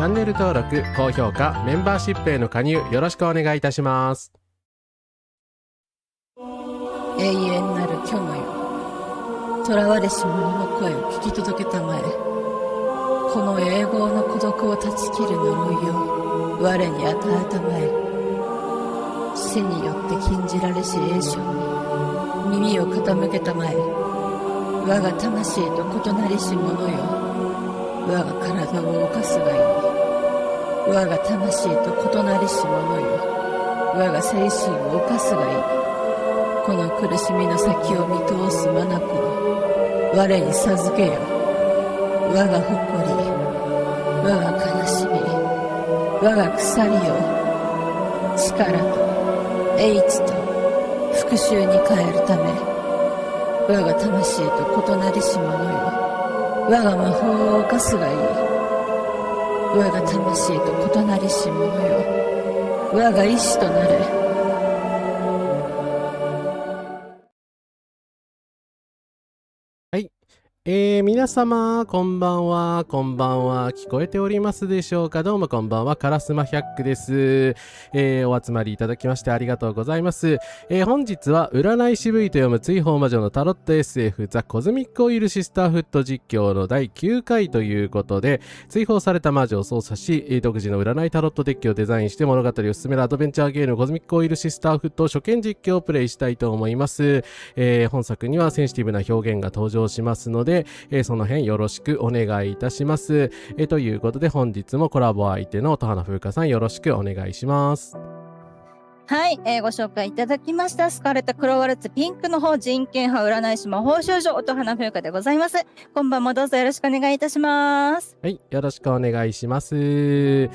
チャンネル登録、高評価、メンバーシップへの加入よろしくお願いいたします。永遠なる虚無よ、囚われし者の声を聞き届けたまえ。この永劫の孤独を断ち切る呪いを我に与えたまえ。死によって禁じられし栄唱に耳を傾けたまえ。我が魂と異なりし者よ、我が体を動かすがいい。我が魂と異なりし者よ、我が精神を動かすがいい。この苦しみの先を見通す眼を我に授けよ。我が誇り、我が悲しみ、我が鎖よ、力と英知と復讐に変えるため、我が魂と異なりし者よ、我が魔法を犯すがいい。我が魂と異なりし者よ、我が意志となれ。はい。皆様、こんばんは、こんばんは。聞こえておりますでしょうか？どうもこんばんは、カラスマ100です。お集まりいただきましてありがとうございます。本日は、占い渋いと読む追放魔女のタロット SF ザ・コズミックオイルシスターフット実況の第9回ということで、追放された魔女を操作し、独自の占いタロットデッキをデザインして物語を進めるアドベンチャーゲームコズミックオイルシスターフット初見実況をプレイしたいと思います。本作にはセンシティブな表現が登場しますので、その辺よろしくお願いいたします。ということで本日もコラボ相手の戸花風花さんよろしくお願いします。はい、ご紹介いただきました。スカーレット・クローワルツピンクの方、人権派占い師魔法少女、音花風花でございます。今晩もどうぞよろしくお願いいたします。はい、よろしくお願いします。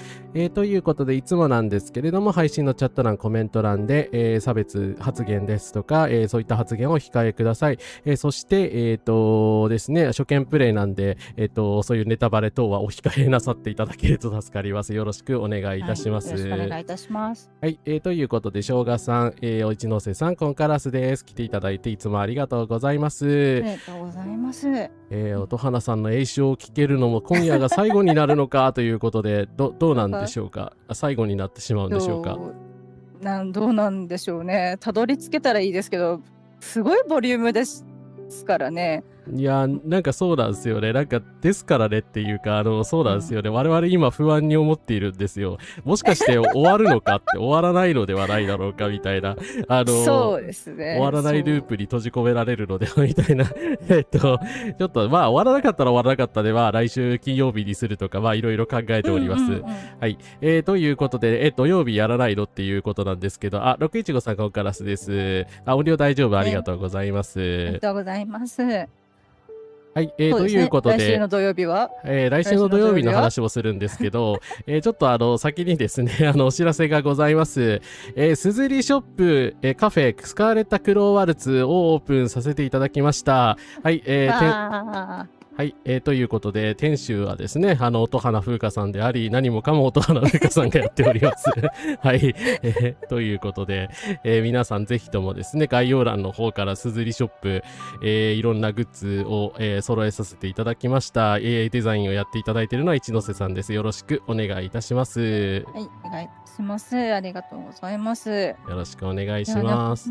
ということで、いつもなんですけれども、配信のチャット欄、コメント欄で、差別発言ですとか、そういった発言を控えください。そして、ですね、初見プレイなんで、そういうネタバレ等はお控えなさっていただけると助かります。よろしくお願いいたします。はい、よろしくお願いいたします。はい、ということで、しょうがさん、お一ノ瀬さん、コンカラスです。来ていただいていつもありがとうございます。ありがとうございます。音花さんの詠唱を聞けるのも今夜が最後になるのかということで、どうなんでしょうか。最後になってしまうんでしょうか。どうなんでしょうね。たどり着けたらいいですけど、すごいボリュームですからね。いや、なんかそうなんですよね。なんかですからねっていうか、そうなんですよね。我々今不安に思っているんですよ。もしかして終わるのかって終わらないのではないだろうかみたいな。そうですね。終わらないループに閉じ込められるのではみたいな。ちょっとまあ終わらなかったら終わらなかったでは、来週金曜日にするとか、まあいろいろ考えております。はい。ということで、土曜日やらないのっていうことなんですけど、615さんここからです。音量大丈夫、ありがとうございます。ありがとうございます。はい、ということで、来週の土曜日は来週の土曜日の話をするんですけど、ちょっと先にですね、お知らせがございます。すずりショップ、カフェ、スカーレッタ・クローワルツをオープンさせていただきました。はい、はい、ということで、店主はですね、音花風花さんであり、何もかも音花風花さんがやっております。はい、ということで、皆さんぜひともですね、概要欄の方からすずりショップ、いろんなグッズを、揃えさせていただきました。デザインをやっていただいているのは一ノ瀬さんです。よろしくお願いいたします。はい、お願いします。ありがとうございます。よろしくお願いします。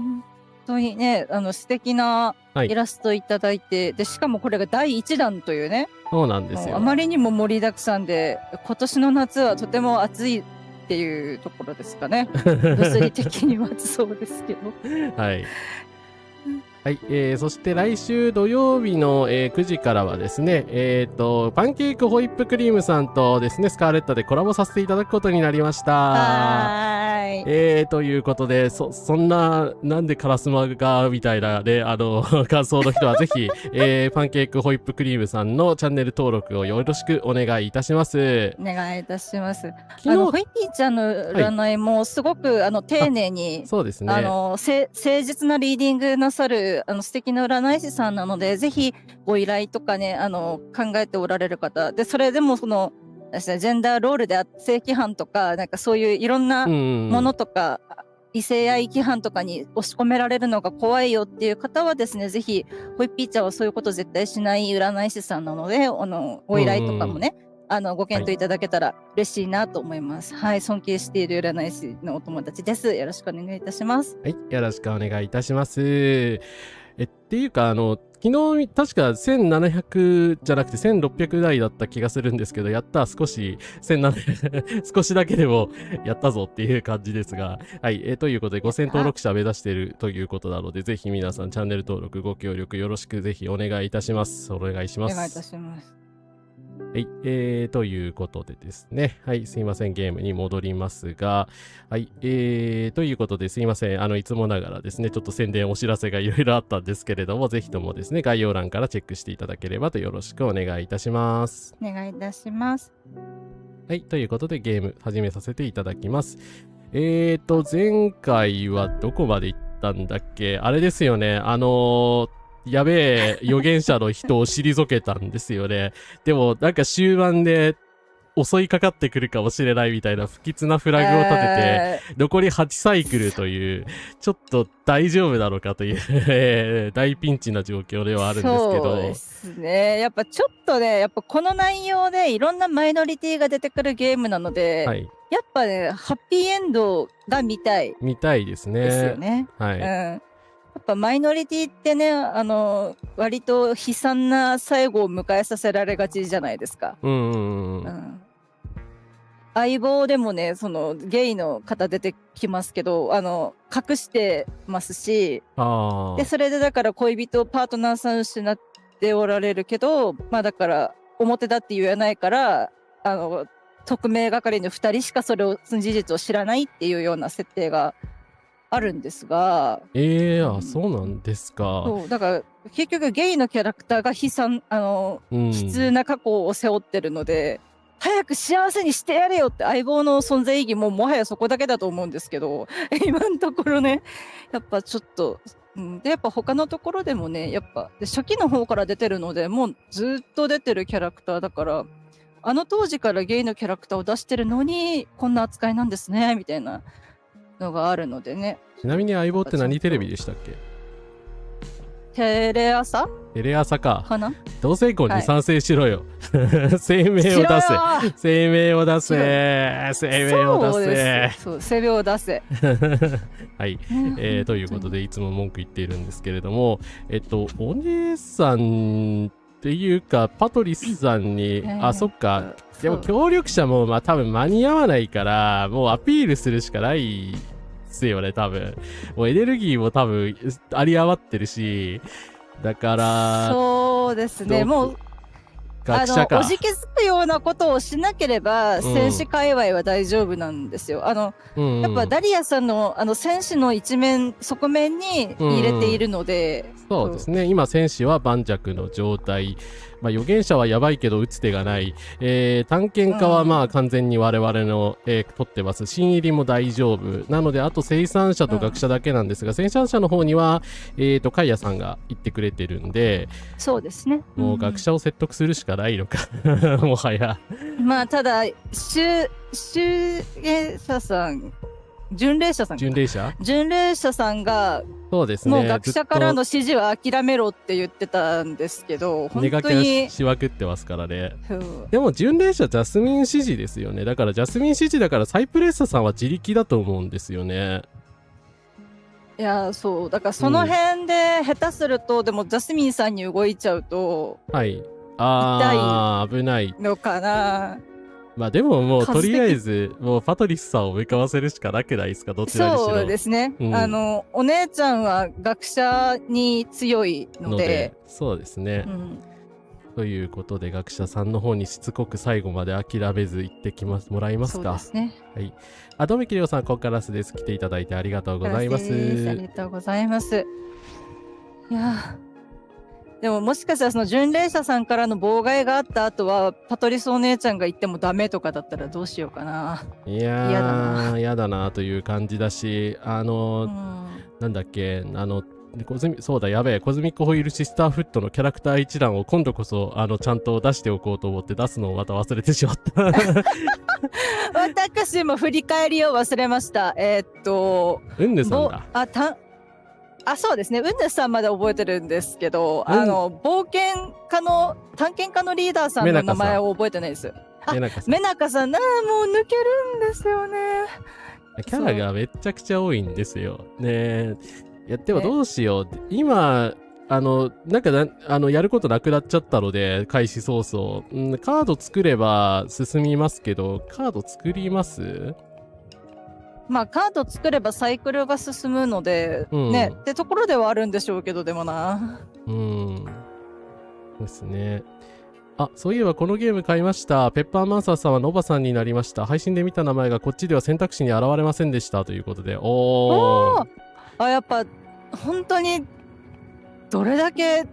本当にね、素敵なイラストいただいて、でしかもこれが第1弾というね。そうなんですよ。あまりにも盛りだくさんで、今年の夏はとても暑いっていうところですかね。物理的にはそうですけど。はい。はい、そして来週土曜日の、9時からはですね、パンケークホイップクリームさんとですね、スカーレットでコラボさせていただくことになりました。ということで、そんな、なんでカラスマが、みたいなね、感想の人はぜひ、パンケークホイップクリームさんのチャンネル登録をよろしくお願いいたします。お願いいたします。ホイピーちゃんの占いもすごく、丁寧に、そうですね。誠実なリーディングなさる、素敵な占い師さんなので、ぜひご依頼とかね、考えておられる方。で、それでもジェンダーロールで正規犯とか、なんかそういういろんなものとか、異性愛規範とかに押し込められるのが怖いよっていう方はですね、ぜひ、ホイッピーちゃんはそういうこと絶対しない占い師さんなので、ご依頼とかもね、ご検討いただけたら嬉しいなと思います。はい、尊敬している占い師のお友達です。よろしくお願いいたします。はい、よろしくお願いいたします。っていうか、昨日確か1700じゃなくて1600台だった気がするんですけど、やった少し1700少しだけでもやったぞっていう感じですが、はい、ということで5000登録者目指しているということなので、ぜひ皆さんチャンネル登録ご協力よろしくぜひお願いいたします。お願いします。お願いいたします。はい、ということでですね。はい、すいません、ゲームに戻りますが、はい、ということですいません、いつもながらですね、ちょっと宣伝お知らせがいろいろあったんですけれども、ぜひともですね、概要欄からチェックしていただければとよろしくお願いいたします。お願いいたします。はい、ということでゲーム始めさせていただきます。前回はどこまで行ったんだっけ？あれですよね、やべえ預言者の人を退けたんですよね。でもなんか終盤で襲いかかってくるかもしれないみたいな不吉なフラグを立てて、残り8サイクルという、ちょっと大丈夫なのかという大ピンチな状況ではあるんですけど。そうですね。やっぱちょっとね、やっぱこの内容でいろんなマイノリティが出てくるゲームなので、はい、やっぱね、ハッピーエンドが見たい。見たいですね。ですよね。はい。やっぱマイノリティってね、割と悲惨な最後を迎えさせられがちじゃないですか。相棒でもね、ゲイの方出てきますけど、隠してますし、で、それでだから恋人、パートナーさん失っておられるけど、まあだから、表だって言えないから、匿名係の2人しかその事実を知らないっていうような設定があるんですが、あ、そうなんですか。そうだから結局ゲイのキャラクターが悲痛な過去を背負ってるので、早く幸せにしてやれよって相棒の存在意義もはやそこだけだと思うんですけど、今のところね、やっぱちょっと、でやっぱ他のところでもね、やっぱで初期の方から出てるので、もうずっと出てるキャラクターだから、あの当時からゲイのキャラクターを出してるのにこんな扱いなんですねみたいなのがあるのでね。ちなみに相棒って何テレビでしたっけ？テレ朝テレ朝か。かな。同性婚に賛成しろよ。声明を出せ。声明を出せ。声明を出せ。そう、声明を出せ。はい、ということでいつも文句言っているんですけれども、お姉さんっていうかパトリスさんに、そっか。でも協力者も多分間に合わないからもうアピールするしかないですよね多分。もうエネルギーも多分有り余ってるし、だからそうですね、もう学者かおじけづくようなことをしなければ、戦士界隈は大丈夫なんですよ。やっぱダリアさんの戦士の一面側面に入れているので、そうですね。今戦士は盤石の状態、預言者はやばいけど打つ手がない、探検家は完全に我々の、取ってます。新入りも大丈夫なので、あと生産者と学者だけなんですが、生産者の方にはカイヤさんが言ってくれてるんで、そうですね、もう学者を説得するしかないのかもはや。ただ集英者さん、巡礼者さんがそうですね、もう学者からの指示は諦めろって言ってたんですけど、本当にしまくってますからね。でも巡礼者ジャスミン指示ですよね。だからジャスミン指示だからサイプレッサさんは自力だと思うんですよね。いやそうだからその辺で下手すると、でもジャスミンさんに動いちゃうと、はい、危ないのかな。でももうとりあえずもうパトリスさんを向かわせるしかなくないですか、どちらにしろ。そうですね、お姉ちゃんは学者に強いのでそうですね、ということで学者さんの方にしつこく最後まで諦めず行ってもらいますか。そうですね。はい。どうもきりょうさん、ここからです。来ていただいてありがとうございます。ありがとうございます。いやでももしかしたらその巡礼者さんからの妨害があった後はパトリスお姉ちゃんが言ってもダメとかだったらどうしようかな。いやー嫌だなという感じだし、なんだっけ、そうだ、やべえ、コズミックホイールシスターフットのキャラクター一覧を今度こそちゃんと出しておこうと思って出すのをまた忘れてしまった私も振り返りを忘れました。うんねさんだ。そうですね、ウンネさんまで覚えてるんですけど、冒険家の探検家のリーダーさんの名前を覚えてないです。メナカさん、もう抜けるんですよね。キャラがめっちゃくちゃ多いんですよね。でもどうしよう、今やることなくなっちゃったので開始早々、カード作れば進みますけど、カード作ります？カード作ればサイクルが進むので、ねってところではあるんでしょうけど、でもな。ですね。そういえばこのゲーム買いました。ペッパーマンサーさんはノバさんになりました。配信で見た名前がこっちでは選択肢に現れませんでしたということで。やっぱ本当にどれだけ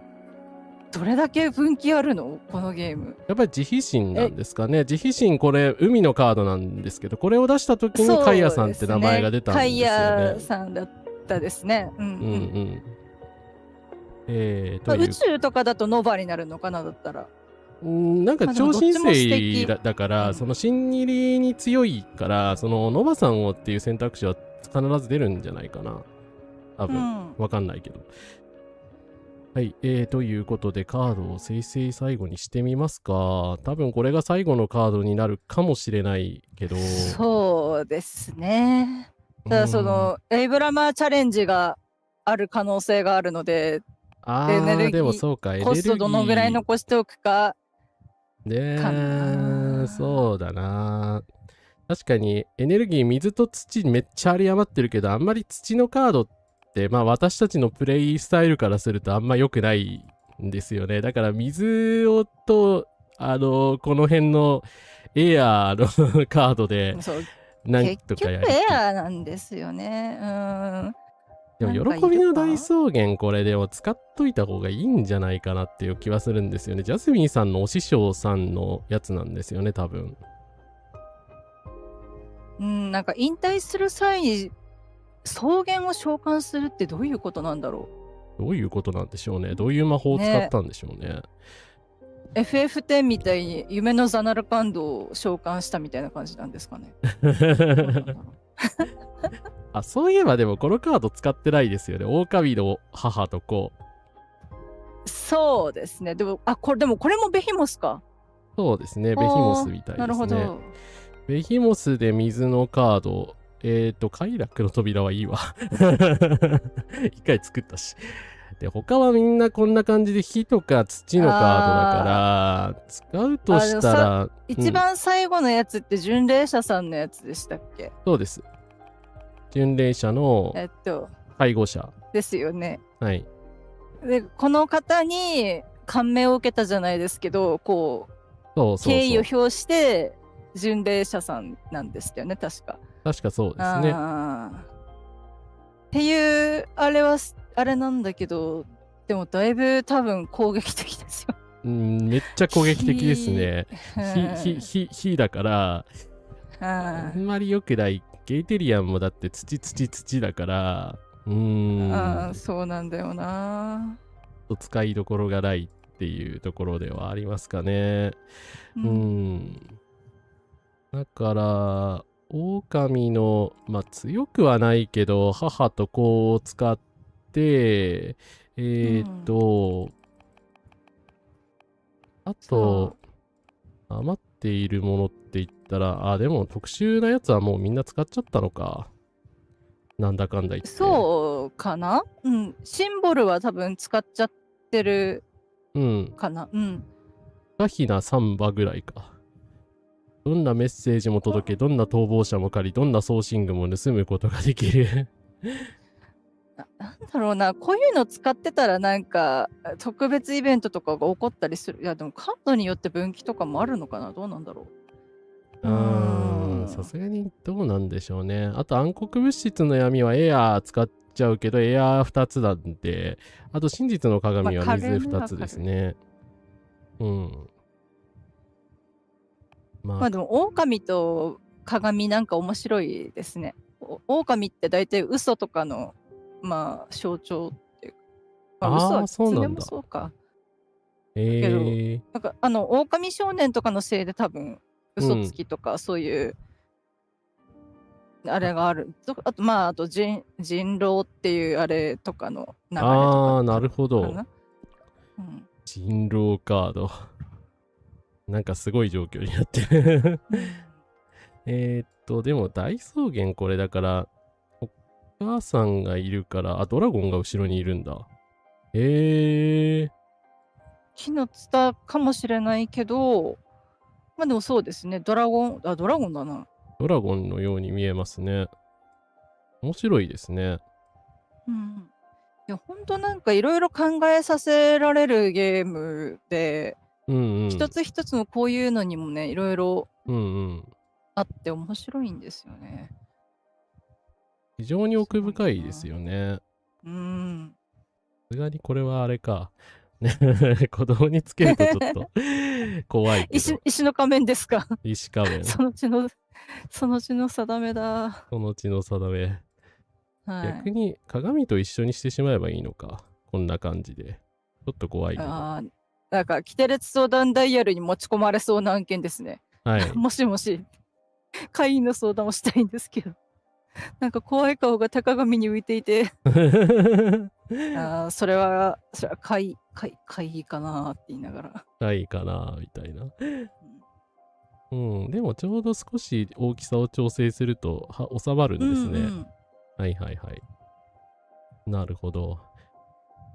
分岐あるのこのゲーム。やっぱり慈悲心なんですかね。慈悲心、これ海のカードなんですけど、これを出した時にカイヤさんって名前が出たんですよね。カイヤさんだったですね。宇宙とかだとノバになるのかな、だったら。なんか超新星だから、その新入りに強いから、そのノバさんをっていう選択肢は必ず出るんじゃないかな。多分、わかんないけど。はい、ということでカードを生成最後にしてみますか。多分これが最後のカードになるかもしれないけど。そうですね。ただそのエイブラマーチャレンジがある可能性があるので、でもそうか、エネルギーコストどのぐらい残しておくか。そうだな。確かにエネルギー、水と土めっちゃ有り余ってるけど、あんまり土のカードって私たちのプレイスタイルからするとあんま良くないんですよね。だから水とこの辺のエアーのカードでなん結局とかやりエアーなんですよね。でもなんかいるか喜びの大草原これでも使っといた方がいいんじゃないかなっていう気はするんですよね。ジャスミンさんのお師匠さんのやつなんですよね、多分。なんか引退する際に草原を召喚するってどういうことなんだろどういうことなんでしょうね。どういう魔法を使ったんでしょうね。う。FF10 みたいに夢のザナルカンドを召喚したみたいな感じなんですかね。どうなんだろうあ、そういえばでもこのカード使ってないですよね。狼の母と子。そうですね。でもこれもベヒモスか。そうですね。ベヒモスみたいですね。なるほど。ベヒモスで水のカード。快楽の扉はいいわ。一回作ったし。で、他はみんなこんな感じで火とか土のカードだから、使うとしたら、一番最後のやつって巡礼者さんのやつでしたっけ？そうです。巡礼者の介護者。ですよね。はい。で、この方に感銘を受けたじゃないですけど、敬意を表して巡礼者さんなんですよね、確か。確かそうですね。っていうあれなんだけど、でもだいぶ多分攻撃的ですよ。めっちゃ攻撃的ですね。火だから、あんまり良くない。ゲイテリアンもだって土だから、そうなんだよな。使いどころがないっていうところではありますかね。だから、狼の、強くはないけど、母と子を使って、あと、余っているものって言ったら、でも特殊なやつはもうみんな使っちゃったのか。なんだかんだ言って。そうかな？シンボルは多分使っちゃってるかな。カヒナ3羽ぐらいか。どんなメッセージも届け、どんな逃亡者も借り、どんな送信具も盗むことができる。なんだろうな、こういうの使ってたらなんか特別イベントとかが起こったりする。いやでもカードによって分岐とかもあるのかな。どうなんだろう。さすがにどうなんでしょうね。あと暗黒物質の闇はエアー使っちゃうけど、エアー2つなんで、あと真実の鏡は水2つですね。でも狼と鏡なんか面白いですね。狼って大体嘘とかの象徴っていうか、嘘は狐もそうか。けどなんか狼少年とかのせいで多分嘘つきとかそういうあれがある。あとあと人狼っていうあれとかの流れとか。なるほど。人狼カード。なんかすごい状況になってる。でも大草原これだから、お母さんがいるから、ドラゴンが後ろにいるんだ。木のツタかもしれないけど、でもそうですね。ドラゴンだな。ドラゴンのように見えますね。面白いですね。いや、ほんとなんかいろいろ考えさせられるゲームで、一つ一つのこういうのにもね、いろいろあって面白いんですよね。非常に奥深いですよね。さすがにこれはあれか。子供につけるとちょっと怖いけど。石の仮面ですか？石仮面。その血の定めだ。その血の定め。逆に鏡と一緒にしてしまえばいいのか。こんな感じで。ちょっと怖いけど。なんか、キテレツ相談ダイヤルに持ち込まれそうな案件ですね。もしもし、会員の相談をしたいんですけど。なんか怖い顔が高紙に浮いていて。それは会議かなって言いながら。会議かなみたいな。でもちょうど少し大きさを調整すると収まるんですね。はい。なるほど。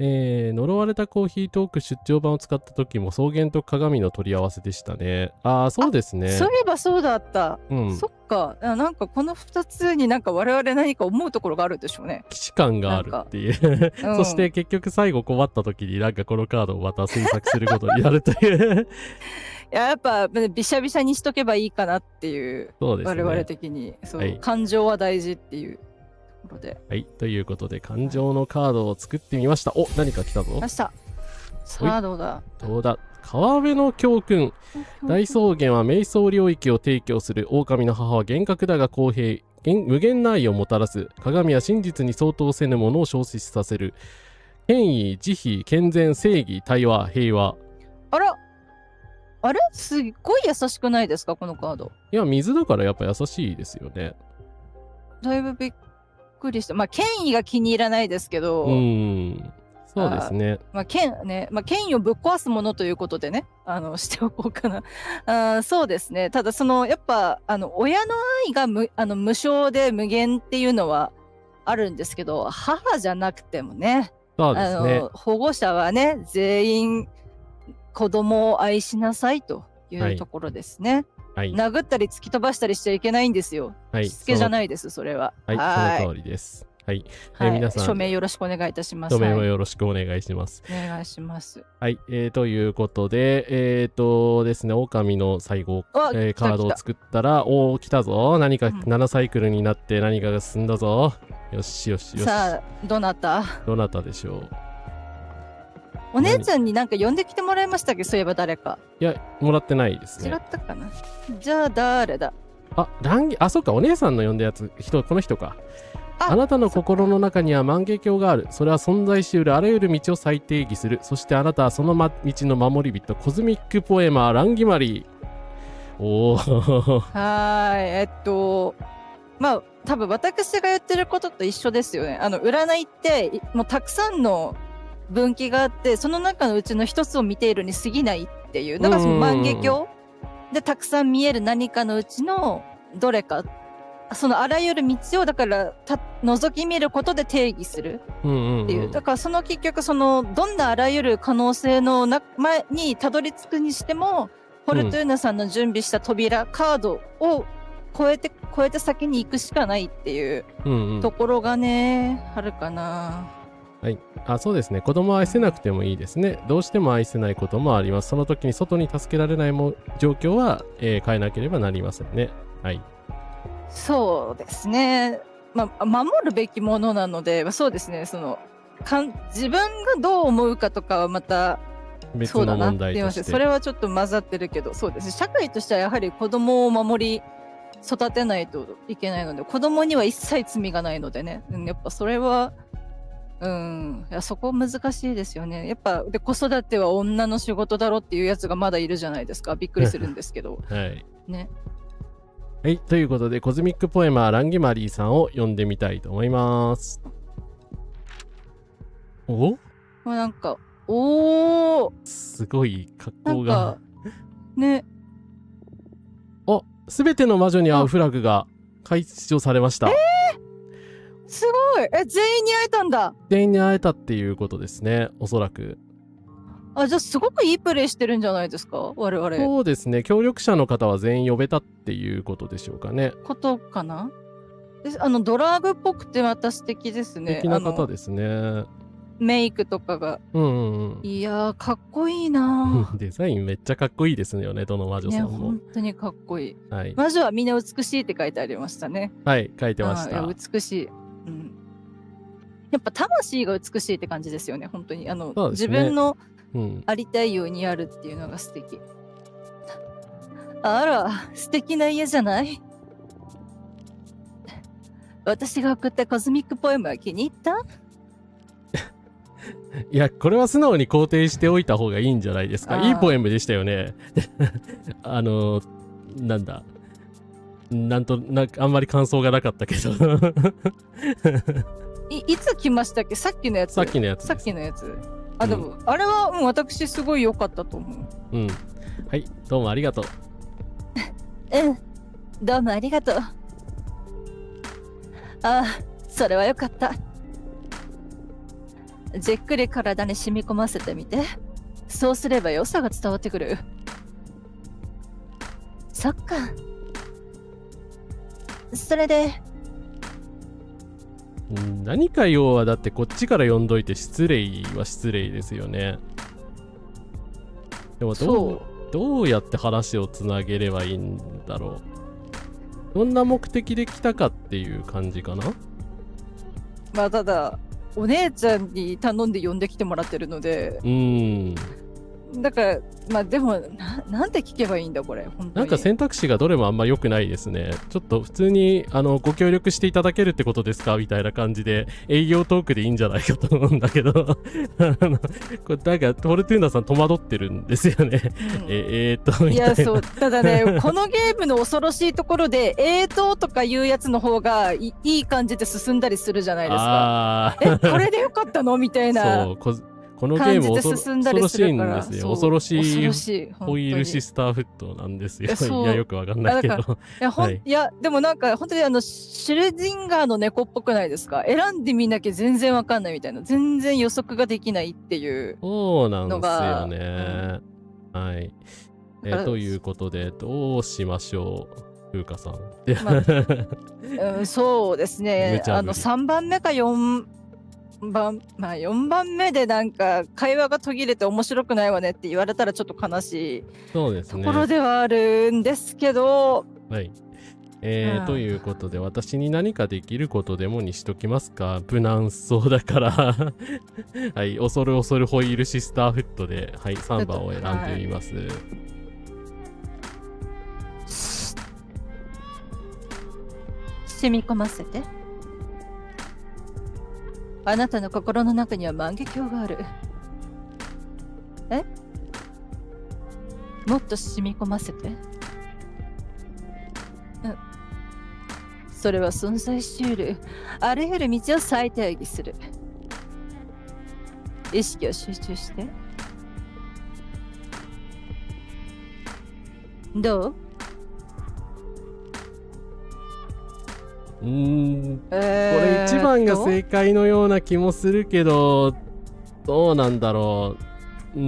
呪われたコーヒートーク出張版を使った時も草原と鏡の取り合わせでしたね。ああ、そうですね。そういえばそうだった。うん。そっか。なんかこの2つになんか我々何か思うところがあるんでしょうね。既視感があるっていうそして結局最後困った時になんかこのカードをまた制作することになるというやっぱビシャビシャにしとけばいいかなっていう、そうですね、我々的にそう、はい、感情は大事っていうところで。はい、ということで感情のカードを作ってみました。お、何か来たぞ。来ました。さあどうだ。どうだ。川辺の教訓。大草原は瞑想領域を提供する。狼の母は厳格だが公平。無限な愛をもたらす。鏡は真実に相当せぬものを消失させる。権威、慈悲、健全、正義、対話、平和。あれすっごい優しくないですかこのカード。いや、水だからやっぱ優しいですよね。だいぶびっくりした。まあ権威が気に入らないですけど、そうですね。権威をぶっ壊すものということでね、しておこうかな。そうですね。ただやっぱ親の愛が無償で無限っていうのはあるんですけど、母じゃなくてもね、そうですね。保護者はね全員子供を愛しなさいというところですね。はい、殴ったり突き飛ばしたりしちゃいけないんですよ。しつけじゃないです、それは。はい、その通りです。はい、皆さん署名よろしくお願いいたします。署名をよろしくお願いします。お願いします。はい、ということでですね、狼の最後、カードを作ったら、来たぞ。何か7サイクルになって何かが進んだぞ。よしよしよし。さあどなたでしょう。お姉ちゃんになんか呼んできてもらいましたっけ、そういえば誰か。いや、もらってないですね。違ったかな。じゃあ誰だ。そっか、お姉さんの呼んだやつ、この人か。あなたの心の中には万華鏡がある。それは存在しうるあらゆる道を再定義する。そしてあなたはその道の守り人、コズミックポエマー、ランギマリー。まあ多分私が言ってることと一緒ですよね。占いってもうたくさんの分岐があって、その中のうちの一つを見ているに過ぎないっていう。だからその万華鏡でたくさん見える何かのうちのどれか、そのあらゆる道をだから覗き見ることで定義するっていう。だから結局どんなあらゆる可能性の前にたどり着くにしても、フォルトゥーナさんの準備した扉、カードを越えて先に行くしかないっていうところがね、あるかな。はい、そうですね。子供を愛せなくてもいいですね。どうしても愛せないこともあります。その時に外に助けられない状況は、変えなければなりませんね。はい。そうですね。守るべきものなので、そうですね。自分がどう思うかとかはまた別の問題として、それはちょっと混ざってるけど、そうですね。社会としてはやはり子供を守り育てないといけないので、子供には一切罪がないのでね。やっぱそれは。いやそこ難しいですよね。やっぱで子育ては女の仕事だろっていうやつがまだいるじゃないですか。びっくりするんですけど。はいね。はい、ということでコズミックポエマーランギマリーさんを呼んでみたいと思います。なんかすごい格好がなんかね。すべての魔女に会うフラグが解除されました。すごい。全員に会えたんだ。全員に会えたっていうことですね、おそらく。じゃあすごくいいプレイしてるんじゃないですか、我々。そうですね、協力者の方は全員呼べたっていうことでしょうかね。ことかな。ドラァグっぽくてまた素敵ですね。素敵な方ですね。メイクとかが。いやー、かっこいいなデザインめっちゃかっこいいですよね、どの魔女さんも。本当にかっこいい。はい、魔女はみんな美しいって書いてありましたね。はい、書いてました。美しい。やっぱ魂が美しいって感じですよね、本当に。ね、自分のありたいようにやるっていうのが素敵。あら、素敵な家じゃない？私が送ったコズミックポエムは気に入った？いや、これは素直に肯定しておいた方がいいんじゃないですか。いいポエムでしたよね。なんだ。なんとなくあんまり感想がなかったけど。いつ来ましたっけ？さっきのやつ。さっきのやつ。でも、あれは、私すごい良かったと思う。はい、どうもありがとう。どうもありがとう。それは良かった。じっくり体に染み込ませてみて。そうすれば良さが伝わってくる。そっか。それで、何か要はだってこっちから呼んどいて失礼は失礼ですよね。でもどうやって話をつなげればいいんだろう。どんな目的で来たかっていう感じかな。まあただ、お姉ちゃんに頼んで呼んできてもらってるので、だから、まあでもなんて聞けばいいんだこれ、本当に。なんか選択肢がどれもあんま良くないですね。ちょっと普通にご協力していただけるってことですかみたいな感じで営業トークでいいんじゃないかと思うんだけどこれなんかフォルトゥーナさん戸惑ってるんですよね。いやそうただねこのゲームの恐ろしいところでとかいうやつの方がいい感じで進んだりするじゃないですか。これでよかったのみたいな。そうこのゲーム恐ろしいんですよ。恐ろしいホイールシスターフットなんですよ。いやよくわかんないけど。いやでもなんか本当にシュレディンガーの猫っぽくないですか。選んでみなきゃ全然わかんないみたいな、全然予測ができないっていうそうなんですよね。はい。ということでどうしましょう風花さん。そうですね。3番目か4番目でなんか会話が途切れて面白くないわねって言われたらちょっと悲しいところではあるんですけど。はい。ということで私に何かできることでもにしときますか。無難そうだからはい恐る恐るホイールシスターフットで、はい、3番を選んでみます。染み込ませて。あなたの心の中には万華鏡がある。もっと染み込ませて。それは存在しうるあらゆる道を再定義する。意識を集中して。どう？これ1番が正解のような気もするけどどうなんだろう。な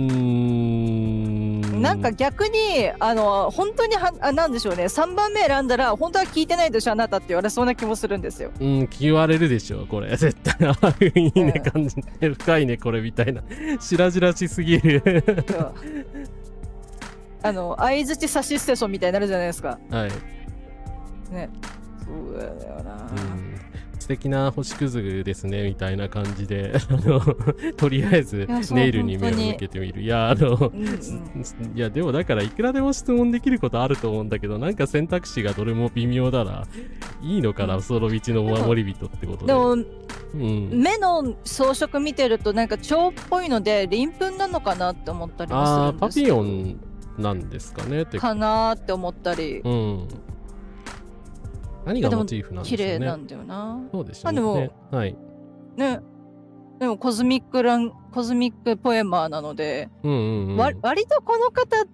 んか逆に本当になんでしょうね、3番目選んだら本当は聞いてないでしょあなたって言われそうな気もするんですよ。言われるでしょこれ絶対。いいね感じで深いねこれみたいな。白々しすぎる。相づちさし捨てそみたいになるじゃないですか。はいね。そうだよな。素敵な星屑ですねみたいな感じでとりあえずネイルに目を向けてみる。いやいやでもだからいくらでも質問できることあると思うんだけど、なんか選択肢がどれも微妙だらいいのかな、その道の守り人ってことで。でも、目の装飾見てるとなんか蝶っぽいので鱗粉なのかなって思ったりもするんです。パピヨンなんですかねかなーって思ったり。何がモチーフなんですかね。綺麗なんだよな。そうですよね。はい。ね。でもコズミックポエマーなので、割とこの方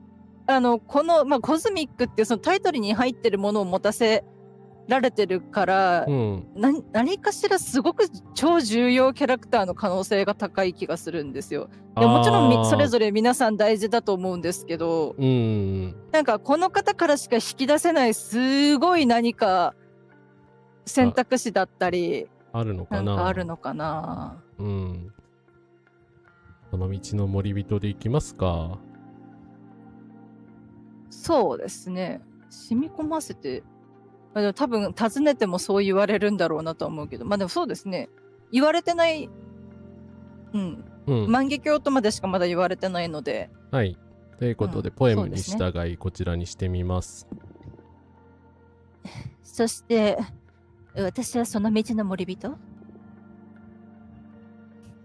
コズミックっていうそのタイトルに入ってるものを持たせられてるから、何かしらすごく超重要キャラクターの可能性が高い気がするんですよ。でもちろんそれぞれ皆さん大事だと思うんですけど、なんかこの方からしか引き出せないすごい何か選択肢だったりあるのかな。その道の森人でいきますか。そうですね。染み込ませて。多分尋ねてもそう言われるんだろうなと思うけど、まあでもそうですね。言われてない、万華鏡とまでしかまだ言われてないので。はい。ということで、ポエムに従いこちらにしてみます。そして、私はその道の森人？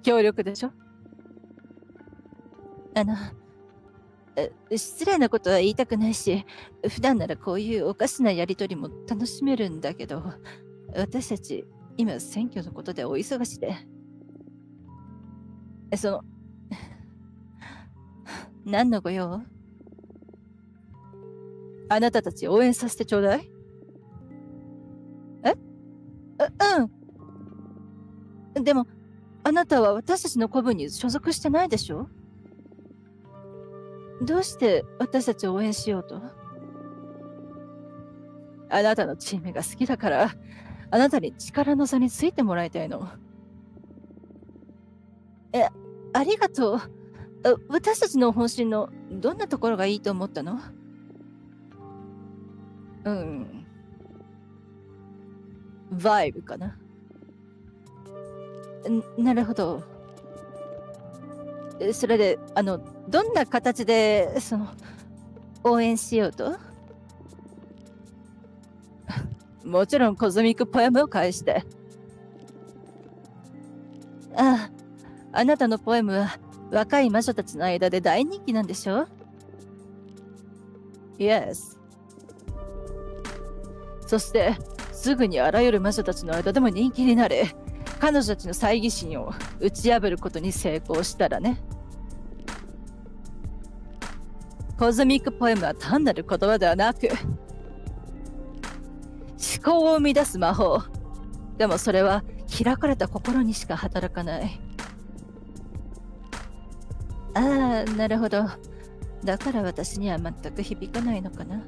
協力でしょ？失礼なことは言いたくないし、普段ならこういうおかしなやりとりも楽しめるんだけど、私たち今選挙のことでお忙しで。何のご用？あなたたち応援させてちょうだい。でも、ああなたは私たちの古文に所属してないでしょ？どうして私たちを応援しようと？あなたのチームが好きだから、あなたに力の差についてもらいたいの。ありがとう。私たちの方針のどんなところがいいと思ったの？バイブかな。なるほど。それで、どんな形で、応援しようと？もちろんコズミックポエムを返して。あなたのポエムは若い魔女たちの間で大人気なんでしょ？ Yes。そして、すぐにあらゆる魔女たちの間でも人気になれ、彼女たちの猜疑心を打ち破ることに成功したらね。コズミックポエムは単なる言葉ではなく、思考を生み出す魔法。でもそれは開かれた心にしか働かない。なるほど。だから私には全く響かないのかな。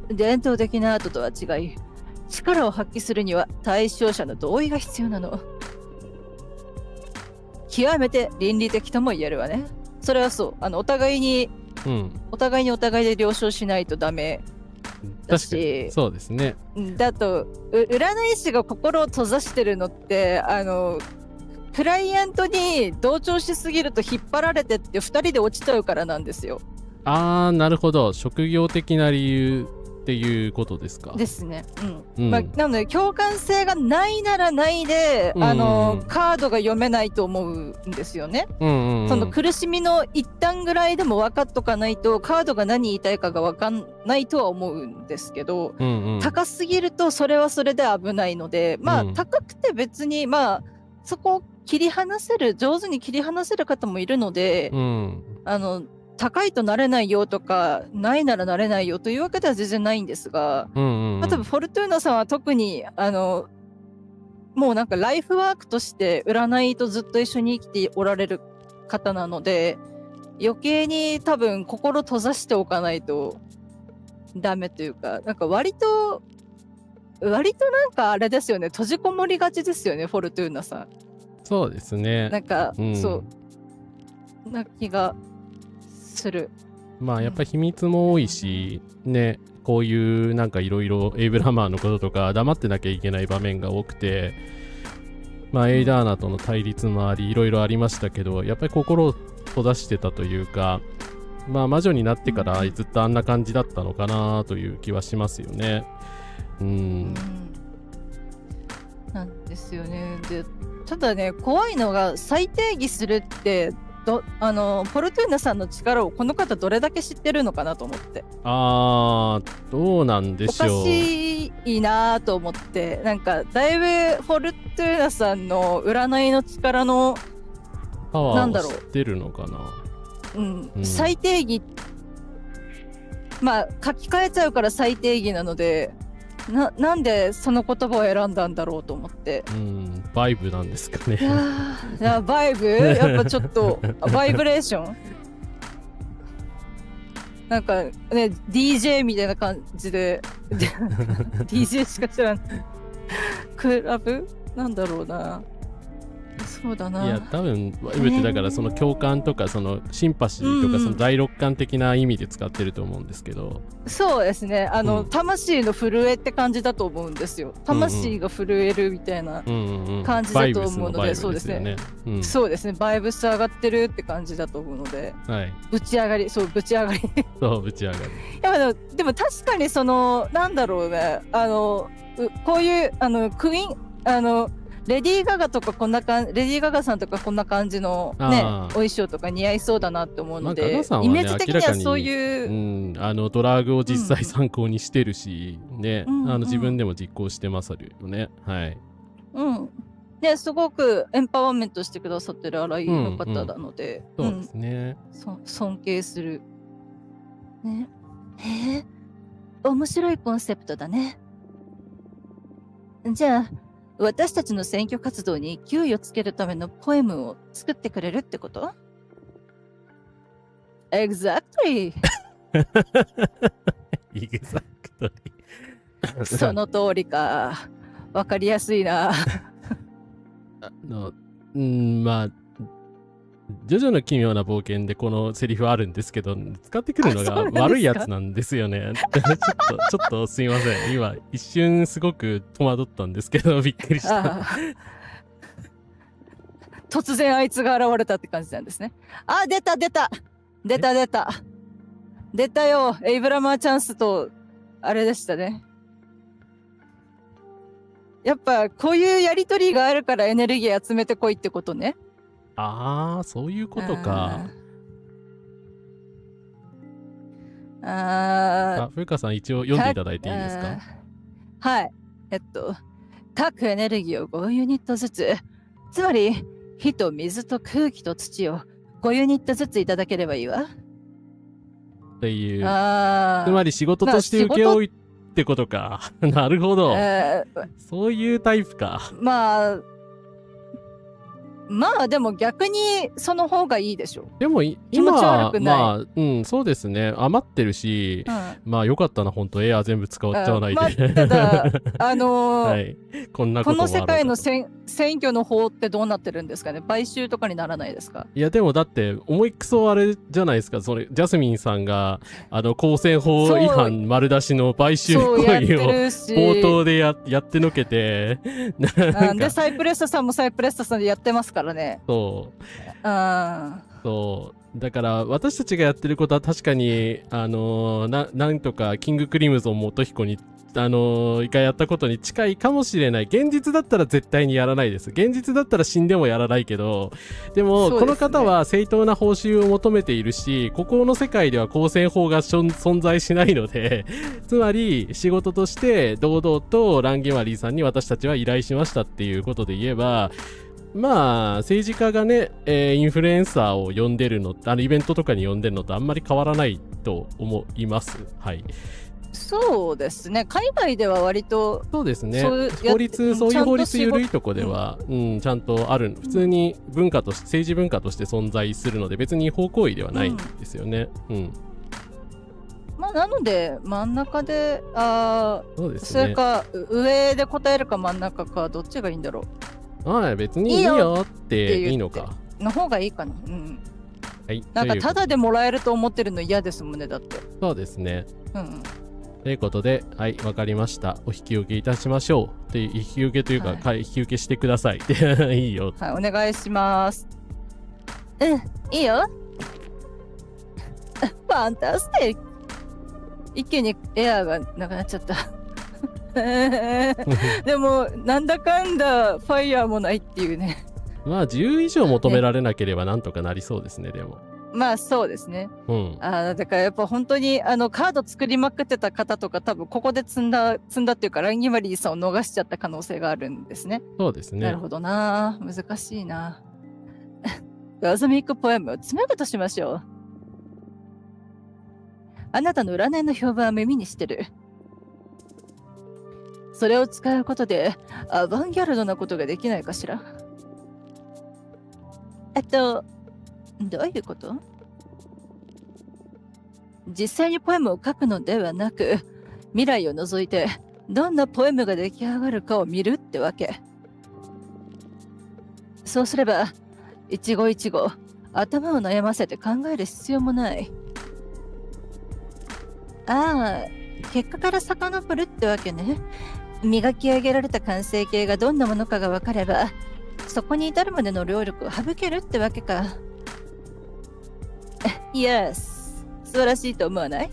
伝統的なアートとは違い、力を発揮するには対象者の同意が必要なの。極めて倫理的とも言えるわね。それはそう。お互いにお互いで了承しないとダメだし。確かにそうですね。だと、占い師が心を閉ざしてるのって、クライアントに同調しすぎると引っ張られてって2人で落ちちゃうからなんですよ。なるほど。職業的な理由っていうことですか。ですね。なので共感性がないならないで、カードが読めないと思うんですよね。その苦しみの一端ぐらいでも分かっとかないとカードが何言いたいかが分かんないとは思うんですけど、高すぎるとそれはそれで危ないので、高くて別にそこを上手に切り離せる方もいるので、高いとなれないよとかないならなれないよというわけでは全然ないんですが、多分フォルトゥーナさんは特にもうなんかライフワークとして占いとずっと一緒に生きておられる方なので、余計に多分心閉ざしておかないとダメというか、なんか割となんかあれですよね、閉じこもりがちですよね、フォルトゥーナさん。そうですね。なんか、そうな気がする。やっぱり秘密も多いし、ね、こういうなんかいろいろエイブラマーのこととか黙ってなきゃいけない場面が多くて、エイダーナとの対立もあり、いろいろありましたけど、やっぱり心を閉ざしてたというか、魔女になってからずっとあんな感じだったのかなという気はしますよね。なんですよね。で、ただね、怖いのが再定義するってフォルトゥーナさんの力をこの方どれだけ知ってるのかなと思って。どうなんでしょう。おかしいなと思って、なんかだいぶフォルトゥーナさんの占いの力のパワーを知ってるのかな。最定義、書き換えちゃうから最定義なので、なんでその言葉を選んだんだろうと思って。バイブなんですかね。バイブやっぱちょっとバイブレーションなんかね DJ みたいな感じでDJ しか知らんクラブなんだろうな。そうだな。いや多分バイブってだからその共感とかそのシンパシーとかその第六感的な意味で使ってると思うんですけど、そうですね、魂の震えって感じだと思うんですよ。魂が震えるみたいな感じだと思うので、そうですね、そうですね、バイブス上がってるって感じだと思うので、ぶち上がりそうぶち上がりそうぶち上がり。やでも確かにそのなんだろうね、こういうクイーンレディー・ガガとかこんなレディー・ガガさんとかこんな感じのねお衣装とか似合いそうだなって思うので、イメージ的にはそういうドラッグを実際参考にしてるし、ね、自分でも実行してますよね。ですごくエンパワーメントしてくださってる洗いの方なので、そうですね、尊敬するね。面白いコンセプトだね。じゃあ私たちの選挙活動に勢いをつけるためのポエムを作ってくれるってこと？ Exactly! イグザクトリその通りか。わかりやすいな。まあ、ジョジョの奇妙な冒険でこのセリフはあるんですけど、使ってくるのが悪いやつなんですよね。ちょっとすいません。今、一瞬すごく戸惑ったんですけど、びっくりした。突然あいつが現れたって感じなんですね。あ、出たよ。エイブラマーチャンスと、あれでしたね。やっぱこういうやりとりがあるからエネルギー集めてこいってことね。ああ、そういうことか。古川さん一応読んでいただいていいですか？はい。各エネルギーを5ユニットずつ、つまり火と水と空気と土を5ユニットずついただければいいわ。っていう。つまり仕事として請け負いってことか。なるほど。そういうタイプか。まあでも逆にその方がいいでしょ。でも今はまあそうですね、余ってるし、まあよかったな本当エア全部使っちゃわないで。ただはい、この世界の選挙の方ってどうなってるんですかね。買収とかにならないですか？いやでもだって思いくそあれじゃないですか。それジャスミンさんが公選法違反丸出しの買収行為を冒頭でやってのけてでサイプレッサさんもサイプレッサさんでやってますからね。そうだから私たちがやってることは確かになんとかキングクリムゾン元彦に一回やったことに近いかもしれない。現実だったら絶対にやらないです。現実だったら死んでもやらないけど、でもこの方は正当な報酬を求めているし、ここの世界では公選法が存在しないのでつまり仕事として堂々とランゲマリーさんに私たちは依頼しましたっていうことで言えば、まあ政治家がね、インフルエンサーを呼んでるの、イベントとかに呼んでるのとあんまり変わらないと思います。はい。そうですね。海外では割とそうですね。そういう法律緩いとこでは、ちゃんとある。普通に文化として政治文化として存在するので、別に違法行為ではないんですよね。まあなので真ん中でそうですね。それか上で答えるか真ん中かどっちがいいんだろう。別にいいよっていいのか。の方がいいかな。はい。なんかタダでもらえると思ってるの嫌ですもんね、だって。そうですね。ということで、はい、わかりました。お引き受けいたしましょう。で、引き受けというか、引き受けしてください。いいよ。はい、お願いします。いいよ。ファンタスティック。一気にエアーがなくなっちゃった。でも、なんだかんだファイヤーもないっていうね。まあ、10以上求められなければなんとかなりそうですね、でも。まあそうですね。だからやっぱ本当にカード作りまくってた方とか多分ここで積んだっていうかランギマリーさんを逃しちゃった可能性があるんですね。そうですね。なるほどな。難しいな。ガズミックポエムを詰めるとしましょう。あなたの占いの評判は耳にしてる。それを使うことでアバンギャルドなことができないかしら。どういうこと？実際にポエムを書くのではなく、未来を除いてどんなポエムが出来上がるかを見るってわけ。そうすれば、一期一会頭を悩ませて考える必要もない。結果から遡るってわけね。磨き上げられた完成形がどんなものかが分かれば、そこに至るまでの労力を省けるってわけか。Yes、素晴らしいと思わない？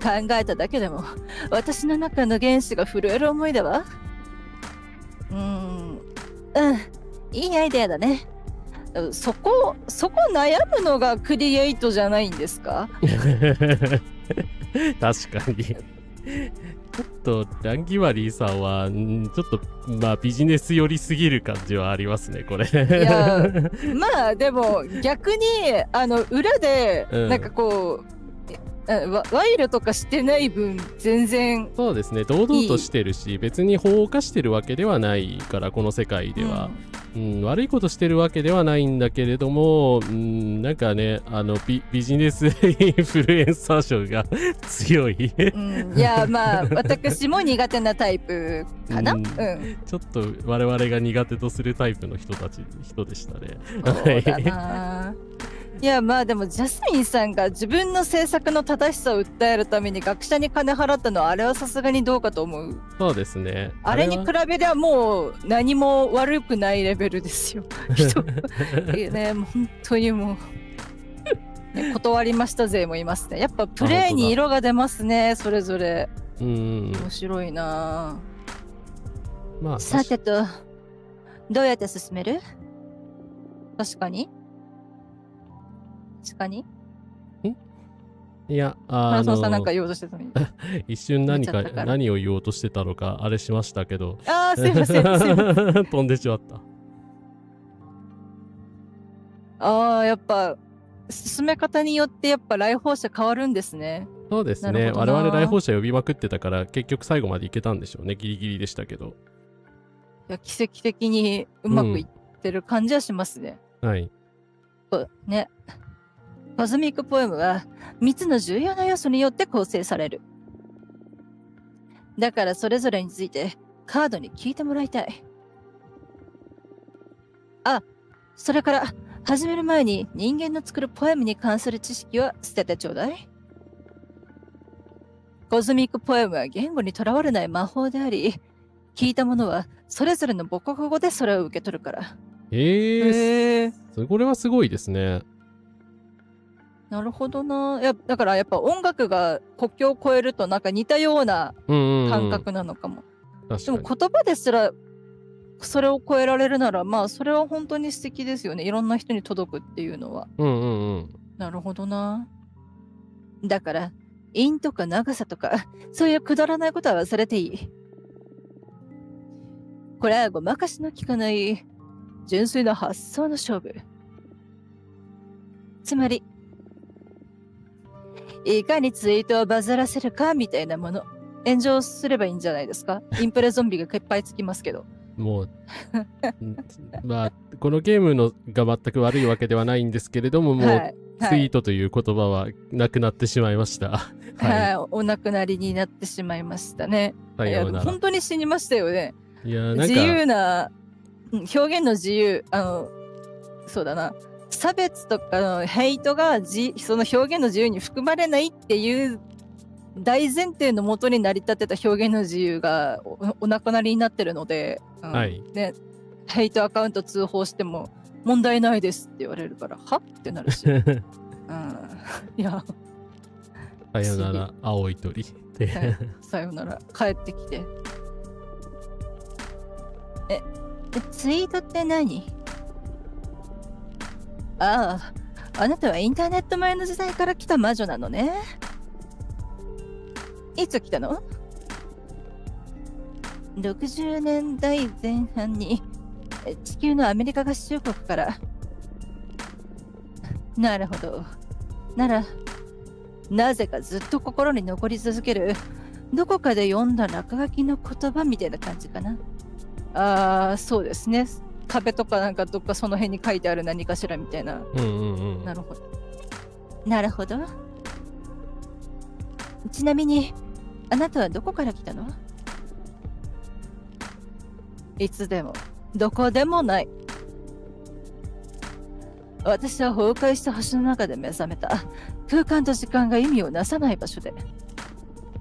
考えただけでも私の中の原子が震える思いだわ。いいアイデアだね。そこ悩むのがクリエイトじゃないんですか？確かに。ちょっとランギマリーさんはちょっとまあビジネス寄りすぎる感じはありますね、これ。いやまあでも逆に裏でなんかこう、賄賂とかしてない分全然そうですね、堂々としてるし、別に法を犯してるわけではないから、この世界では。悪いことしてるわけではないんだけれども、なんかね、ビジネスインフルエンサー賞が強い。いや、まあ、私も苦手なタイプかな。ちょっと我々が苦手とするタイプの人でしたね。そうだな。いや、まあでもジャスミンさんが自分の政策の正しさを訴えるために学者に金払ったのはあれはさすがにどうかと思う。そうですね。あれに比べりゃもう何も悪くないレベルですよ。ね、本当にもう、ね、断りました勢もいますね。やっぱプレイに色が出ますね、それぞれ。面白いな。まあ、さてと、どうやって進める？確かにいや、原さんなんか言おうとしてたのに。一瞬何を言おうとしてたのか、あれしましたけど。すいません。飛んでしまった。やっぱ、進め方によってやっぱ来訪者変わるんですね。そうですね。我々来訪者呼びまくってたから、結局最後までいけたんでしょうね。ギリギリでしたけど。いや、奇跡的にうまくいってる感じはしますね。はい。ね。コズミックポエムは3つの重要な要素によって構成される。だからそれぞれについてカードに聞いてもらいたい。それから始める前に人間の作るポエムに関する知識は捨ててちょうだい。コズミックポエムは言語にとらわれない魔法であり、聞いたものはそれぞれの母国語でそれを受け取るから。これはすごいですね。なるほどな。だからやっぱ音楽が国境を越えるとなんか似たような感覚なのかも。でも言葉ですらそれを超えられるなら、まあそれは本当に素敵ですよね。いろんな人に届くっていうのは。なるほどな。だから韻とか長さとかそういうくだらないことは忘れていい。これはごまかしの効かない純粋な発想の勝負。つまりいかにツイートをバズらせるかみたいなもの。炎上すればいいんじゃないですか。インプレゾンビがいっぱいつきますけど。もうまあこのゲームが全く悪いわけではないんですけれども、もうツイートという言葉はなくなってしまいました。お亡くなりになってしまいましたね。本当に死にましたよね。いや、なんか自由な表現の自由、そうだな。差別とかのヘイトがその表現の自由に含まれないっていう大前提のもとに成り立ってた表現の自由が お亡くなりになってるので、ね、ヘイトアカウント通報しても問題ないですって言われるからはってなるし、いやさよなら青い鳥ってさよなら帰ってきてツイートって何？あなたはインターネット前の時代から来た魔女なのね。いつ来たの？ 60 年代前半に地球のアメリカ合衆国から。なるほど。ならなぜかずっと心に残り続けるどこかで読んだ落書きの言葉みたいな感じかな。そうですね。壁とかなんかどっかその辺に書いてある何かしらみたいな。なるほど。なるほど。ちなみにあなたはどこから来たの？いつでもどこでもない。私は崩壊した星の中で目覚めた。空間と時間が意味をなさない場所で。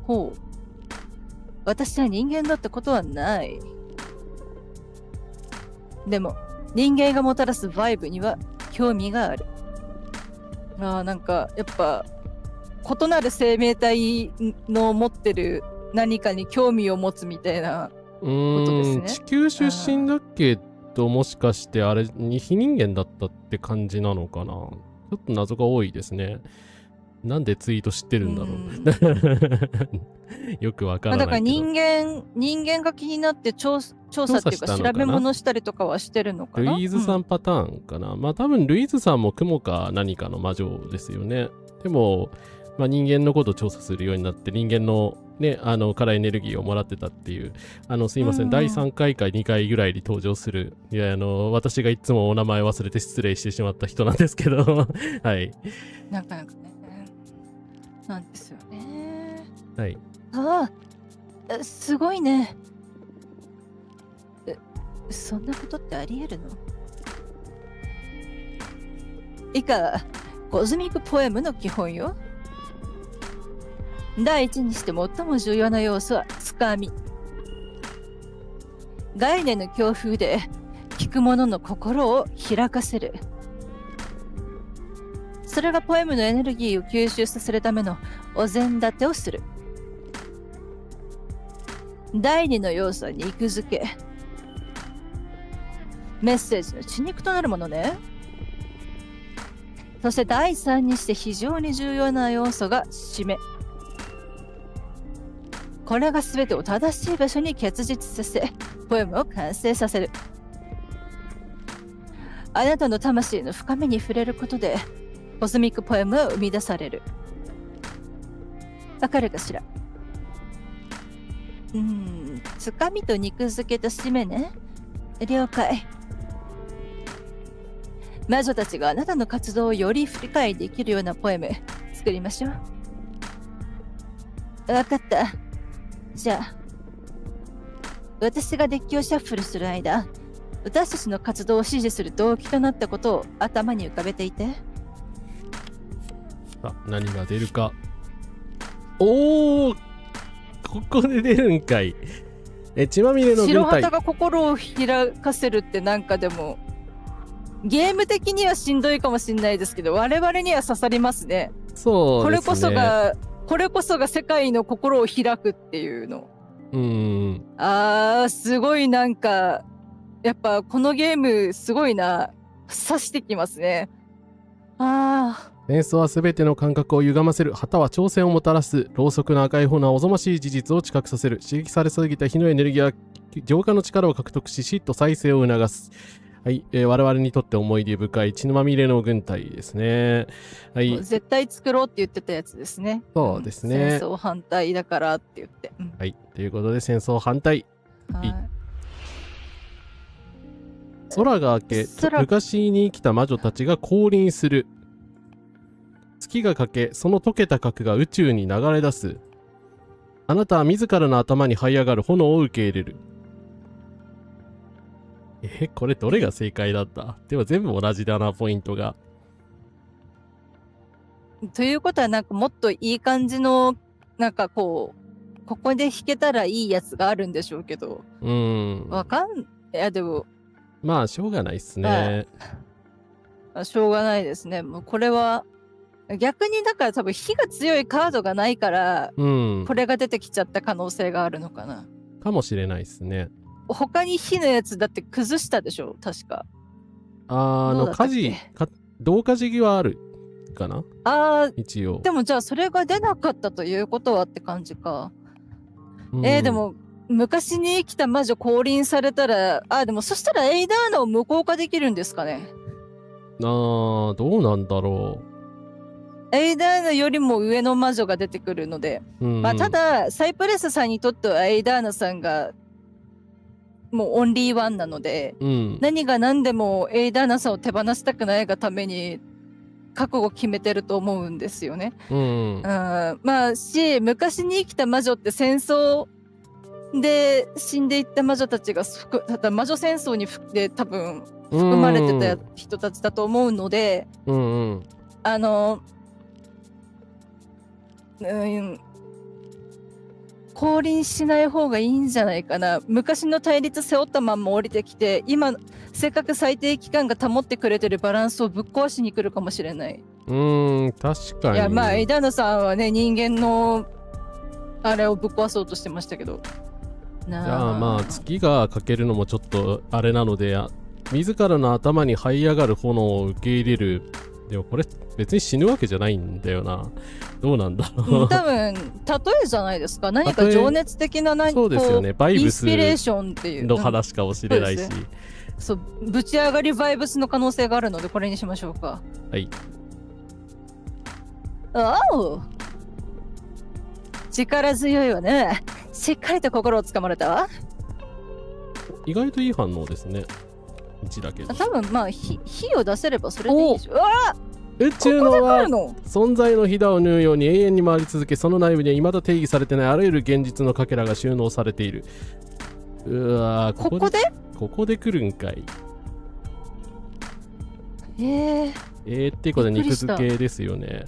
ほう。私は人間だってことはない。でも人間がもたらすバイブには興味がある。なんかやっぱ異なる生命体の持ってる何かに興味を持つみたいなことですね。地球出身だけど、もしかしてあれに非人間だったって感じなのかな。ちょっと謎が多いですね。なんでツイート知ってるんだろう。よくわからないけど。だから人間が気になって調査っていうか調べ物したりとかはしてるのかな。ルイーズさんパターンかな。まあ多分ルイーズさんも雲か何かの魔女ですよね。でもまあ、人間のことを調査するようになって、人間のね、からエネルギーをもらってたっていう、すいません、第3回か2回ぐらいに登場する、いや、私がいつもお名前忘れて失礼してしまった人なんですけど、はい。なかなかね。なんですよね。はい。ああ、すごいね。そんなことってあり得るの？以下、コズミックポエムの基本よ。第一にして最も重要な要素はつかみ。概念の強風で聞く者の心を開かせる。それがポエムのエネルギーを吸収させるためのお膳立てをする。第二の要素は肉付け。メッセージの血肉となるものね。そして第三にして非常に重要な要素が締め。これが全てを正しい場所に結実させ、ポエムを完成させる。あなたの魂の深みに触れることで、コズミックポエムは生み出される。わかるかしら？つかみと肉付けと締めね。了解。魔女たちがあなたの活動をより理解できるようなポエム作りましょう。わかった。じゃあ、私がデッキをシャッフルする間、私たちの活動を支持する動機となったことを頭に浮かべていて。さあ、何が出るか。おー、ここで出るんかい。血まみれの軍隊。白旗が心を開かせるってなんかでも、ゲーム的にはしんどいかもしれないですけど、我々には刺さりますね。そうですね。これこそが世界の心を開くっていうの。すごいなんか、やっぱこのゲームすごいな、刺してきますね。戦争は全ての感覚を歪ませる。旗は挑戦をもたらす。ろうそくの赤い炎はおぞましい事実を知覚させる。刺激されすぎた火のエネルギーは浄化の力を獲得し、死と再生を促す。はい、我々にとって思い出深い血のまみれの軍隊ですね。はい。絶対作ろうって言ってたやつですね。そうですね。戦争反対だからって言って。はい。ということで戦争反対。はい。空が明け、昔に生きた魔女たちが降臨する。月が欠け、その溶けた核が宇宙に流れ出す。あなたは自らの頭に這い上がる炎を受け入れる。これどれが正解だった？でも全部同じだな、ポイントが。ということはなんかもっといい感じの、なんかここで弾けたらいいやつがあるんでしょうけど。いやでも。まあしょうがないっすね。しょうがないですね。もうこれは、逆にだから多分火が強いカードがないから、これが出てきちゃった可能性があるのかな。かもしれないですね。他に火のやつだって崩したでしょ確か。同化時期はあるかな一応。でもじゃあそれが出なかったということはって感じか。でも昔に生きた魔女降臨されたら、でもそしたらエイダーナを無効化できるんですかね。どうなんだろう。エイダーナよりも上の魔女が出てくるので、ただサイプレスさんにとってはエイダーナさんがもうオンリーワンなので、何が何でもエイダーナさんを手放したくないがために覚悟決めてると思うんですよね。昔に生きた魔女って戦争で死んでいった魔女たちが魔女戦争にで多分含まれてた人たちだと思うので、降臨しない方がいいんじゃないかな。昔の対立背負ったまんま降りてきて、今せっかく最低期間が保ってくれてるバランスをぶっ壊しに来るかもしれない。確かに。いやエイダーナさんはね、人間のあれをぶっ壊そうとしてましたけど。月が欠けるのもちょっとあれなので、自らの頭に這い上がる炎を受け入れる。でもこれ別に死ぬわけじゃないんだよな。どうなんだろう。多分例えじゃないですか。何か情熱的なそうですよね。バイブスインスピレーションっていうの話かもしれないし、そうぶち上がりバイブスの可能性があるので、これにしましょうか。はい。力強いわね。しっかりと心をつかまれたわ。意外といい反応ですね。1だけど。多分まあ火を出せればそれでいいでしょ。うわ宇宙ここで来のはるの存在のひだを縫うように永遠に回り続け、その内部には未だ定義されてないあらゆる現実のかけらが収納されている。うわー、ここで来るんかい。っていうことは肉付けですよね。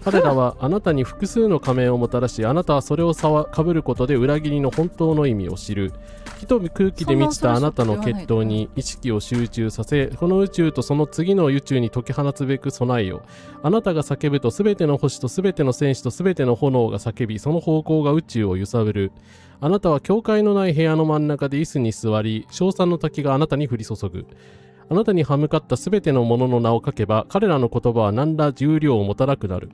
彼らはあなたに複数の仮面をもたらし、あなたはそれをかぶることで裏切りの本当の意味を知る。火と空気で満ちたあなたの血統に意識を集中させ、この宇宙とその次の宇宙に解き放つべく備えよ。あなたが叫ぶと全ての星と全ての戦士と全ての炎が叫び、その方向が宇宙を揺さぶる。あなたは境界のない部屋の真ん中で椅子に座り、称賛の滝があなたに降り注ぐ。あなたに歯向かったすべてのものの名を書けば、彼らの言葉は何ら重量を持たなくなる。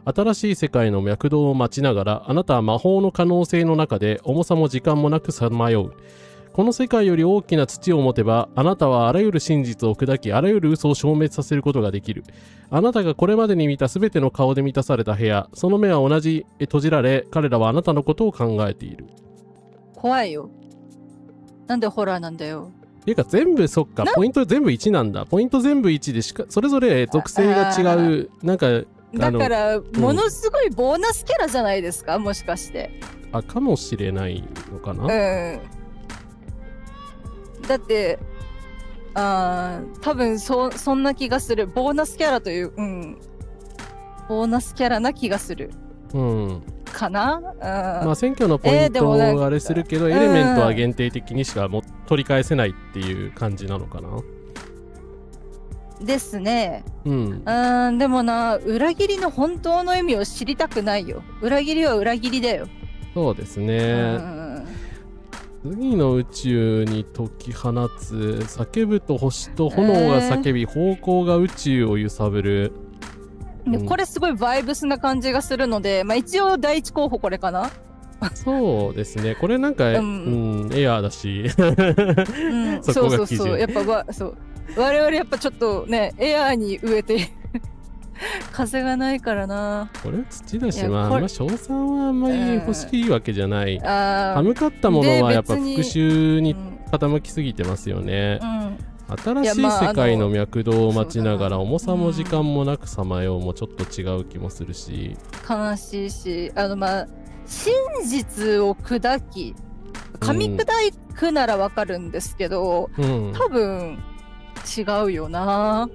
新しい世界の脈動を待ちながら、あなたは魔法の可能性の中で重さも時間もなくさまよう。この世界より大きな土を持てば、あなたはあらゆる真実を砕き、あらゆる嘘を消滅させることができる。あなたがこれまでに見たすべての顔で満たされた部屋、その目は同じ閉じられ、彼らはあなたのことを考えている。怖いよ。なんでホラーなんだよ。ていうか全部そっか、ポイント全部1なんだ。ポイント全部1でそれぞれ属性が違う。なんか、だからものすごいボーナスキャラじゃないですか、もしかして。かもしれないのかな。だって多分そんな気がする。ボーナスキャラという、ボーナスキャラな気がする。かな。まあ選挙のポイントをあれするけど、エレメントは限定的にしか取り返せないっていう感じなのかな。ですね。でもな、裏切りの本当の意味を知りたくないよ。裏切りは裏切りだよ。そうですね。次の宇宙に解き放つ。叫ぶと星と炎が叫び、方向が宇宙を揺さぶる。これすごいバイブスな感じがするので、まあ、一応第一候補これかな。そうですね。これなんか、エアーだしそこが基準。やっぱ我々やっぱちょっとね、エアーに植えて風がないからな。これ土だし、まあ賞賛はあんまり欲しいわけじゃない。歯向かったものはやっぱ復讐に傾きすぎてますよね。新しい世界の脈動を待ちながら、重さも時間もなくさまようもちょっと違う気もするし、悲しいし、真実を砕き噛み砕くならわかるんですけど、多分違うよな。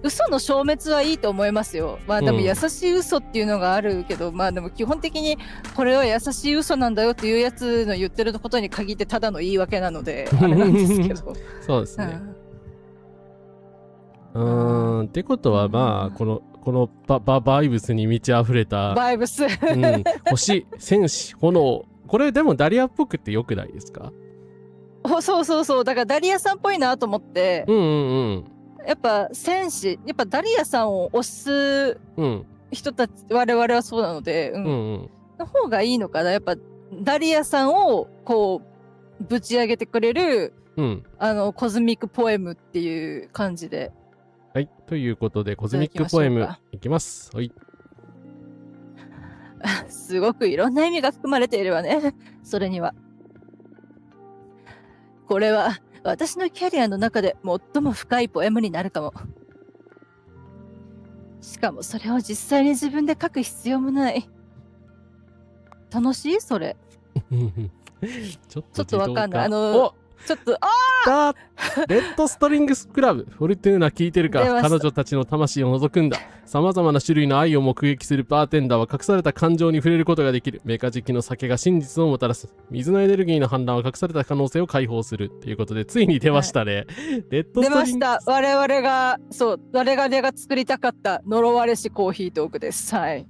嘘の消滅はいいと思いますよ。まあでも優しい嘘っていうのがあるけど、まあでも基本的にこれは優しい嘘なんだよっていうやつの言ってることに限ってただの言い訳なのであれなんですけどそうですね。ってことはまあこのバイブスに満ち溢れたバイブス、星、戦士、炎。これでもダリアっぽくてよくないですか？そうだからダリアさんっぽいなと思って、やっぱ戦士、やっぱダリアさんを推す人たち、我々はそうなので、の方がいいのかな。やっぱダリアさんをこうぶち上げてくれる、コズミックポエムっていう感じで。はい、ということでコズミックポエムいきます。はい。すごくいろんな意味が含まれているわね。それには。これは私のキャリアの中で最も深いポエムになるかも。しかもそれを実際に自分で書く必要もない。楽しい？それ。ちょっとわかんない。ちょっとレッドストリングスクラブ。フォルトゥーナ聞いてるか？彼女たちの魂を覗くんだ。様々な種類の愛を目撃するバーテンダーは隠された感情に触れることができる。メカジキの酒が真実をもたらす。水のエネルギーの反乱は隠された可能性を解放する。ということでついに出ましたね。レッドストリングス。出ました。我々が作りたかった呪われしコーヒートークです。はい。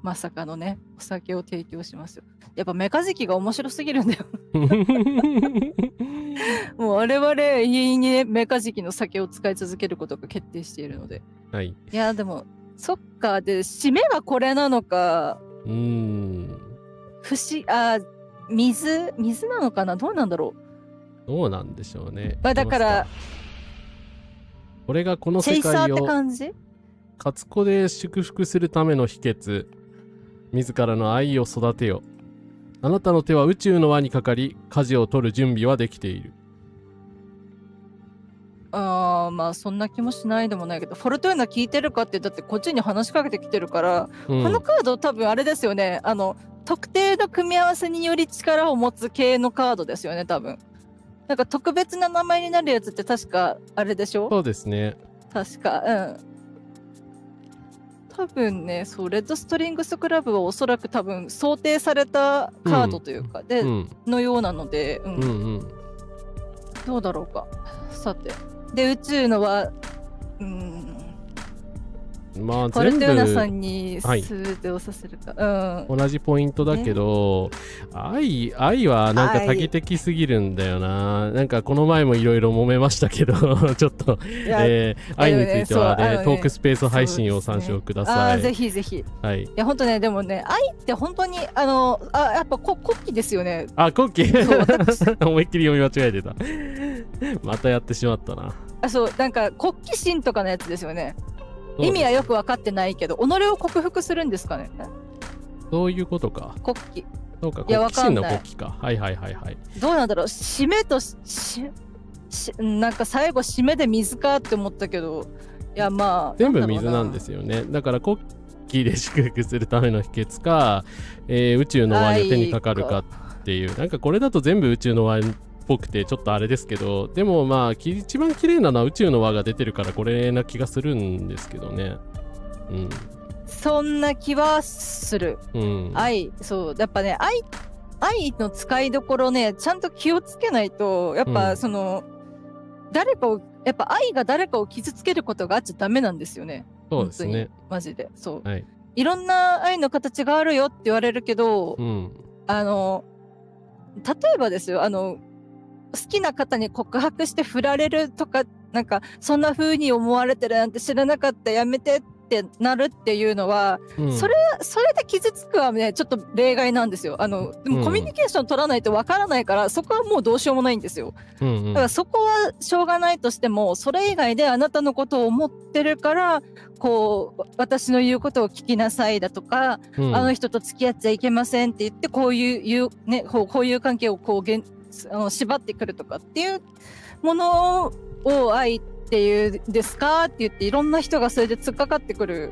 まさかのね、お酒を提供しますよ。やっぱメカジキが面白すぎるんだよ。もう我々永遠にね、メカジキの酒を使い続けることが決定しているので。いやでもそっか。で締めがこれなのか。水なのかな。どうなんだろう。どうなんでしょうね。だからこれがこの世界を勝子で祝福するための秘訣。自らの愛を育てよ。あなたの手は宇宙の輪にかかり、舵を取る準備はできている。まあそんな気もしないでもないけど、フォルトゥーナ聞いてるかって、だってこっちに話しかけてきてるから、このカード多分あれですよね。特定の組み合わせにより力を持つ系のカードですよね、多分。なんか特別な名前になるやつって確かあれでしょ？そうですね。確か、多分ね、そう、レッドストリングスクラブはおそらく多分想定されたカードというか、で、のようなので、どうだろうか。さて。で、宇宙のは、まあフォル全トゥーナさ部んに数でをさせるか。同じポイントだけど、愛はなんか多義的すぎるんだよな。なんかこの前もいろいろ揉めましたけど、ちょっと、愛についてはね、トークスペース配信を参照ください。ぜひぜひ。はい。いや、ほんとね、でもね、愛って本当に、やっぱ国旗ですよね。国旗思いっきり読み間違えてた。またやってしまったな。そう、なんか国旗心とかのやつですよね。意味はよく分かってないけど、己を克服するんですかね。そういうことか。国旗。そうか、国旗心の国旗か。はい。どうなんだろう、締めとなんか最後締めで水かって思ったけど、いやまあ全部水なんですよね。だから国旗で祝福するための秘訣か、宇宙の輪に手にかかるかっていう、なんかこれだと全部宇宙の輪っぽくてちょっとあれですけど、でもまあ一番綺麗なのは宇宙の輪が出てるからこれな気がするんですけどね。そんな気はする。そうやっぱね、愛の使いどころね、ちゃんと気をつけないと、やっぱやっぱ愛が誰かを傷つけることがあっちゃダメなんですよね。そうですね。マジで。そう。はい。いろんな愛の形があるよって言われるけど、例えばですよ、好きな方に告白して振られるとか、なんかそんな風に思われてるなんて知らなかった、やめてってなるっていうのは、それで傷つくはね、ちょっと例外なんですよ。でもコミュニケーション取らないとわからないから、そこはもうどうしようもないんですよ。だからそこはしょうがないとしても、それ以外であなたのことを思ってるから、こう私の言うことを聞きなさいだとか、あの人と付き合っちゃいけませんって言って、こういう関係を縛ってくるとかっていうものを愛っていうですかって言って、いろんな人がそれで突っかかってくる、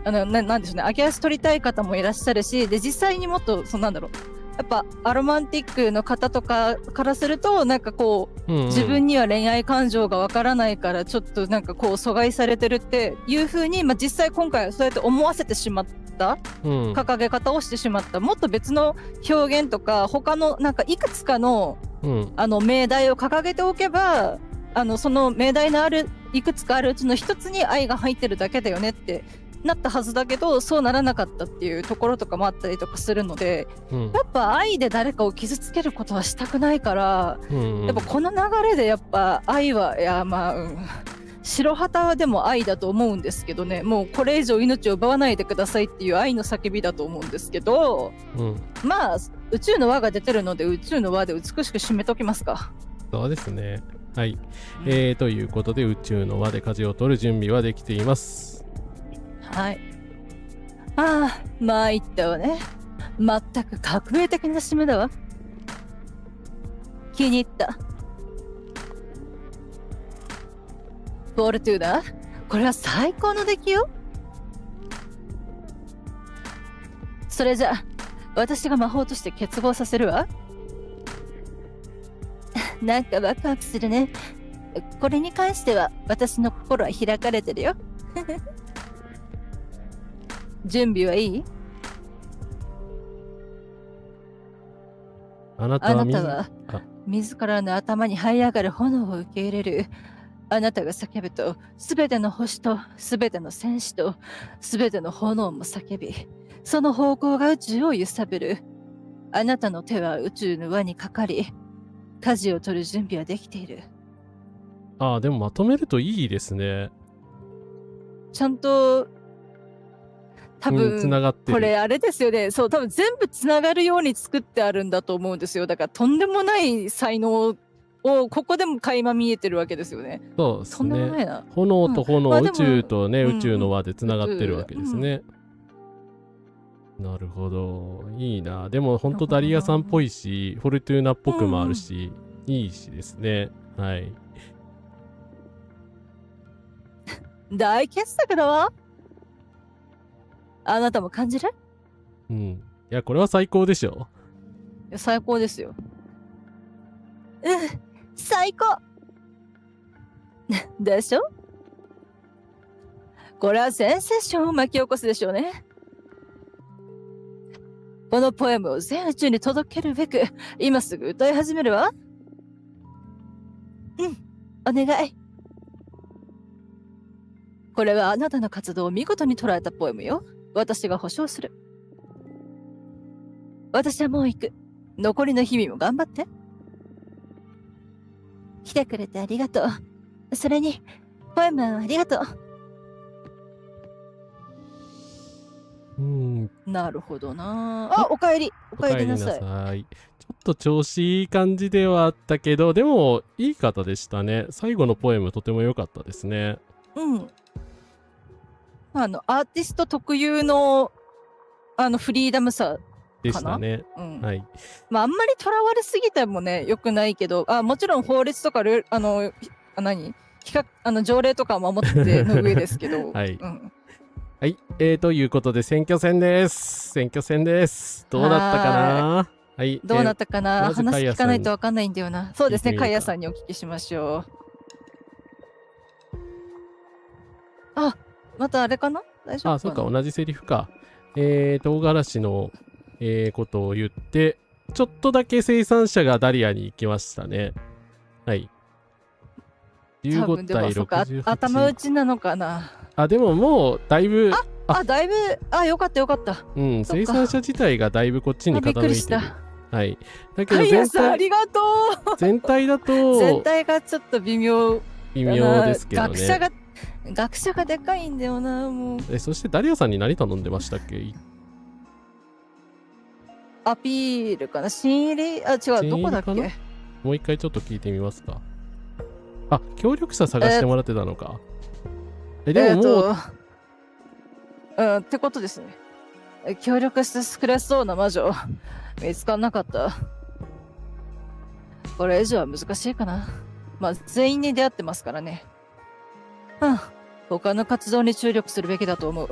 なんでしょうね、揚げ足取りたい方もいらっしゃるし、で実際にもっとなんだろう、やっぱアロマンティックの方とかからすると、なんかこう、自分には恋愛感情がわからないからちょっとなんかこう阻害されてるっていう風に、実際今回はそうやって思わせてしまった、掲げ方をしてしまった。もっと別の表現とか他のなんかいくつかの、命題を掲げておけば、その命題のあるいくつかあるうちの一つに愛が入ってるだけだよねってなったはずだけど、そうならなかったっていうところとかもあったりとかするので、やっぱ愛で誰かを傷つけることはしたくないから、やっぱこの流れでやっぱ愛は、いや白旗はでも愛だと思うんですけどね、もうこれ以上命を奪わないでくださいっていう愛の叫びだと思うんですけど、宇宙の輪が出てるので宇宙の輪で美しく締めときますか。そうですね。はい。ということで宇宙の輪で舵を取る準備はできています。はい。参ったわね。全く革命的な締めだわ。気に入った。フォルトゥーナ、これは最高の出来よ。それじゃあ私が魔法として結合させるわ。なんかワクワクするね。これに関しては私の心は開かれてるよ。準備はいい？あなたは自らの頭に這い上がる炎を受け入れる。あなたが叫ぶと、すべての星とすべての戦士とすべての炎も叫び、その方向が宇宙を揺さぶる。あなたの手は宇宙の輪にかかり、舵を取る準備はできている。でもまとめるといいですね。ちゃんと多分、つながってる。これあれですよね。そう、多分全部つながるように作ってあるんだと思うんですよ。だからとんでもない才能をここでも垣間見えてるわけですよね。そうですとんでもなね。いな。炎と炎、まあでも宇宙とね、うん宇宙の輪でつながってるわけですね。なるほど。いいな。でも本当ダリアさんっぽいし、フォルトゥーナっぽくもあるし、いいしですね。はい。大傑作だわ。あなたも感じる？うん。いや、これは最高でしょ。いや最高ですよ。最高でしょ？これはセンセーションを巻き起こすでしょうね。このポエムを全宇宙に届けるべく、今すぐ歌い始めるわ。お願い。これはあなたの活動を見事に捉えたポエムよ。私が保証する。私はもう行く。残りの日々も頑張って。来てくれてありがとう。それに、ポエムありがとう。なるほどなあ。おかえり。おかえりなさい。ちょっと調子いい感じではあったけど、でもいい方でしたね。最後のポエムとても良かったですね。アーティスト特有のフリーダムさでしたね。はい。まああんまりとらわれすぎてもね良くないけど、もちろん法律とか条例とかは守っての上ですけど。はい。はい、ということで選挙戦です。選挙戦です。どうだったかな。はい。どうなったかな。話聞かないとわかんないんだよな。そうですね。カイヤさんにお聞きしましょう。またあれかな。大丈夫かな。そうか、同じセリフか。唐辛子の、ことを言って、ちょっとだけ生産者がダリアに行きましたね。はい。15対68。頭打ちなのかな。でももうだいぶだいぶよかったよかった。生産者自体がだいぶこっちに傾いてる。びっくりした。はい。だけどありがとう。全体だと全体がちょっと微妙ですけどね。学者がでかいんだよな。もうそしてダリアさんに何頼んでましたっけ。アピールかな。新入り違う、どこだっけ。もう一回ちょっと聞いてみますか。協力者探してもらってたのか。でももうってことですね。協力してくれそうな魔女見つかんなかった。これ以上は難しいかな。まあ全員に出会ってますからね。他の活動に注力するべきだと思う。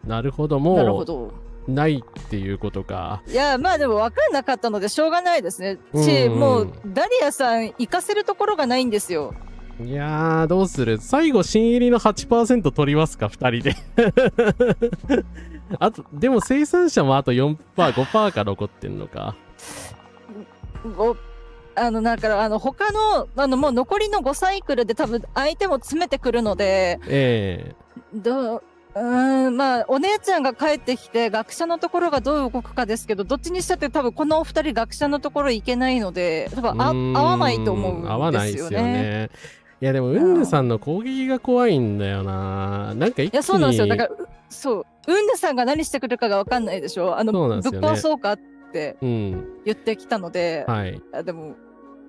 なるほど。もうないっていうことか。いや、まあでも分かんなかったのでしょうがないですね。もうダリアさん行かせるところがないんですよ。いやー、どうする。最後新入りの 8% 取りますか、2人で。でも生産者もあと 4%、5% か残ってんのか。だから他のもう残りの5サイクルで多分相手も詰めてくるので、まあお姉ちゃんが帰ってきて学者のところがどう動くかですけど、どっちにしたって多分このお二人学者のところ行けないので、多分合わないと思うんですよね。合わないですよね。いやでもウンヌさんの攻撃が怖いんだよな。なんか一気に。いやそうなんですよ。だからウンヌさんが何してくるかが分かんないでしょ。ぶっ壊そうかって言ってきたので、でも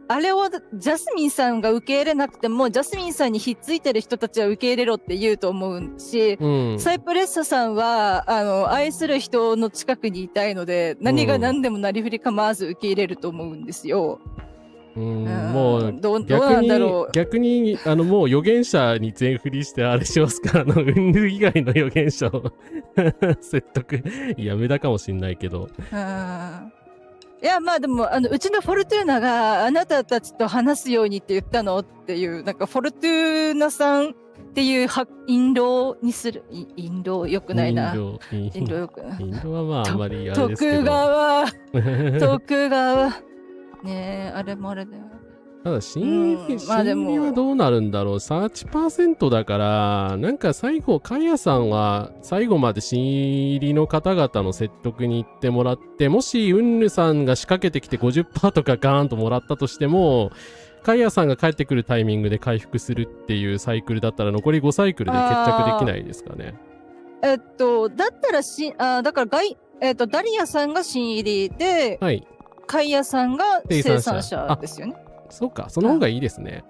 あれをジャスミンさんが受け入れなくてもジャスミンさんにひっついてる人たちは受け入れろって言うと思うし、サイプレッサさんは愛する人の近くにいたいので何が何でもなりふり構わず受け入れると思うんですよ。もうどうなんだろう。逆にもう預言者に全振りしてあれしますか。ウンヌ以外の預言者を説得。いや無駄かもしんないけど。いやまあでもうちのフォルトゥーナがあなたたちと話すようにって言ったのっていう、なんかフォルトゥーナさんっていう印籠にする。印籠よくないな。印籠よくない。印籠はまああんまりあれですけど。徳川ねえ、あれもあれだよ。ただ新入りはどうなるんだろう。8% だから、なんか最後カイヤさんは最後まで新入りの方々の説得に行ってもらって、もしウンヌさんが仕掛けてきて 50% とかガーンともらったとしても、カイヤさんが帰ってくるタイミングで回復するっていうサイクルだったら残り5サイクルで決着できないですかね。だったらだからダリアさんが新入りで、カイヤさんが生産者ですよね。そうか、その方がいいですね。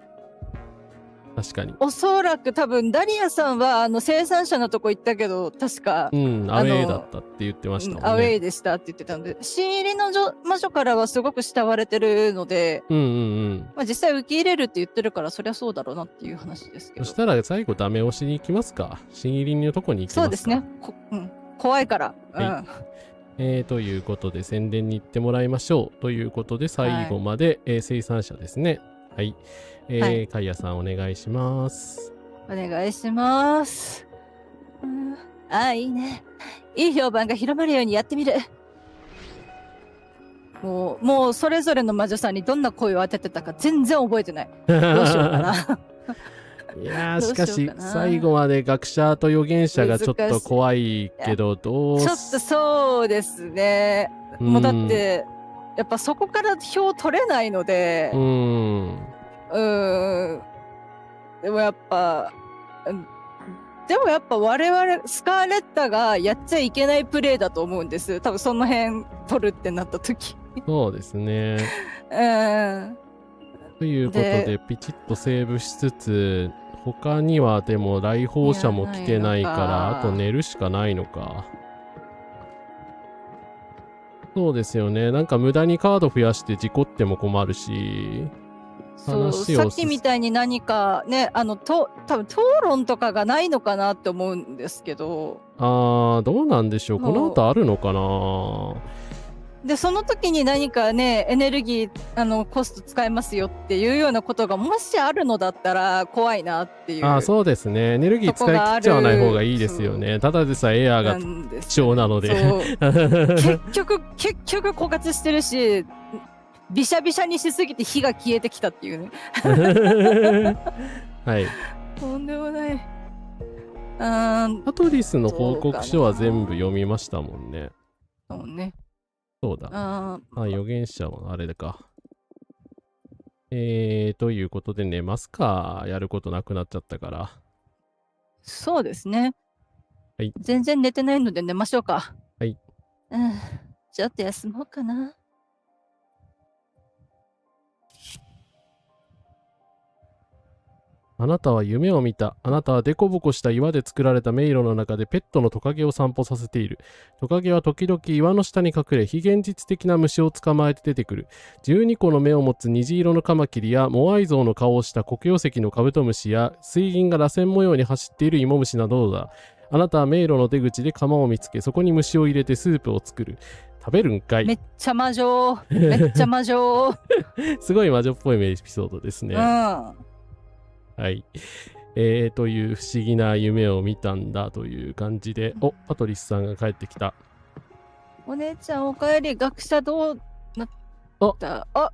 確かに。おそらく多分ダリアさんは生産者のとこ行ったけど確か、うん、アウェイだったって言ってましたもんね。アウェイでしたって言ってたので、新入りの魔女からはすごく慕われてるので、うんうんうん。まあ、実際受け入れるって言ってるからそりゃそうだろうなっていう話ですけど。そしたら最後ダメ押しに行きますか。新入りのとこに行きますか。そうですね。怖いから。ということで宣伝に行ってもらいましょう。ということで最後まで、生産者ですね。はい。カイヤさんお願いします。お願いします。いいね。いい評判が広まるようにやってみる。もうそれぞれの魔女さんにどんな声を当ててたか全然覚えてない。どうしようかな。いやー、しかし最後まで学者と預言者がちょっと怖いけど、ちょっとそうですね。もうだってやっぱそこから票取れないので、でもやっぱ我々スカーレッタがやっちゃいけないプレーだと思うんです。多分その辺取るってなった時。そうですね。ということでピチッとセーブしつつ、他にはでも来訪者も来てないからあと寝るしかないのか。そうですよね。なんか無駄にカード増やして事故っても困るし。そう、さっきみたいに何かね、多分討論とかがないのかなって思うんですけど。どうなんでしょう。この後あるのかな。でその時に何かねエネルギーコスト使えますよっていうようなことがもしあるのだったら怖いなっていう。そうですね。エネルギー使い切っちゃわない方がいいですよね。ただでさえエアーが貴重なので。結局枯渇してるし、ビシャビシャにしすぎて火が消えてきたっていうね。はい。とんでもない。パトリスの報告書は全部読みましたもんね。そうね。そうだ。預言者はあれだか。ということで寝ますか。やることなくなっちゃったから。そうですね。はい。全然寝てないので寝ましょうか。はい。ちょっと休もうかな。あなたは夢を見た。あなたはデコボコした岩で作られた迷路の中でペットのトカゲを散歩させている。トカゲは時々岩の下に隠れ、非現実的な虫を捕まえて出てくる。12個の目を持つ虹色のカマキリやモアイ像の顔をした黒曜石のカブトムシや水銀が螺旋模様に走っているイモムシなどだ。あなたは迷路の出口で釜を見つけ、そこに虫を入れてスープを作る。食べるんかい。めっちゃ魔女。めっちゃ魔女。すごい魔女っぽいエピソードですね。はい。という不思議な夢を見たんだという感じで、パトリスさんが帰ってきた。お姉ちゃんおかえり。学者どうなった？あ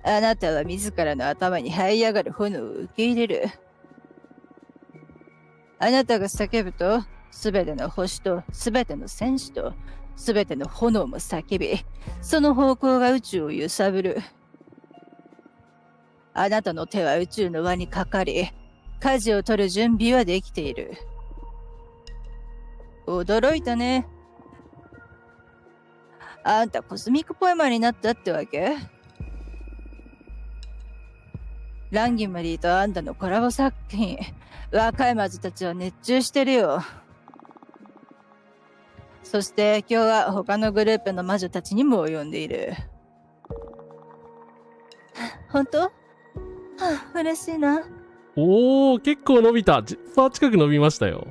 なたは自らの頭に這い上がる炎を受け入れる。あなたが叫ぶと、すべての星とすべての戦士とすべての炎も叫び、その方向が宇宙を揺さぶる。あなたの手は宇宙の輪にかかり、舵を取る準備はできている。驚いたね。あんたコスミックポエマーになったってわけ？ランギマリーとあんたのコラボ作品、若い魔女たちは熱中してるよ。そして今日は他のグループの魔女たちにも及んでいる。本当？嬉しいな。結構伸びた。10% 近く伸びましたよ。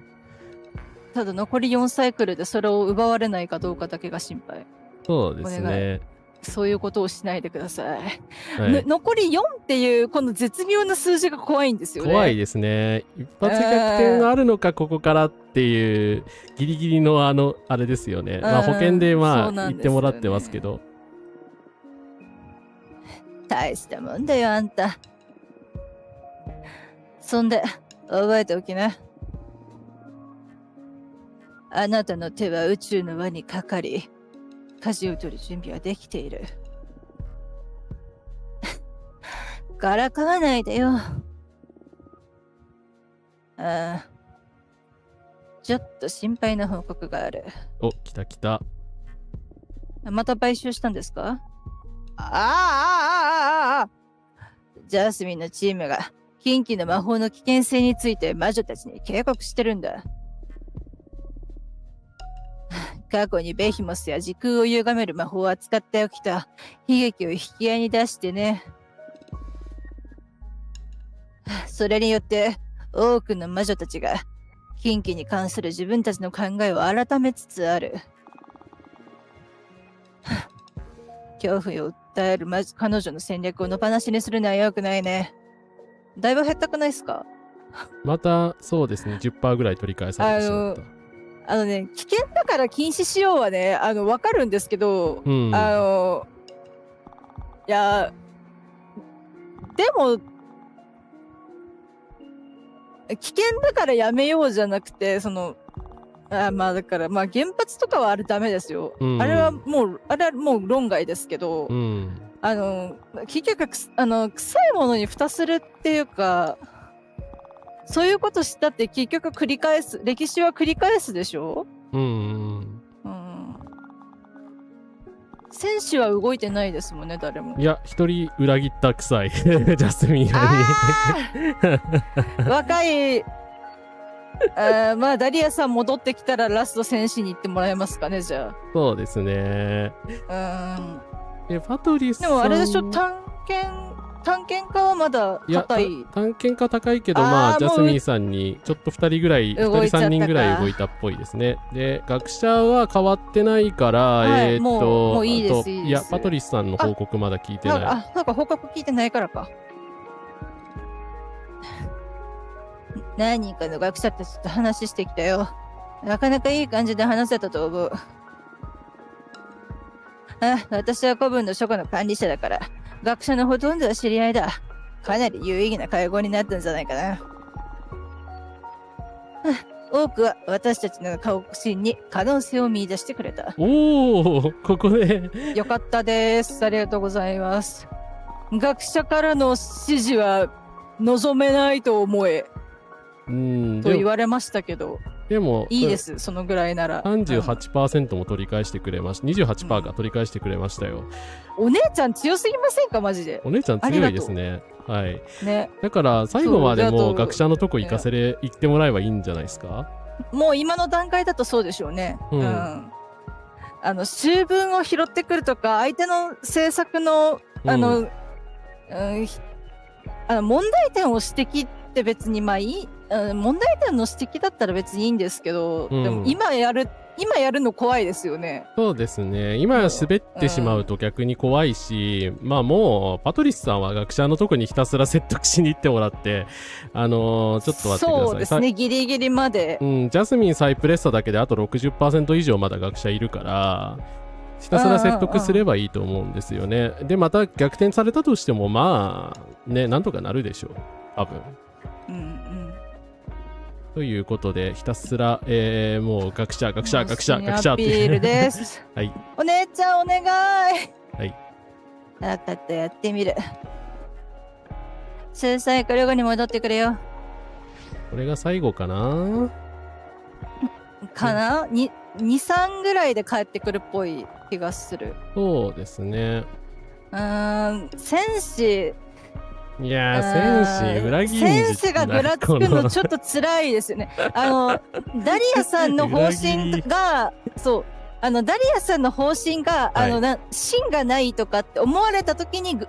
ただ残り4サイクルでそれを奪われないかどうかだけが心配。そうですね。そういうことをしないでください。残り4っていうこの絶妙な数字が怖いんですよね。怖いですね。一発逆転があるのか、ここからっていうギリギリのあれですよね。保険で言ってもらってますけど。大したもんだよあんた。そんで覚えておきな。あなたの手は宇宙の輪にかかり、舵を取る準備はできている。からかわないでよ。ちょっと心配な報告がある。来た来た。また買収したんですか？ああジャスミンのチームが近畿の魔法の危険性について魔女たちに警告してるんだ。過去にベヒモスや時空を歪める魔法を扱っておきた悲劇を引き合いに出してね。それによって多くの魔女たちが近畿に関する自分たちの考えを改めつつある。恐怖を訴える彼女の戦略を野放しにするのは良くないね。だいぶ減ったくないですか？また、そうですね、10% ぐらい取り返されてしまった。危険だから禁止しようはね、わかるんですけど、うん。いや、でも、危険だからやめようじゃなくて、まあだから、まあ原発とかはあれダメですよ。うん、あれはもう論外ですけど、うん、結局、臭いものに蓋するっていうか、そういうことしたって結局歴史は繰り返すでしょ？うん。戦士は動いてないですもんね、誰も。いや、一人裏切った臭い。ジャスミン以外に。若い、まあ、ダリアさん戻ってきたらラスト戦士に行ってもらえますかね、じゃあ。そうですね。パトリスさん。でもあれでしょ、探検家はまだ硬い。探検家高いけど、まあ、ジャスミンさんにちょっと2人ぐらい、2人3人ぐらい動いたっぽいですね。で、学者は変わってないから、はい、もういいです。いや、パトリスさんの報告まだ聞いてない。なんか報告聞いてないからか。何人かの学者たちと話してきたよ。なかなかいい感じで話せたと思う。私は古文の書庫の管理者だから、学者のほとんどは知り合いだ。かなり有意義な会合になったんじゃないかな。多くは私たちの顔心に可能性を見出してくれた。おお、ここで。よかったです。ありがとうございます。学者からの指示は望めないと思え。と言われましたけど。でもいいです、そのぐらいなら。38% も取り返してくれました。28% が取り返してくれましたよ。お姉ちゃん強すぎませんか、マジで。お姉ちゃん強いですね。はい。ね。だから最後までもう学者のとこ行ってもらえばいいんじゃないですか？もう今の段階だとそうでしょうね。修文を拾ってくるとか、相手の政策の、問題点を指摘って別にまあいい。問題点の指摘だったら別にいいんですけど、でも今やるの怖いですよね。そうですね。今滑ってしまうと逆に怖いし、まあもうパトリスさんは学者のとこにひたすら説得しに行ってもらって、ちょっと待ってください。そうですね、ギリギリまで。ジャスミン・サイプレッサだけであと 60% 以上まだ学者いるから、ひたすら説得すればいいと思うんですよね。で、また逆転されたとしても、まあ、ね、なんとかなるでしょう。多分。ということで、ひたすら、もう学者って。アピールです。はい。お姉ちゃん、お願い。はい。分かった、やってみる。数サイクル後に戻ってくれよ。これが最後かなかな ?2、3ぐらいで帰ってくるっぽい気がする。そうですね。戦士。いやー、戦士裏切り戦士がぐらつくのちょっと辛いですよね。ダリアさんの方針が、そう、ダリアさんの方針が、芯がないとかって思われた時に、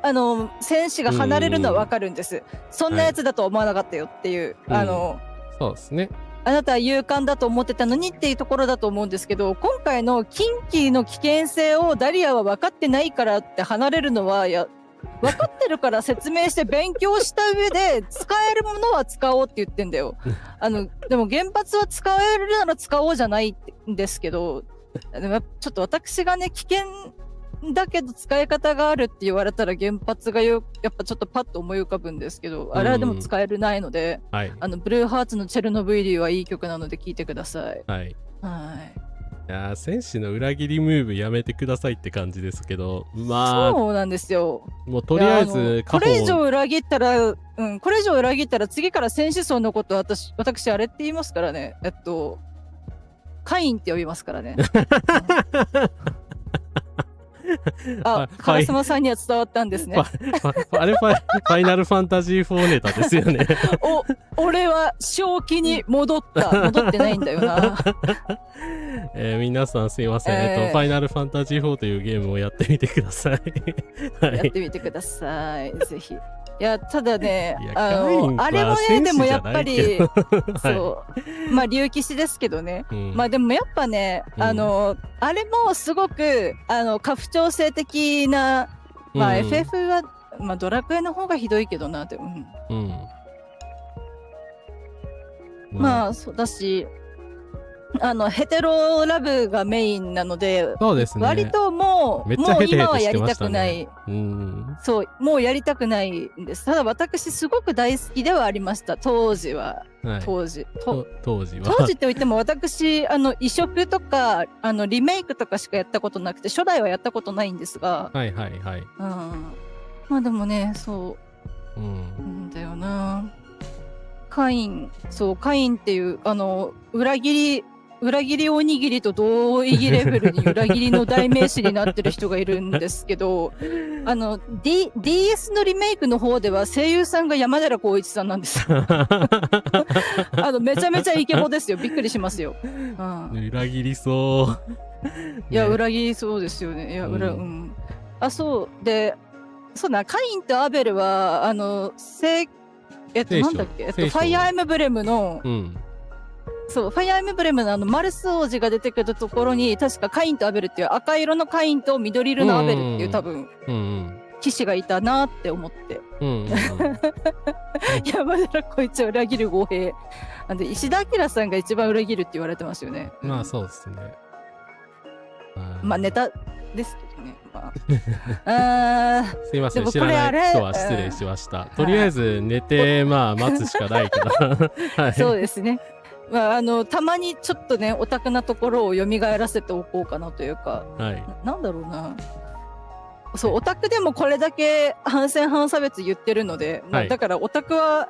戦士が離れるのはわかるんです。そんなやつだと思わなかったよっていう、そうですね。あなたは勇敢だと思ってたのにっていうところだと思うんですけど、今回の近畿の危険性をダリアは分かってないからって離れるのは、分かってるから説明して勉強した上で使えるものは使おうって言ってんだよ。でも原発は使えるなら使おうじゃないんですけど、でもちょっと私がね、危険だけど使い方があるって言われたら原発がやっぱちょっとパッと思い浮かぶんですけど、あれはでも使えるないので、ブルーハーツのチェルノブイリはいい曲なので聴いてください。はい。いやー、戦士の裏切りムーブやめてくださいって感じですけど、まあ。そうなんですよ。もうとりあえず、これ以上裏切ったら、次から戦士層のこと私あれって言いますからね。カインって呼びますからね。あ、ファイカラスマさんには伝わったんですね。あれファイナルファンタジー4ネタですよね。俺は正気に戻った。戻ってないんだよな。皆さんすいません、ファイナルファンタジー4というゲームをやってみてください。はやっい。てみてください。ぜひ。いや、ただねいや、カインはあれもね、戦士でもやっじゃないけぱり、どそう。まあ、竜騎士ですけどね。うんまあでもやっぱね、うんあれもすごく、家父長制的な、まあうん FF は、まあドラクエの方がひどいけどなって、うん。まあそうだし、ヘテロラブがメインなので、そうですね。割ともう、めっちゃもうヘテヘテ今はやりたしてましたくないね。。うん。そう、もうやりたくないんです。ただ私すごく大好きではありました、当時は。はい。当時。当時は。当時って言っても私移植とかリメイクとかしかやったことなくて初代はやったことないんですが、はいはいはい。まあでもねそうなんだよな。カインっていう裏切りおにぎりと同意義レベルに裏切りの代名詞になってる人がいるんですけどDS のリメイクの方では声優さんが山寺宏一さんなんですよ。めちゃめちゃイケボですよ。びっくりしますよ。裏切りそう。いや、裏切りそうですよね。いや、そうで、そうだ、カインとアベルはなんだっけ、ファイアーエムブレムの、そう、ファイアーエムブレムのマルス王子が出てくるところに、確かカインとアベルっていう赤色のカインと緑色のアベルっていう多分、騎士がいたなって思って。山寺こいつは裏切る語弊。石田明さんが一番裏切るって言われてますよね。まあそうですね。まあネタですけどね。すいません、知らない人は失礼しました。とりあえず寝て、まあ待つしかないけど。そうですね。まあ、たまにちょっとね、オタクなところを蘇らせておこうかなというか、なんだろうな。そう、オタクでもこれだけ反戦反差別言ってるので、まあ、だからオタクは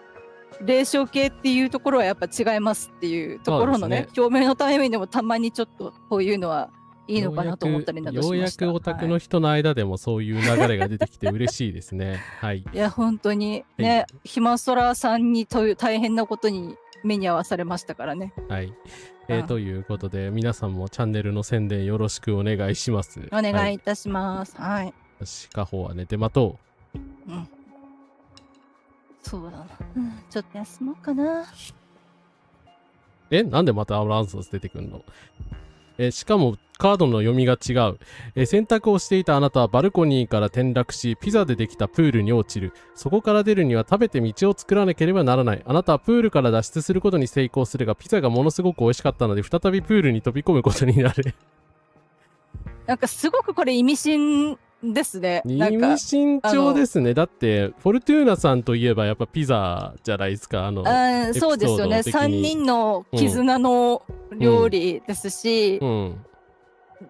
霊障系っていうところはやっぱ違いますっていうところのね、表明のためにでもたまにちょっとこういうのはいいのかなと思ったりなどしました。ようやくオタクの人の間でもそういう流れが出てきて嬉しいですね。はい。いや、本当にね、ひまそらさんにという大変なことに目に遭わされましたからね。はい。ということで、皆さんもチャンネルの宣伝よろしくお願いします。お願いいたします。はい。よし、カホは寝て待とう。そうだな。ちょっと休もうかな。なんでまたアランソス出てくんの？しかもカードの読みが違う。選択をしていたあなたはバルコニーから転落し、ピザでできたプールに落ちる。そこから出るには食べて道を作らなければならない。あなたはプールから脱出することに成功するが、ピザがものすごく美味しかったので、再びプールに飛び込むことになる。なんかすごくこれ意味深ですね。意味深長ですね。だって、フォルトゥーナさんといえばやっぱピザじゃないですか。そうですよね。3人の絆の料理ですし、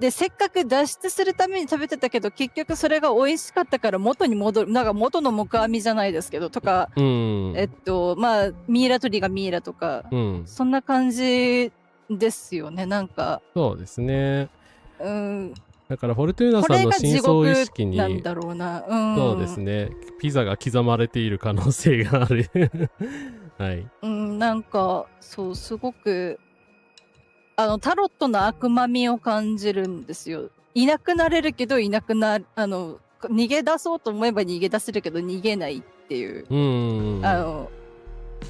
でせっかく脱出するために食べてたけど結局それが美味しかったから元に戻る、なんか元の木阿弥じゃないですけどとか、まあミイラ取りがミイラとか、そんな感じですよね。なんかそうですね。だからフォルトゥーナさんの深層意識になんだろうな、そうですね、ピザが刻まれている可能性がある。はい。なんかそうすごくタロットの悪魔味を感じるんですよ。いなくなれるけどいなくな逃げ出そうと思えば逃げ出せるけど逃げないっていう。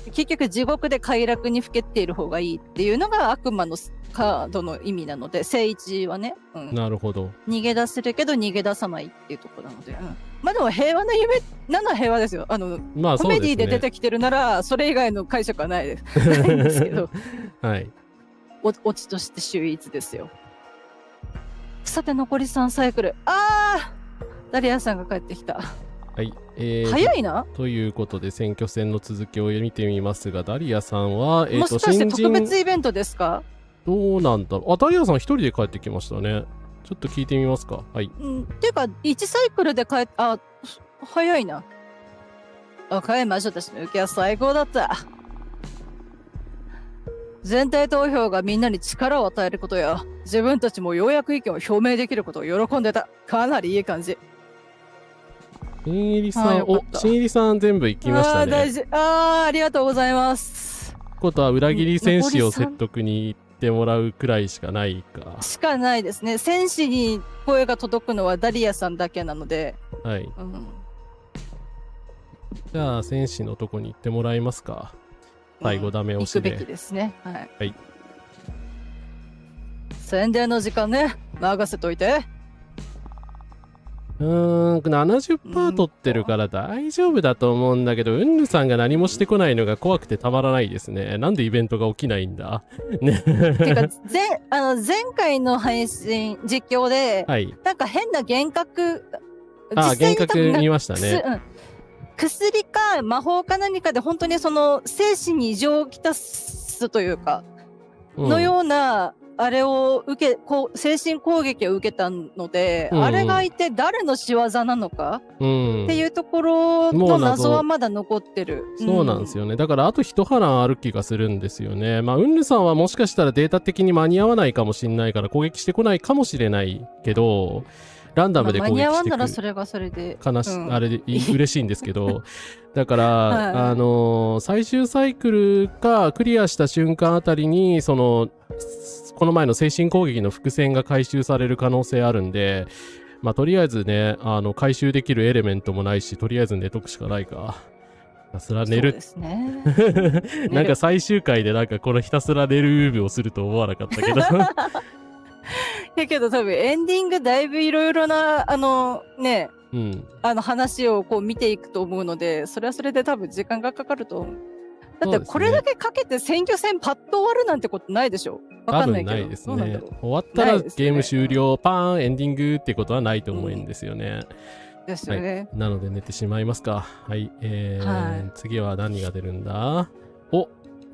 結局地獄で快楽にふけっている方がいいっていうのが悪魔のカードの意味なので、聖一はね、なるほど。逃げ出せるけど逃げ出さないっていうところなので、まあでも平和な夢なのは平和ですよ。まあコメディで出てきてるならそれ以外の解釈はないですないんですけど、はい。オチとして秀逸ですよ。さて残り3サイクル。ダリアさんが帰ってきた。はい。早いな。ということで選挙戦の続きを見てみますが、ダリアさんは、もしかして特別イベントですか？どうなんだろう。ダリアさん一人で帰ってきましたね。ちょっと聞いてみますか。はい。っていうか1サイクルで帰って、早いな。帰りましょう。私の受けは最高だった。全体投票がみんなに力を与えることや、自分たちもようやく意見を表明できることを喜んでた。かなりいい感じ。新入さん、お、よかった新入さん全部行きましたね。大事。ありがとうございます。ことは裏切り戦士を説得に行ってもらうくらいしかないか。しかないですね。戦士に声が届くのはダリアさんだけなので。はい。うん、じゃあ、戦士のとこに行ってもらいますか。最後ダメ押しで。行くべきですね。はい。はい。宣伝の時間ね。任せといて。70%取ってるから大丈夫だと思うんだけど、うんぬさんが何もしてこないのが怖くてたまらないですね。なんでイベントが起きないんだね。ていうか、前回の配信、実況で、はい。なんか変な幻覚、幻覚見ましたね。薬か魔法か何かで本当にその精神に異常をきたすというか、のような、あれを精神攻撃を受けたので、あれが一体誰の仕業なのか、っていうところの謎はまだ残ってる。そうなんですよね。だからあと一波ある気がするんですよね。まあ、うんぬさんはもしかしたらデータ的に間に合わないかもしれないから攻撃してこないかもしれないけど、ランダムで攻撃してくる。間に合わんならそれがそれで。あれで嬉しいんですけど、だから、はい、最終サイクルかクリアした瞬間あたりに、この前の精神攻撃の伏線が回収される可能性あるんで、まあ、とりあえずね、回収できるエレメントもないし、とりあえず寝とくしかないか。ひたすら寝る。そうですね。なんか最終回でなんかこのひたすら寝るムーブをすると思わなかったけど。やけど多分エンディングだいぶいろいろなね、話をこう見ていくと思うので、それはそれで多分時間がかかると思う。だってこれだけかけて選挙戦パッと終わるなんてことないでしょ。わかんないけど。ないですね。終わったらゲーム終了、パーンエンディングってことはないと思うんですよね。ですよね。なので寝てしまいますか。はい。次は何が出るんだ？お、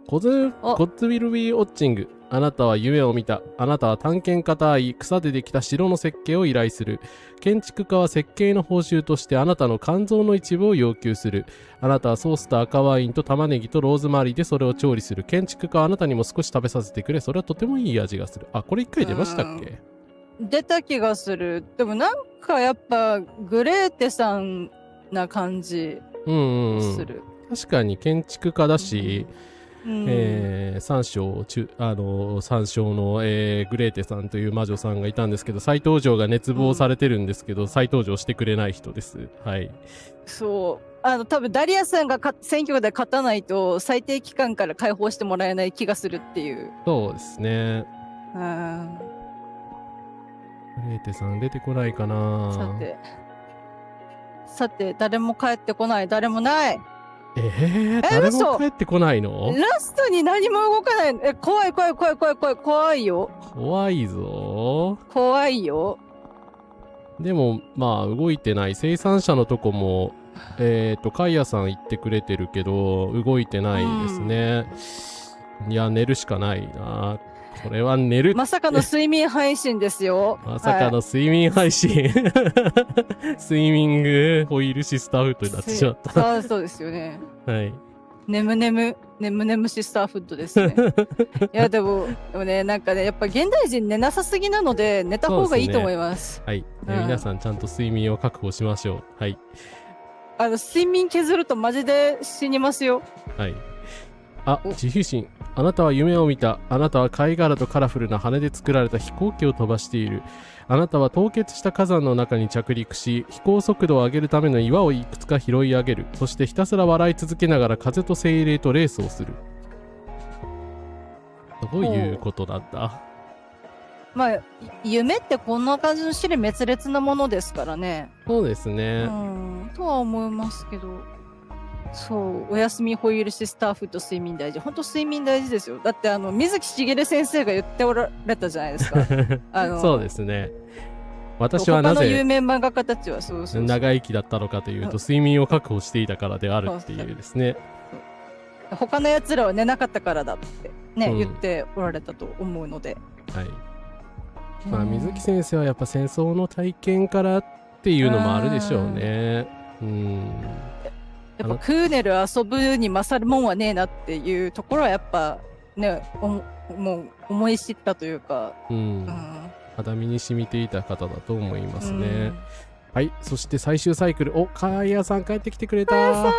ゴッツウィルビーウォッチング。あなたは夢を見た。あなたは探検家対草でできた城の設計を依頼する。建築家は設計の報酬としてあなたの肝臓の一部を要求する。あなたはソースと赤ワインと玉ねぎとローズマリーでそれを調理する。建築家はあなたにも少し食べさせてくれ。それはとてもいい味がする。あ、これ一回出ましたっけ？出た気がする。でもなんかやっぱグレーテさんな感じする。確かに建築家だし、三章の、グレーテさんという魔女さんがいたんですけど、再登場が熱望されてるんですけど、再登場してくれない人です。はい。そう。多分ダリアさんが選挙で勝たないと最低期間から解放してもらえない気がするっていう。そうですね。グレーテさん出てこないかな。さて、誰も帰ってこない。誰もない。誰も帰ってこないの？ラストに何も動かない。怖いよ。怖いぞ。怖いよ。でも、まあ、動いてない。生産者のとこも、カイヤさん言ってくれてるけど、動いてないですね。いや、寝るしかないな。これは寝る。まさかの睡眠配信ですよ。まさかの睡眠配信。スイミングホイールシスターフットになってしまった。そうですよね。はい。眠シスターフットですね。いやでもね、なんかね、やっぱ現代人寝なさすぎなので寝た方がいいと思います。はい。皆さんちゃんと睡眠を確保しましょう。はい。睡眠削るとマジで死にますよ。はい。あ、自負心。あなたは夢を見た。あなたは貝殻とカラフルな羽で作られた飛行機を飛ばしている。あなたは凍結した火山の中に着陸し、飛行速度を上げるための岩をいくつか拾い上げる。そしてひたすら笑い続けながら風と精霊とレースをする。どういうことなんだ？まあ、夢ってこんな感じの支離滅裂なものですからね。そうですね。とは思いますけど。そう、おやすみホイールシスターフット睡眠大事。本当睡眠大事ですよ。だって水木しげる先生が言っておられたじゃないですか。そうですね。私はなぜ他の有名漫画家たちは長生きだったのかというと、睡眠を確保していたからであるっていうですね。他のやつらは寝なかったからだってね、言っておられたと思うので。はい。まあ水木先生はやっぱ戦争の体験からっていうのもあるでしょうね。やっぱクーネル遊ぶに勝るもんはねえなっていうところはやっぱね、もう思い知ったというか、うん。うん肌身に染みていた方だと思いますね。うんはい。そして最終サイクル。お、カイヤさん帰ってきてくれた。は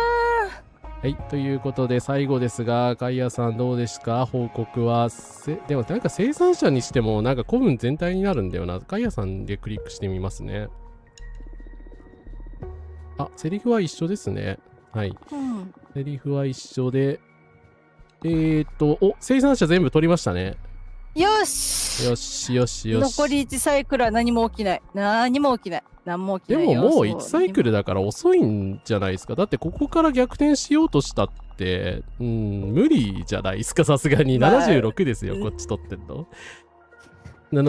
い。ということで、最後ですが、カイヤさんどうですか？報告は。でもなんか生産者にしても、なんか古文全体になるんだよな。カイヤさんでクリックしてみますね。あ、セリフは一緒ですね。はい。うんセリフは一緒で、お、生産者全部取りましたね。よしよしよしよし。残り1サイクルは何も起きない。何も起きない。何も起きでないよ。ももうそう1サイクルだから遅いんじゃないですか。だってここから逆転しようとしたって、無理じゃないですか、さすがに。まあ76ですよ、こっち取ってんの。ジん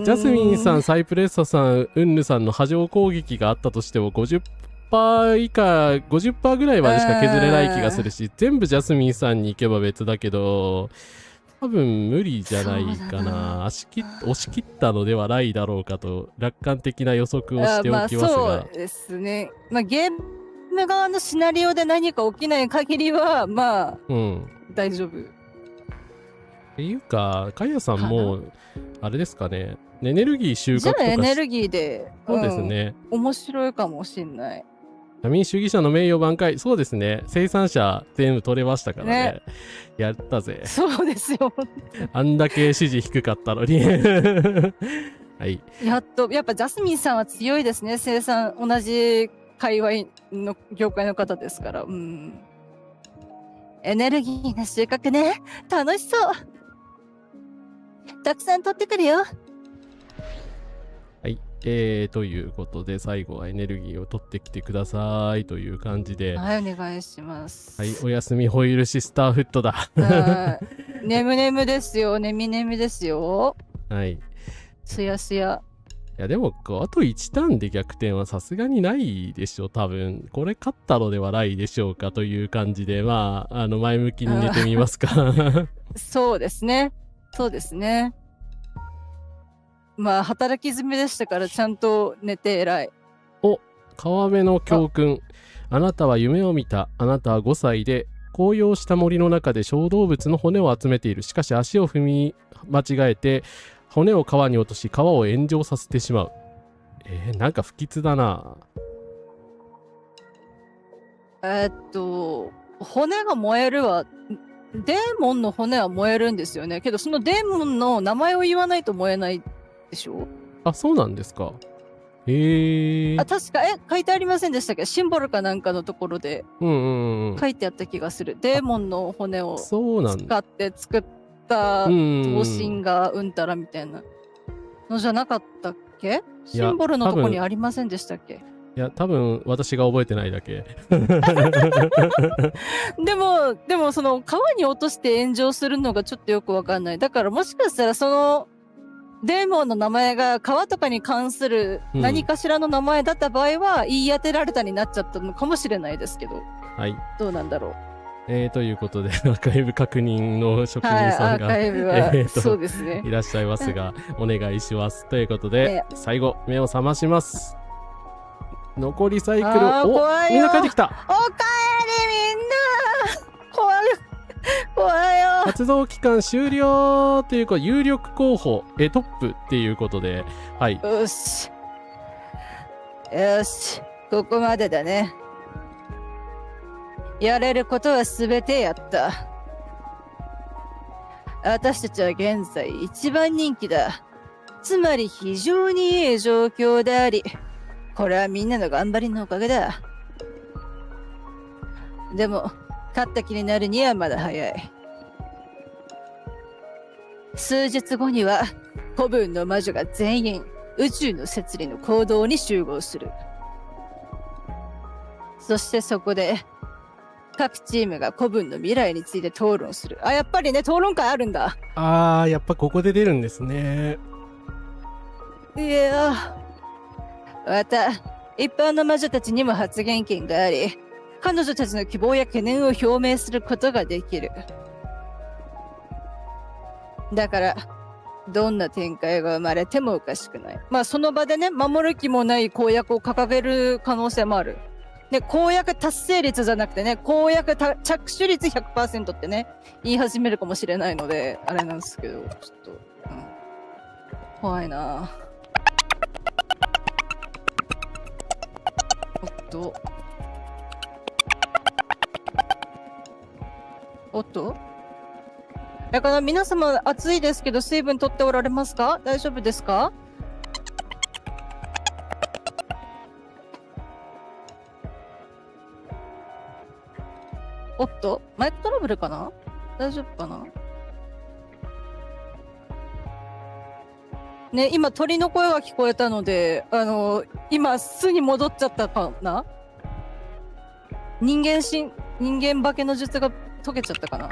ャスミンさん、サイプレッサさん、ウンヌさんの波状攻撃があったとしても50%以下、50%ぐらいまでしか削れない気がするし、全部ジャスミンさんに行けば別だけど、多分無理じゃないかそうだな。な押し切ったのではないだろうかと、楽観的な予測をしておきますそが。うですね。まあゲーム側のシナリオで何か起きない限りは、まあうん。大丈夫。っていうか、カイヤさんも、あれですかね、エネルギー収穫じゃあとかエネルギーで、そうですね。面白いかもしんない。民主義者の名誉挽回、そうですね。生産者全部取れましたからね。ねやったぜ。そうですよ。あんだけ支持低かったのに。はい。やっと、やっぱジャスミンさんは強いですね。生産、同じ界隈の業界の方ですから。うん。エネルギーの収穫ね。楽しそう。たくさん取ってくるよ。はい。ということで、最後はエネルギーを取ってきてくださいという感じで。はい、お願いします。はい。おやすみホイールシスターフットだ。ねむねむですよ。ねみねみですよ。はい。いすやすや。や、でも、あと1ターンで逆転はさすがにないでしょ、多分。これ勝ったのではないでしょうかという感じで、まあ、前向きに寝てみますか。そうですね。そうですね。まあ、働き詰めでしたから、ちゃんと寝て偉い。川辺の教訓。あなたは夢を見た。あなたは5歳で、紅葉した森の中で小動物の骨を集めている。しかし足を踏み間違えて、骨を川に落とし、川を炎上させてしまう。なんか不吉だな。骨が燃えるは、デーモンの骨は燃えるんですよね。けど、そのデーモンの名前を言わないと燃えないでしょ？あ、そうなんですか。へえ。あ、確か、書いてありませんでしたっけ？シンボルかなんかのところでうん。書いてあった気がする。デーモンの骨をそうなんだ。使って作った刀身がうんたらみたいなのじゃなかったっけ？シンボルのとこにありませんでしたっけ？いや、多分私が覚えてないだけ。でもその川に落として炎上するのがちょっとよくわかんない。だからもしかしたらそのデーモンの名前が川とかに関する何かしらの名前だった場合は言い当てられたになっちゃったのかもしれないですけど。はい。どうなんだろう。ということで、アーカイブ確認の職人はい、さんが、アーカイブは、そうですね。いらっしゃいますが、お願いします。ということで、最後、目を覚まします。残りサイクル、怖いよ。みんな帰ってきた。おかえりみんな。怖いよ。活動期間終了というか、有力候補、トップっていうことで、はい。よし。ここまでだね。やれることはすべてやった。私たちは現在一番人気だ。つまり非常にいい状況であり、これはみんなの頑張りのおかげだ。でも、勝った気になるにはまだ早い。数日後には、古文の魔女が全員宇宙の摂理の行動に集合する。そしてそこで、各チームが古文の未来について討論する。あ、やっぱりね、討論会あるんだ。やっぱここで出るんですね。いや、また、一般の魔女たちにも発言権があり、彼女たちの希望や懸念を表明することができる。だから、どんな展開が生まれてもおかしくない。まあ、その場でね、守る気もない公約を掲げる可能性もある。ね、公約達成率じゃなくてね、公約着手率 100% ってね、言い始めるかもしれないので、あれなんですけど、ちょっと、怖いな。おっとだから皆様暑いですけど水分取っておられますか？大丈夫ですか？おっとマイクトラブルかな？大丈夫かな？ね、今鳥の声が聞こえたので、今巣に戻っちゃったかな？人間化けの術が解けちゃったかな？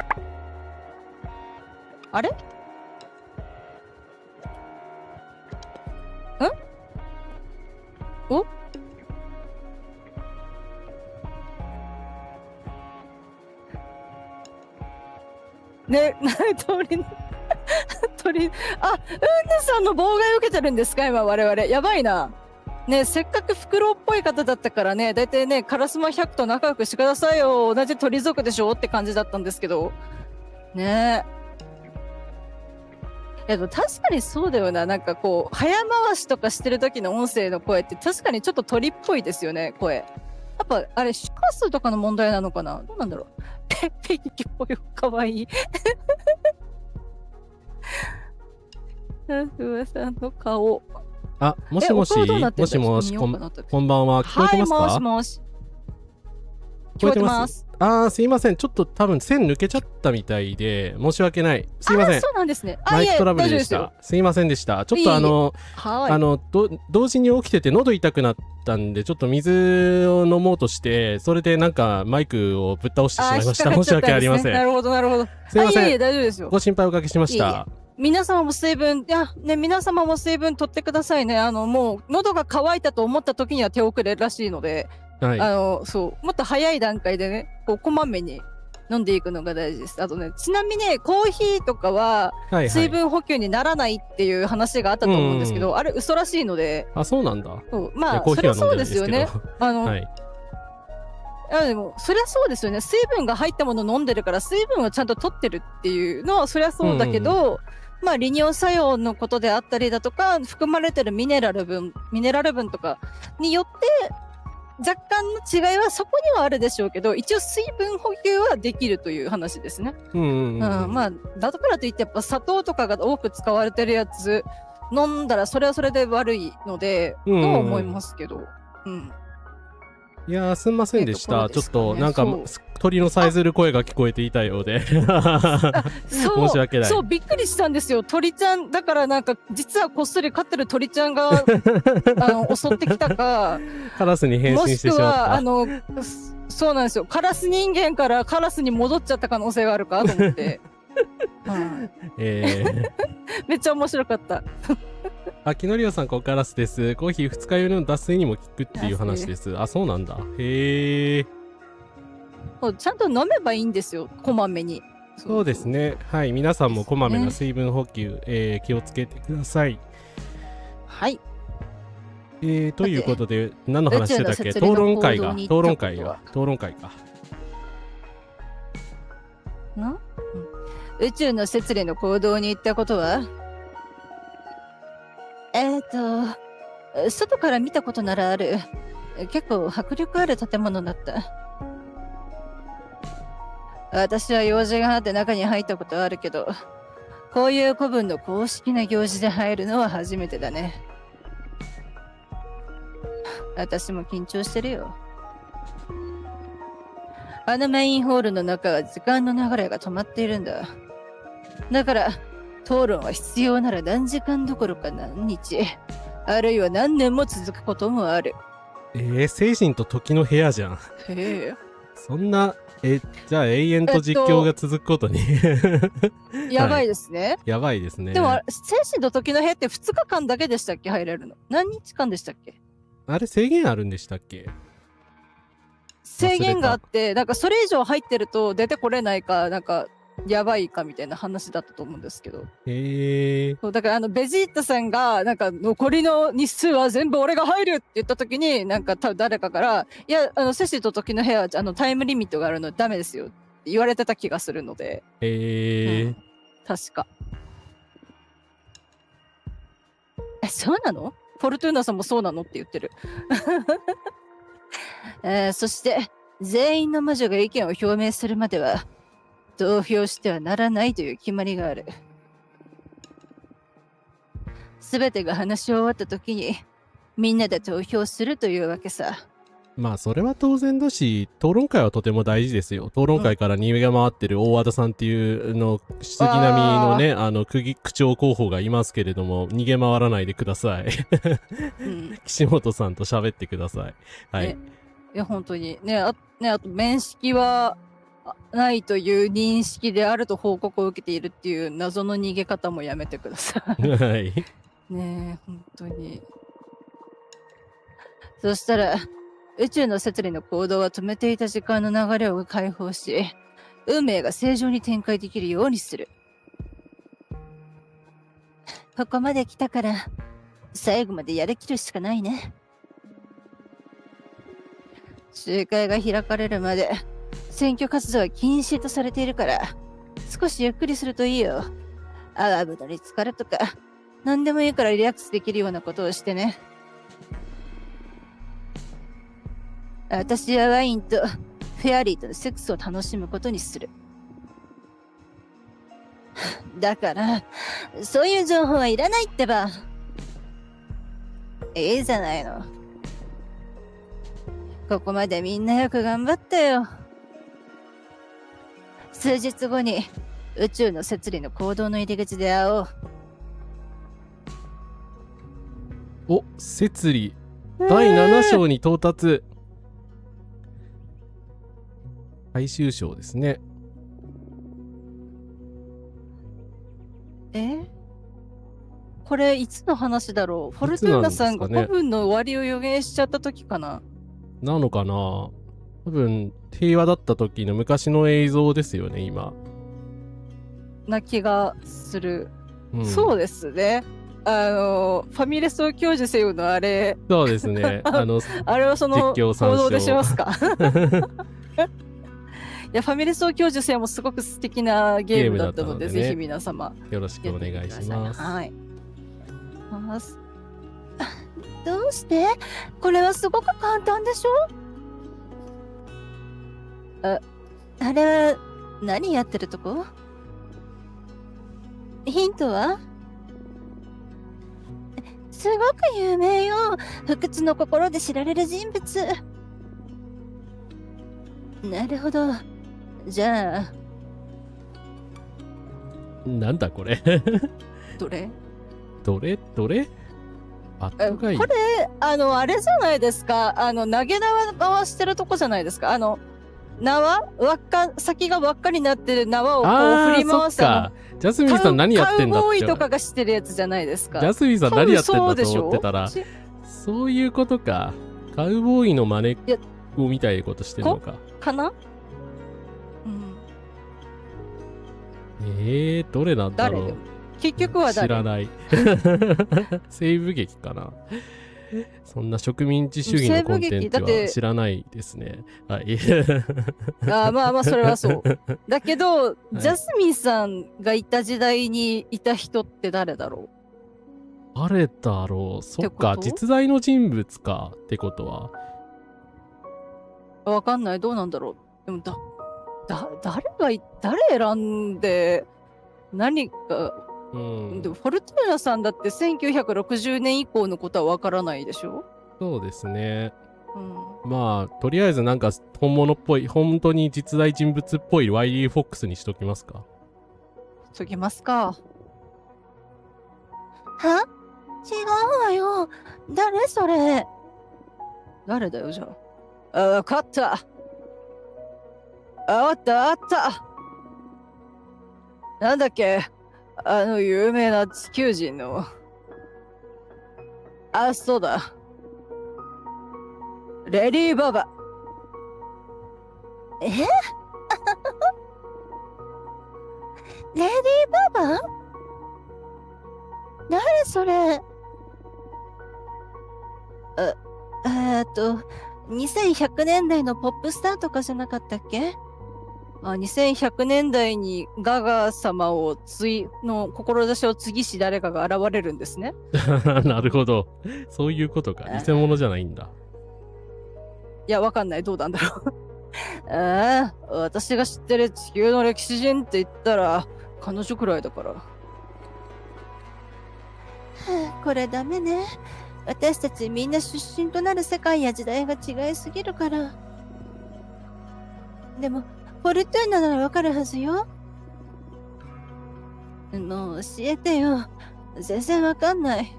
あれ？ん？お？ね、鳥、あ、うんぬさんの妨害を受けてるんですか今我々。やばいな。ね、せっかくフクロウっぽい方だったからね、だいたいね、カラスマ100と仲良くしてくださいよ。同じ鳥族でしょって感じだったんですけど。ねえ。でも確かにそうだよな。なんかこう、早回しとかしてる時の音声の声って確かにちょっと鳥っぽいですよね、声。やっぱ、あれ、周波数とかの問題なのかな？どうなんだろう。ペギっぽい、かわいい。ふわさんの顔。あ、もしもし、もしもし、こんばんは。聞こえてますか？はい、もしもし。聞こえてます。すいません。ちょっと多分線抜けちゃったみたいで、申し訳ない。すいません。そうなんですね。マイクトラブルでした。すいませんでした。ちょっと同時に起きてて喉痛くなったんで、ちょっと水を飲もうとして、それでなんかマイクをぶっ倒してしまいました。申し訳ありません。なるほど、なるほど。すいません。大丈夫ですよ。ご心配おかけしました。皆様も水分、皆様も水分取ってくださいね。もう、喉が渇いたと思った時には手遅れらしいので、はい、そう、もっと早い段階でね、こまめに飲んでいくのが大事です。あとね、ちなみにね、コーヒーとかは、水分補給にならないっていう話があったと思うんですけど、あれ嘘らしいので。あ、そうなんだ。まあ、そりゃそうですよね。でも、そりゃそうですよね。水分が入ったもの飲んでるから、水分をちゃんと取ってるっていうのは、そりゃそうだけど、まあ、利尿作用のことであったりだとか、含まれてるミネラル分とかによって、若干の違いはそこにはあるでしょうけど、一応水分補給はできるという話ですね。まあ、だからといってやっぱ砂糖とかが多く使われてるやつ飲んだらそれはそれで悪いので、とは思いますけど。いやー、すんませんでした。ちょっとなんか鳥のさえずる声が聞こえていたようで申し訳ない。そう、びっくりしたんですよ。鳥ちゃんだからなんか実はこっそり飼ってる鳥ちゃんが襲ってきたか、カラスに変身してしまった。もしくはそうなんですよ。カラス人間からカラスに戻っちゃった可能性があるかと思って。めっちゃ面白かった。きのりおさん、ここカラスです。コーヒー二日酔いの脱水にも効くっていう話です。あ、そうなんだ。へえ。ちゃんと飲めばいいんですよ、こまめに。そうですね。はい、皆さんもこまめな水分補給、気をつけてください。はい。ということで、何の話してたっけ？討論会か。宇宙の摂理の行動に行ったことは？外から見たことならある。結構迫力ある建物だった。私は用事があって中に入ったことはあるけど、こういう古文の公式な行事で入るのは初めてだね。私も緊張してるよ。あのメインホールの中は時間の流れが止まっているんだ。だから、討論は必要なら何時間どころか何日、あるいは何年も続くこともある。精神と時の部屋じゃん。そんな、じゃあ永遠と実況が続くことに、やばいですね。やばいですね。でも、精神と時の部屋って2日間だけでしたっけ？入れるの。何日間でしたっけ？あれ制限あるんでしたっけ？制限があって、なんかそれ以上入ってると出てこれないか、なんかやばいかみたいな話だったと思うんですけど。へえ。そうだからベジータさんがなんか残りの日数は全部俺が入るって言った時になんか多分誰かからいやセシと時の部屋はタイムリミットがあるのでダメですよって言われてた気がするので、へえ、うん、確か。そうなの？フォルトゥーナさんもそうなのって言ってる。そして全員の魔女が意見を表明するまでは投票してはならないという決まりがある。すべてが話し終わった時にみんなで投票するというわけさ。まあそれは当然だし、討論会はとても大事ですよ。討論会から逃げ回ってる大和田さんっていう杉並のね、区長候補がいますけれども、逃げ回らないでください。岸本さんと喋ってください。はい。いや本当にね、あと面識はないという認識であると報告を受けているっていう謎の逃げ方もやめてください。はい。ねえ、本当に。そしたら、宇宙の摂理の行動は止めていた時間の流れを解放し、運命が正常に展開できるようにする。ここまで来たから、最後までやりきるしかないね。集会が開かれるまで、選挙活動は禁止とされているから、少しゆっくりするといいよ。アブドに浸かるとか、何でもいいからリラックスできるようなことをしてね。私はワインとフェアリーとのセックスを楽しむことにする。だから、そういう情報はいらないってば。いいじゃないの。ここまでみんなよく頑張ったよ。数日後に宇宙の摂理の行動の入り口で会おう。お、摂理。第7章に到達。最終章ですね。これいつの話だろう？フォルトゥーナさんが古文の終わりを予言しちゃった時かな？なのかな？多分平和だった時の昔の映像ですよね、今。な気がする。そうですね。ファミレスを享受せよのあれ。そうですね。あれはその行動でしますか？いや、ファミレスを享受せもすごく素敵なゲームだったので、ぜひ皆様よろしくお願いします。はい。どうして？これはすごく簡単でしょ？あれは何やってるとこ？ヒントは？すごく有名よ。不屈の心で知られる人物。なるほど。じゃあ。なんだこれ？どれ？あったかい。これ、あれじゃないですか。投げ縄回してるとこじゃないですか。先が輪っかになってる縄をこう振り回す。ジャスミンさん何やってんだって。カウボーイとかがしてるやつじゃないですか。ジャスミンさん何やってんだと思ってたら、そういうことか。カウボーイの真似っこみたいなことしてるのか。かな？どれなんだろう。結局は誰？知らない。西部劇かな。そんな植民地主義のコンテンツは知らないですね。はい。まあそれはそう。だけど、ジャスミンさんがいた時代にいた人って誰だろう？誰だろう？そっか、実在の人物かってことは。わかんない。どうなんだろう。でも誰選んで何か。でもフォルトゥーナさんだって1960年以降のことはわからないでしょ？そうですね。まあとりあえずなんか本物っぽい、本当に実在人物っぽいワイリー・フォックスにしときますか。しときますか。は？違うわよ。誰それ？誰だよじゃあ。わかった。あった。なんだっけ？有名な地球人の。そうだ。レディー・ババ。レディー・ババ？誰それ？2100年代のポップスターとかじゃなかったっけ？2100年代にガガ様の志を継ぎし誰かが現れるんですね。なるほど。そういうことか。偽物じゃないんだ。いや、わかんない。どうなんだろう。私が知ってる地球の歴史人って言ったら、彼女くらいだから。これダメね。私たちみんな出身となる世界や時代が違いすぎるから。でも、フォルトゥーナならわかるはずよ。もう教えてよ。全然わかんない。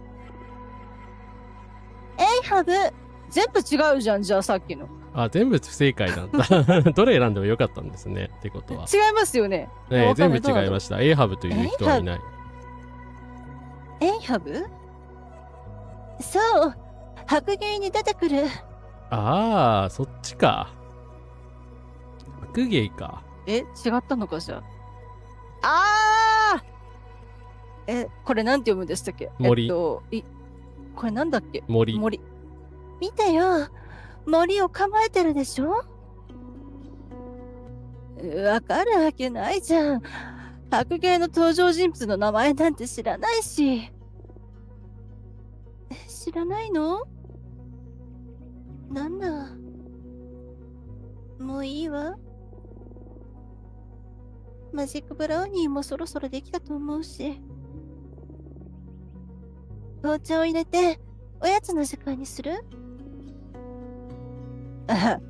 エイハブ、全部違うじゃん、じゃあさっきの。全部不正解なんだ。どれ選んでもよかったんですね。ってことは。違いますよね。全部違いました。エイハブという人はいない。エイハブ？そう。白芸に出てくる。そっちか。白芸か。違ったのかしら。これなんて読むんでしたっけ？森。これなんだっけ？森。見てよ。森を構えてるでしょ？わかるわけないじゃん。白芸の登場人物の名前なんて知らないし。知らないの？なんだ。もういいわ。マジックブラウニーもそろそろできたと思うし。紅茶を入れて、おやつの時間にする？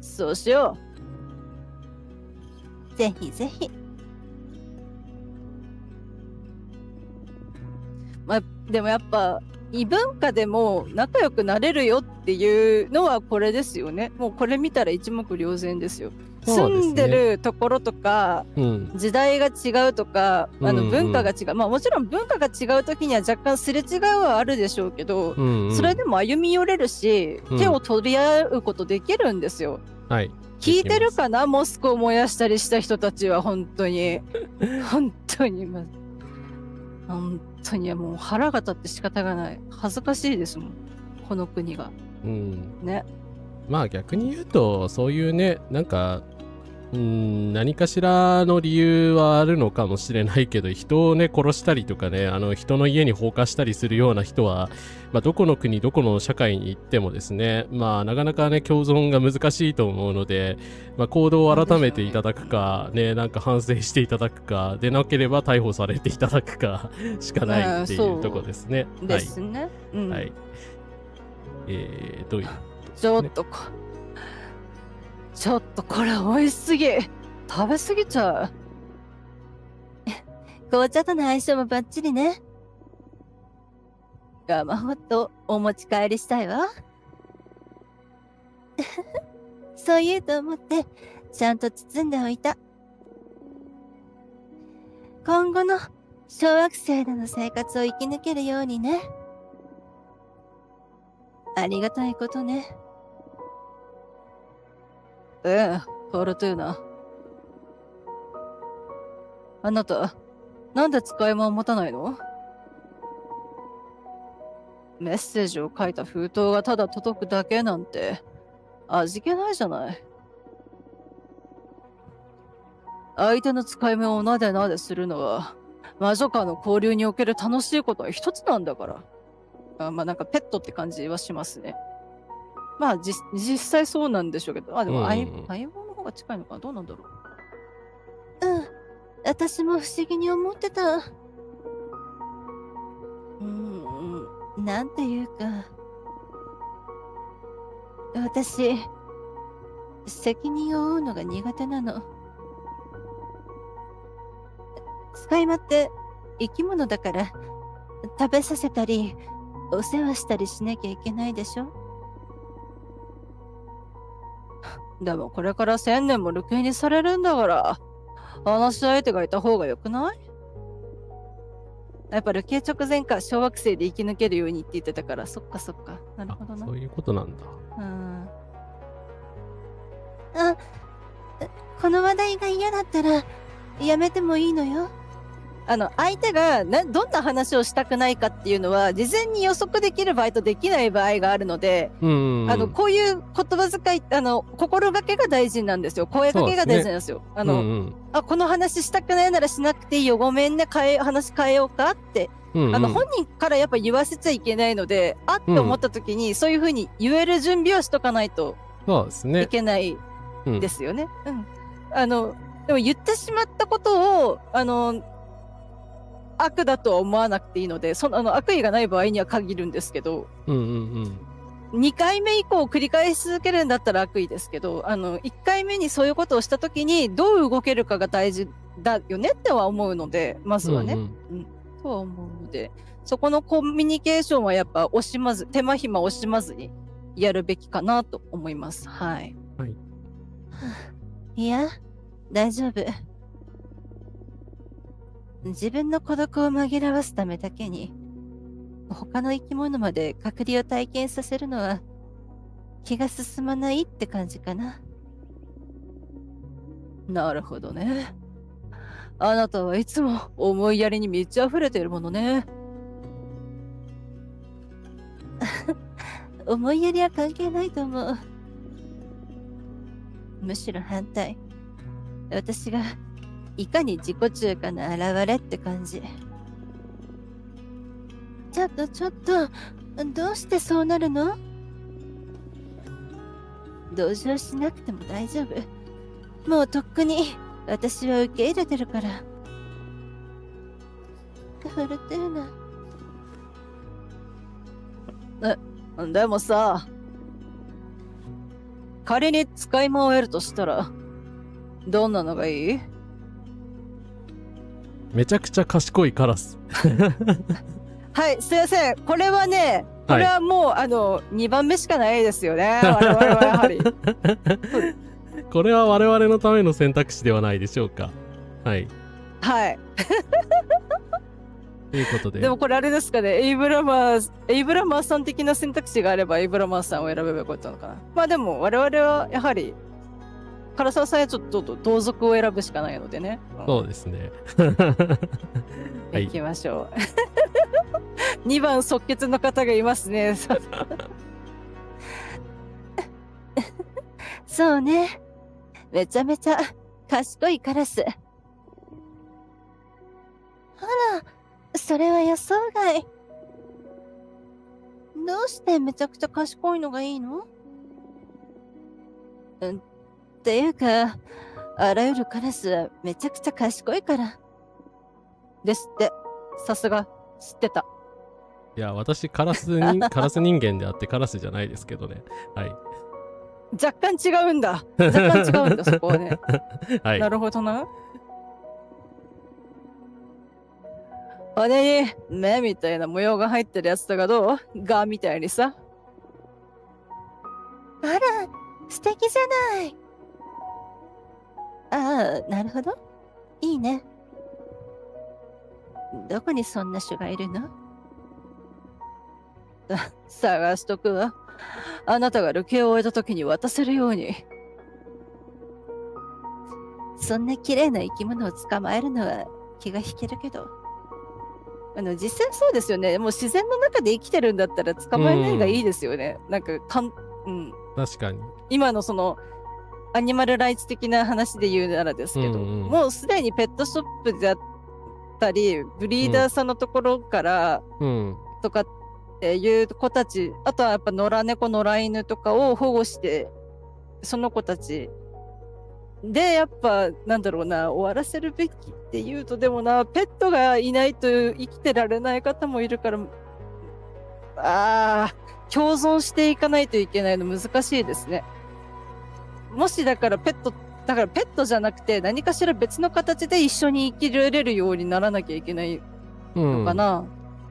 そうしよう。ぜひぜひ。でもやっぱ、異文化でも仲良くなれるよっていうのはこれですよね。もうこれ見たら一目瞭然ですよ。住んでるところとか、時代が違うとか、文化が違う。もちろん文化が違う時には若干すれ違いはあるでしょうけど、それでも歩み寄れるし、手を取り合うことできるんですよ。はい。聞いてるかな？モスクを燃やしたりした人たちは本当に。本当にもう腹が立って仕方がない。恥ずかしいですもん。この国が。ね。逆に言うと、そういうね、なんか、何かしらの理由はあるのかもしれないけど、人をね、殺したりとかね、人の家に放火したりするような人は、どこの国、どこの社会に行ってもですね、なかなかね、共存が難しいと思うので、行動を改めていただくか、ね、なんか反省していただくか、でなければ逮捕されていただくかしかないっていうとこですね。ですね。はい。どういう、ちょっとこれ美味しすぎ。食べ過ぎちゃう。紅茶との相性もバッチリね。ガマホットお持ち帰りしたいわ。そう言うと思ってちゃんと包んでおいた。今後の小惑星での生活を生き抜けるようにね。ありがたいことね。フォルトゥーナ。あなた、なんで使い物を持たないの？メッセージを書いた封筒がただ届くだけなんて、味気ないじゃない。相手の使い目をなでなでするのは、魔女間の交流における楽しいことは一つなんだから。なんかペットって感じはしますね。実際そうなんでしょうけど、でも相棒の方が近いのかな？どうなんだろう。私も不思議に思ってた。なんていうか、私、責任を負うのが苦手なの。使い魔って生き物だから、食べさせたり、お世話したりしなきゃいけないでしょ？でもこれから1000年も流刑にされるんだから、話し相手がいた方がよくない？やっぱ流刑直前か小惑星で生き抜けるようにって言ってたから、そっかそっか。なるほどな。そういうことなんだ。この話題が嫌だったらやめてもいいのよ。相手がどんな話をしたくないかっていうのは、事前に予測できる場合とできない場合があるので、こういう言葉遣い、心がけが大事なんですよ。声かけが大事なんですよ。この話したくないならしなくていいよ。ごめんね。話変えようかって。本人からやっぱ言わせちゃいけないので、って思った時に、そういうふうに言える準備をしとかないといけないですよね。でも言ってしまったことを、悪だとは思わなくていいので、悪意がない場合には限るんですけど、2回目以降繰り返し続けるんだったら悪意ですけど、1回目にそういうことをした時にどう動けるかが大事だよねっては思うので、まずはね。とは思うので、そこのコミュニケーションはやっぱ手間暇惜しまずにやるべきかなと思います。はい。いや、大丈夫。自分の孤独を紛らわすためだけに、他の生き物まで隔離を体験させるのは気が進まないって感じかな。なるほどね。あなたはいつも思いやりに満ち溢れているものね。思いやりは関係ないと思う。むしろ反対。私がいかに自己中華の表れって感じ。ちょっと、どうしてそうなるの？同情しなくても大丈夫。もうとっくに私は受け入れてるから。フルテーナ。でもさ、仮に使い回るとしたら、どんなのがいい？めちゃくちゃ賢いカラス。はい、すいません。これはね、これはもう、2番目しかないですよね。我々はやはり。これは我々のための選択肢ではないでしょうか。はい。はい。ということで。でもこれあれですかね、エイブラマーさん的な選択肢があれば、エイブラマーさんを選べばよかったのかな。まあでも、我々はやはり、唐沢さんはちょっと同族を選ぶしかないのでね。そうですね。はい。行きましょう。2番即決の方がいますね。そうね。めちゃめちゃ賢いカラス。あら、それは予想外。どうしてめちゃくちゃ賢いのがいいの？っていうか、あらゆるカラスはめちゃくちゃ賢いから。ですって。さすが、知ってた。いや、私、カラス人間であってカラスじゃないですけどね。はい。若干違うんだ。若干違うんだ、そこはね。はい。なるほどな。羽に目みたいな模様が入ってるやつとかどう？ガみたいにさ。あら、素敵じゃない。ああ、なるほど。いいね。どこにそんな種がいるの？探しとくわ。あなたが流刑を終えた時に渡せるように。そんな綺麗な生き物を捕まえるのは気が引けるけど。実際そうですよね。もう自然の中で生きてるんだったら捕まえないがいいですよね。なんか確かに。今のその、アニマルライツ的な話で言うならですけど、もうすでにペットショップであったり、ブリーダーさんのところから、とかっていう子たち、あとはやっぱ野良猫、野良犬とかを保護して、その子たちで、やっぱ、なんだろうな、終わらせるべきっていうと、でもな、ペットがいないと生きてられない方もいるから、共存していかないといけないの難しいですね。もしだからペットじゃなくて何かしら別の形で一緒に生きられるようにならなきゃいけないのかな。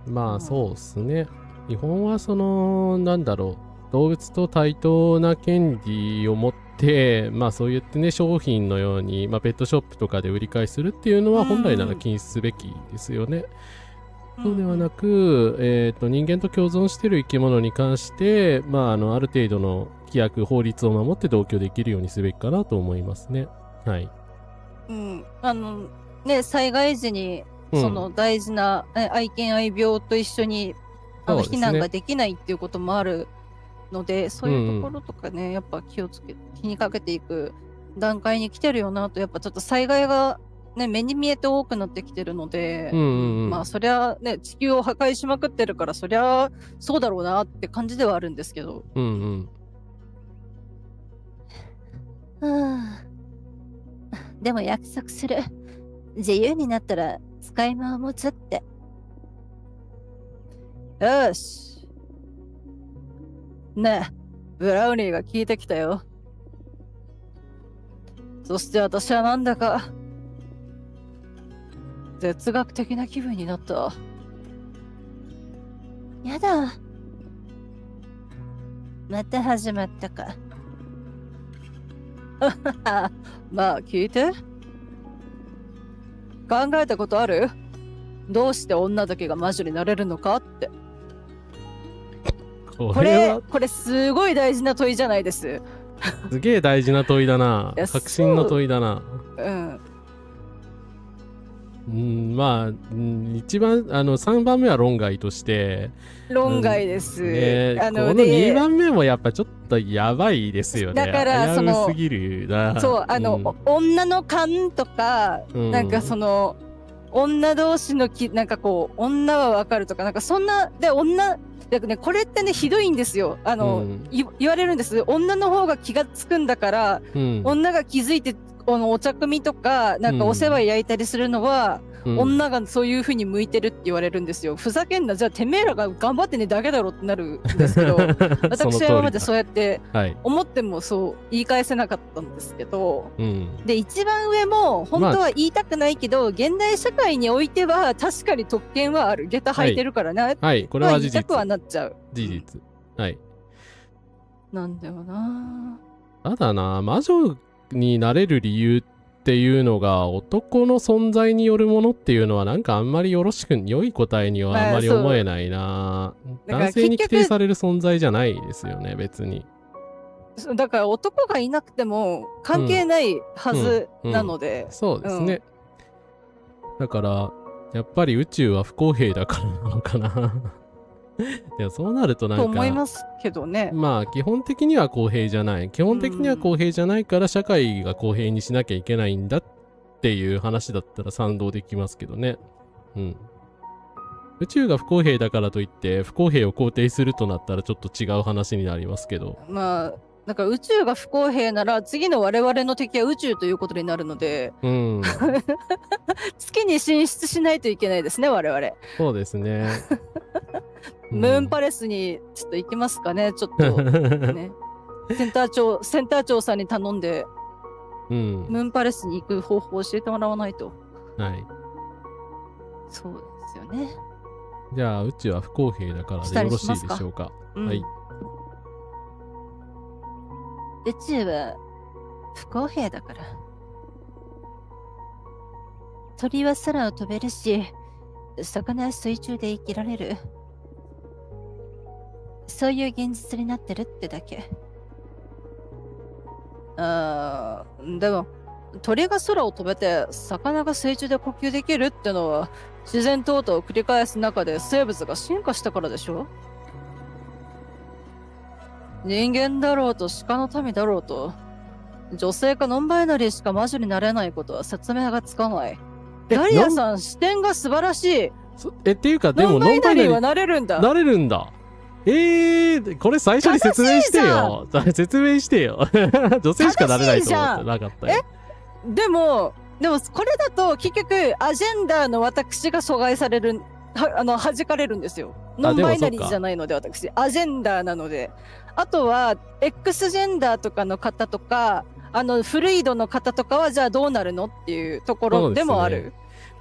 まあそうですね。日本はその、なんだろう、動物と対等な権利を持って、まあそう言ってね、商品のように、まあペットショップとかで売り買いするっていうのは本来なら禁止すべきですよね。そうではなく、人間と共存している生き物に関して、まあ、ある程度の規約、法律を守って同居できるようにすべきかなと思いますね。はい。ね、災害時にその大事な愛犬愛病と一緒に避難ができないっていうこともあるので、そういうところとかね、やっぱ気にかけていく段階に来てるよなと、やっぱちょっと災害がね、目に見えて多くなってきてるので、まあそりゃね、地球を破壊しまくってるから、そりゃそうだろうなって感じではあるんですけど。でも約束する。自由になったら使い魔を持つって。よし。ねえ、ブラウニーが聞いてきたよ。そして私はなんだか哲学的な気分になった。やだ。また始まったか。まあ聞いて。考えたことある？どうして女だけが魔女になれるのかって。これすごい大事な問いじゃないです。すげえ大事な問いだな。革新の問いだな。まあ、一番3番目は論外として論外です、この2番目もやっぱちょっとやばいですよね。だから危うすぎるな。そう女の勘とか、なんかその女同士のなんかこう女はわかるとか、なんかそんなでだからね、これってねひどいんですよ。言われるんです。女の方が気がつくんだから、女が気づいてお茶組とかなんかお世話焼いたりするのは、女がそういう風に向いてるって言われるんですよ。ふざけんな、じゃあてめえらが頑張ってねだけだろってなるんですけど私は今までそうやって思ってもそう言い返せなかったんですけど、で一番上も本当は言いたくないけど、現代社会においては確かに特権はある。下駄履いてるからな、これは事実。言いたくはなっちゃう。事実。なんだよな。ただな、魔女になれる理由っていうのが男の存在によるものっていうのはなんかあんまり良い答えにはあんまり思えないな。男性に規定される存在じゃないですよね、別に。だから男がいなくても関係ないはずなので。そうですね。だからやっぱり宇宙は不公平だからなのかな。でもそうなるとなんかと思いますけどね。まあ基本的には公平じゃない。基本的には公平じゃないから社会が公平にしなきゃいけないんだっていう話だったら賛同できますけどね。宇宙が不公平だからといって不公平を肯定するとなったらちょっと違う話になりますけど。まあだから宇宙が不公平なら次の我々の敵は宇宙ということになるので、月に進出しないといけないですね、我々。そうですね。ムーンパレスにちょっと行きますかね、ちょっとね。センター長さんに頼んで、ムーンパレスに行く方法を教えてもらわないと。そうですよね。じゃあ宇宙は不公平だからでよろしいでしょうか。宇宙は不公平だから。鳥は空を飛べるし、魚は水中で生きられる。そういう現実になってるってだけ。でも鳥が空を飛べて魚が水中で呼吸できるってのは自然淘汰を繰り返す中で生物が進化したからでしょ。人間だろうと鹿の民だろうと、女性かノンバイナリーしか魔女になれないことは説明がつかない。ダリアさん、視点が素晴らしい。っていうかでもノンバイナリーはなれるんだ。なれるんだ。これ最初に説明してよ。説明してよ。女性しかなれないと思ってなかったよ。でもこれだと結局アジェンダーの私が阻害される、弾かれるんですよ。ノンバイナリーじゃないので私アジェンダーなので。あとは X ジェンダーとかの方とかフルイドの方とかはじゃあどうなるのっていうところでもある。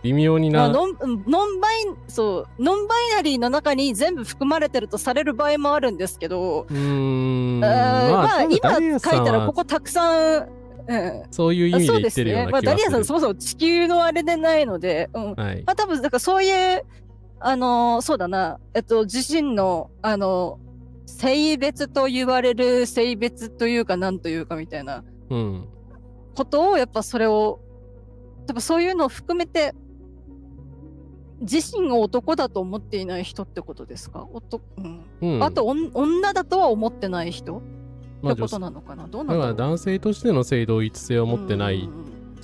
微妙にな。ノンバイナリーの中に全部含まれてるとされる場合もあるんですけど、まあ今書いたらここたくさん、そういう意味で言ってるような気がする。ダリアさんそもそも地球のあれでないので、まあ多分だからそういうそうだな、自身の性別と言われる性別というかなんというかみたいなことをやっぱそれを多分そういうのを含めて自身が男だと思っていない人ってことですか？うん、あと女だとは思ってない人まあってことなのかな？どうなだからんだろう。男性としての性同一性を持ってない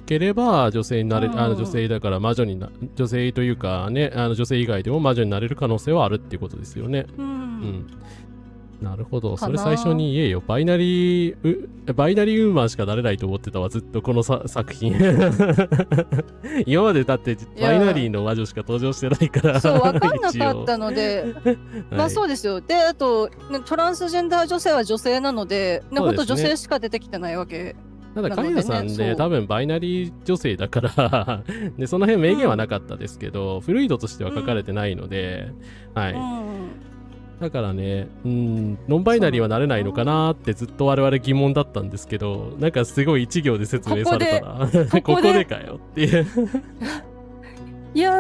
ければ女性になれ、女性だから魔女に女性というかね、女性以外でも魔女になれる可能性はあるっていうことですよね。なるほど。それ最初に言えよ。バイナリーウーマンしかなれないと思ってたわ、ずっとこの作品。今までだってバイナリーの魔女しか登場してないから。そう、わかんなかったので、まあそうですよ。で、あと、トランスジェンダー女性は女性なので、ほんと女性しか出てきてないわけ。ただ、カイナさんね、多分バイナリー女性だからで、その辺明言はなかったですけど、フルイドとしては書かれてないので、はい。だからね、ノンバイナリーはなれないのかなってずっと我々疑問だったんですけど、なんかすごい一行で説明されたら、ここでかよっていう。いや、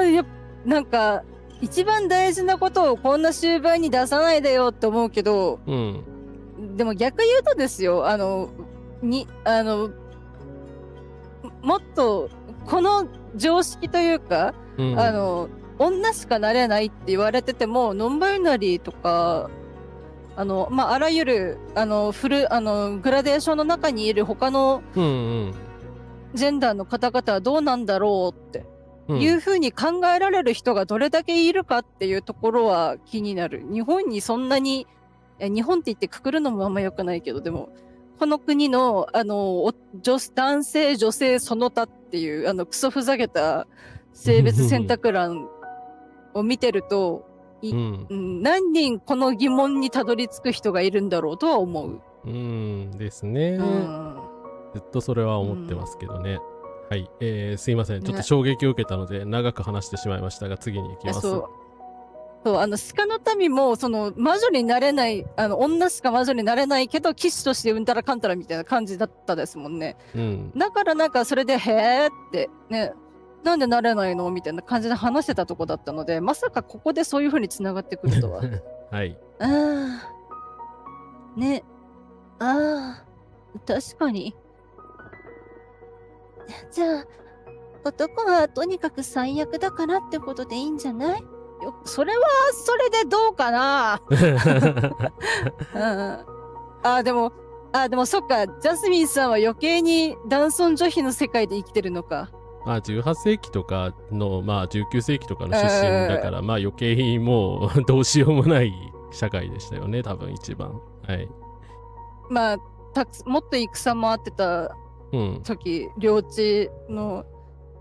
なんか、一番大事なことをこんな終盤に出さないでよって思うけど、でも逆言うとですよ、もっと、この常識というか、女しかなれないって言われてても、ノンバイナリーとか、まあ、あらゆる、グラデーションの中にいる他の、ジェンダーの方々はどうなんだろうっていうふうに考えられる人がどれだけいるかっていうところは気になる。日本にそんなに、日本って言ってくくるのもあんま良くないけど、でも、この国の、男性、女性、その他っていう、クソふざけた性別選択欄を見てると、何人この疑問にたどり着く人がいるんだろうとは思う。ですね。ずっとそれは思ってますけどね。はい。すいません。ちょっと衝撃を受けたので、長く話してしまいましたが、次に行きます。そう、鹿の民も、魔女になれない、女しか魔女になれないけど、騎士としてうんたらかんたらみたいな感じだったですもんね。だからなんか、それで、へーって、ね、なんでなれないのみたいな感じで話してたとこだったので、まさかここでそういう風に繋がってくるとは。はい。ね。確かに。じゃあ、男はとにかく最悪だからってことでいいんじゃない？それはそれでどうかな。でもそっか、ジャスミンさんは余計に男尊女卑の世界で生きてるのか。18世紀とかの、19世紀とかの出身だから、余計にもうどうしようもない社会でしたよね、多分一番。はい。もっと戦もあってた時、領地の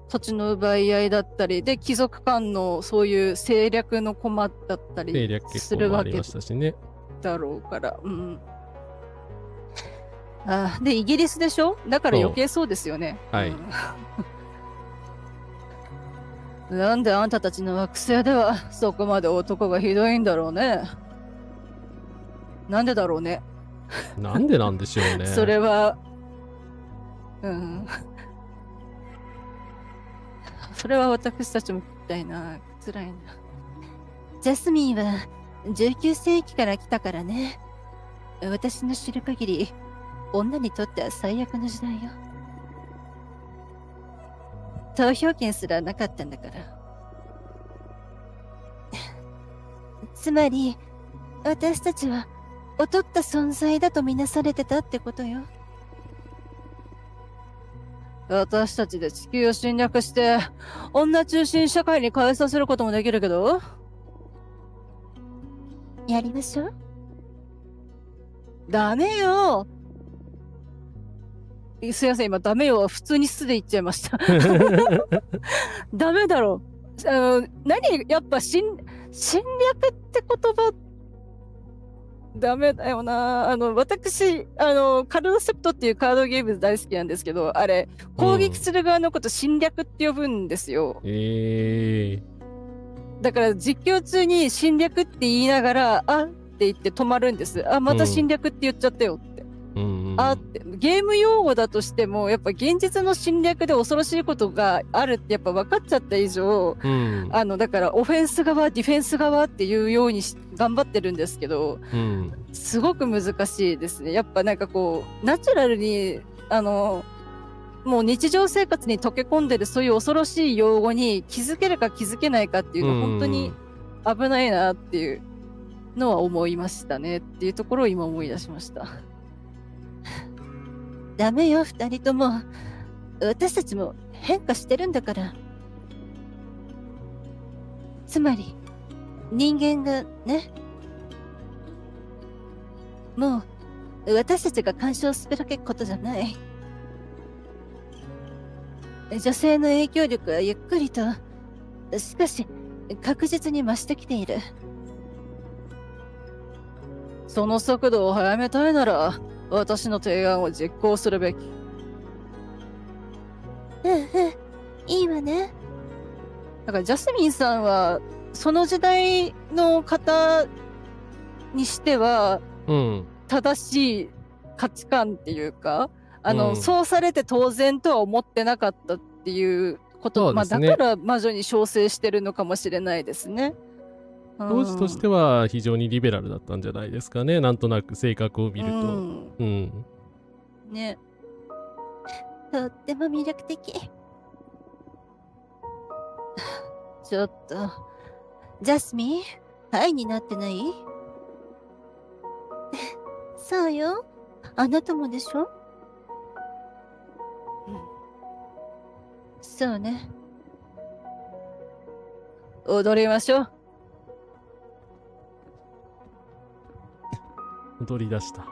土地の奪い合いだったりで、貴族間のそういう政略の駒だったりするわけだろうから。で、イギリスでしょ？だから余計そうですよね。はい。なんであんたたちの惑星ではそこまで男がひどいんだろうね。なんでだろうね。なんでなんでしょうね。それは、それは私たちも聞きたいな。辛いな。ジャスミンは19世紀から来たからね。私の知る限り、女にとっては最悪の時代よ。投票権すらなかったんだから。つまり、私たちは劣った存在だとみなされてたってことよ。私たちで地球を侵略して、女中心社会に変えさせることもできるけど、やりましょう。ダメよ。すいません、今ダメよは普通に素で言っちゃいました。ダメだろ。やっぱ侵略って言葉、ダメだよな。私、カルドセプトっていうカードゲーム大好きなんですけど、あれ、攻撃する側のこと侵略って呼ぶんですよ。だから実況中に侵略って言いながら、あって言って止まるんです。また侵略って言っちゃったよって。ってゲーム用語だとしてもやっぱ現実の侵略で恐ろしいことがあるってやっぱ分かっちゃった以上、だからオフェンス側ディフェンス側っていうように頑張ってるんですけど、すごく難しいですね。やっぱなんかこうナチュラルにもう日常生活に溶け込んでるそういう恐ろしい用語に気づけるか気づけないかっていうのは本当に危ないなっていうのは思いましたねっていうところを今思い出しました。ダメよ、二人とも。私たちも変化してるんだから。つまり、人間がね、もう私たちが干渉すべきことじゃない。女性の影響力はゆっくりと、しかし確実に増してきている。その速度を速めたいなら、私の提案を実行するべき。いいわね。だからジャスミンさんは、その時代の方にしては、正しい価値観っていうか、そうされて当然とは思ってなかったっていうこと、だから魔女に召喚してるのかもしれないですね。当時としては非常にリベラルだったんじゃないですかね。なんとなく性格を見ると。ね。とっても魅力的。ちょっと、ジャスミン、ハイになってない？そうよ。あなたもでしょ？そうね。踊りましょう。踊り出した。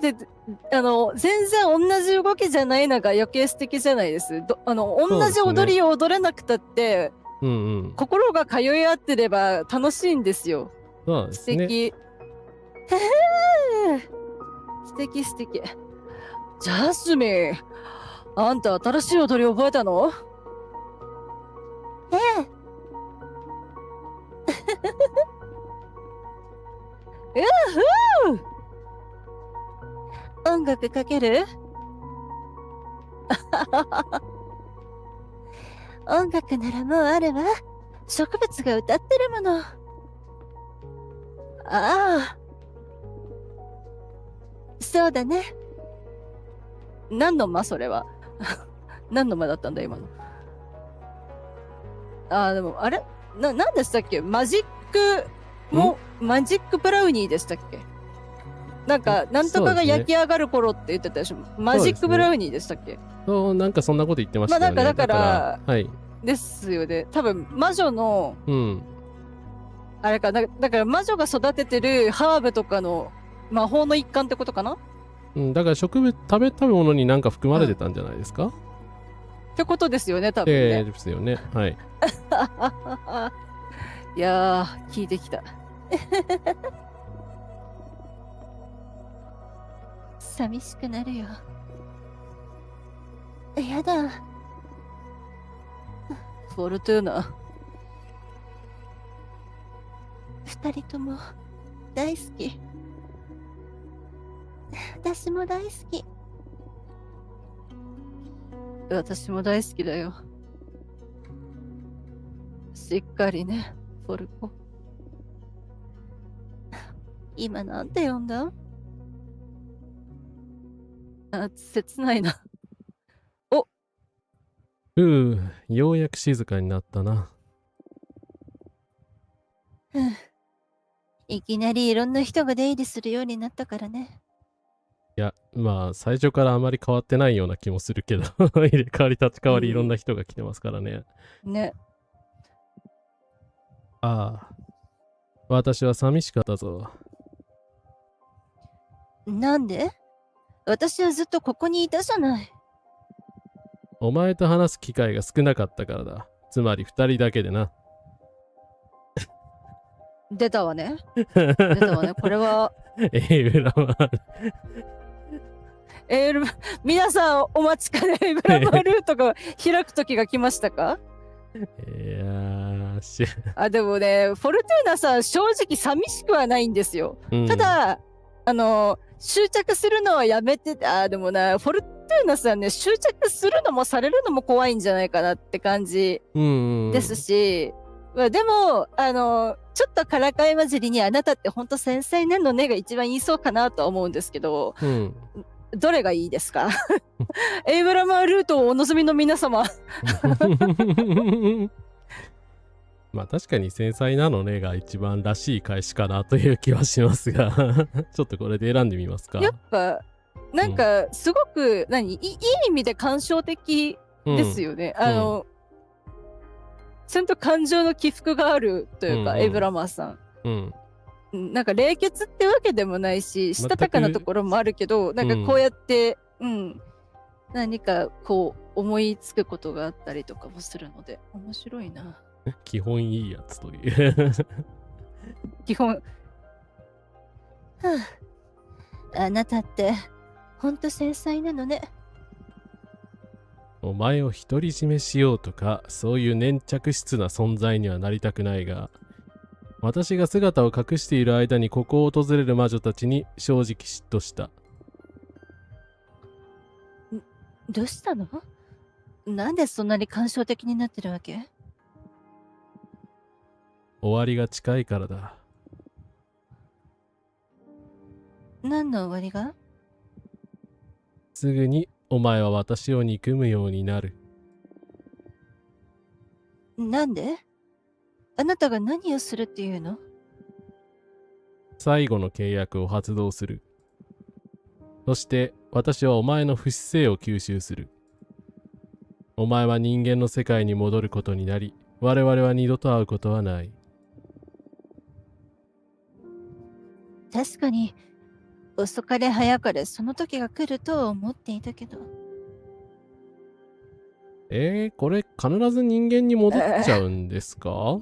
で、全然同じ動きじゃないのが余計素敵じゃないです。同じ踊りを踊れなくたって、心が通い合ってれば楽しいんですよ。そうですね。素敵。素敵素敵。ジャスミン、あんた新しい踊り覚えたの？音楽かける？音楽ならもうあるわ。植物が歌ってるもの。ああ。そうだね。何の間それは。何の間だったんだ今の。でも、あれ何でしたっけ？マジックブラウニーでしたっけ？なんか、なんとかが焼き上がる頃って言ってたでしょ。マジックブラウニーでしたっけ？なんかそんなこと言ってましたよね。だから、はい。ですよね。多分、魔女の、あれか、だから魔女が育ててるハーブとかの魔法の一環ってことかな？だから食べ物になんか含まれてたんじゃないですか？ってことですよね、多分ね。ですよね。はい。いやー、聞いてきた。寂しくなるよ。やだ。フォルトゥーナ。二人とも大好き。私も大好き。私も大好きだよ。しっかりね、フォルコ。今なんて呼んだ？切ないな。ようやく静かになったな。いきなりいろんな人が出入りするようになったからね。いや、まあ、最初からあまり変わってないような気もするけど、入れ替わり立ち替わりいろんな人が来てますからね。ね。私は寂しかったぞ。なんで？私はずっとここにいたじゃない。お前と話す機会が少なかったからだ。つまり二人だけでな。出たわね。出たわね。これは。皆さんお待ちかね、エブラマルートが開く時が来ましたか？でもね、フォルトゥーナさん、正直寂しくはないんですよ。ただ、執着するのはやめて、でもな、フォルトゥーナさんね、執着するのもされるのも怖いんじゃないかなって感じですし、でも、ちょっとからかい混じりにあなたってほんと繊細なのねが一番言いそうかなとは思うんですけど、どれがいいですか？エイブラマールートをお望みの皆様。まあ確かに繊細なのねが一番らしい返しかなという気はしますがちょっとこれで選んでみますか。やっぱなんかすごくいい意味で感傷的ですよね。ちゃんと感情の起伏があるというか、エイブラマーさん。なんか冷血ってわけでもないし、したたかなところもあるけど、なんかこうやって、何かこう思いつくことがあったりとかもするので、面白いな。基本いいやつという基本。あなたって、ほんと繊細なのね。お前を独り占めしようとか、そういう粘着質な存在にはなりたくないが、私が姿を隠している間にここを訪れる魔女たちに正直嫉妬した。どうしたの？なんでそんなに感傷的になってるわけ？終わりが近いからだ。何の終わりが？すぐにお前は私を憎むようになる。なんで？あなたが何をするっていうの？最後の契約を発動する。そして私はお前の不死性を吸収する。お前は人間の世界に戻ることになり、我々は二度と会うことはない。確かに、遅かれ早かれその時が来るとは思っていたけど。これ必ず人間に戻っちゃうんですか？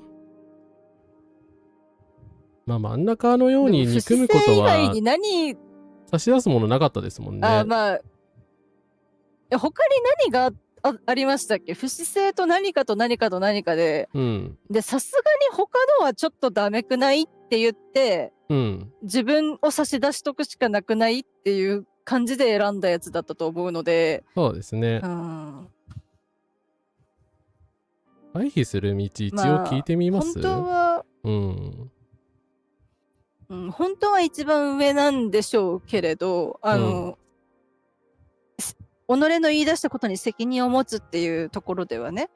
まあ真ん中のように憎むことは以外に何差し出すものなかったですもんね。まあ他に何がありましたっけ？不死性と何かと何かと何かで、でさすがに他のはちょっとダメくないって言って、自分を差し出しとくしかなくないっていう感じで選んだやつだったと思うので。そうですね。回避する道一応聞いてみます？本当は本当は一番上なんでしょうけれど、己の言い出したことに責任を持つっていうところではね。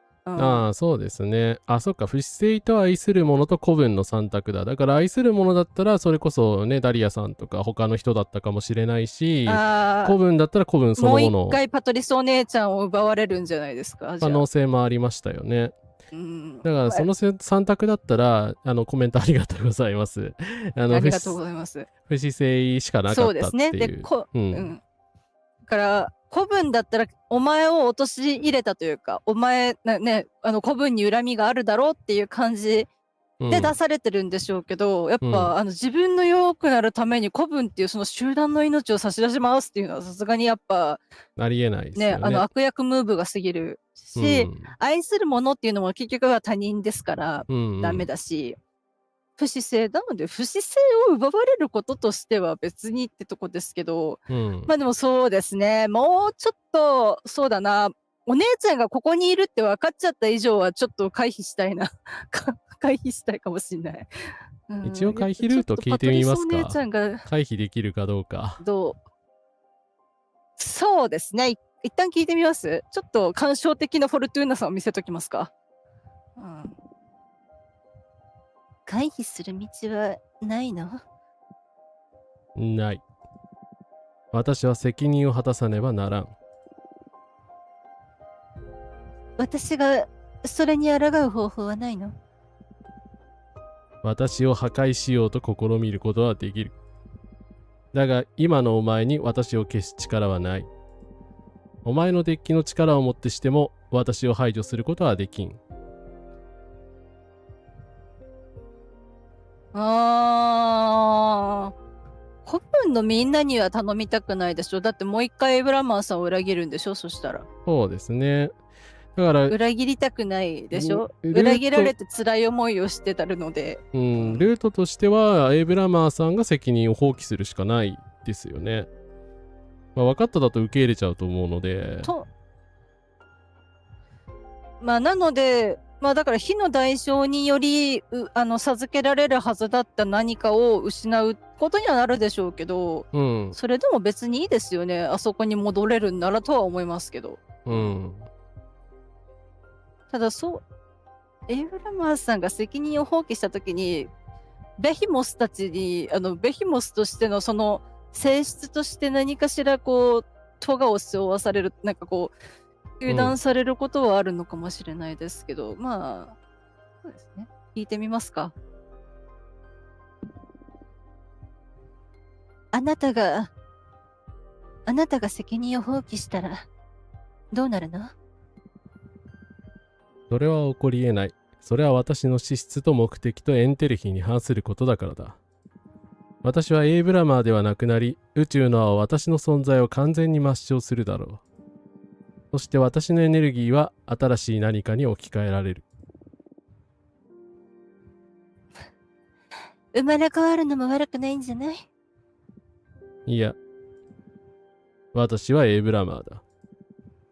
そうですね。そっか、不死性と愛するものと子分の3択だ。だから愛するものだったらそれこそね、ダリアさんとか他の人だったかもしれないし、子分だったら子分そのもの。もう一回パトリスお姉ちゃんを奪われるんじゃないですか。可能性もありましたよね。だからその3択だったらコメントありがとうございます。ありがとうございます。不死性しかなかったっていう。そうですね。で、だから子分だったらお前を陥れたというか、お前ね、子分に恨みがあるだろうっていう感じで出されてるんでしょうけど、やっぱ、自分の良くなるために子分っていうその集団の命を差し出しますっていうのはさすがにやっぱありえないですよね。悪役ムーブが過ぎるし、愛するものっていうのも結局は他人ですからダメだし、不死性なので不死性を奪われることとしては別にってとこですけど、まあでもそうですね、もうちょっとそうだな、お姉ちゃんがここにいるって分かっちゃった以上はちょっと回避したいな回避したいかもしれない。一応回避ルート聞いてみますか？回避できるかどうか。そうですね、一旦聞いてみます。ちょっと感傷的なフォルトゥーナさんを見せときますか。回避する道はないの？ない。私は責任を果たさねばならん。私がそれに抗う方法はないの？私を破壊しようと試みることはできる。だが今のお前に私を消す力はない。お前のデッキの力をもってしても私を排除することはできん。子分のみんなには頼みたくないでしょ。だってもう一回エイブラマーさんを裏切るんでしょ、そしたら。そうですね。だから裏切りたくないでしょ。裏切られて辛い思いをしてたるので。ルートとしてはエイブラマーさんが責任を放棄するしかないですよね。分かっただと受け入れちゃうと思うので。なので、まあだから火の代償により授けられるはずだった何かを失うことにはなるでしょうけど、うん。それでも別にいいですよね。あそこに戻れるんならとは思いますけど。うん。ただエイブラマーさんが責任を放棄したときに、ベヒモスたちに、ベヒモスとしてのその性質として何かしらこう、咎を背負わされる、なんかこう、油断されることはあるのかもしれないですけど、まあ、そうですね。聞いてみますか。あなたが責任を放棄したら、どうなるの？それは起こり得ない。それは私の資質と目的とエンテルヒに反することだからだ。私はエイブラマーではなくなり、宇宙のは私の存在を完全に抹消するだろう。そして私のエネルギーは新しい何かに置き換えられる。生まれ変わるのも悪くないんじゃない？いや、私はエイブラマーだ。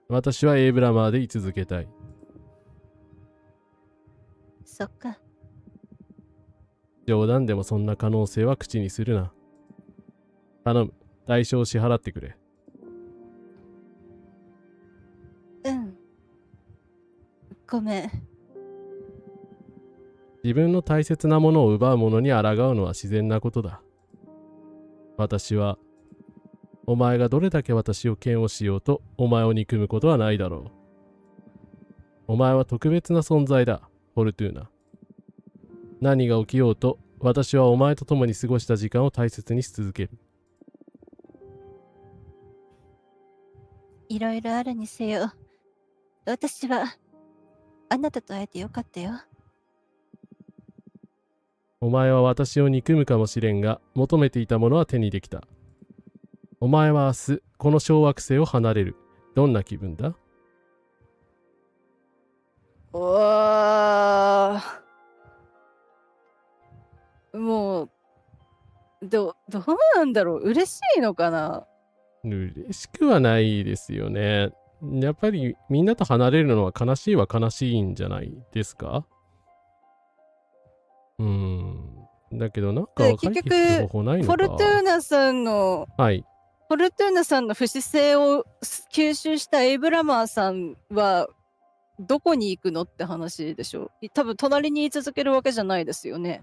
私はエイブラマーで居続けたい。そっか。冗談でもそんな可能性は口にするな。頼む、代償を支払ってくれ。うん。ごめん。自分の大切なものを奪う者に抗うのは自然なことだ。私は、お前がどれだけ私を嫌悪しようと、お前を憎むことはないだろう。お前は特別な存在だ、フォルトゥーナ。何が起きようと、私はお前と共に過ごした時間を大切にし続ける。いろいろあるにせよ、私は、あなたと会えてよかったよ。お前は私を憎むかもしれんが、求めていたものは手にできた。お前は明日、この小惑星を離れる。どんな気分だ？うわー。もう、どうなんだろう。嬉しいのかな？嬉しくはないですよね。やっぱりみんなと離れるのは悲しいは悲しいんじゃないですか？だけどなんかで回避結局する方法ないのか。フォルトゥーナさんのはい。フォルトゥーナさんの不死性を吸収したエイブラマーさんはどこに行くのって話でしょ。多分隣に居続けるわけじゃないですよね。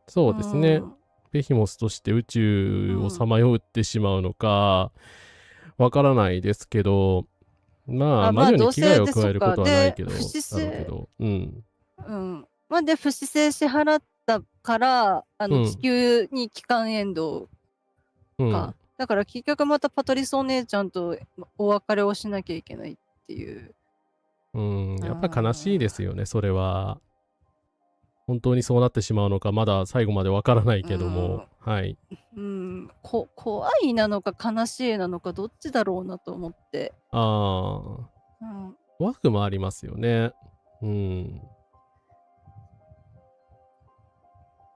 そうですね。ベヒモスとして宇宙をさまよってしまうのか、わからないですけど、まあ、魔女に危害を加えることはないけど、不死性。まあで、不死性支払ったから、地球に帰還エンドか。だから結局またパトリスお姉ちゃんとお別れをしなきゃいけないっていう。やっぱ悲しいですよね、それは。本当にそうなってしまうのか、まだ最後までわからないけども、はい。怖いなのか悲しいなのか、どっちだろうなと思って。怖くもありますよね。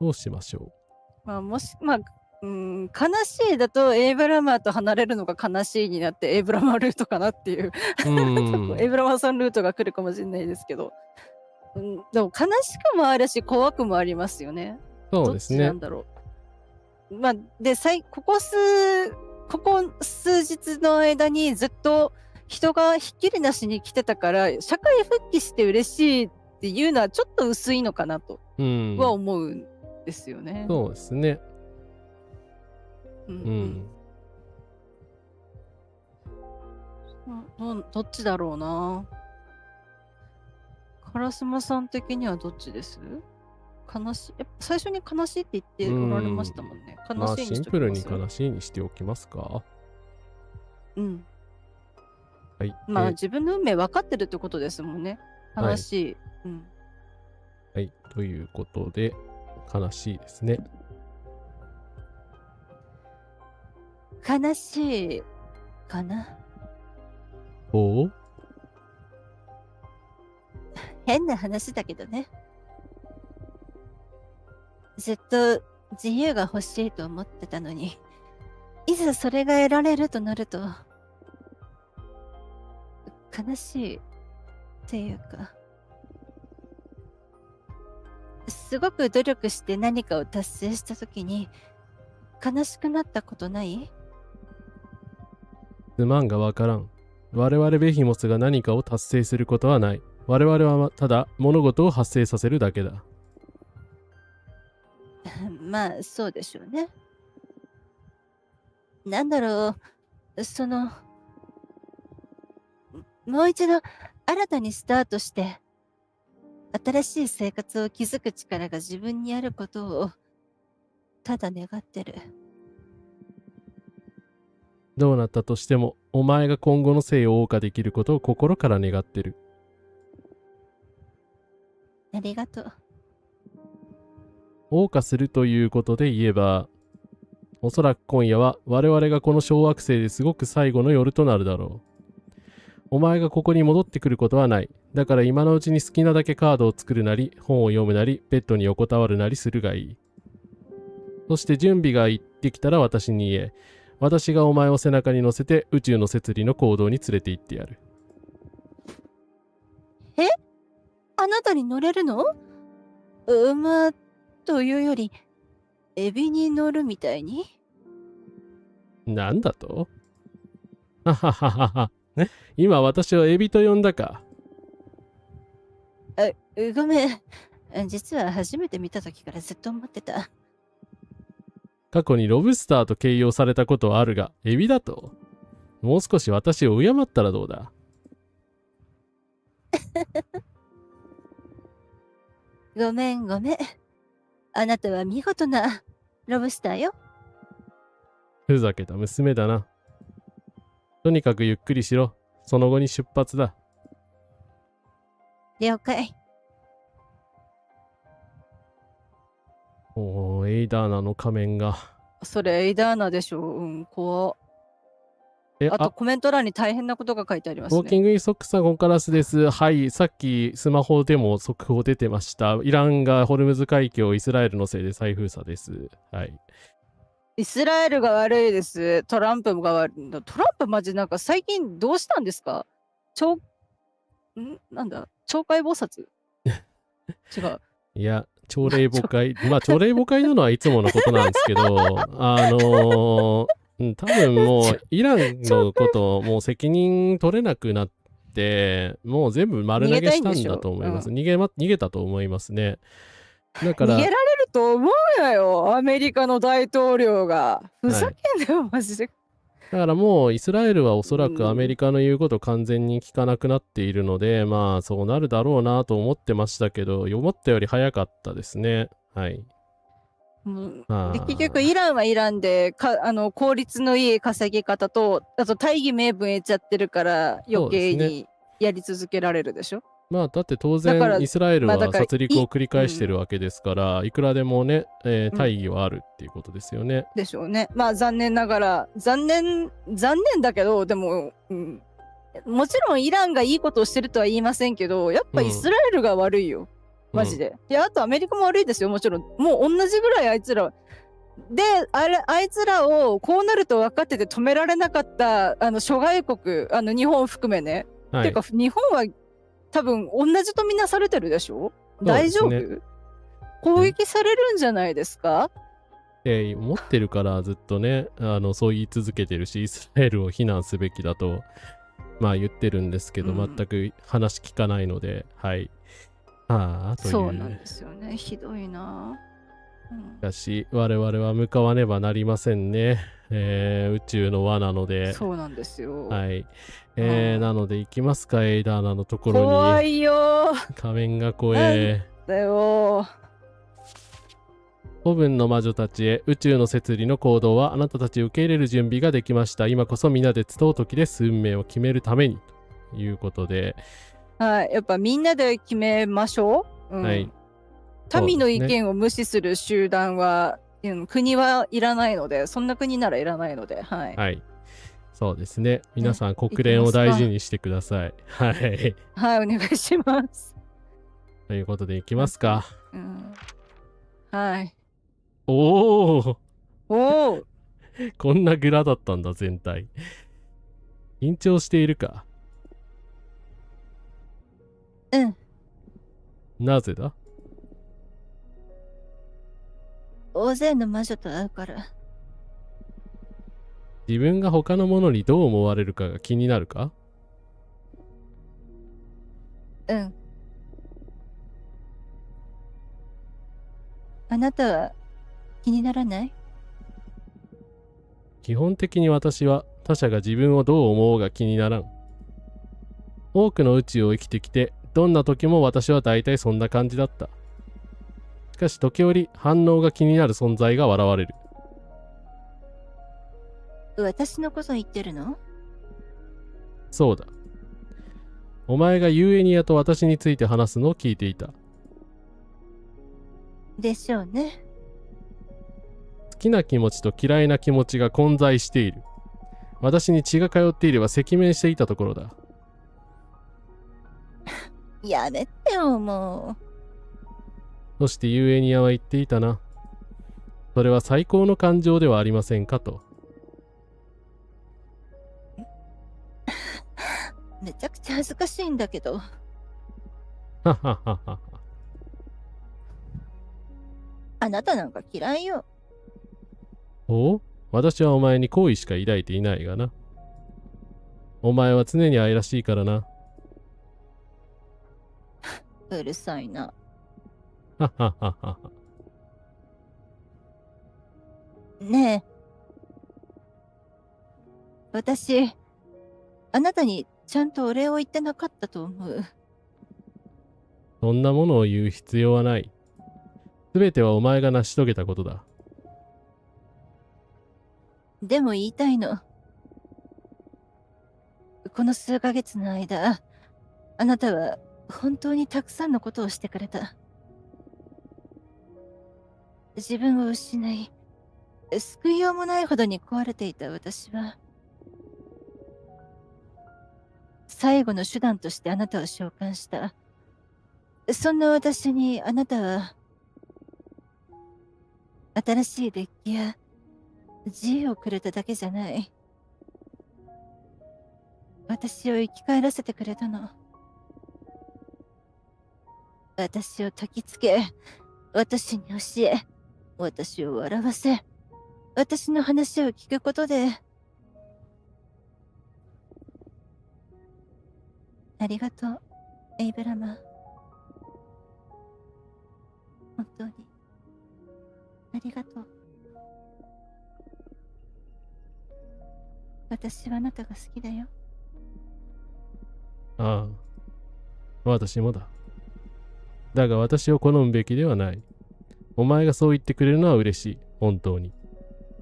どうしましょう。悲しいだとエイブラマーと離れるのが悲しいになってエイブラマールートかなっていうエイブラマーさんルートが来るかもしれないですけど、でも悲しくもあるし怖くもありますよね。そうですね。どっちなんだろう。まあ、でここ数日の間にずっと人がひっきりなしに来てたから社会復帰して嬉しいっていうのはちょっと薄いのかなとは思うんですよね。そうですね。どっちだろうな。烏丸さん的にはどっちです？悲しい。最初に悲しいって言っておられましたもんね。悲しいにシンプルに悲しいにしておきますか。はい。まあ自分の運命分かってるってことですもんね。悲しい。はい。ということで、悲しいですね。悲しいかな。変な話だけどね。ずっと自由が欲しいと思ってたのに、いざそれが得られるとなると、悲しいっていうか、すごく努力して何かを達成したときに、悲しくなったことない？すまんがわからん。我々ベヒモスが何かを達成することはない。我々はただ物事を発生させるだけだ。まあ、そうでしょうね。なんだろう、もう一度新たにスタートして、新しい生活を築く力が自分にあることを、ただ願ってる。どうなったとしても、お前が今後の生を謳歌できることを心から願ってる。ありがとう。謳歌するということで言えば、おそらく今夜は我々がこの小惑星ですごく最後の夜となるだろう。お前がここに戻ってくることはない。だから今のうちに好きなだけカードを作るなり、本を読むなり、ベッドに横たわるなりするがいい。そして準備ができたら私に言え。私がお前を背中に乗せて宇宙の摂理の行動に連れて行ってやる。え？あなたに乗れるの？馬というより、エビに乗るみたいに？なんだと？ははははは。今私をエビと呼んだか。ごめん。実は初めて見た時からずっと思ってた。過去にロブスターと形容されたことはあるが、エビだと？もう少し私を敬ったらどうだ？ごめん。あなたは見事なロブスターよ。ふざけた娘だな。とにかくゆっくりしろ。その後に出発だ。了解。おー、エイダーナの仮面が。それエイダーナでしょう。怖っ。あとコメント欄に大変なことが書いてありますね。ウォーキングインソックさん、コンカラスです。はい、さっきスマホでも速報出てました。イランがホルムズ海峡、イスラエルのせいで再封鎖です。はい。イスラエルが悪いです。トランプが悪い。トランプマジなんか最近どうしたんですか？なんだ懲戒菩薩違う。いや、朝令暮改。まあ、朝令暮改なのはいつものことなんですけど、多分もう、イランのこともう責任取れなくなって、もう全部丸投げしたんだと思います。逃げたと思いますね。だから逃げられると思うなよ、アメリカの大統領が。ふざけんなよ、マジで。だからもうイスラエルはおそらくアメリカの言うこと完全に聞かなくなっているので、まあそうなるだろうなと思ってましたけど、思ったより早かったですね。はい。で結局イランはイランで効率のいい稼ぎ方と、あと大義名分得ちゃってるから余計にやり続けられるでしょ。まあだって当然イスラエルは殺戮を繰り返してるわけですから、いくらでもね、大義はあるっていうことですよね。でしょうね。まあ残念ながら残念だけど、でも、もちろんイランがいいことをしてるとは言いませんけど、やっぱイスラエルが悪いよ。マジで。いや、あとアメリカも悪いですよ、もちろん。もう同じぐらいあいつら。で、あいつらをこうなると分かってて止められなかった諸外国、日本含めね。てか、日本は多分同じとみなされてるでしょ？大丈夫？攻撃されるんじゃないですか？思ってるからずっとね、そう言い続けてるし、イスラエルを非難すべきだと、まあ言ってるんですけど、全く話聞かないので、はい。そうなんですよね。ひどいな。しかし、我々は向かわねばなりませんね。宇宙の輪なので。そうなんですよ。はい。なので行きますか、エイダーナのところに。怖いよ。仮面が怖え。だよ。古文の魔女たちへ、宇宙の摂理の行動はあなたたち受け入れる準備ができました。今こそ皆で集う時です運命を決めるために。ということで。はい。やっぱみんなで決めましょう。はい。民の意見を無視する集団は、国はいらないので、そんな国ならいらないので、はい。はい。そうですね。皆さん、国連を大事にしてください。はい。はい、お願いします。ということで、いきますか。はい。おおおこんなグラだったんだ、全体。緊張しているか？うん。なぜだ？大勢の魔女と会うから。自分が他の者にどう思われるかが気になるか？うん。あなたは気にならない？基本的に私は他者が自分をどう思おうが気にならん。多くの宇宙を生きてきて、どんな時も私は大体そんな感じだった。しかし時折反応が気になる存在が笑われる。私のこと言ってるの？そうだ。お前がユーエニアと私について話すのを聞いていた。でしょうね。好きな気持ちと嫌いな気持ちが混在している。私に血が通っていれば赤面していたところだ。やめてよ、もそしてユーエニアは言っていたな。それは最高の感情ではありませんかと。う。めちゃくちゃ恥ずかしいんだけど。ははははは。あなたなんか嫌いよ。お？私はお前に好意しか抱いていないがな。お前は常に愛らしいからな。うるさいな。はははは。ねえ。私、あなたにちゃんとお礼を言ってなかったと思う。そんなものを言う必要はない。すべてはお前が成し遂げたことだ。でも言いたいの。この数ヶ月の間、あなたは本当にたくさんのことをしてくれた。自分を失い、救いようもないほどに壊れていた私は、最後の手段としてあなたを召喚した。そんな私にあなたは、新しいデッキや自由をくれただけじゃない。私を生き返らせてくれたの。私を焚きつけ、私に教え、私を笑わせ、私の話を聞くことで、ありがとう、エイブラマー。本当に、ありがとう。私はあなたが好きだよ。ああ、私もだ。だが私を好むべきではない。お前がそう言ってくれるのは嬉しい。本当に。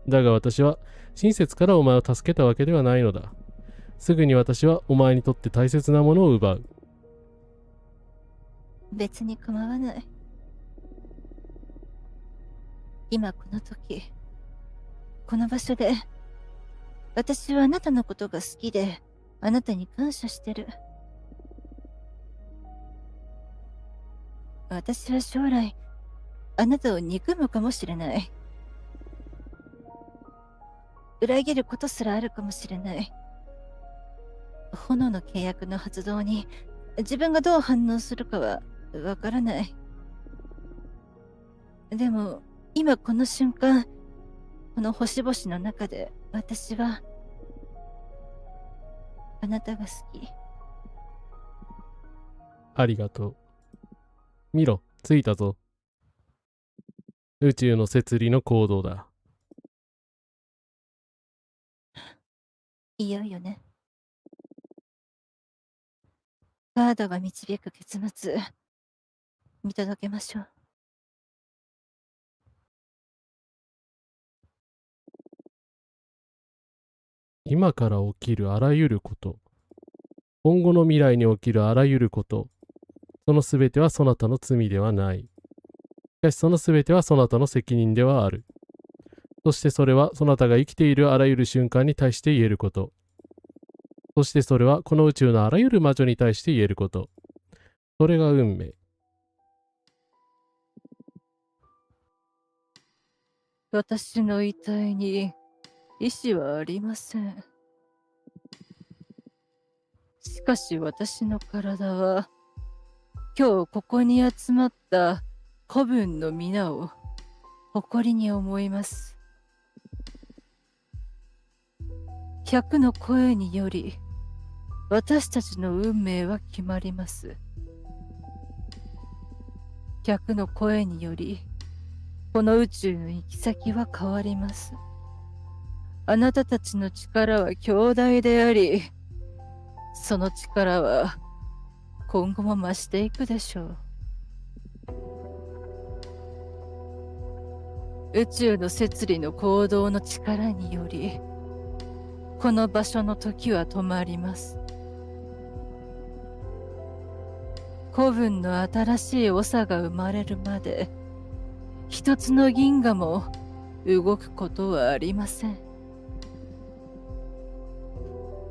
だが私は親切からお前を助けたわけではないのだ。すぐに私はお前にとって大切なものを奪う。別に構わない。今この時、この場所で、私はあなたのことが好きで、あなたに感謝してる。私は将来、あなたを憎むかもしれない。裏切ることすらあるかもしれない。炎の契約の発動に自分がどう反応するかはわからない。でも、今この瞬間、この星々の中で私は、あなたが好き。ありがとう。見ろ、着いたぞ。宇宙の摂理の行動だ。いよいよね。ガードが導く結末、見届けましょう。今から起きるあらゆること、今後の未来に起きるあらゆること、そのすべてはそなたの罪ではない。しかしそのすべてはそなたの責任ではある。そしてそれはそなたが生きているあらゆる瞬間に対して言えること。そしてそれはこの宇宙のあらゆる魔女に対して言えること。それが運命。私の遺体に意志はありません。しかし私の体は、今日ここに集まった子分の皆を誇りに思います。100の声により、私たちの運命は決まります。100の声により、この宇宙の行き先は変わります。あなたたちの力は強大であり、その力は今後も増していくでしょう。宇宙の摂理の行動の力により、この場所の時は止まります。古文の新しい長が生まれるまで、一つの銀河も動くことはありません。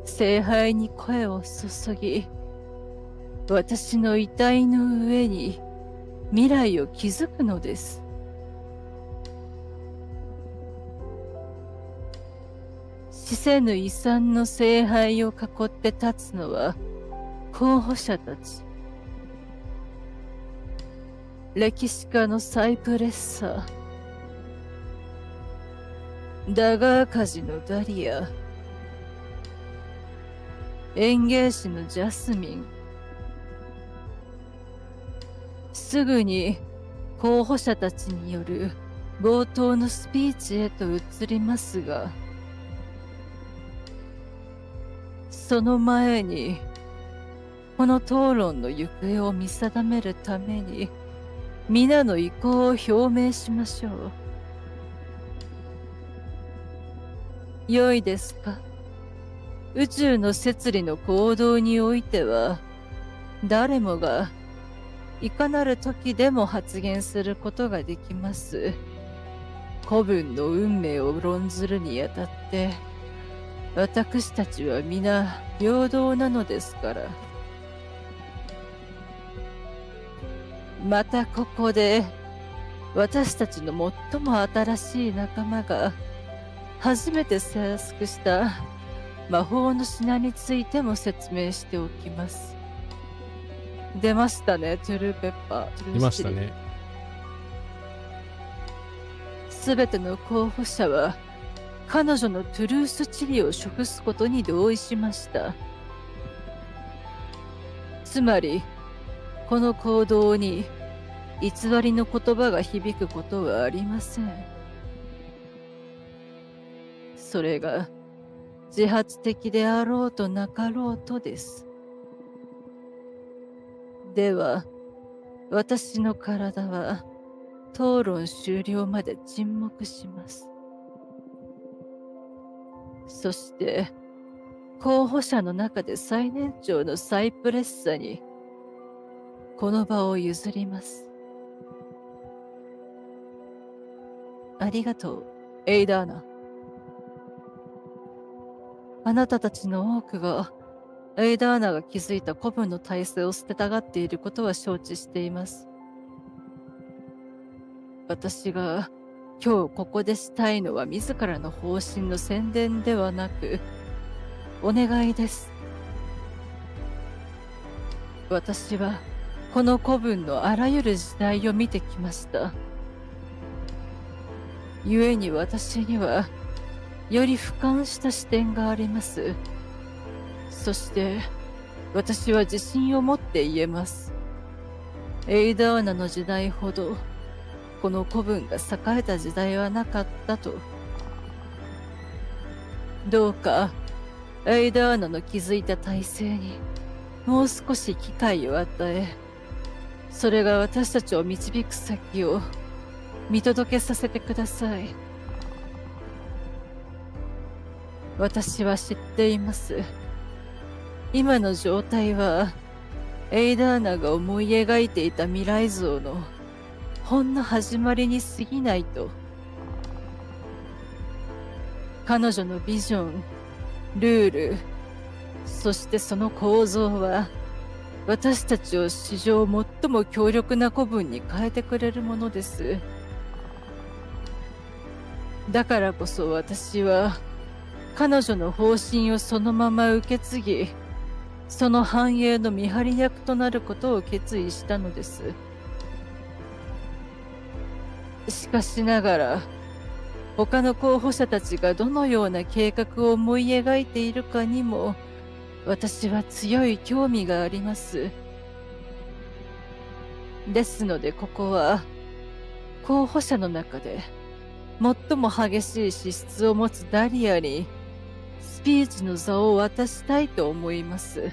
聖杯に声を注ぎ、私の遺体の上に未来を築くのです。死せぬ遺産の聖杯を囲って立つのは候補者たち。歴史家のサイプレッサー、ダガーカジのダリア、園芸師のジャスミン。すぐに候補者たちによる冒頭のスピーチへと移りますが、その前にこの討論の行方を見定めるために皆の意向を表明しましょう。良いですか？宇宙の摂理の行動においては、誰もがいかなる時でも発言することができます。古文の運命を論ずるにあたって、私たちは皆平等なのですから。またここで、私たちの最も新しい仲間が、初めて制作した魔法の品についても説明しておきます。出ましたね、トゥルーペッパー。出ましたね。すべての候補者は、彼女のトゥルースチリを食すことに同意しました。つまり、この行動に偽りの言葉が響くことはありません。それが自発的であろうとなかろうとです。では、私の体は討論終了まで沈黙します。そして、候補者の中で最年長のサイプレッサに、この場を譲ります。ありがとう、エイダーナ。あなたたちの多くが、エイダーナが築いた古文の体制を捨てたがっていることは承知しています。私が今日ここでしたいのは自らの方針の宣伝ではなく、お願いです。私はこの古文のあらゆる時代を見てきました。故に私には、より俯瞰した視点があります。そして、私は自信を持って言えます。エイダーナの時代ほど、この古文が栄えた時代はなかったと。どうか、エイダーナの築いた体制に、もう少し機会を与え、それが私たちを導く先を見届けさせてください。私は知っています。今の状態は、エイダーナが思い描いていた未来像のほんの始まりに過ぎないと。彼女のビジョン、ルール、そしてその構造は、私たちを史上最も強力な古文に変えてくれるものです。だからこそ私は、彼女の方針をそのまま受け継ぎ、その繁栄の見張り役となることを決意したのです。しかしながら、他の候補者たちがどのような計画を思い描いているかにも、私は強い興味があります。ですのでここは、候補者の中で、最も激しい資質を持つダリアに、スピーチの座を渡したいと思います。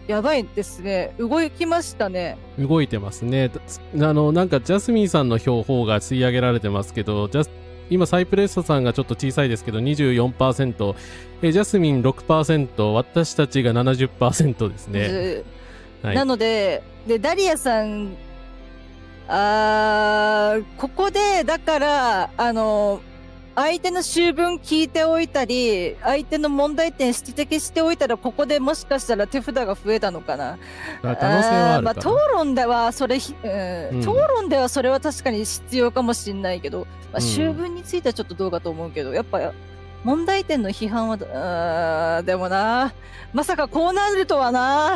やばいですね。動きましたね。動いてますね。なんかジャスミンさんの方が吸い上げられてますけど、今サイプレッソさんがちょっと小さいですけど 24%、ジャスミン 6%、私たちが 70% ですね。はい、なので、ダリアさん、ここで、だから、相手の修文聞いておいたり、相手の問題点指摘しておいたら、ここでもしかしたら手札が増えたのかな。可能性はあるかな。討論ではそれ、討論ではそれは確かに必要かもしれないけど、修文についてはちょっとどうかと思うけど、やっぱ問題点の批判は、でもな、まさかこうなるとはな。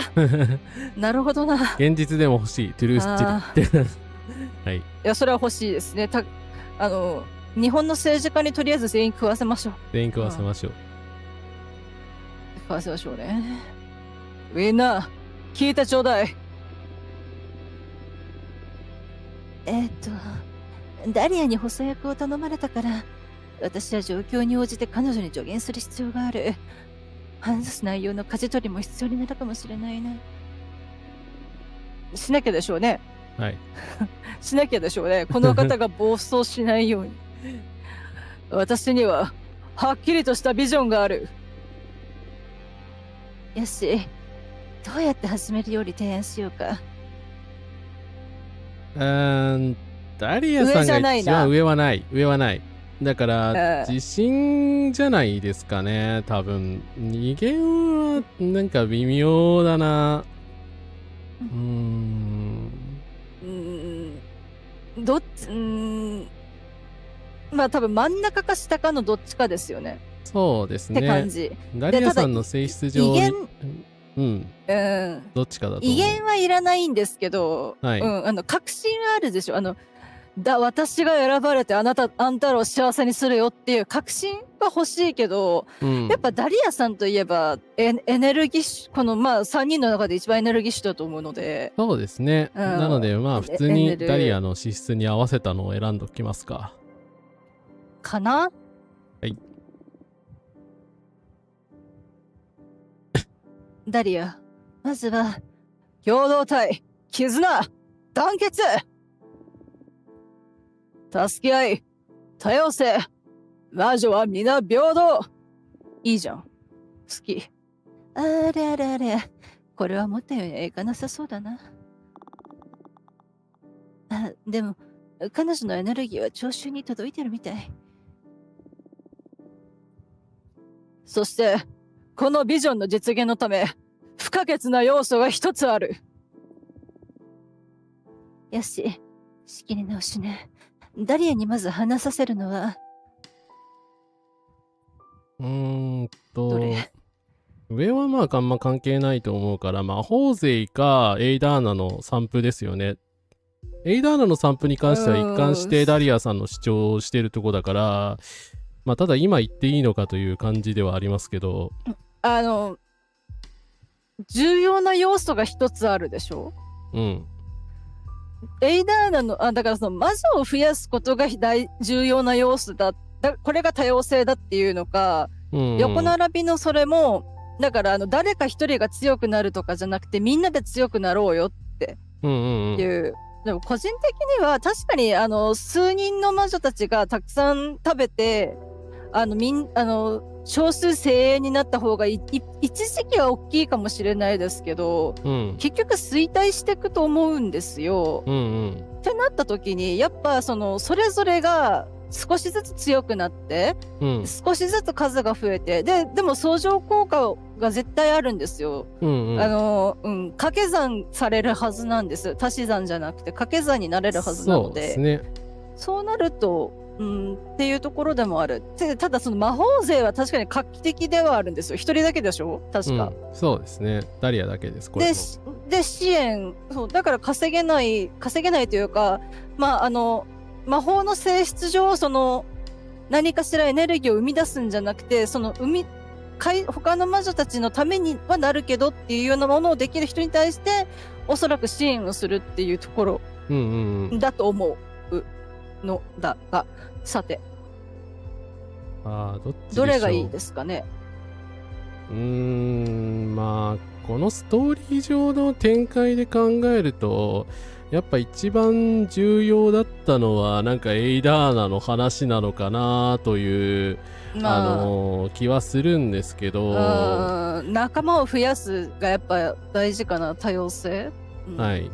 なるほどな。現実でも欲しい、トゥルースチルって。はい。いや、それは欲しいですね。日本の政治家にとりあえず全員食わせましょう。全員食わせましょう。食わせましょうね。みんな、聞いてちょうだい。ダリアに補佐役を頼まれたから、私は状況に応じて彼女に助言する必要がある。話す内容の舵取りも必要になるかもしれないな。しなきゃでしょうね。はい。しなきゃでしょうね。この方が暴走しないように。私には、はっきりとしたビジョンがある。よし、どうやって始めるより提案しようか。ダリアさんが一番上はない。上はない。だから、自信じゃないですかね、多分。逃げは、なんか微妙だな。どっち、まあ多分真ん中か下かのどっちかですよね。そうですね。って感じ。ダリアさんの性質上に。どっちかだと思う。威厳はいらないんですけど、はい、確信はあるでしょ。私が選ばれてあんたらを幸せにするよっていう確信は欲しいけど、やっぱダリアさんといえばエネルギッシュ、この3人の中で一番エネルギッシュだと思うので。そうですね。なので普通にダリアの資質に合わせたのを選んどきますか。かな？はい。ダリア、まずは共同体、絆、団結、助け合い、多様性、魔女は皆平等。いいじゃん。好き。あれあれあれ。これは思ったようにはいかなさそうだな。でも、彼女のエネルギーは聴衆に届いてるみたい。そして、このビジョンの実現のため、不可欠な要素が一つある。よし、仕切り直しね。ダリアにまず話させるのは、どれ？上はあんま関係ないと思うから、ホーゼイかエイダーナの散布ですよね。エイダーナの散布に関しては一貫してダリアさんの主張をしているとこだから、ただ今言っていいのかという感じではありますけど。重要な要素が一つあるでしょ？エイダーナの、だからその魔女を増やすことが重要な要素だ。これが多様性だっていうのか、横並びのそれも、だから誰か一人が強くなるとかじゃなくてみんなで強くなろうよっていう。でも個人的には確かに数人の魔女たちがたくさん食べて、少数精鋭になった方が一時期は大きいかもしれないですけど、結局衰退していくと思うんですよ。ってなった時にやっぱそれぞれが少しずつ強くなって、少しずつ数が増えて、でも相乗効果が絶対あるんですよ。掛け算されるはずなんです。足し算じゃなくて掛け算になれるはずなので、そうなるとっていうところでもある。ただその魔法勢は確かに画期的ではあるんですよ。一人だけでしょ確か。そうですね。ダリアだけです、これも。で、支援、そう、だから稼げないというか、まあ、魔法の性質上、その、何かしらエネルギーを生み出すんじゃなくて、その他の魔女たちのためにはなるけどっていうようなものをできる人に対して、おそらく支援をするっていうところだと思うのだが、さて。どれがいいですかね。まあ、このストーリー上の展開で考えると、やっぱ一番重要だったのはなんかエイダーナの話なのかなという、気はするんですけど、仲間を増やすがやっぱ大事かな、多様性、はい。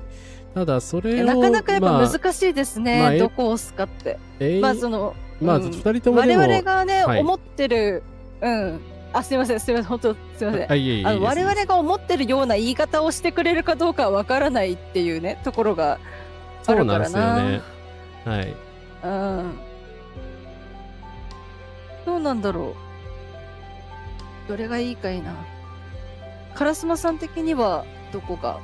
ただそれをなかなかやっぱ難しいですね、どこを押すかって。その2人ともでも我々がね、思ってる、すいません、本当すいません。我々が思ってるような言い方をしてくれるかどうかはわからないっていうね、ところがあるからな。そうなんですよね。はい。どうなんだろう。どれがいいかいな。烏丸さん的にはどこが。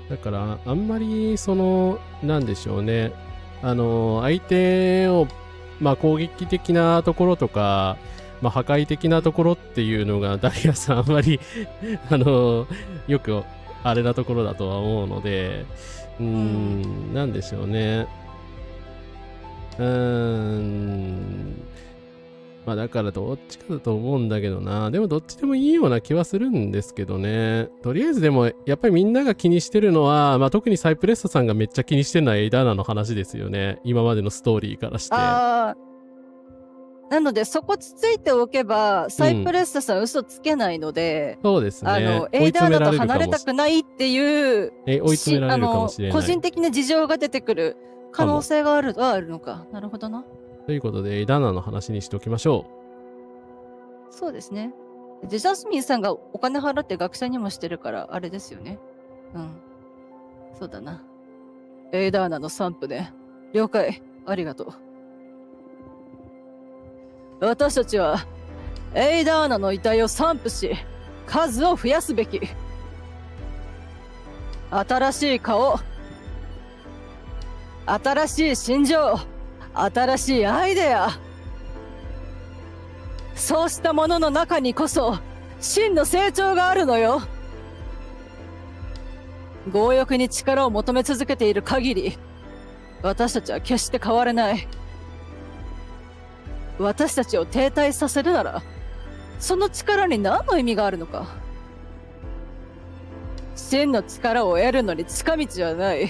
だからあんまりそのなんでしょうね。相手を攻撃的なところとか、破壊的なところっていうのがダリアさんあんまりよくあれなところだとは思うので、なんでしょうね。だからどっちかだと思うんだけどな。でもどっちでもいいような気はするんですけどね。とりあえずでもやっぱりみんなが気にしてるのは、特にサイプレッサさんがめっちゃ気にしてるのはエイダーナの話ですよね。今までのストーリーからして。なのでそこつついておけばサイプレッサさん嘘つけないので、そうですね。エイダーナと離れたくないっていう追い詰められるかもしれない。個人的な事情が出てくる可能性があるのか。なるほどな。ということで、エイダーナの話にしておきましょう。そうですね。ジャスミンさんがお金払って学者にもしてるから、あれですよね。そうだな。エイダーナの散布ね。了解。ありがとう。私たちは、エイダーナの遺体を散布し、数を増やすべき。新しい顔、新しい心情、新しいアイデア。そうしたものの中にこそ真の成長があるのよ。強欲に力を求め続けている限り、私たちは決して変われない。私たちを停滞させるなら、その力に何の意味があるのか。真の力を得るのに近道はない。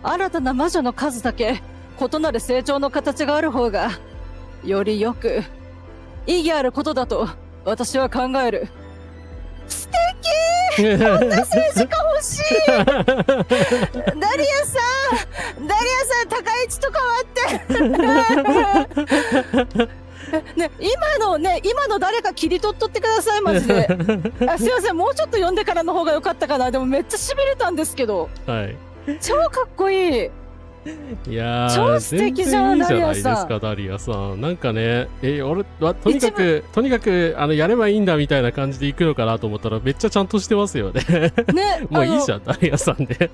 新たな魔女の数だけ異なる成長の形がある方がよりよく意義あることだと私は考える。素敵こんな政治家欲しいダリアさん高市と変わって今の誰か切り取っとってくださいマジで。すいません、もうちょっと読んでからの方が良かったかな。でもめっちゃしびれたんですけど、超かっこいい。いやー、超素敵じゃん、ダリアさん。いいじゃないですか、ダリアさん。なんかね、俺はとにかくやればいいんだみたいな感じで行くのかなと思ったら、めっちゃちゃんとしてますよね。ね、もういいじゃん、ダリアさんで。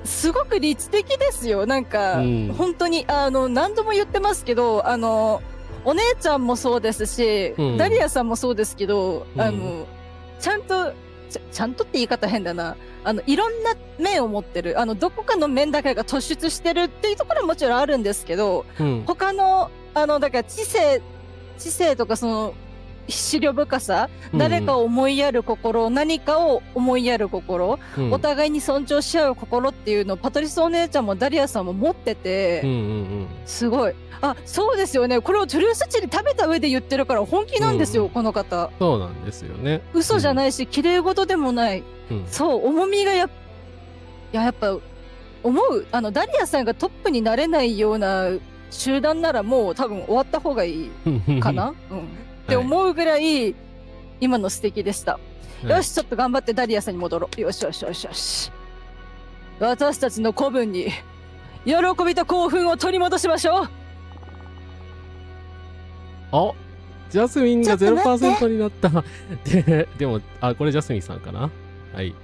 すごく律的ですよ。なんか、本当に何度も言ってますけど、お姉ちゃんもそうですし、ダリアさんもそうですけど、ちゃんとって言い方変だな。いろんな面を持ってる。どこかの面だけが突出してるっていうところはもちろんあるんですけど、他の、だから知性とかその、思慮深さ、誰かを思いやる心、何かを思いやる心、お互いに尊重し合う心っていうのをパトリスお姉ちゃんもダリアさんも持ってて、すごい。そうですよね。これをトゥルースチリ食べた上で言ってるから本気なんですよ、この方。そうなんですよね。嘘じゃないし、綺麗事でもない。そう、重みがやっぱ、思う。ダリアさんがトップになれないような集団ならもう多分終わった方がいいかなって思うぐらい、今の素敵でした。よし、ちょっと頑張ってダリアさんに戻ろう。よし。私たちの子分に喜びと興奮を取り戻しましょう。あ、ジャスミンがちょっと待って 0% になった。でも、これジャスミンさんかな。はい。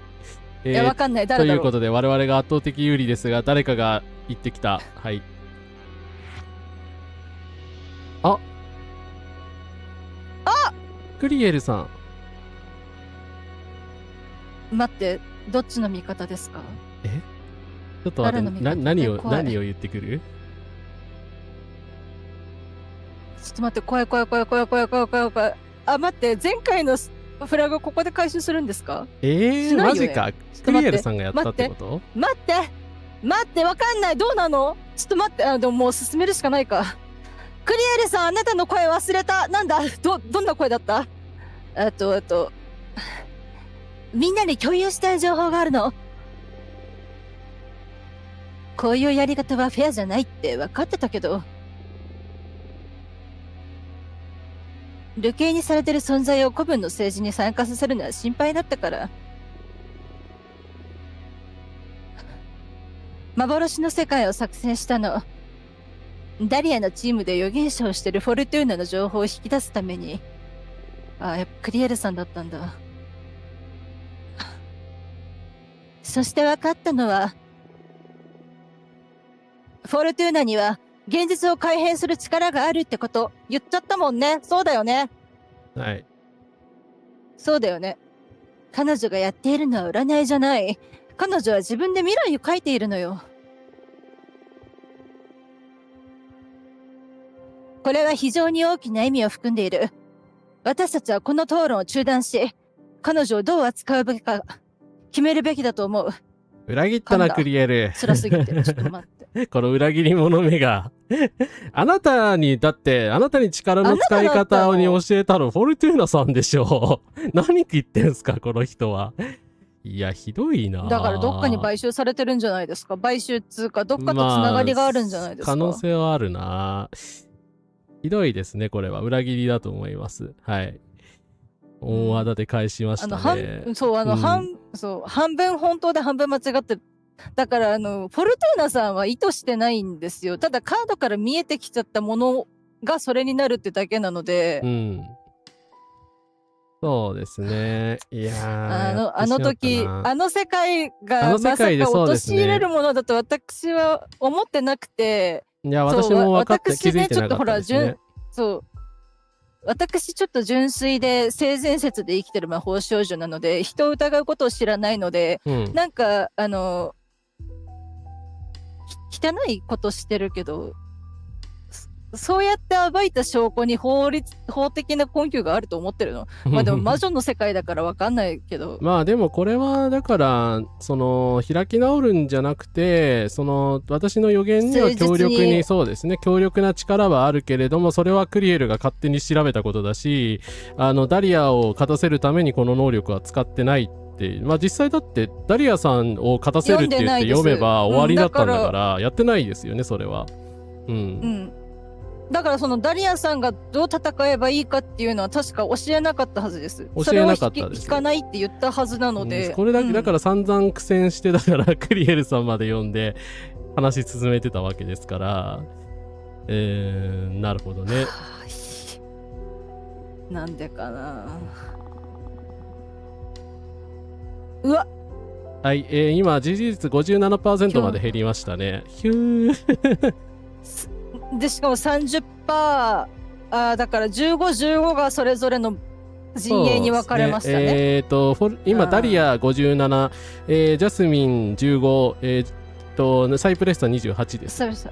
いや、わかんない。と誰だろう。いうことで、我々が圧倒的有利ですが、誰かが言ってきた。はい。あクリエルさん。待って、どっちの味方ですか？ちょっと待って、誰の味方何を怖い言ってくる？ちょっと待って、怖い。あ、待って、前回のフラグここで回収するんですか？しないよねマジか。クリエルさんがやったってこと？待って、わかんない。どうなの？ちょっと待って、でももう進めるしかないか。クリエルさん、あなたの声忘れた。なんだ？どんな声だった？みんなに共有したい情報があるの。こういうやり方はフェアじゃないって分かってたけど、流刑にされてる存在を古文の政治に参加させるのは心配だったから。幻の世界を作成したの。ダリアのチームで預言者をしてるフォルトゥーナの情報を引き出すために。やっぱクリエルさんだったんだ。そして分かったのは、フォルトゥーナには現実を改変する力があるってこと言っちゃったもんね。そうだよね。はい。そうだよね。彼女がやっているのは占いじゃない。彼女は自分で未来を描いているのよ。これは非常に大きな意味を含んでいる。私たちはこの討論を中断し、彼女をどう扱うべきか決めるべきだと思う。裏切ったな、クリエル。辛すぎて、ちょっと待って。この裏切り者めが。あなたに力の使い方に教えたの、フォルトゥーナさんでしょ。何言ってんすか、この人は。いや、ひどいな。だからどっかに買収されてるんじゃないですか。買収っつうか、どっかとつながりがあるんじゃないですか。可能性はあるな。ひどいですね、これは。裏切りだと思います。はい。大技で返しましたね。半分本当で半分間違ってる。だからフォルトゥーナさんは意図してないんですよ。ただカードから見えてきちゃったものがそれになるってだけなので。うん。そうですね。いやー。あの時、あの世界がまさか陥れるものだと私は思ってなくて。いや、私も分かって気づいてなかったですね。私ちょっと純粋で性善説で生きてる魔法少女なので、人を疑うことを知らないので、なんか汚いことしてるけど、そうやって暴いた証拠に法的な根拠があると思ってるの。まあでも魔女の世界だから分かんないけど。まあでもこれはだから開き直るんじゃなくて、私の予言には強力な力はあるけれども、それはクリエルが勝手に調べたことだし、ダリアを勝たせるためにこの能力は使ってないって。まあ実際だってダリアさんを勝たせるって言って読めば終わりだったんだから、やってないですよね、それは。だからそのダリアさんがどう戦えばいいかっていうのは確か教えなかったはずです。教えなかったです。引かないって言ったはずなので。これだけだから散々苦戦して、だからクリエルさんまで読んで話進めてたわけですから、なるほどね。なんでかな。うわっ。はい、今事実 57% まで減りましたね。ヒュー。でしかも 30%、だから15、15がそれぞれの陣営に分かれましたね。今ダリア57、ジャスミン15、サイプレッサ28です。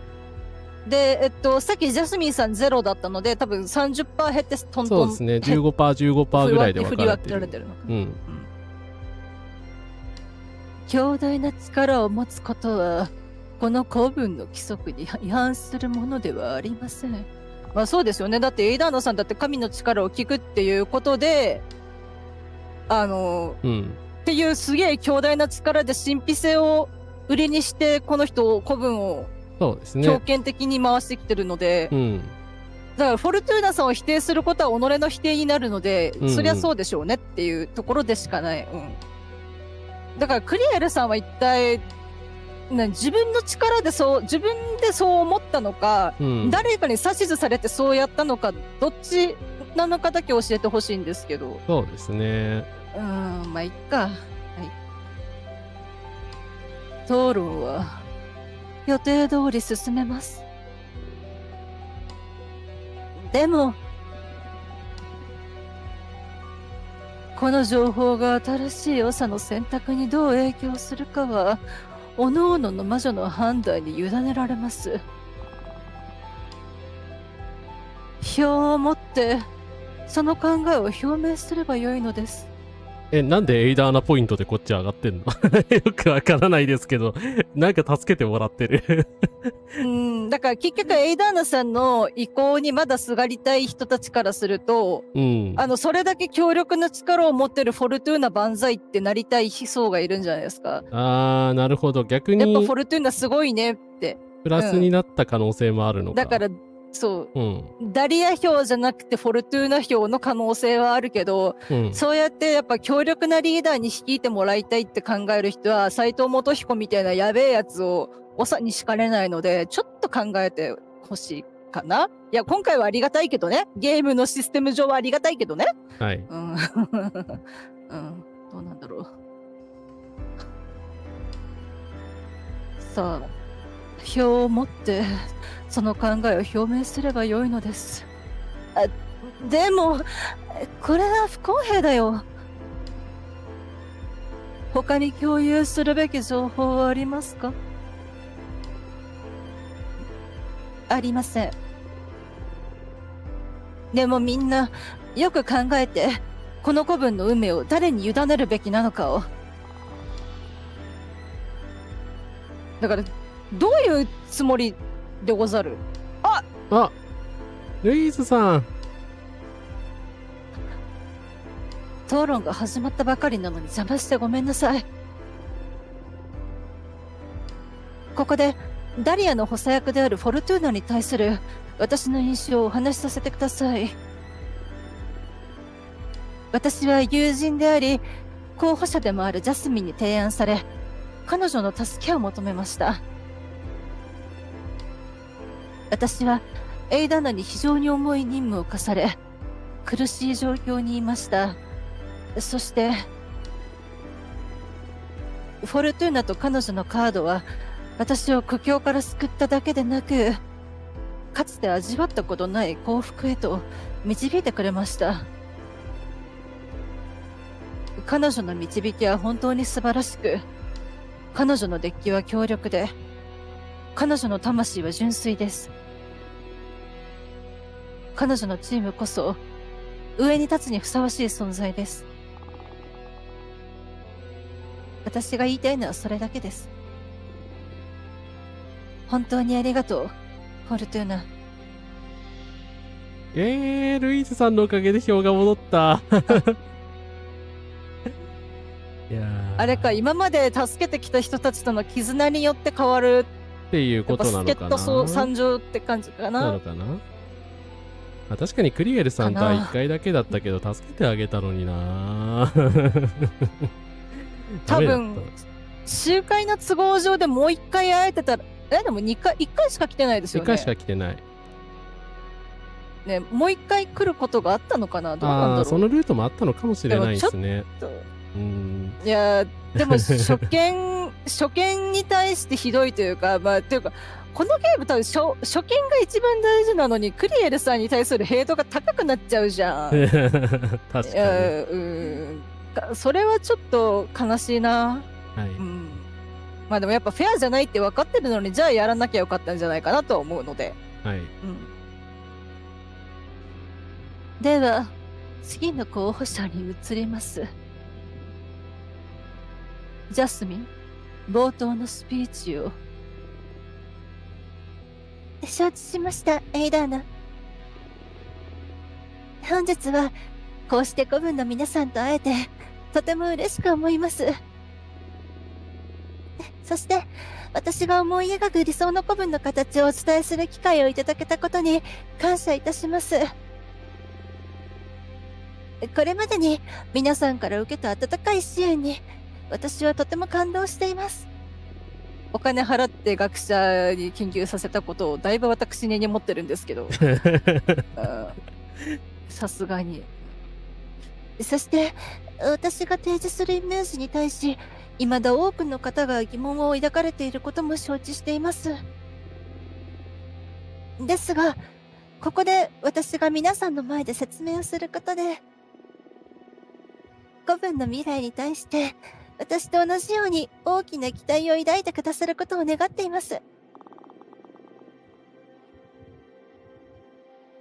で、さっきジャスミンさん0だったので、多分 30% 減ってトントン。そうですね、15%、15% ぐらいで分かれてる。強大な力を持つことは、この古文の規則に違反するものではありません。まあそうですよね。だってエイダーナさんだって神の力を聞くっていうことで、っていうすげえ強大な力で神秘性を売りにしてこの人古文を強権的に回してきてるので、だからフォルトゥーナさんを否定することは己の否定になるので、そりゃそうでしょうねっていうところでしかない。だからクリエルさんは一体自分の力で自分でそう思ったのか、うん。誰かに指図されてそうやったのか、どっちなのかだけ教えてほしいんですけど。そうですね。まあ、いっか。はい。討論は予定通り進めます。でも、この情報が新しい長の選択にどう影響するかは、各々の魔女の判断に委ねられます。票を持って、その考えを表明すればよいのです。なんでエイダーナポイントでこっち上がってんのよくわからないですけど、なんか助けてもらってるだから結局エイダーナさんの意向にまだすがりたい人たちからすると、うん。それだけ強力な力を持ってるフォルトゥーナ万歳ってなりたい層がいるんじゃないですか。なるほど。逆やっぱにフォルトゥーナすごいねって。プラスになった可能性もあるのか。だから、そう、うん。ダリア票じゃなくてフォルトゥーナ票の可能性はあるけど、うん。そうやってやっぱ強力なリーダーに率いてもらいたいって考える人は、斎藤元彦みたいなやべえやつを長に敷かれないので、ちょっと考えてほしいかな。いや、今回はありがたいけどね。ゲームのシステム上はありがたいけどね。はい。うん。どうなんだろう。さあ、票を持って、その考えを表明すればよいのです。でも、これは不公平だよ。他に共有するべき情報はありますか？ありません。でもみんな、よく考えて、この子分の運命を誰に委ねるべきなのかを。だから、どういうつもりでござる？あ、ルイーズさん。討論が始まったばかりなのに邪魔してごめんなさい。ここで、ダリアの補佐役であるフォルトゥーナに対する私の印象をお話しさせてください。私は友人であり、候補者でもあるジャスミンに提案され、彼女の助けを求めました。私はエイダーナに非常に重い任務を課され、苦しい状況にいました。そして、フォルトゥーナと彼女のカードは、私を苦境から救っただけでなく、かつて味わったことない幸福へと導いてくれました。彼女の導きは本当に素晴らしく、彼女のデッキは強力で、彼女の魂は純粋です。彼女のチームこそ、上に立つにふさわしい存在です。私が言いたいのはそれだけです。本当にありがとう、フォルトゥーナ。ルイーズさんのおかげで票が戻った。いやーあれか、今まで助けてきた人たちとの絆によって変わる、っていうことなのかな。助っ人参上って感じかなな。のかな。確かにクリエルさんとは1回だけだったけど助けてあげたのにな。多分、集会の都合上でもう一回会えてたら、でも1回しか来てないですよ1ね。回しか来てない。ね、もう一回来ることがあったのかな。どうなんだろう。そのルートもあったのかもしれないですね。いやでも初見に対してひどいというか、まあ、というか、このゲーム多分初見が一番大事なのに、クリエルさんに対するヘイトが高くなっちゃうじゃん。確かに。それはちょっと悲しいな。はい。まあでもやっぱフェアじゃないって分かってるのに、じゃあやらなきゃよかったんじゃないかなとは思うので。はい。では、次の候補者に移ります。ジャスミン、冒頭のスピーチを。承知しました、エイダーナ。本日は、こうして子分の皆さんと会えて、とても嬉しく思います。そして、私が思い描く理想の子分の形をお伝えする機会をいただけたことに感謝いたします。これまでに皆さんから受けた温かい支援に、私はとても感動しています。お金払って学者に研究させたことをだいぶ私根に持ってるんですけど、さすがに。そして、私が提示するイメージに対し、未だ多くの方が疑問を抱かれていることも承知しています。ですが、ここで私が皆さんの前で説明をすることで、古文の未来に対して、私と同じように大きな期待を抱いてくださることを願っています。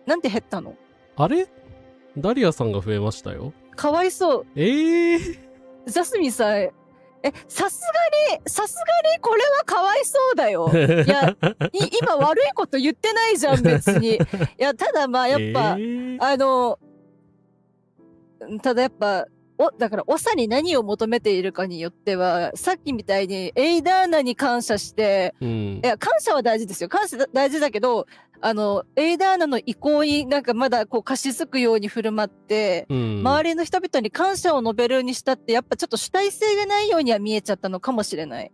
なんで減ったの？あれダリアさんが増えましたよ。かわいそう。ジャスミンさん、さすがにこれはかわいそうだよ。いや、今悪いこと言ってないじゃん、別に。いや、ただまあやっぱ、ただやっぱ、だから、長に何を求めているかによっては、さっきみたいにエイダーナに感謝して、いや、感謝は大事ですよ。感謝大事だけど、エイダーナの意向になんかまだこう貸し付くように振る舞って、周りの人々に感謝を述べるにしたって、やっぱちょっと主体性がないようには見えちゃったのかもしれない。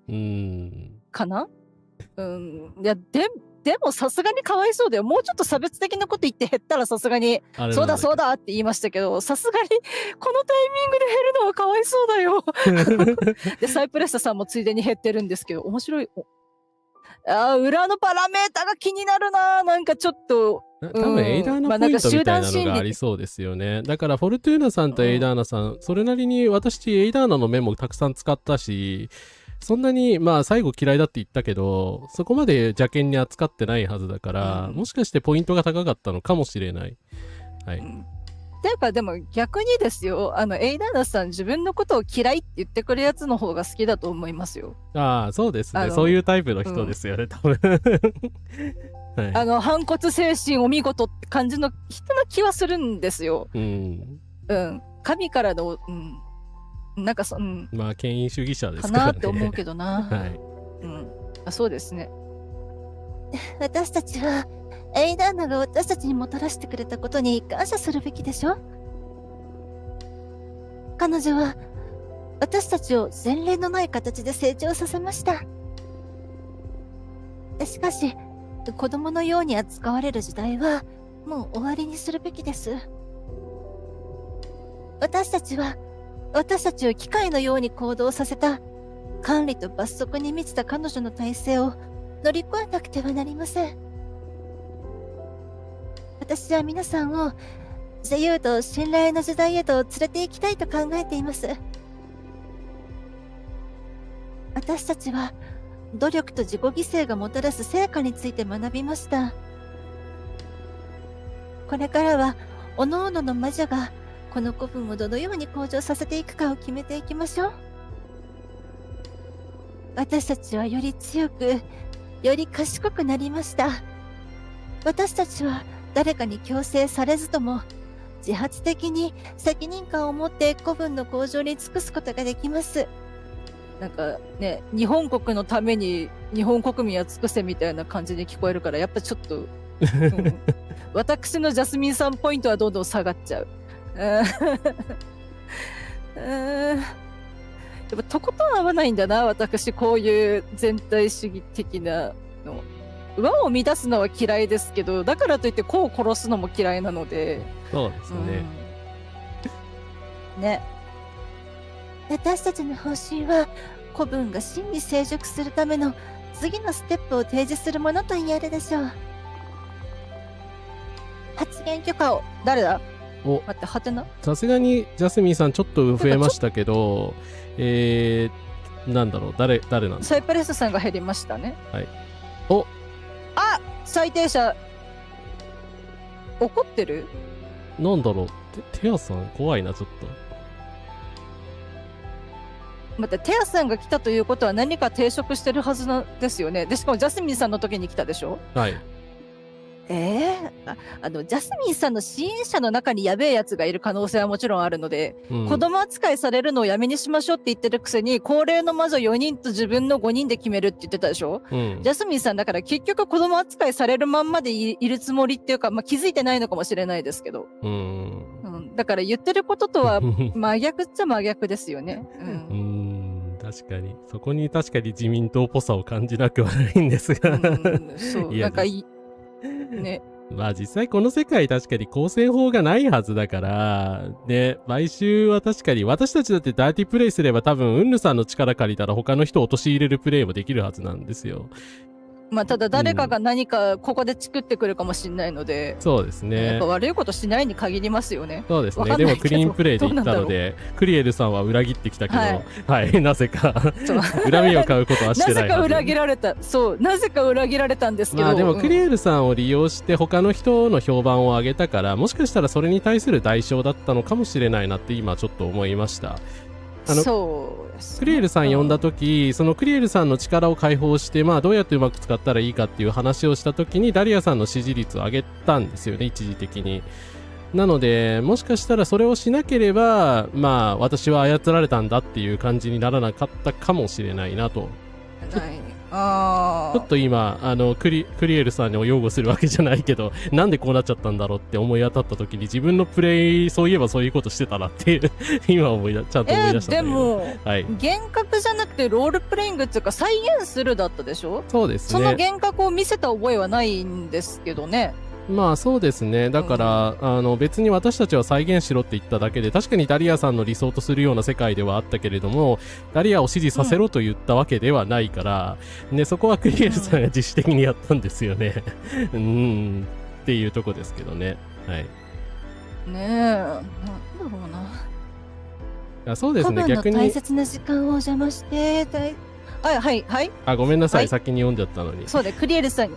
かな？いや、でもさすがにかわいそうだよ。もうちょっと差別的なこと言って減ったらさすがに、そうだそうだって言いましたけど、さすがにこのタイミングで減るのはかわいそうだよ。で、サイプレッサさんもついでに減ってるんですけど、面白い。裏のパラメータが気になるな。なんかちょっと。多分エイダーナポイントみたいなのがありそうですよね。だからフォルトゥーナさんとエイダーナさん、それなりに私エイダーナのメモたくさん使ったし、そんなにまあ最後嫌いだって言ったけど、そこまで邪険に扱ってないはずだから、もしかしてポイントが高かったのかもしれない。はい。ていうかでも逆にですよ、エイダーナさん自分のことを嫌いって言ってくるやつの方が好きだと思いますよ。ああ、そうですね。そういうタイプの人ですよね、多分。はい、反骨精神お見事って感じの人な気はするんですよ。神からの、なんかまあ権威主義者ですからね。かなって思うけどな。はい。そうですね。私たちはエイダーナが私たちにもたらしてくれたことに感謝するべきでしょ。彼女は私たちを前例のない形で成長させました。しかし、子供のように扱われる時代はもう終わりにするべきです。私たちを機械のように行動させた管理と罰則に満ちた彼女の体制を乗り越えなくてはなりません。私は皆さんを自由と信頼の時代へと連れて行きたいと考えています。私たちは努力と自己犠牲がもたらす成果について学びました。これからは各々の魔女がこの古文をどのように向上させていくかを決めていきましょう。私たちはより強く、より賢くなりました。私たちは誰かに強制されずとも自発的に責任感を持って古文の向上に尽くすことができます。なんかね、日本国のために日本国民は尽くせみたいな感じに聞こえるから、やっぱちょっと、私のジャスミンさんポイントはどんどん下がっちゃう。やっぱとことん合わないんだな、私こういう全体主義的なの。和を乱すのは嫌いですけど、だからといって子を殺すのも嫌いなので。そうですね。ね。私たちの方針は古文が真に成熟するための次のステップを提示するものと言えるでしょう。発言許可を。誰だ？お、待って、はてな。さすがにジャスミンさんちょっと増えましたけど、なんだろう、誰なんだ。サイプレスさんが減りましたね。はい。最低者怒ってる？なんだろう、テアさん怖いな、ちょっと。待って、テアさんが来たということは何か抵触してるはずなんですよね。でしかもジャスミンさんの時に来たでしょ。はい。ジャスミンさんの支援者の中にやべえやつがいる可能性はもちろんあるので、子供扱いされるのをやめにしましょうって言ってるくせに、高齢の魔女4人と自分の5人で決めるって言ってたでしょ。ジャスミンさんだから結局子供扱いされるまんまでいるつもりっていうか、まあ、気づいてないのかもしれないですけど。だから言ってることとは真逆っちゃ真逆ですよね。確かに。そこに確かに自民党っぽさを感じなくはないんですが。そう、いやなんかね。まあ実際この世界確かに公選法がないはずだから、ね、買収は確かに私たちだってダーティープレイすれば多分ウンヌさんの力借りたら他の人を陥れるプレイもできるはずなんですよ。まあただ誰かが何かここで作ってくるかもしれないので、そうですやっねぱ。悪いことしないに限りますよね。そうですね。わかんないけどでもクリーンプレイで言ったどうなんだろので、クリエルさんは裏切ってきたけど、はいはい、なぜかそう恨みを買うことはしなてないはず。ぜか裏切られた。そう、なぜか裏切られたんですけど。まあでもクリうんエルさんを利用して他の人の評判を上げたから、もしかしたらそれに対する代償だったのかもしれないなって今ちょっと思いました。そうですね。クリエルさん呼んだ時、そのクリエルさんの力を解放して、まあどうやってうまく使ったらいいかっていう話をした時にダリアさんの支持率を上げたんですよね、一時的に。なのでもしかしたらそれをしなければ、まあ私は操られたんだっていう感じにならなかったかもしれないなと。はいあちょっと今クリエルさんを擁護するわけじゃないけど、なんでこうなっちゃったんだろうって思い当たった時に自分のプレイ、そういえばそういうことしてたなっていう今ちゃんと思い出したんだでけど。も、はい、幻覚じゃなくてロールプレイングっていうか再現するだったでしょ。そうですそのね。幻覚を見せた覚えはないんですけどね。まあそうですね。だから、別に私たちは再現しろって言っただけで、確かにダリアさんの理想とするような世界ではあったけれども、ダリアを支持させろと言ったわけではないから、ね、そこはクリエルさんが自主的にやったんですよね。っていうとこですけどね。はい。ねえ、なんだろうな。そうですね、逆古文の大に。切な時間をお邪魔してはいあ、ごめんなさい、はい先に読んじゃったのに。そうでクリエルさんに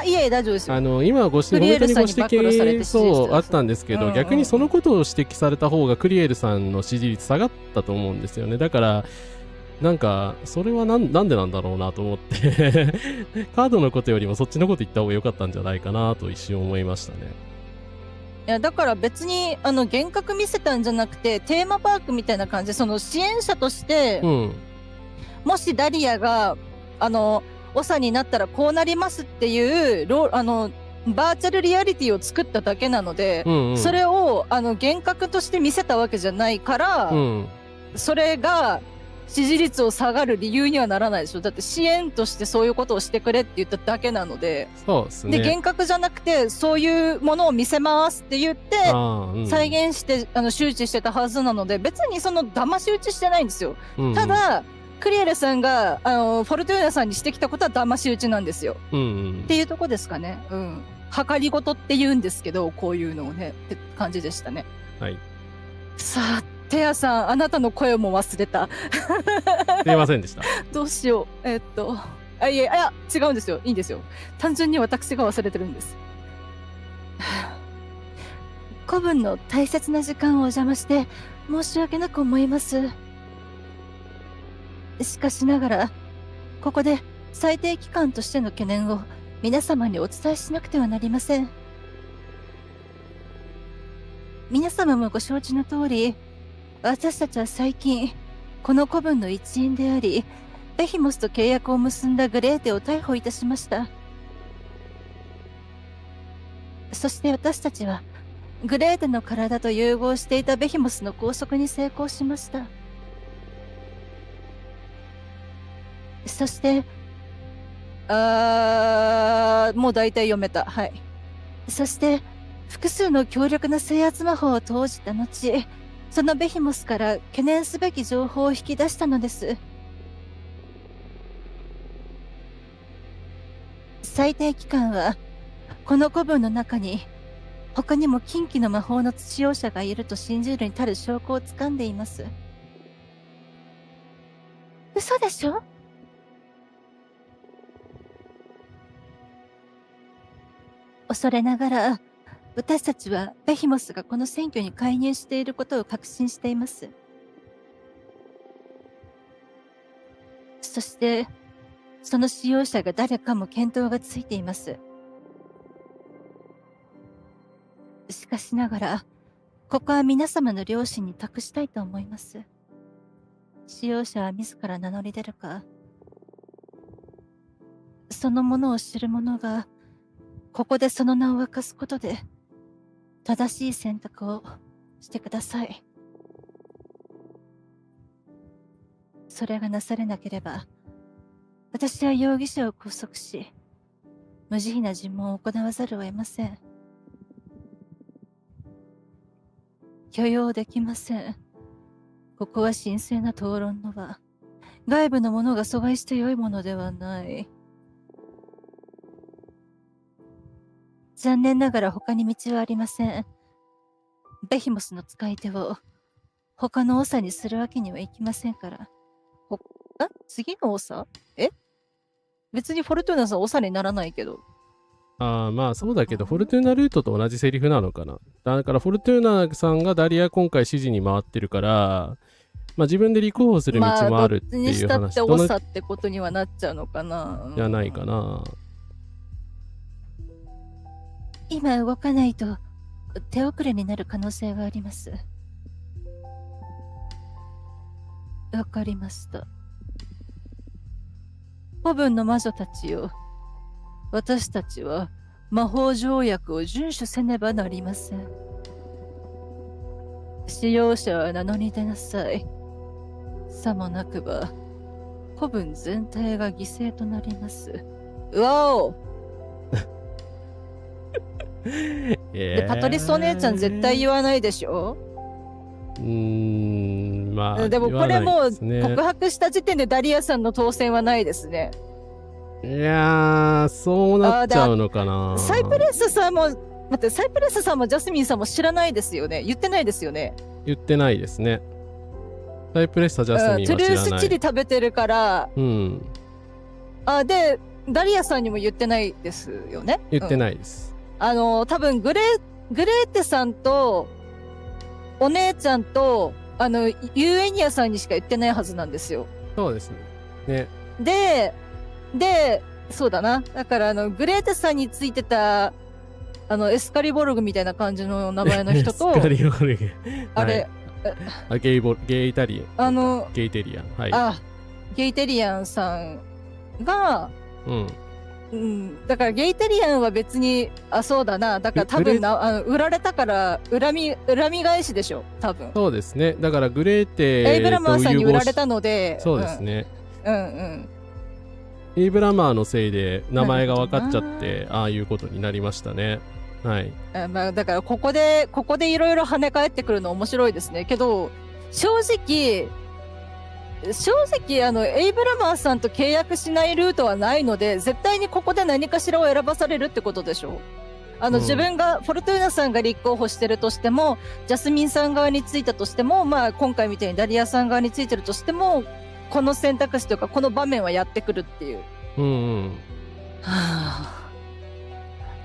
いえ大丈夫ですよ。今ごクリエルさんに本当にご指摘、暴露されて支持してそう、たあったんですけど、逆にそのことを指摘された方がクリエルさんの支持率下がったと思うんですよね。だから、なんか、それはなんでなんだろうなと思ってカードのことよりもそっちのこと言った方が良かったんじゃないかなと一瞬思いましたね。いやだから別に幻覚見せたんじゃなくてテーマパークみたいな感じでその支援者として、もしダリアが長になったらこうなりますっていうバーチャルリアリティを作っただけなので、それを幻覚として見せたわけじゃないから、それが支持率を下がる理由にはならないでしょ。だって支援としてそういうことをしてくれって言っただけなので。そうですね。で幻覚じゃなくてそういうものを見せますって言って再現して周知してたはずなので、別にその騙し討ちしてないんですよ。ただクリエルさんがフォルトゥーナさんにしてきたことは騙し討ちなんですよ、っていうとこですかね。計りごとって言うんですけど、こういうのをねって感じでしたね。はい。さあテアさん、あなたの声も忘れたすいませんでした。どうしよう。いや違うんですよ。いいんですよ。単純に私が忘れてるんです。古文の大切な時間をお邪魔して申し訳なく思います。しかしながらここで最低期間としての懸念を皆様にお伝えしなくてはなりません。皆様もご承知の通り、私たちは最近この古文の一員でありベヒモスと契約を結んだグレーテを逮捕いたしました。そして私たちはグレーテの体と融合していたベヒモスの拘束に成功しました。そしてもう大体読めた。はい。そして複数の強力な制圧魔法を投じた後、そのベヒモスから懸念すべき情報を引き出したのです。最低期間はこの古文の中に他にも禁忌の魔法の使用者がいると信じるに足る証拠をつかんでいます。嘘でしょ？恐れながら私たちはベヒモスがこの選挙に介入していることを確信しています。そしてその使用者が誰かも見当がついています。しかしながらここは皆様の良心に託したいと思います。使用者は自ら名乗り出るか、そのものを知る者がここでその名を明かすことで正しい選択をしてください。それがなされなければ、私は容疑者を拘束し、無慈悲な尋問を行わざるを得ません。許容できません。ここは神聖な討論の場。外部の者が阻害して良いものではない。残念ながら他に道はありません。ベヒモスの使い手を他の長にするわけにはいきませんから。次の長？別にフォルトゥーナさん長にならないけど。まあそうだけど、フォルトゥーナルートと同じセリフなのかな。だからフォルトゥーナさんがダリア今回指示に回ってるから、まあ自分で立候補する道もあるっていう話。どっちにしたって長ってことにはなっちゃうのかな。じゃないかな。今動かないと手遅れになる可能性があります。わかりました。古文の魔女たちよ。私たちは魔法条約を遵守せねばなりません。使用者は名乗り出なさい。さもなくば、古文全体が犠牲となります。うわおでパトリスお姉ちゃん絶対言わないでしょ。まあでもこれもうね、告白した時点でダリアさんの当選はないですね。いやー、そうなっちゃうのかな。サイプレッサさんも、待って、サイプレッサさんもジャスミンさんも知らないですよね。言ってないですよね。言ってないですね。サイプレッサ、ジャスミンは知らない。トゥルースチリ食べてるから、うん。で、ダリアさんにも言ってないですよね。言ってないです。多分グレーテさんと、お姉ちゃんと、ユーエニアさんにしか言ってないはずなんですよ。そうですね。で、そうだな。だからグレーテさんについてた、エスカリボルグみたいな感じの名前の人と、エスカリボルグ。あれ、ゲイタリアン。ゲイテリアン。はい。ゲイテリアンさんが、だからゲイテリアンは別に、そうだな。だから多分売られたから恨み返しでしょ。多分。そうですね。だからグレーテエイブラマーさんに売られたので。そうですね。エイブラマーのせいで名前が分かっちゃって、ああいうことになりましたね。はい。だからここでいろいろ跳ね返ってくるの面白いですね。けど、正直、エイブラマーさんと契約しないルートはないので、絶対にここで何かしらを選ばされるってことでしょ。自分が、フォルトゥーナさんが立候補してるとしても、ジャスミンさん側についたとしても、まあ今回みたいにダリアさん側についてるとしても、この選択肢というか、この場面はやってくるっていう。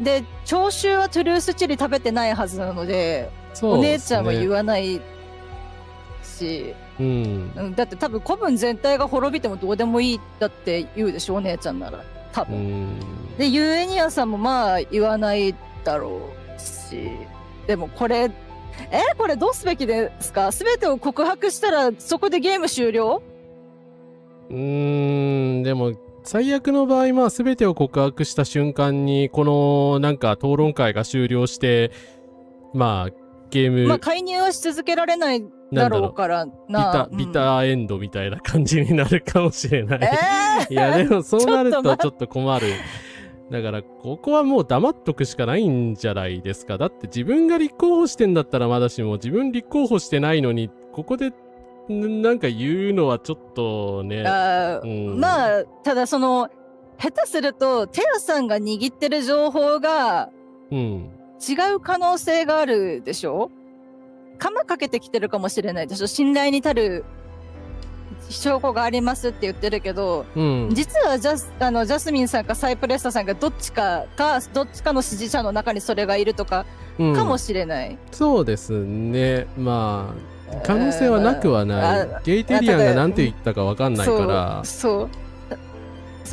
で、聴衆はトゥルースチリ食べてないはずなので、お姉ちゃんは言わないし、だって多分古文全体が滅びてもどうでもいいだって言うでしょ、お姉ちゃんなら。多分。で、ユーエニアさんもまあ言わないだろうし、でもこれどうすべきですか？全てを告白したらそこでゲーム終了？でも、最悪の場合、まあ、全てを告白した瞬間に、この、なんか、討論会が終了して、まあ、ゲーム。まあ、介入はし続けられないだろうからな。ビターエンドみたいな感じになるかもしれない。いや、でも、そうなるとちょっと困る。だから、ここはもう黙っとくしかないんじゃないですか。だって自分が立候補してんだったらまだしも、自分立候補してないのに、ここで、なんか言うのはちょっとね。まあ、ただ下手すると、テアさんが握ってる情報が、違う可能性があるでしょ？鎌かけてきてるかもしれないでしょ？信頼に足る証拠がありますって言ってるけど、実はジャスミンさんかサイプレッサさんがどっちかの支持者の中にそれがいるとか、かもしれない。そうですね。まあ、可能性はなくはない。ゲイテリアンが何て言ったか分かんないから。そ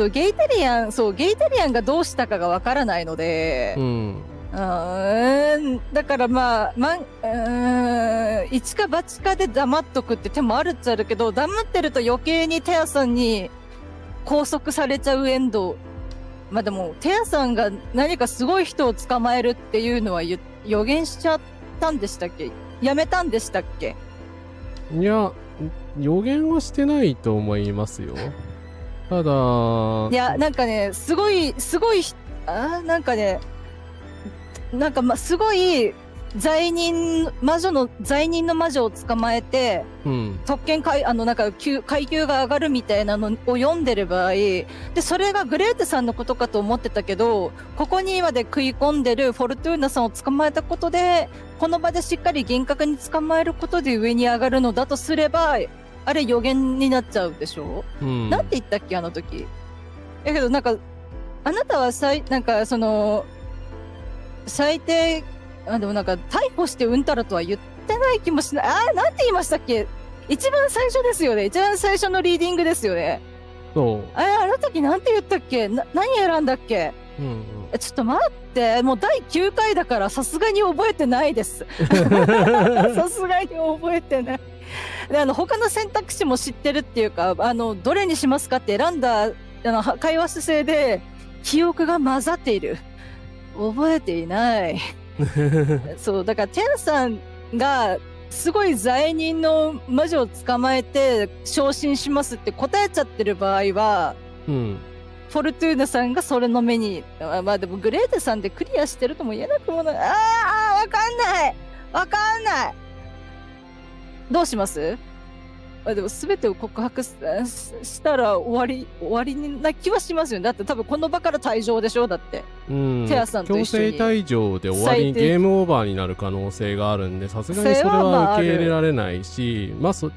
うゲイテリアンがどうしたかが分からないので、だからまあ、一か八かで黙っとくって手もあるっちゃあるけど、黙ってると余計にテアさんに拘束されちゃうエンド。まあでも、テアさんが何かすごい人を捕まえるっていうのは予言しちゃったんでしたっけ？やめたんでしたっけ？いや、予言はしてないと思いますよ。ただ、いや、なんかね、すごい、なんかね、なんかすごい、罪人の魔女を捕まえて、うん、特権なんか階級が上がるみたいなのを読んでる場合、で、それがグレーテさんのことかと思ってたけど、ここにまで食い込んでるフォルトゥーナさんを捕まえたことで、この場でしっかり厳格に捕まえることで上に上がるのだとすれば、あれ予言になっちゃうでしょ、うん。なんて言ったっけ、あの時。だけどなんか、あなたはなんか最低、でもなんか逮捕してうんたらとは言ってない気もしない。なんて言いましたっけ、一番最初ですよね。一番最初のリーディングですよね。そう。あの時なんて言ったっけ、何選んだっけ、うんうん、ちょっと待って、もう第9回だからさすがに覚えてないです。さすがに覚えてない。で、他の選択肢も知ってるっていうか、どれにしますかって選んだ、会話姿勢で、記憶が混ざっている。覚えていない。そう、だから、テンさんが、すごい罪人の魔女を捕まえて、昇進しますって答えちゃってる場合は、うん。フォルトゥーナさんがそれの目に、まあでもグレーテさんでクリアしてるとも言えなくもない。わかんない。どうします？でも全てを告白したら終わりな気はしますよね。だって多分この場から退場でしょ、だって。うん、テアさんと一緒に強制退場で終わり、最低ゲームオーバーになる可能性があるんで、さすがにそれは受け入れられないし、まあそ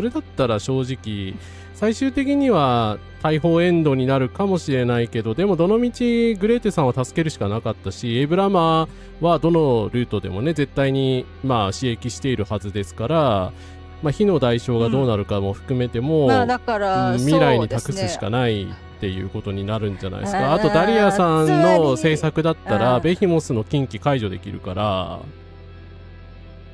れだったら正直、最終的には大砲エンドになるかもしれないけど、でもどのみちグレーテさんは助けるしかなかったし、エイブラマーはどのルートでもね、絶対にまあ刺激しているはずですから、まあ、火の代償がどうなるかも含めても、まあだから未来に託すしかないっていうことになるんじゃないですか。あとダリアさんの制作だったらベヒモスの禁忌解除できるから、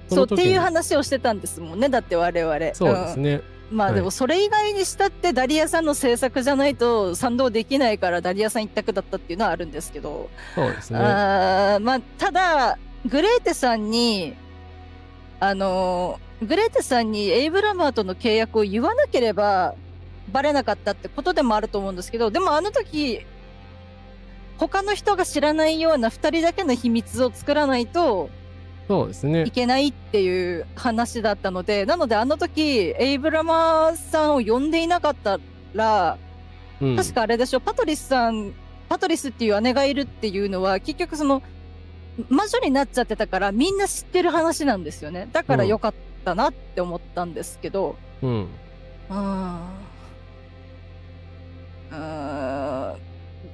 そうっていう話をしてたんですもんね、だって我々。そうですね、まあでもそれ以外にしたってダリアさんの制作じゃないと賛同できないからダリアさん一択だったっていうのはあるんですけど、そうですね。まあただグレーテさんにエイブラマーとの契約を言わなければバレなかったってことでもあると思うんですけど、でもあの時他の人が知らないような2人だけの秘密を作らないとそうですね、いけないっていう話だったので、なのであの時エイブラマーさんを呼んでいなかったら、確かあれでしょ、パトリスっていう姉がいるっていうのは結局その魔女になっちゃってたからみんな知ってる話なんですよね。だからよかったなって思ったんですけど、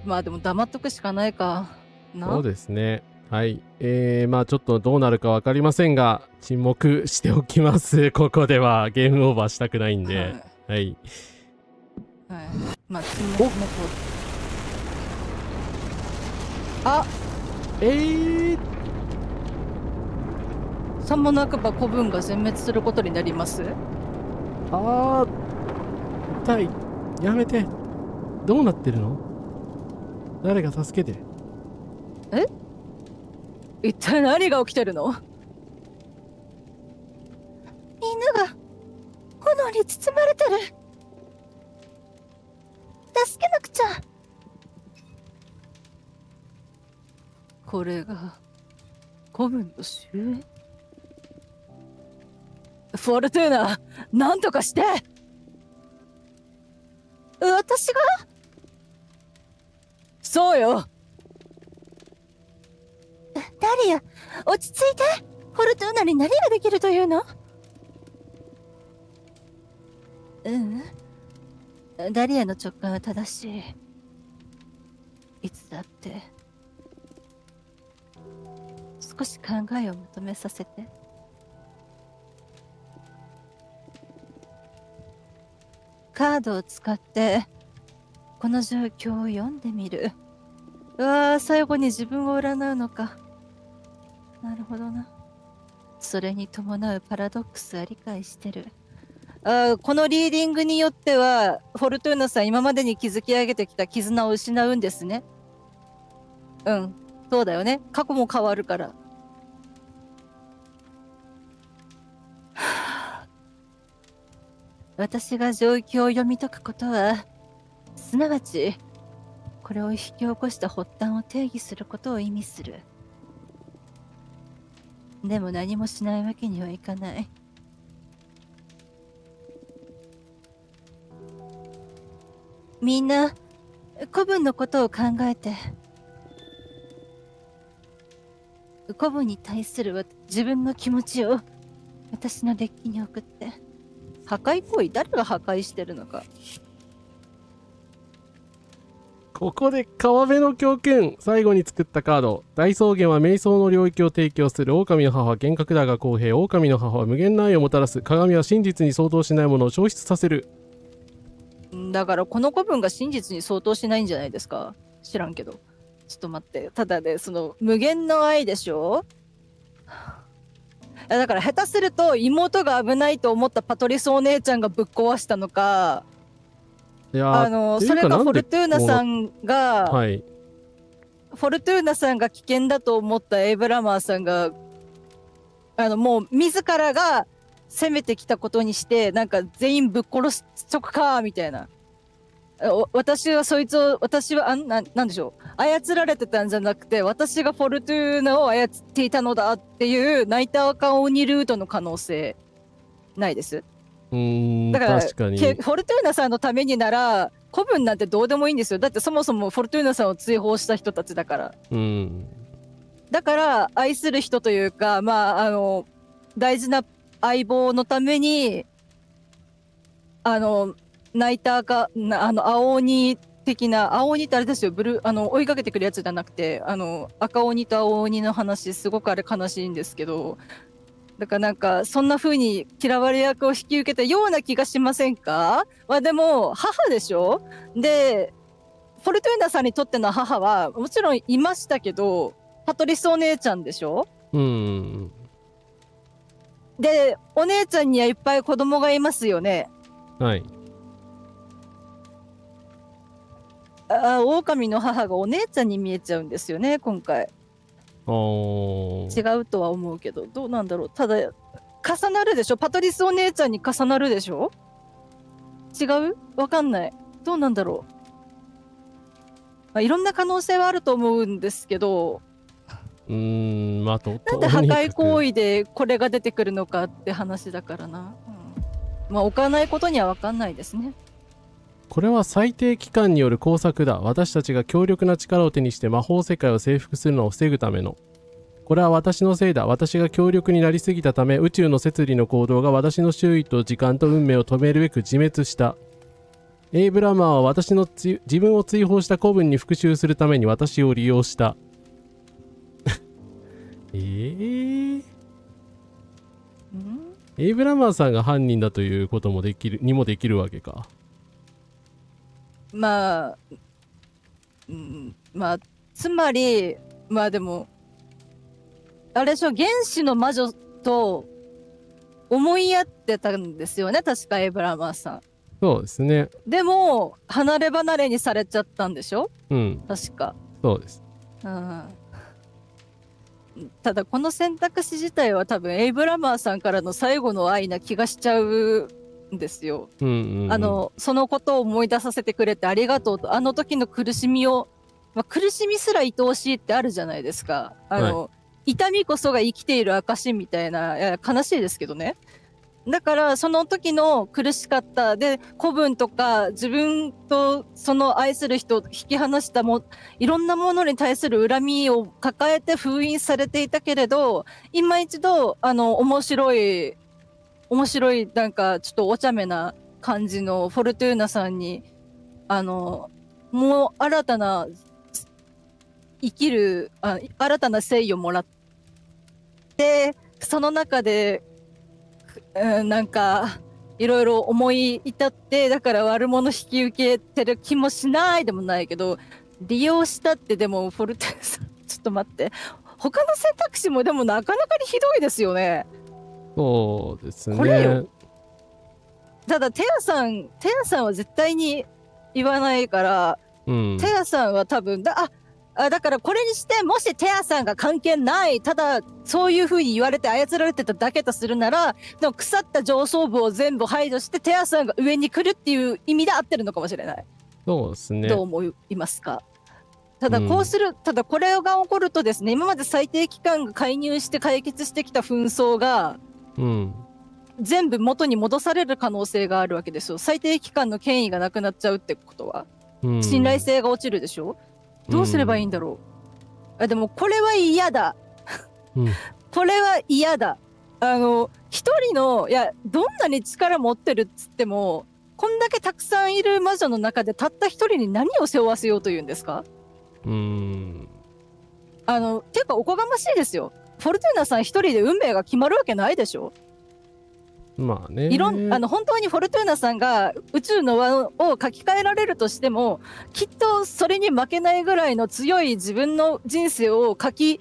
まあでも黙っとくしかないかな。そうですね。はい。まあちょっとどうなるか分かりませんが、沈黙しておきます。ここではゲームオーバーしたくないんで。はい。まあ沈黙もサンモナクバ古文が全滅することになります。痛い。やめて。どうなってるの？誰か助けて。一体何が起きてるの？みんなが炎に包まれてる。助けなくちゃ。これが古文の終焉？フォルトゥーナ、なんとかして。私が？そうよ。ダリア、落ち着いて。フォルトゥーナに何ができるというの？ダリアの直感は正しい。いつだって少し考えを求めさせて。カードを使ってこの状況を読んでみる。最後に自分を占うのか。なるほどな。それに伴うパラドックスは理解してる。このリーディングによってはフォルトゥーナさん今までに築き上げてきた絆を失うんですね。そうだよね。過去も変わるから。私が状況を読み解くことは、すなわち、これを引き起こした発端を定義することを意味する。でも何もしないわけにはいかない。みんな、古文のことを考えて。古文に対する自分の気持ちを私のデッキに送って。破壊行為、誰が破壊してるのか。ここで川辺の教訓、最後に作ったカード。大草原は瞑想の領域を提供する。狼の母は厳格だが公平。狼の母は無限の愛をもたらす。鏡は真実に相当しないものを消失させる。だからこの古文が真実に相当しないんじゃないですか。知らんけど。ちょっと待って。ただね、その無限の愛でしょ。だから下手すると妹が危ないと思ったパトリスお姉ちゃんがぶっ壊したのか、いやそれがフォルトゥーナさんが、はい、フォルトゥーナさんが危険だと思ったエイブラマーさんがもう自らが攻めてきたことにして、なんか全員ぶっ殺しとくかみたいな。私はそいつを、私はなんでしょう、操られてたんじゃなくて、私がフォルトゥーナを操っていたのだっていうナイターカオニルートの可能性ないです。だから確かにフォルトゥーナさんのためになら古文なんてどうでもいいんですよ。だってそもそもフォルトゥーナさんを追放した人たちだから。だから愛する人というか、まあ大事な相棒のためにナイターか青鬼的な、青鬼ってあれですよ、追いかけてくるやつじゃなくて赤鬼と青鬼の話、すごくあれ悲しいんですけど、だからなんかそんな風に嫌われ役を引き受けたような気がしませんか。まあでも母でしょ。でフォルトゥーナさんにとっての母はもちろんいましたけど、パトリスお姉ちゃんでしょ。でお姉ちゃんにはいっぱい子供がいますよね。はい。狼の母がお姉ちゃんに見えちゃうんですよね今回。違うとは思うけど、どうなんだろう。ただ重なるでしょ。パトリスお姉ちゃんに重なるでしょ。違う？わかんない。どうなんだろう。いろんな可能性はあると思うんですけど、まあなんで破壊行為でこれが出てくるのかって話だからな。まあ置かないことにはわかんないですね。これは最低期間による工作だ。私たちが強力な力を手にして魔法世界を征服するのを防ぐための。これは私のせいだ。私が強力になりすぎたため、宇宙の摂理の行動が私の周囲と時間と運命を止めるべく自滅した。エイブラマーは私の自分を追放した子分に復讐するために私を利用した。エイブラマーさんが犯人だということもできるわけか。まあ、まあつまりまあでもあれでしょ、原始の魔女と思い合ってたんですよね、確かエイブラマーさん。そうですね。でも離れ離れにされちゃったんでしょ。確か。そうです。ただこの選択肢自体は多分エイブラマーさんからの最後の愛な気がしちゃうんですよ。そのことを思い出させてくれてありがとうと、あの時の苦しみを、苦しみすら愛おしいってあるじゃないですか。痛みこそが生きている証みたいな。悲しいですけどね。だからその時の苦しかったで子分とか自分とその愛する人を引き離したいろんなものに対する恨みを抱えて封印されていたけれど、今一度面白いなんかちょっとお茶目な感じのフォルトゥーナさんにもう新たな生きる新たな誠意をもらって、その中でなんかいろいろ思い至って、だから悪者引き受けてる気もしないでもないけど、利用したって。でもフォルテンさんちょっと待って、他の選択肢もでもなかなかにひどいですよね。そうですね。これよ。ただテアさんは絶対に言わないから、テアさんは多分だからこれにして、もしテアさんが関係ない、ただそういう風に言われて操られてただけとするなら、でも腐った上層部を全部排除してテアさんが上に来るっていう意味で合ってるのかもしれない。そうですね。どう思いますか？ただこうする、ただこれが起こるとですね、今まで最低機関が介入して解決してきた紛争が、全部元に戻される可能性があるわけですよ。最低機関の権威がなくなっちゃうってことは、信頼性が落ちるでしょ。どうすればいいんだろう。でもこれは嫌だ。これは嫌だ。一人の、いや、どんなに力持ってるっつっても、こんだけたくさんいる魔女の中でたった一人に何を背負わせようというんですか？ていうかおこがましいですよ。フォルトゥーナさん一人で運命が決まるわけないでしょ。まあね。本当にフォルトゥーナさんが宇宙の輪を書き換えられるとしても、きっとそれに負けないぐらいの強い自分の人生を書き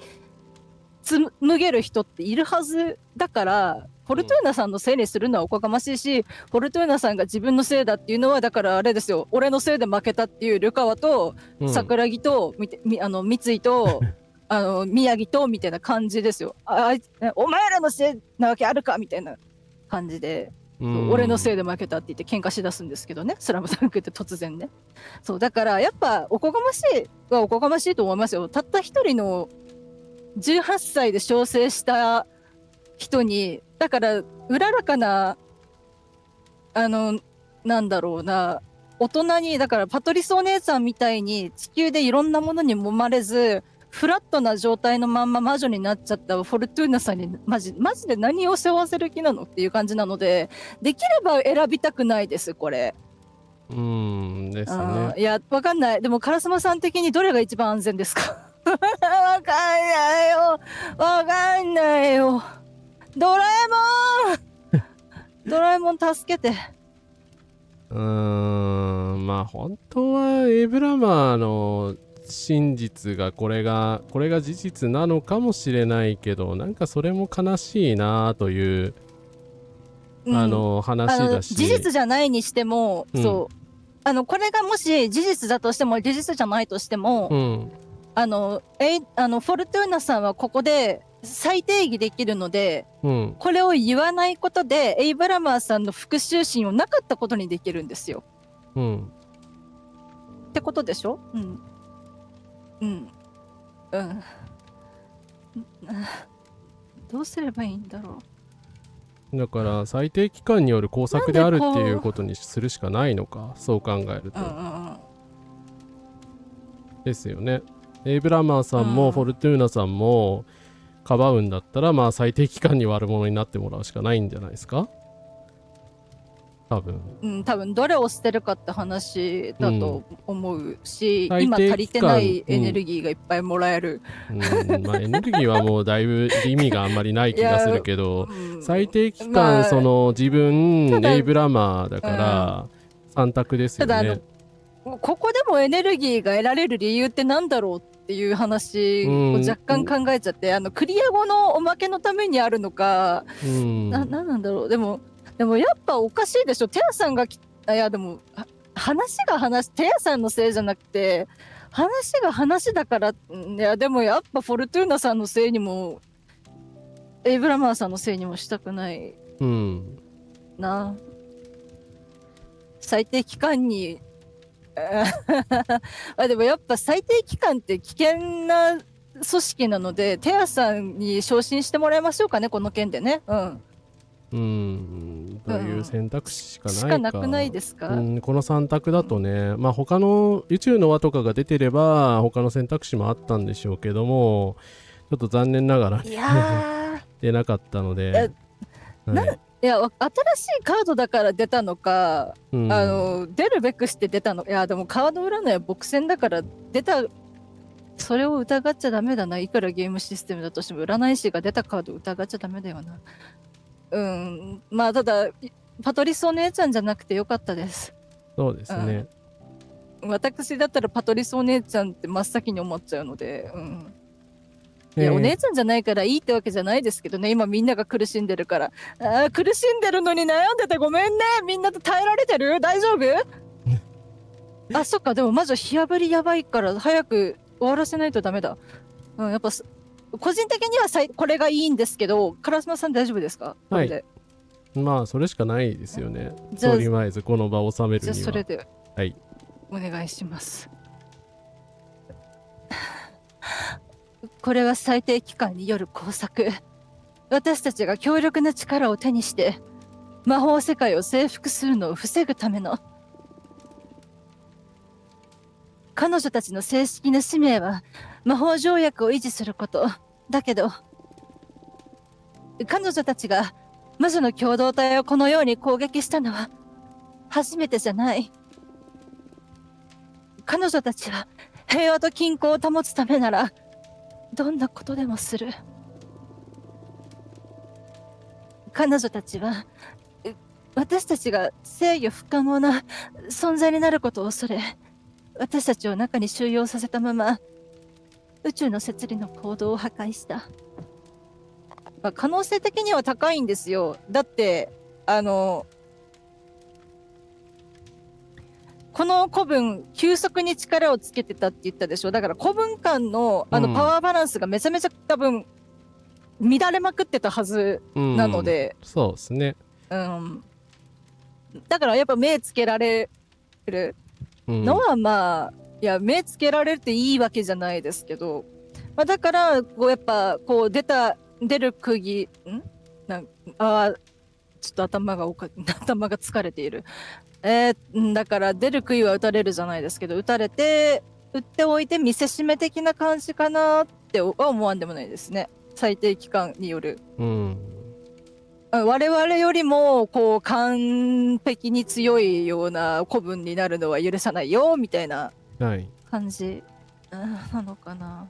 紡げる人っているはずだから、フォルトゥーナさんのせいにするのはおこがましいし、フォルトゥーナさんが自分のせいだっていうのは、だからあれですよ、俺のせいで負けたっていうルカワと、桜木と三井と宮城とみたいな感じですよ。お前らのせいなわけあるかみたいな感じで、俺のせいで負けたって言って喧嘩しだすんですけどね、スラムダンクって突然ね。そうだからやっぱおこがましいはおこがましいと思いますよ。たった一人の18歳で焼成した人に、だからうららかななんだろうな、大人に、だからパトリスお姉さんみたいに地球でいろんなものに揉まれずフラットな状態のまんま魔女になっちゃったフォルトゥーナさんにマジで何を背負わせる気なのっていう感じなので、できれば選びたくないですこれ。ですね。いやわかんない。でもカラスマさん的にどれが一番安全ですか？わかんないよ。わかんないよ。ドラえもんドラえもん助けて。まあ本当はエイブラマーの真実がこれが事実なのかもしれないけど、なんかそれも悲しいなという、話だし、事実じゃないにしても、そうこれがもし事実だとしても事実じゃないとしても、フォルトゥーナさんはここで再定義できるので、これを言わないことでエイブラマーさんの復讐心をなかったことにできるんですよ。ってことでしょ。どうすればいいんだろう。だから最低期間による工作であるっていうことにするしかないのか、そう考えると。ですよね。エイブラマーさんもフォルトゥーナさんもかばうんだったら、まあ最低期間に悪者になってもらうしかないんじゃないですか、多分。どれを捨てるかって話だと思うし、今足りてないエネルギーがいっぱいもらえる。まあエネルギーはもうだいぶ意味があんまりない気がするけど、最低期間、自分エイブラマーだから3択ですよね。ここでもエネルギーが得られる理由ってなんだろうっていう話を若干考えちゃって、クリア後のおまけのためにあるのか、なんだろう。でもやっぱおかしいでしょ。テアさんがでもテアさんのせいじゃなくて話が話だから。いやでもやっぱフォルトゥーナさんのせいにもエイブラマーさんのせいにもしたくないな。最低期間にでもやっぱ最低機関って危険な組織なので、テアさんに昇進してもらいましょうかね、この件でね。という選択肢しかないか。しかなくないですか？この3択だとね、まあ他の宇宙の輪とかが出てれば他の選択肢もあったんでしょうけども、ちょっと残念ながら出なかったので。いや新しいカードだから出たのか、出るべくして出たの。いやでもカード占いは僕戦だから出た。それを疑っちゃダメだな。いくらゲームシステムだとしても占い師が出たカードを疑っちゃダメだよな。まあただパトリスお姉ちゃんじゃなくてよかったです。そうですね。私だったらパトリスお姉ちゃんって真っ先に思っちゃうので。いやお姉ちゃんじゃないからいいってわけじゃないですけどね。今みんなが苦しんでるから。苦しんでるのに悩んでてごめんね。みんなと耐えられてる？大丈夫？そっか。でも魔女火あぶりやばいから早く終わらせないとダメだ。うん、やっぱ個人的にはこれがいいんですけど、烏丸さん大丈夫ですか？これで。まあそれしかないですよね。じゃあとりあえずこの場を収めるには。じゃあそれではい。お願いします。これは最低機関による工作。私たちが強力な力を手にして魔法世界を征服するのを防ぐための。彼女たちの正式な使命は魔法条約を維持すること。だけど、彼女たちが魔女の共同体をこのように攻撃したのは初めてじゃない。彼女たちは平和と均衡を保つためならどんなことでもする。彼女たちは私たちが制御不可能な存在になることを恐れ、私たちを中に収容させたまま宇宙の摂理の行動を破壊した。まあ、可能性的には高いんですよ。だってこの古文急速に力をつけてたって言ったでしょ。だから古文間のパワーバランスがめちゃめちゃ多分乱れまくってたはずなので、そうですね。だからやっぱ目つけられるのはまあ、いや目つけられるっていいわけじゃないですけど、まあ、だからこうやっぱこう出る釘ちょっと頭が疲れている。だから出る杭は打たれるじゃないですけど、打っておいて見せしめ的な感じかなっては思わんでもないですね。最低機関による。我々よりもこう完璧に強いような古文になるのは許さないよみたいな感じ、なのかな。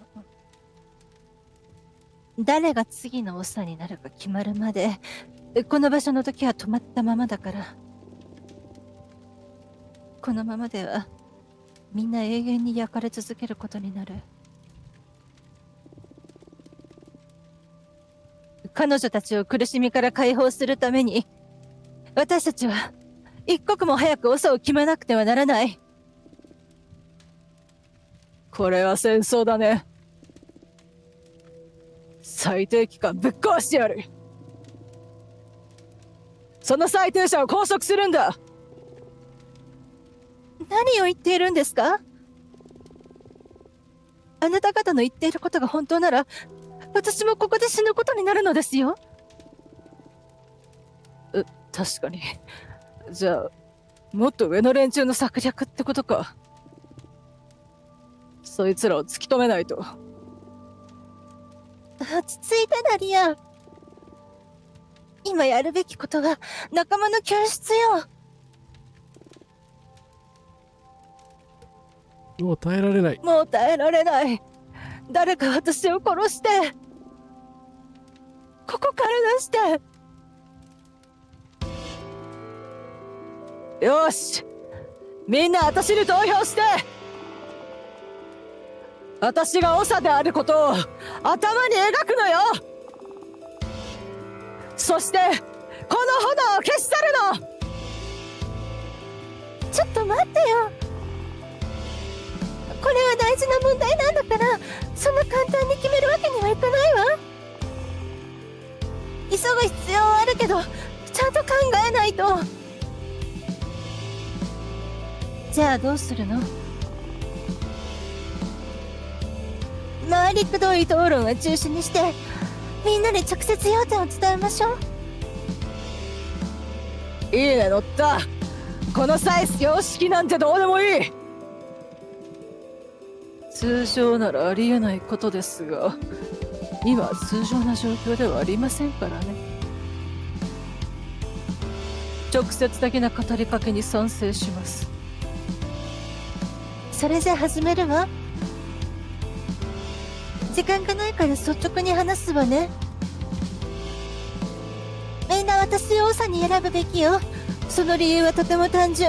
誰が次の長になるか決まるまでこの場所の時は止まったままだから、このままではみんな永遠に焼かれ続けることになる。彼女たちを苦しみから解放するために私たちは一刻も早く長を決めなくてはならない。これは戦争だね。最低機関ぶっ壊してやる。その最低者を拘束するんだ。何を言っているんですか？あなた方の言っていることが本当なら私もここで死ぬことになるのですよ。確かに。じゃあもっと上の連中の策略ってことか。そいつらを突き止めないと。落ち着いてなリア。今やるべきことは仲間の救出よ。もう耐えられない。もう耐えられない。誰か私を殺して、ここから出して。よし、みんな私に投票して、私が長であることを頭に描くのよ。そしてこの炎を消し去るの。ちょっと待ってよ。これは大事な問題なんだから、そんな簡単に決めるわけにはいかないわ。急ぐ必要はあるけど、ちゃんと考えないと。じゃあどうするの？回りくどい討論は中止にして、みんなに直接要点を伝えましょう。いいね、乗った。この際様式なんてどうでもいい。通常ならありえないことですが、今は通常な状況ではありませんからね。直接的な語りかけに賛成します。それじゃ始めるわ。時間がないから率直に話すわね。みんな私を長に選ぶべきよ。その理由はとても単純。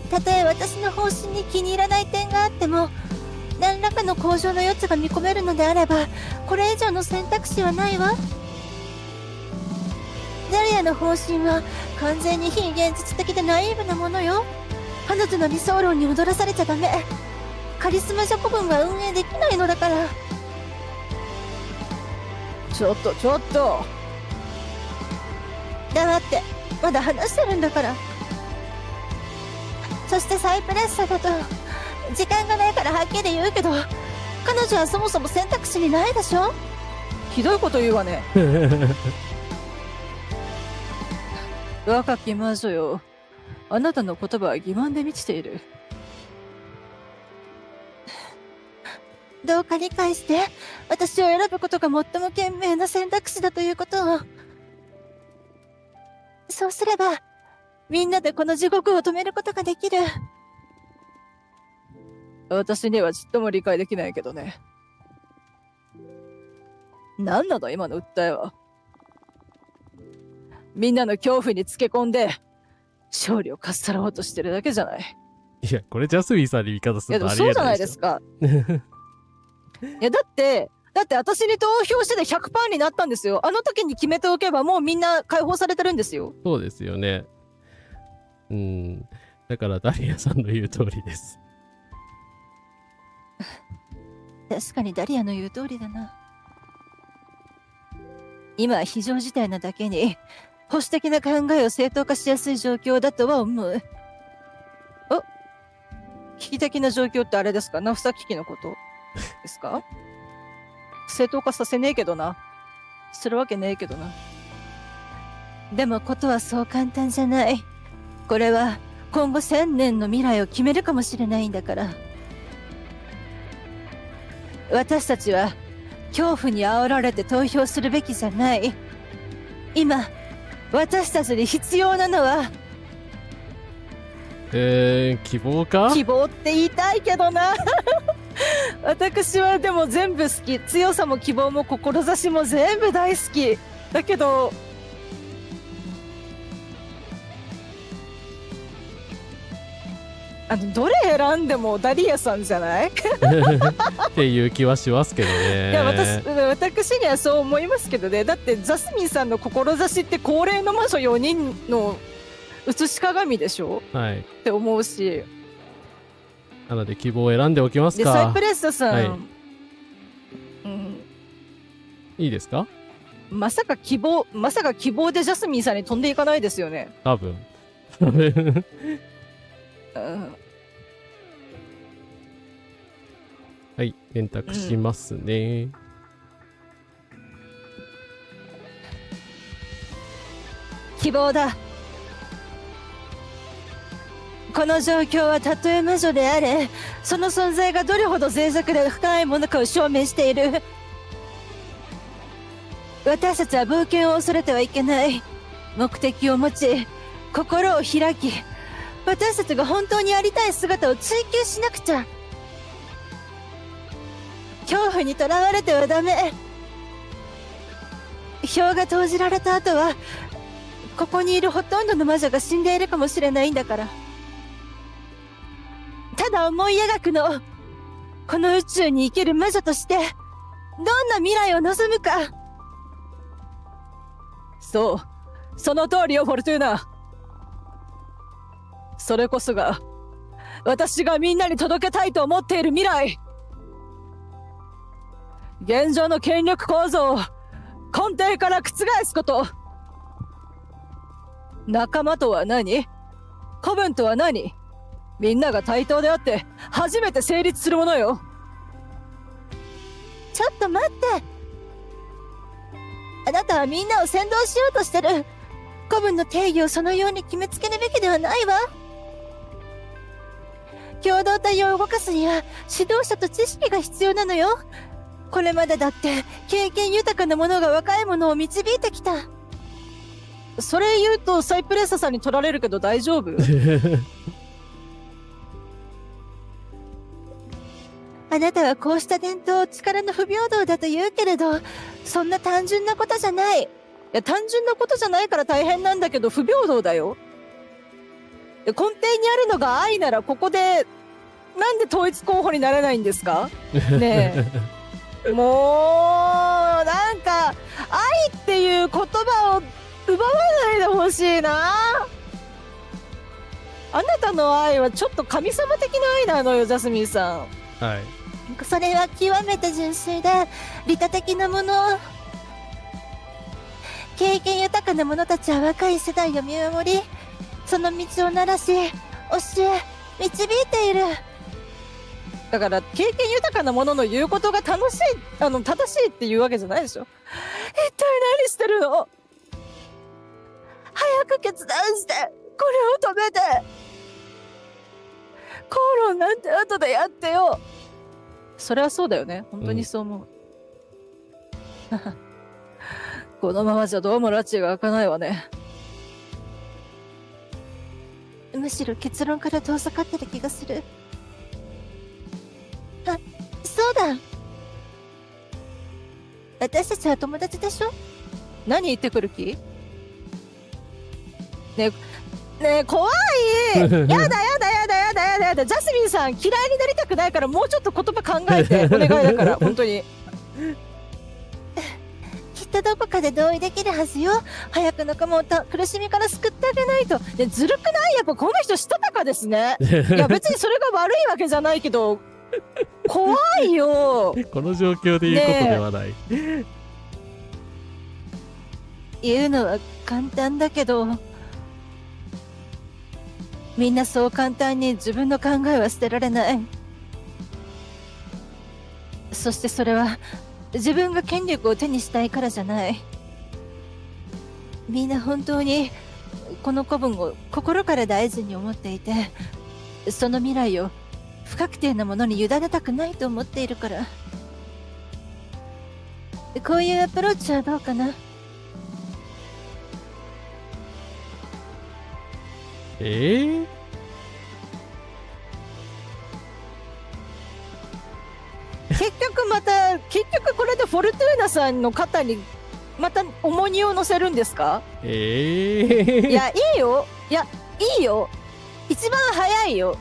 たとえ私の方針に気に入らない点があっても、何らかの向上の余地が見込めるのであれば、これ以上の選択肢はないわ。ダリアの方針は完全に非現実的でナイーブなものよ。彼女の理想論に踊らされちゃダメ。カリスマジャコブンは運営できないのだから。ちょっと黙って、まだ話してるんだから。そしてサイプレッサだと、時間がないからはっきり言うけど、彼女はそもそも選択肢にないでしょ。ひどいこと言うわね。若き魔女よ、あなたの言葉は欺瞞で満ちている。どうか理解して、私を選ぶことが最も賢明な選択肢だということを。そうすれば、みんなでこの地獄を止めることができる。私にはちっとも理解できないけどね。何なの今の訴えは。みんなの恐怖につけ込んで勝利をかっさらおうとしてるだけじゃない。いや、これジャスミンさんに味方すいやるとありでもそうじゃなえないでしょ。いですか。いやだって私に投票して100%になったんですよ。あの時に決めておけばもうみんな解放されてるんですよ。そうですよね。だからダリアさんの言う通りです。確かにダリアの言う通りだな。今は非常事態なだけに、保守的な考えを正当化しやすい状況だとは思う。危機的な状況ってあれですか？ナフサ危機のことですか？正当化させねえけどな。するわけねえけどな。でもことはそう簡単じゃない。これは今後1000年の未来を決めるかもしれないんだから。私たちは恐怖に煽られて投票するべきじゃない。今、私たちに必要なのは、希望か？希望って言いたいけどな。私はでも全部好き。強さも希望も志も全部大好き。だけど、どれ選んでもダリアさんじゃない？っていう気はしますけどね。いや私にはそう思いますけどね。だってジャスミンさんの志って高齢の魔女4人の写し鏡でしょ、はい、って思うし。なので希望を選んでおきますでか。サイプレッサさん、はいいいですか？まさか希望でジャスミンさんに飛んでいかないですよね。多分。はい、選択しますね。希望だ。この状況はたとえ魔女であれ、その存在がどれほど脆弱で深いものかを証明している。私たちは冒険を恐れてはいけない。目的を持ち、心を開き、私たちが本当にありたい姿を追求しなくちゃ。恐怖にとらわれてはダメ。票が投じられた後は、ここにいるほとんどの魔女が死んでいるかもしれないんだから。ただ思い描くの。この宇宙に生きる魔女として、どんな未来を望むか。そう、その通りよ、フォルトゥーナ。それこそが、私がみんなに届けたいと思っている未来。現状の権力構造を根底から覆すこと。仲間とは何？子分とは何？みんなが対等であって初めて成立するものよ。ちょっと待って。あなたはみんなを先導しようとしてる。子分の定義をそのように決めつけるべきではないわ。共同体を動かすには指導者と知識が必要なのよ。これまでだって経験豊かな者が若い者を導いてきた。それ言うとサイプレッサさんに取られるけど大丈夫？あなたはこうした伝統を力の不平等だと言うけれど、そんな単純なことじゃない。いや、単純なことじゃないから大変なんだけど不平等だよ。根底にあるのが愛ならここでなんで統一候補になれないんですか？ねえ。もうなんか愛っていう言葉を奪わないでほしいな。あなたの愛はちょっと神様的な愛なのよ、ジャスミンさん。はい。それは極めて純粋で利他的なもの。経験豊かな者たちは若い世代を見守り、その道を鳴らし、教え、導いている。だから経験豊かなものの言うことが正しいっていうわけじゃないでしょ。一体何してるの？早く決断してこれを止めて。口論なんて後でやってよ。それはそうだよね。本当にそう思う。このままじゃどうも拉致が開かないわね。むしろ結論から遠ざかってる気がする。あ、そうだ。私たちは友達でしょ？何言ってくる気？ねえ、怖いやだやだやだやだやだ。ジャスミンさん嫌いになりたくないからもうちょっと言葉考えてお願いだから本当に。きっとどこかで同意できるはずよ。早く仲間を苦しみから救ってあげないと。でずるくない？やっぱこの人したたかですね。いや別にそれが悪いわけじゃないけど怖いよ。この状況で言うことではない。言うのは簡単だけど、みんなそう簡単に自分の考えは捨てられない。そしてそれは自分が権力を手にしたいからじゃない。みんな本当にこの子分を心から大事に思っていて、その未来を不確定なものに委ねたくないと思っているから。こういうアプローチはどうかな？結局これでフォルトゥーナさんの肩にまた重荷を乗せるんですか？いやいいよ。いやいいよ。一番早いよ。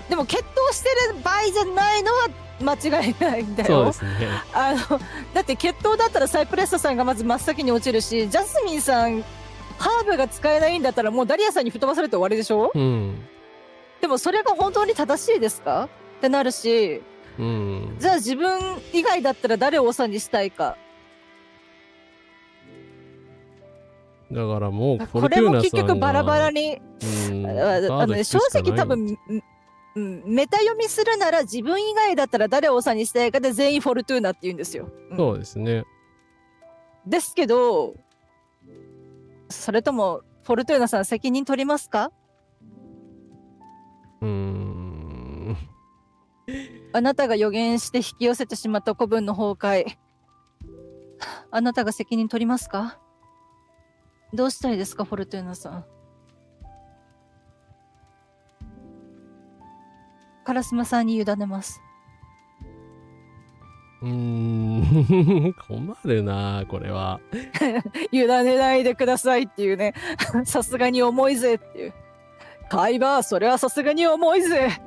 でも決闘してる場合じゃないのは間違いないんだよ。そうですね。だって決闘だったらサイプレッサさんがまず真っ先に落ちるし、ジャスミンさんハーブが使えないんだったらもうダリアさんに吹っ飛ばされて終わりでしょ。うん。でもそれが本当に正しいですかってなるし、うん、じゃあ自分以外だったら誰を長にしたいか。だからもうこれも結局バラバラに、正直多分、メタ読みするなら自分以外だったら誰を長にしたいかで全員フォルトゥーナって言うんですよ。そうですね。ですけど、それともフォルトゥーナさん責任取りますか？あなたが予言して引き寄せてしまった古文の崩壊、あなたが責任取りますか？どうしたいですか、フォルトゥーナさん。カラスマさんに委ねます。困るなこれは。委ねないでくださいっていうね。さすがに重いぜっていう。カイバー、それはさすがに重いぜ。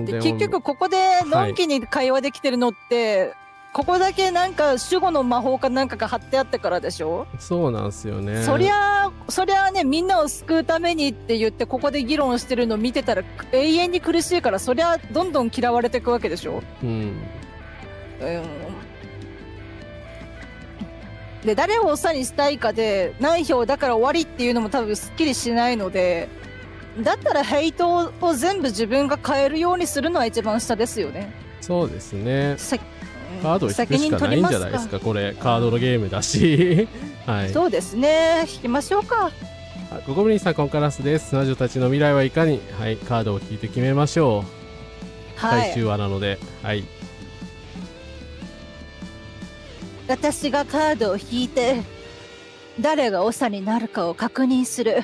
で結局ここでのんきに会話できてるのって、はい、ここだけなんか守護の魔法かなんかが貼ってあってからでしょ。そうなんですよね。そりゃあね、みんなを救うためにって言ってここで議論してるの見てたら永遠に苦しいから、そりゃどんどん嫌われていくわけでしょ。で誰を長にしたいかで何票だから終わりっていうのも多分すっきりしないので、だったらヘイトを全部自分が変えるようにするのは一番下ですよね。そうですね。カードを引くしかないんじゃないですか。これカードのゲームだし。はい。そうですね。引きましょうか。ゴブリンさん、コンカラスです。魔女たちの未来はいかに。はい。カードを引いて決めましょう。はい。最終話なので。はい。私がカードを引いて誰が長になるかを確認する。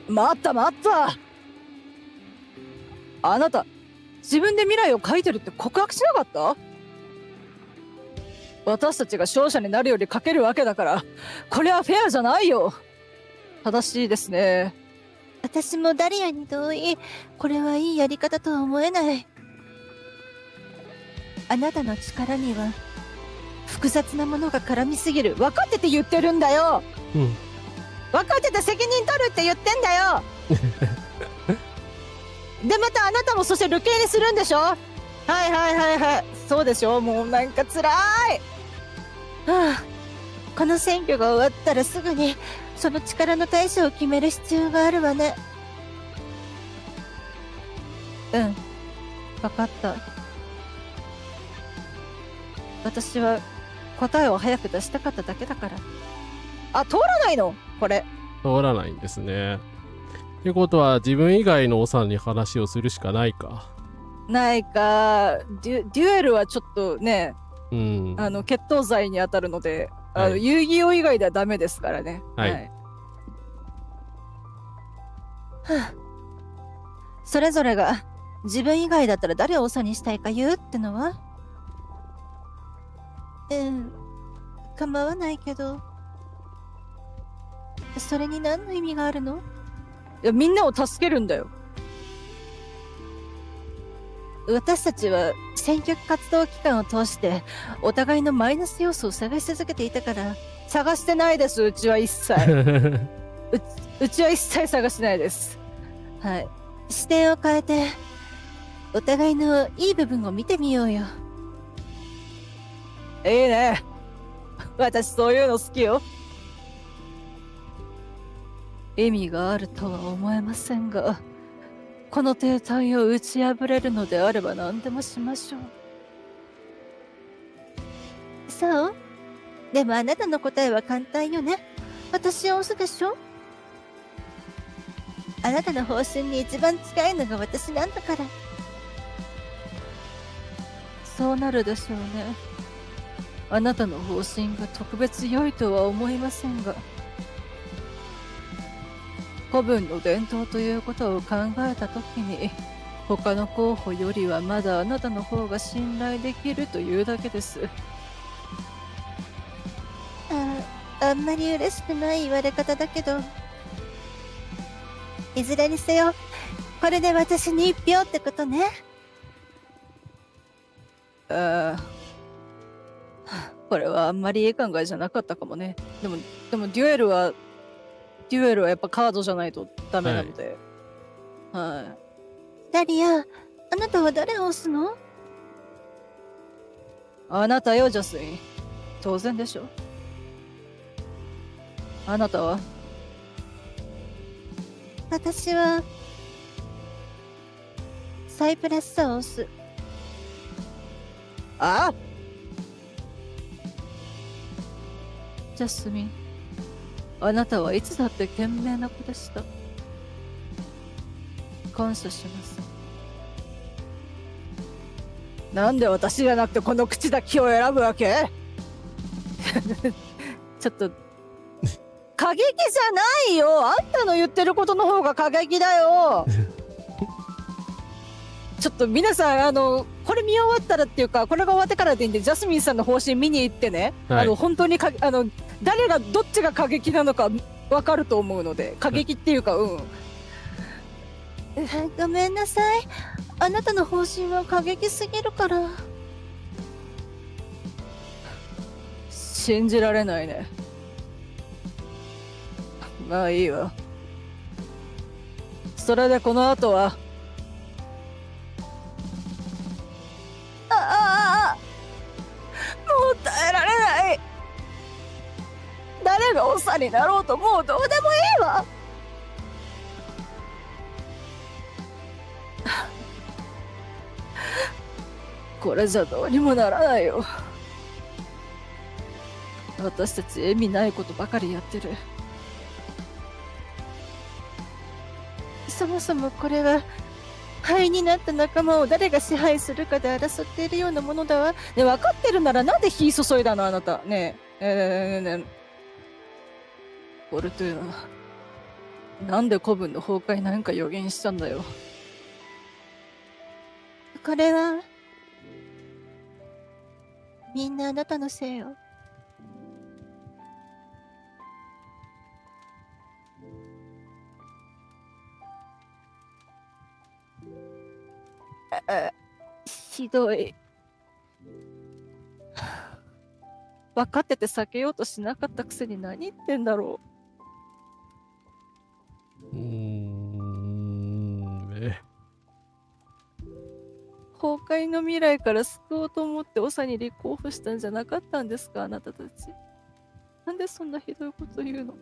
待ったあなた自分で未来を書いてるって告白しなかった？私たちが勝者になるより書けるわけだから、これはフェアじゃないよ。正しいですね。私もダリアに同意。これはいいやり方とは思えない。あなたの力には複雑なものが絡みすぎる。分かってて言ってるんだよ。分かってて責任取るって言ってんだよ。で、またあなたもそして流刑にするんでしょ？はいはいはいはい。そうでしょ？もうなんか辛い。はあ、この選挙が終わったらすぐに、その力の対処を決める必要があるわね。うん。わかった。私は答えを早く出したかっただけだから。あ、通らないのこれ。通らないんですね。ってことは、自分以外の長に話をするしかないか。ないか、デュエルはちょっとね、うん。決闘罪に当たるので、はい遊戯王以外ではダメですからね。はいはあ、それぞれが自分以外だったら誰を長にしたいか言うってのは構わないけど、それに何の意味があるの？いや、みんなを助けるんだよ。私たちは選挙区活動期間を通してお互いのマイナス要素を探し続けていたから。探してないです。うちは一切うちは一切探してないです。はい。視点を変えてお互いのいい部分を見てみようよ。いいね。私そういうの好きよ。意味があるとは思えませんが、この停滞を打ち破れるのであれば何でもしましょう。そう？でもあなたの答えは簡単よね。私を押すでしょ？あなたの方針に一番近いのが私なんだから。そうなるでしょうね。あなたの方針が特別良いとは思いませんが。古文の伝統ということを考えたときに、他の候補よりはまだあなたの方が信頼できるというだけです。あんまり嬉しくない言われ方だけど、いずれにせよ、これで私に一票ってことね。これはあんまりいい考えじゃなかったかもね。でもデュエルはやっぱカードじゃないとダメなので。はい。ダリア、あなたは誰を押すの？あなたよ、ジャスミン。当然でしょ。あなたは？私は、サイプレッサを押す。ああ！ジャスミン、あなたはいつだって賢明な子でした。感謝します。なんで私じゃなくてこの口だけを選ぶわけ？ちょっと過激じゃないよ。あんたの言ってることの方が過激だよ。ちょっと皆さんこれ見終わったらっていうか、これが終わってからでいいんで、ジャスミンさんの方針見に行ってね、はい本当に誰がどっちが過激なのか分かると思うので、過激っていうか、ごめんなさい。あなたの方針は過激すぎるから。信じられないね。まあいいわ。それでこの後は、もう耐えられない。誰が長になろうともうどうでもいいわ。これじゃどうにもならないよ。私たち意味ないことばかりやってる。そもそもこれは灰になった仲間を誰が支配するかで争っているようなものだわ。ね、分かってるならなんで火注いだのあなた。ねえ。フォルトゥーナ。なんで古文の崩壊なんか予言したんだよ。これは、みんなあなたのせいよ。ひどい。分かってて避けようとしなかったくせに何言ってんだろう。崩壊の未来から救おうと思って長に立候補したんじゃなかったんですか、あなたたち。なんでそんなひどいこと言うの？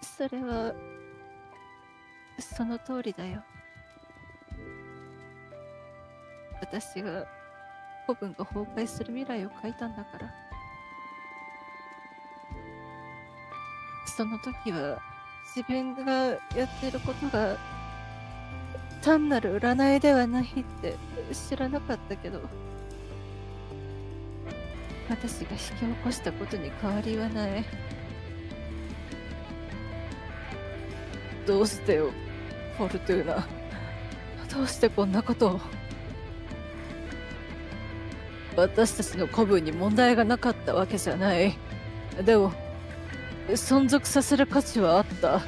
それは、その通りだよ。私が古文が崩壊する未来を書いたんだから。その時は自分がやってることが単なる占いではないって知らなかったけど、私が引き起こしたことに変わりはない。どうしてよ、フォルトゥーナ。どうしてこんなことを。私たちの古文に問題がなかったわけじゃない。でも、存続させる価値はあった。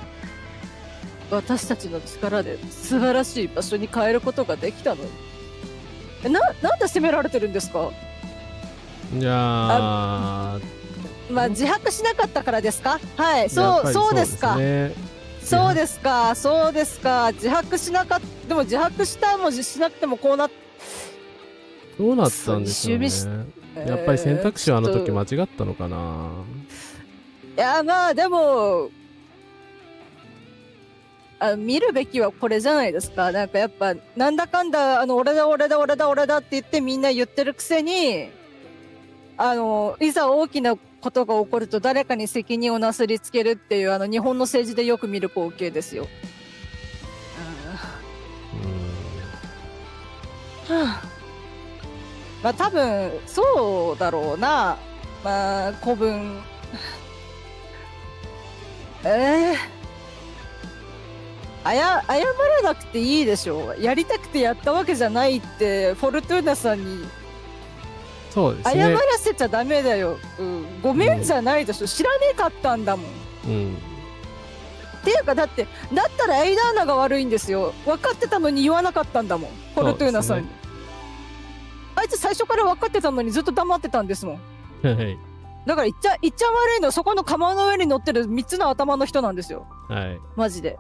私たちの力で素晴らしい場所に変えることができたのに。なんで責められてるんですか？じゃあ、まあ自白しなかったからですか？はい、そうですか。そうですか、そうですか。自白しなかった。でも自白したもしなくてもこうなっどうなったんでしょうね。やっぱり選択肢はあの時間違ったのかな。いや、まあでも見るべきはこれじゃないですか。なんかやっぱなんだかんだ俺だ俺だ俺だ俺だって言ってみんな言ってるくせにいざ大きなことが起こると誰かに責任をなすりつけるっていう日本の政治でよく見る光景ですよ。まあ多分そうだろうな。まあ古文謝らなくていいでしょう。やりたくてやったわけじゃないってフォルトゥーナさんにそうですね、謝らせちゃダメだよ、ごめんじゃないでしょ、知らねえかったんだもん、っていうかだったらエイダーナが悪いんですよ。分かってたのに言わなかったんだもん、フォルトゥーナさんに、あいつ最初から分かってたのにずっと黙ってたんですもん。だからいっちゃ悪いのはそこの釜の上に乗ってる3つの頭の人なんですよ、マジで。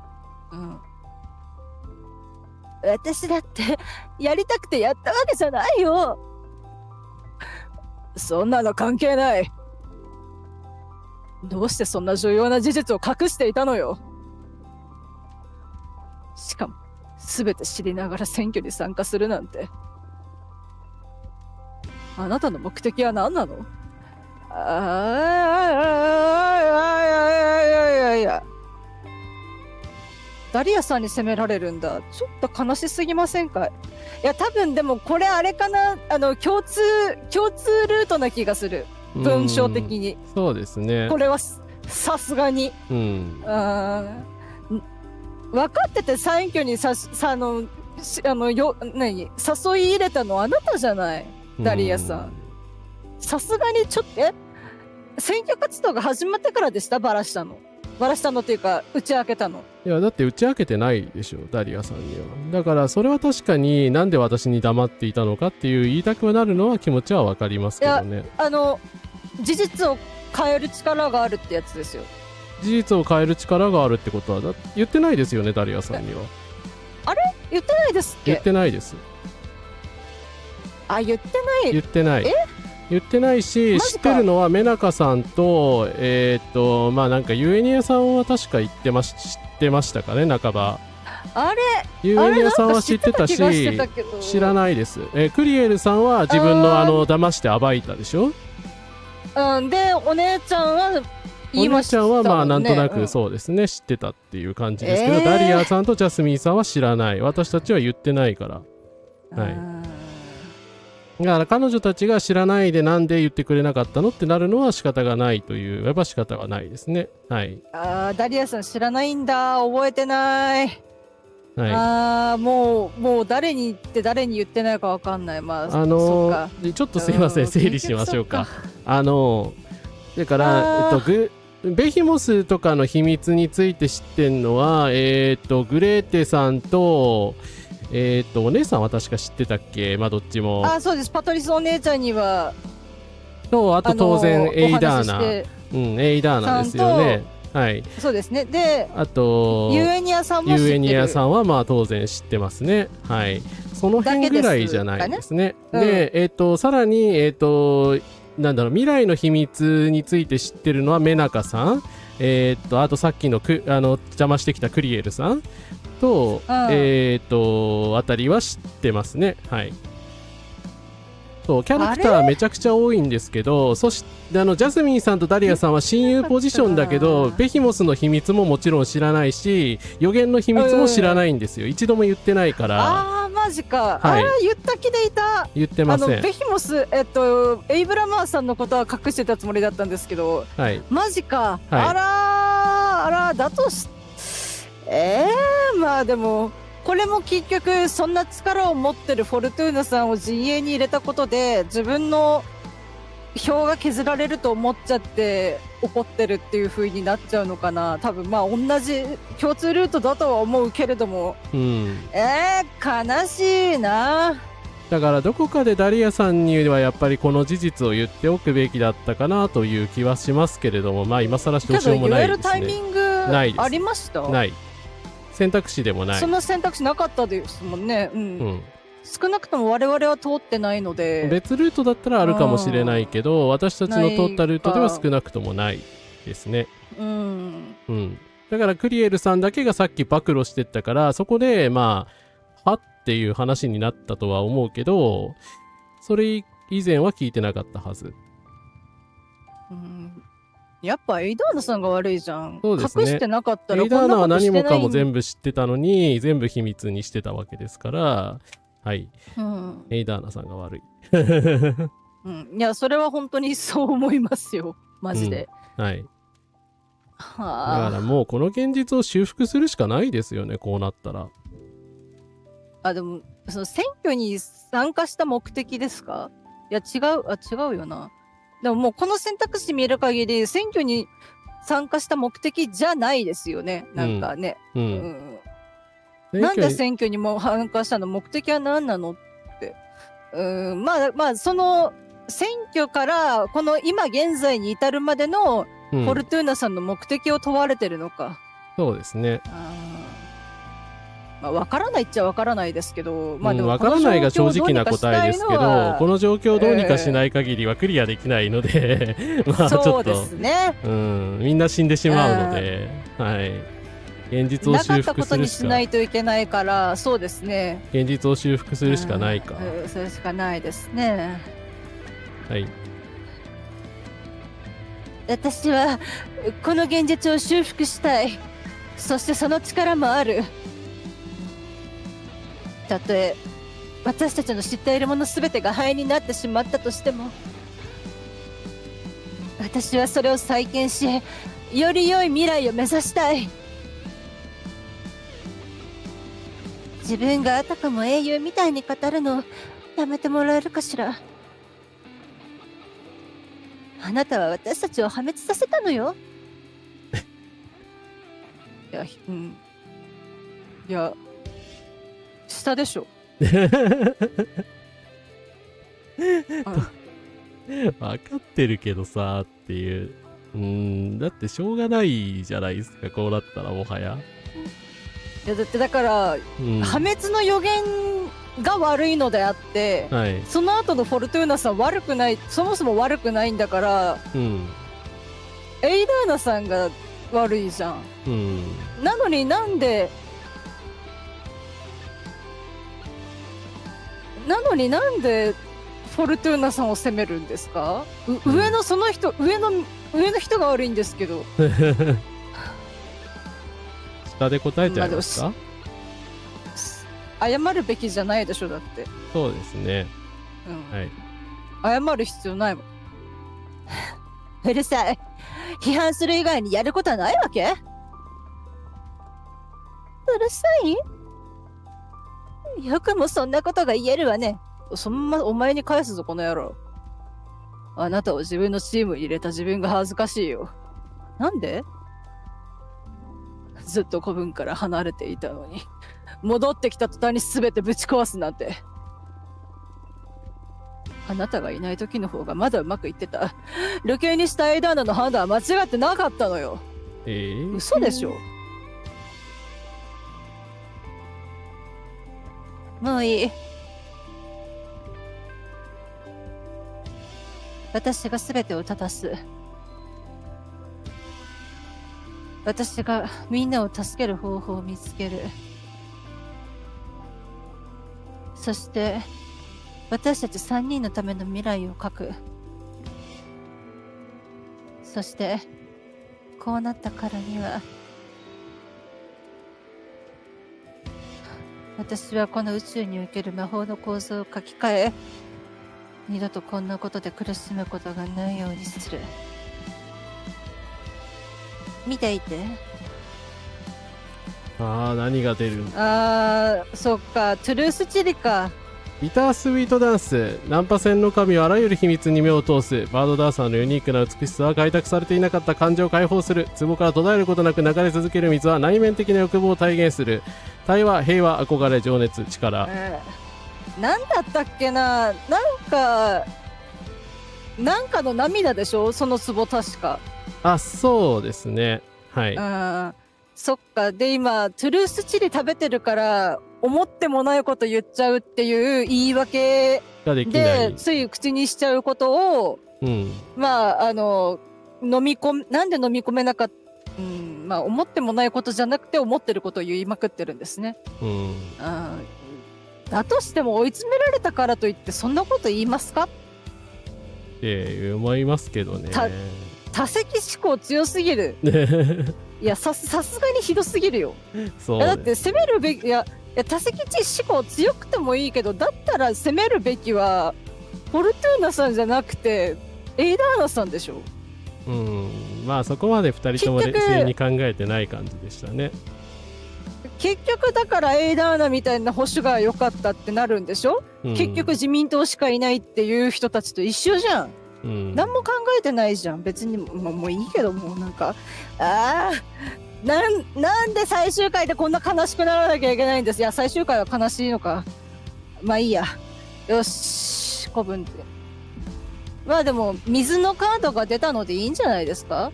私だってやりたくてやったわけじゃないよ。そんなの関係ない。どうしてそんな重要な事実を隠していたのよ。しかも全て知りながら選挙に参加するなんて。あなたの目的は何なの？いやダリアさんに責められるんだ。ちょっと悲しすぎませんか？いや多分でもこれあれかな、共通ルートな気がする、文章的に。そうですね、これはさすがに分かってて選挙に誘い入れたのはあなたじゃない、ダリアさん。さすがにちょっと選挙活動が始まってからでした？バラしたのっていうか打ち明けたの。いやだって打ち明けてないでしょ、ダリアさんには。だからそれは確かになんで私に黙っていたのかっていう言いたくなるのは気持ちは分かりますけどね。事実を変える力があるってやつですよ。事実を変える力があるってことは言ってないですよね、ダリアさんには。あれ言ってないですっけ？言ってないです。言ってない。言ってないし、知ってるのはメナカさんとまあなんかユエニアさんは確か知ってましたかね、半ば。あれユーエニアさんは知ってたし、知らないです。クリエルさんは自分の騙して暴いたでしょ。でお姉ちゃんは言いました、ね、お姉ちゃんはまあなんとなくそうですね、知ってたっていう感じですけど、ダリアさんとジャスミンさんは知らない。私たちは言ってないから。だから彼女たちが知らないでなんで言ってくれなかったのってなるのは仕方がないという、やっぱ仕方がないですね。ダリアさん知らないんだ、覚えてない。もう誰に言って誰に言ってないか分かんない。まあそっか、ちょっとすいません、整理しましょうか。だからベヒモスとかの秘密について知ってんのはグレーテさんとお姉さんは確か知ってたっけ。まあどっちも。そうです。パトリスお姉ちゃんにはあと当然エイダーナ、エイダーナですよね。はい。そうですね。で、あと、ユーエニアさんも知ってる。ユーエニアさんはまあ当然知ってますね。はい。その辺ぐらいじゃないですね。だけですかね。で、さらに、なんだろう、未来の秘密について知ってるのはメナカさん。あとさっきの邪魔してきたクリエルさんと、あたりは知ってますね。はい。そう、キャラクターめちゃくちゃ多いんですけど、そしてジャスミンさんとダリアさんは親友ポジションだけど、ベヒモスの秘密ももちろん知らないし、予言の秘密も知らないんですよ。一度も言ってないから。ああ、マジか。はい、言った気でいた。言ってません。ベヒモス、エイブラマーさんのことは隠してたつもりだったんですけど、はい、マジか。はい、あら、だとまあでも、これも結局そんな力を持ってるフォルトゥーナさんを陣営に入れたことで自分の票が削られると思っちゃって怒ってるっていう風になっちゃうのかな。多分まあ同じ共通ルートだとは思うけれども、うん、悲しいな。だからどこかでダリアさんにはやっぱりこの事実を言っておくべきだったかなという気はしますけれども、まあ今更どうしようもないですね。言えるタイミングありました？ない。選択肢でもない。そんな選択肢なかったですもんね。うん。うん、少なくとも我々は通ってないので。別ルートだったらあるかもしれないけど、私たちの通ったルートでは少なくともないですね。うん。だからクリエルさんだけがさっき暴露してったから、そこでまあ、はっていう話になったとは思うけど、それ以前は聞いてなかったはず。やっぱエイダーナさんが悪いじゃん。そうですね。隠してなかったらエイダーナは何もかも全部知ってたのに、全部秘密にしてたわけですから、はい。エイダーナさんが悪い。いや、それは本当にそう思いますよ。マジで。はい。だからもうこの現実を修復するしかないですよね、こうなったら。でも、その選挙に参加した目的ですか？いや、違うよな。でももうこの選択肢見る限り選挙に参加した目的じゃないですよね。なんかね。なんで選挙にも参加したの？目的は何なのって。まあその選挙からこの今現在に至るまでのフォルトゥーナさんの目的を問われてるのか。そうですね。まあ、分からないっちゃ分からないですけど、まあでも分からないが正直な答えですけど、この状況をどうにかしない限りはクリアできないので、まあちょっとそうですね。みんな死んでしまうので、はい。現実を修復するしか。なかったことにしないといけないから、そうですね。現実を修復するしかないか。それしかないですね。はい。私はこの現実を修復したい。そしてその力もある。たとえ私たちの知っているものすべてが灰になってしまったとしても、私はそれを再建し、より良い未来を目指したい。自分があたかも英雄みたいに語るのをやめてもらえるかしら。あなたは私たちを破滅させたのよ。いや、下でしょ。分かってるけどさっていう。だってしょうがないじゃないですか、こうなったらもはや。いやだってだから、破滅の予言が悪いのであって、はい、その後のフォルトゥーナさん悪くない、そもそも悪くないんだから、エイダーナさんが悪いじゃん。なのになんでフォルトゥーナさんを責めるんですか？上のその人、上の人が悪いんですけど。下で答えちゃいますか？謝るべきじゃないでしょ、だって。そうですね。はい。謝る必要ないもん。うるさい。批判する以外にやることはないわけ？うるさい？よくもそんなことが言えるわね。お前に返すぞ、この野郎。あなたを自分のチームに入れた自分が恥ずかしいよ。なんで？ずっと古文から離れていたのに、戻ってきた途端に全てぶち壊すなんて。あなたがいない時の方がまだうまくいってた。流刑にしたエイダーナの判断は間違ってなかったのよ。嘘でしょ。もういい。私が全てを正す。私がみんなを助ける方法を見つける。そして私たち3人のための未来を書く。そしてこうなったからには私はこの宇宙における魔法の構造を書き換え、二度とこんなことで苦しむことがないようにする。見ていて。ああ、何が出るんだ。そっか、トゥルースチリか。ビタースイートダンス。ナンパ船の神はあらゆる秘密に目を通す。バードダーサーのユニークな美しさは開拓されていなかった感情を解放する。壺から途絶えることなく流れ続ける水は内面的な欲望を体現する。対話、平和、憧れ、情熱、力。なんだったっけな。なんかの涙でしょ、その壺確か。あ、そうですね。はい。そっか。で、今、トゥルースチリ食べてるから、思ってもないこと言っちゃうっていう言い訳ができない。で、つい口にしちゃうことを、まあ、なんで飲み込めなかった、まあ、思ってもないことじゃなくて、思ってることを言いまくってるんですね。だとしても追い詰められたからといって、そんなこと言いますかって思いますけどね。多責思考強すぎる。いや、さすがにひどすぎるよ。そうだって攻めるべき、いや多責思考強くてもいいけど、だったら攻めるべきはフォルトゥーナさんじゃなくてエイダーナさんでしょ。まあそこまで2人とも冷静に考えてない感じでしたね。結局だからエイダーナみたいな保守が良かったってなるんでしょ、結局自民党しかいないっていう人たちと一緒じゃん。何も考えてないじゃん別に。もういいけど、もうなんかなんで最終回でこんな悲しくならなきゃいけないんです。いや、最終回は悲しいのか。まあいいや。よし、古文で。まあでも水のカードが出たのでいいんじゃないですか。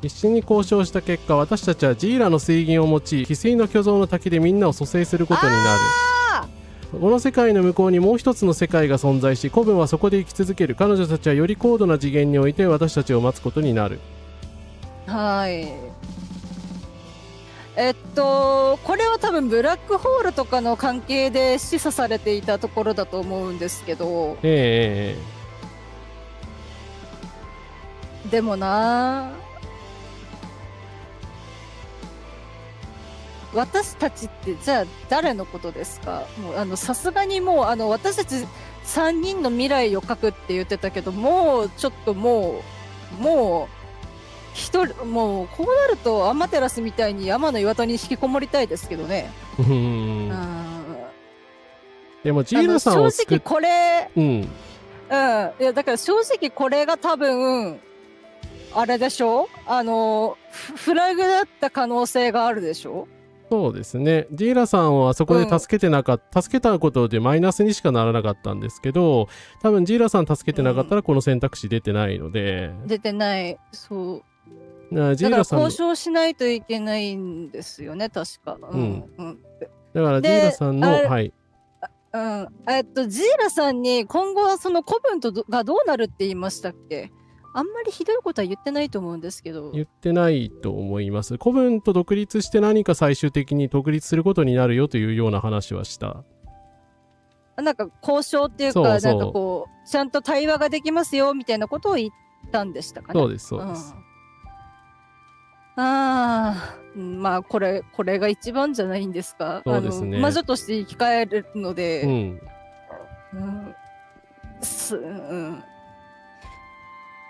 必死に交渉した結果、私たちはジーラの水銀を用い、翡翠の巨像の滝でみんなを蘇生することになる。この世界の向こうにもう一つの世界が存在し、古文はそこで生き続ける。彼女たちはより高度な次元において私たちを待つことになる。はい。これは多分ブラックホールとかの関係で示唆されていたところだと思うんですけど。でもな、私たちってじゃあ誰のことですか。もうさすがにもう私たち3人の未来を書くって言ってたけど、もうちょっともう一人、もうこうなるとアマテラスみたいに山の岩戸に引きこもりたいですけどね。でもジーラさんを正直これ、いやだから正直これが多分あれでしょ、フラグだった可能性があるでしょ。そうですね。ジーラさんはそこで助けてなかった、助けたことでマイナスにしかならなかったんですけど、多分ジーラさん助けてなかったらこの選択肢出てないので。出てない。そう。ジーラさんだから交渉しないといけないんですよね、確か。だからジーラさんの、はい。ジーラさんに今後はその古文がどうなるって言いましたっけ。あんまりひどいことは言ってないと思うんですけど。言ってないと思います。古文と独立して何か最終的に独立することになるよというような話はした。なんか交渉っていうか、なんかこうちゃんと対話ができますよみたいなことを言ったんでしたかね。そうですそうです。まあこれが一番じゃないんですか。そうですね。魔女として生き返るので。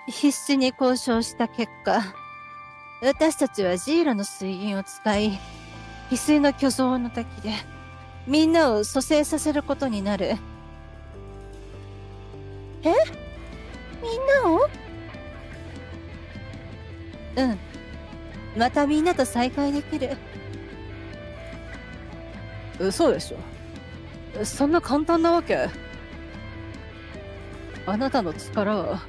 必死に交渉した結果、私たちはジーラの水銀を使い、翡翠の巨像の滝でみんなを蘇生させることになる。みんなを？またみんなと再会できる。嘘でしょ。そんな簡単なわけ。あなたの力は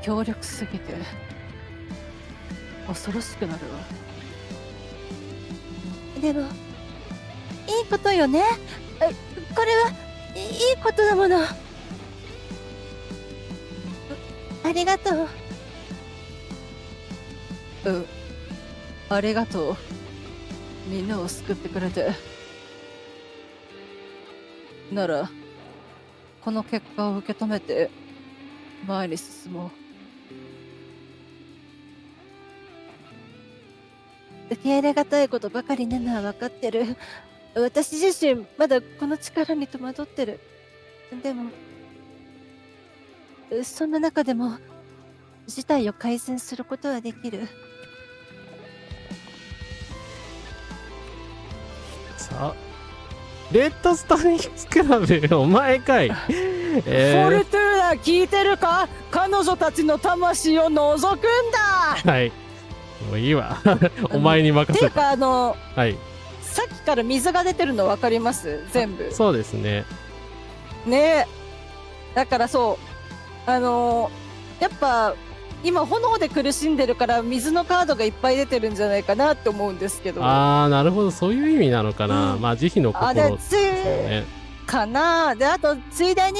強力すぎて恐ろしくなるわ。でも、いいことよね。これはいいことだもの。ありがとう。ありがとう。みんなを救ってくれて。なら、この結果を受け止めて、前に進もう。受け入れがたいことばかりなのは分かってる。私自身、まだこの力に戸惑ってる。でも、そんな中でも、事態を改善することはできる。さあ、レッドストリングスクラブ、お前かい。フォルトゥーナ聞いてるか？彼女たちの魂を覗くんだ。はい。もういいわ。お前に任せた。ていうかはい。さっきから水が出てるの分かります？全部。そうですね。ねえ。だからそう。やっぱ、今炎で苦しんでるから水のカードがいっぱい出てるんじゃないかなって思うんですけど。あー、なるほど。そういう意味なのかな。まあ、慈悲の心でですよね。かな。で、あと、ついでに、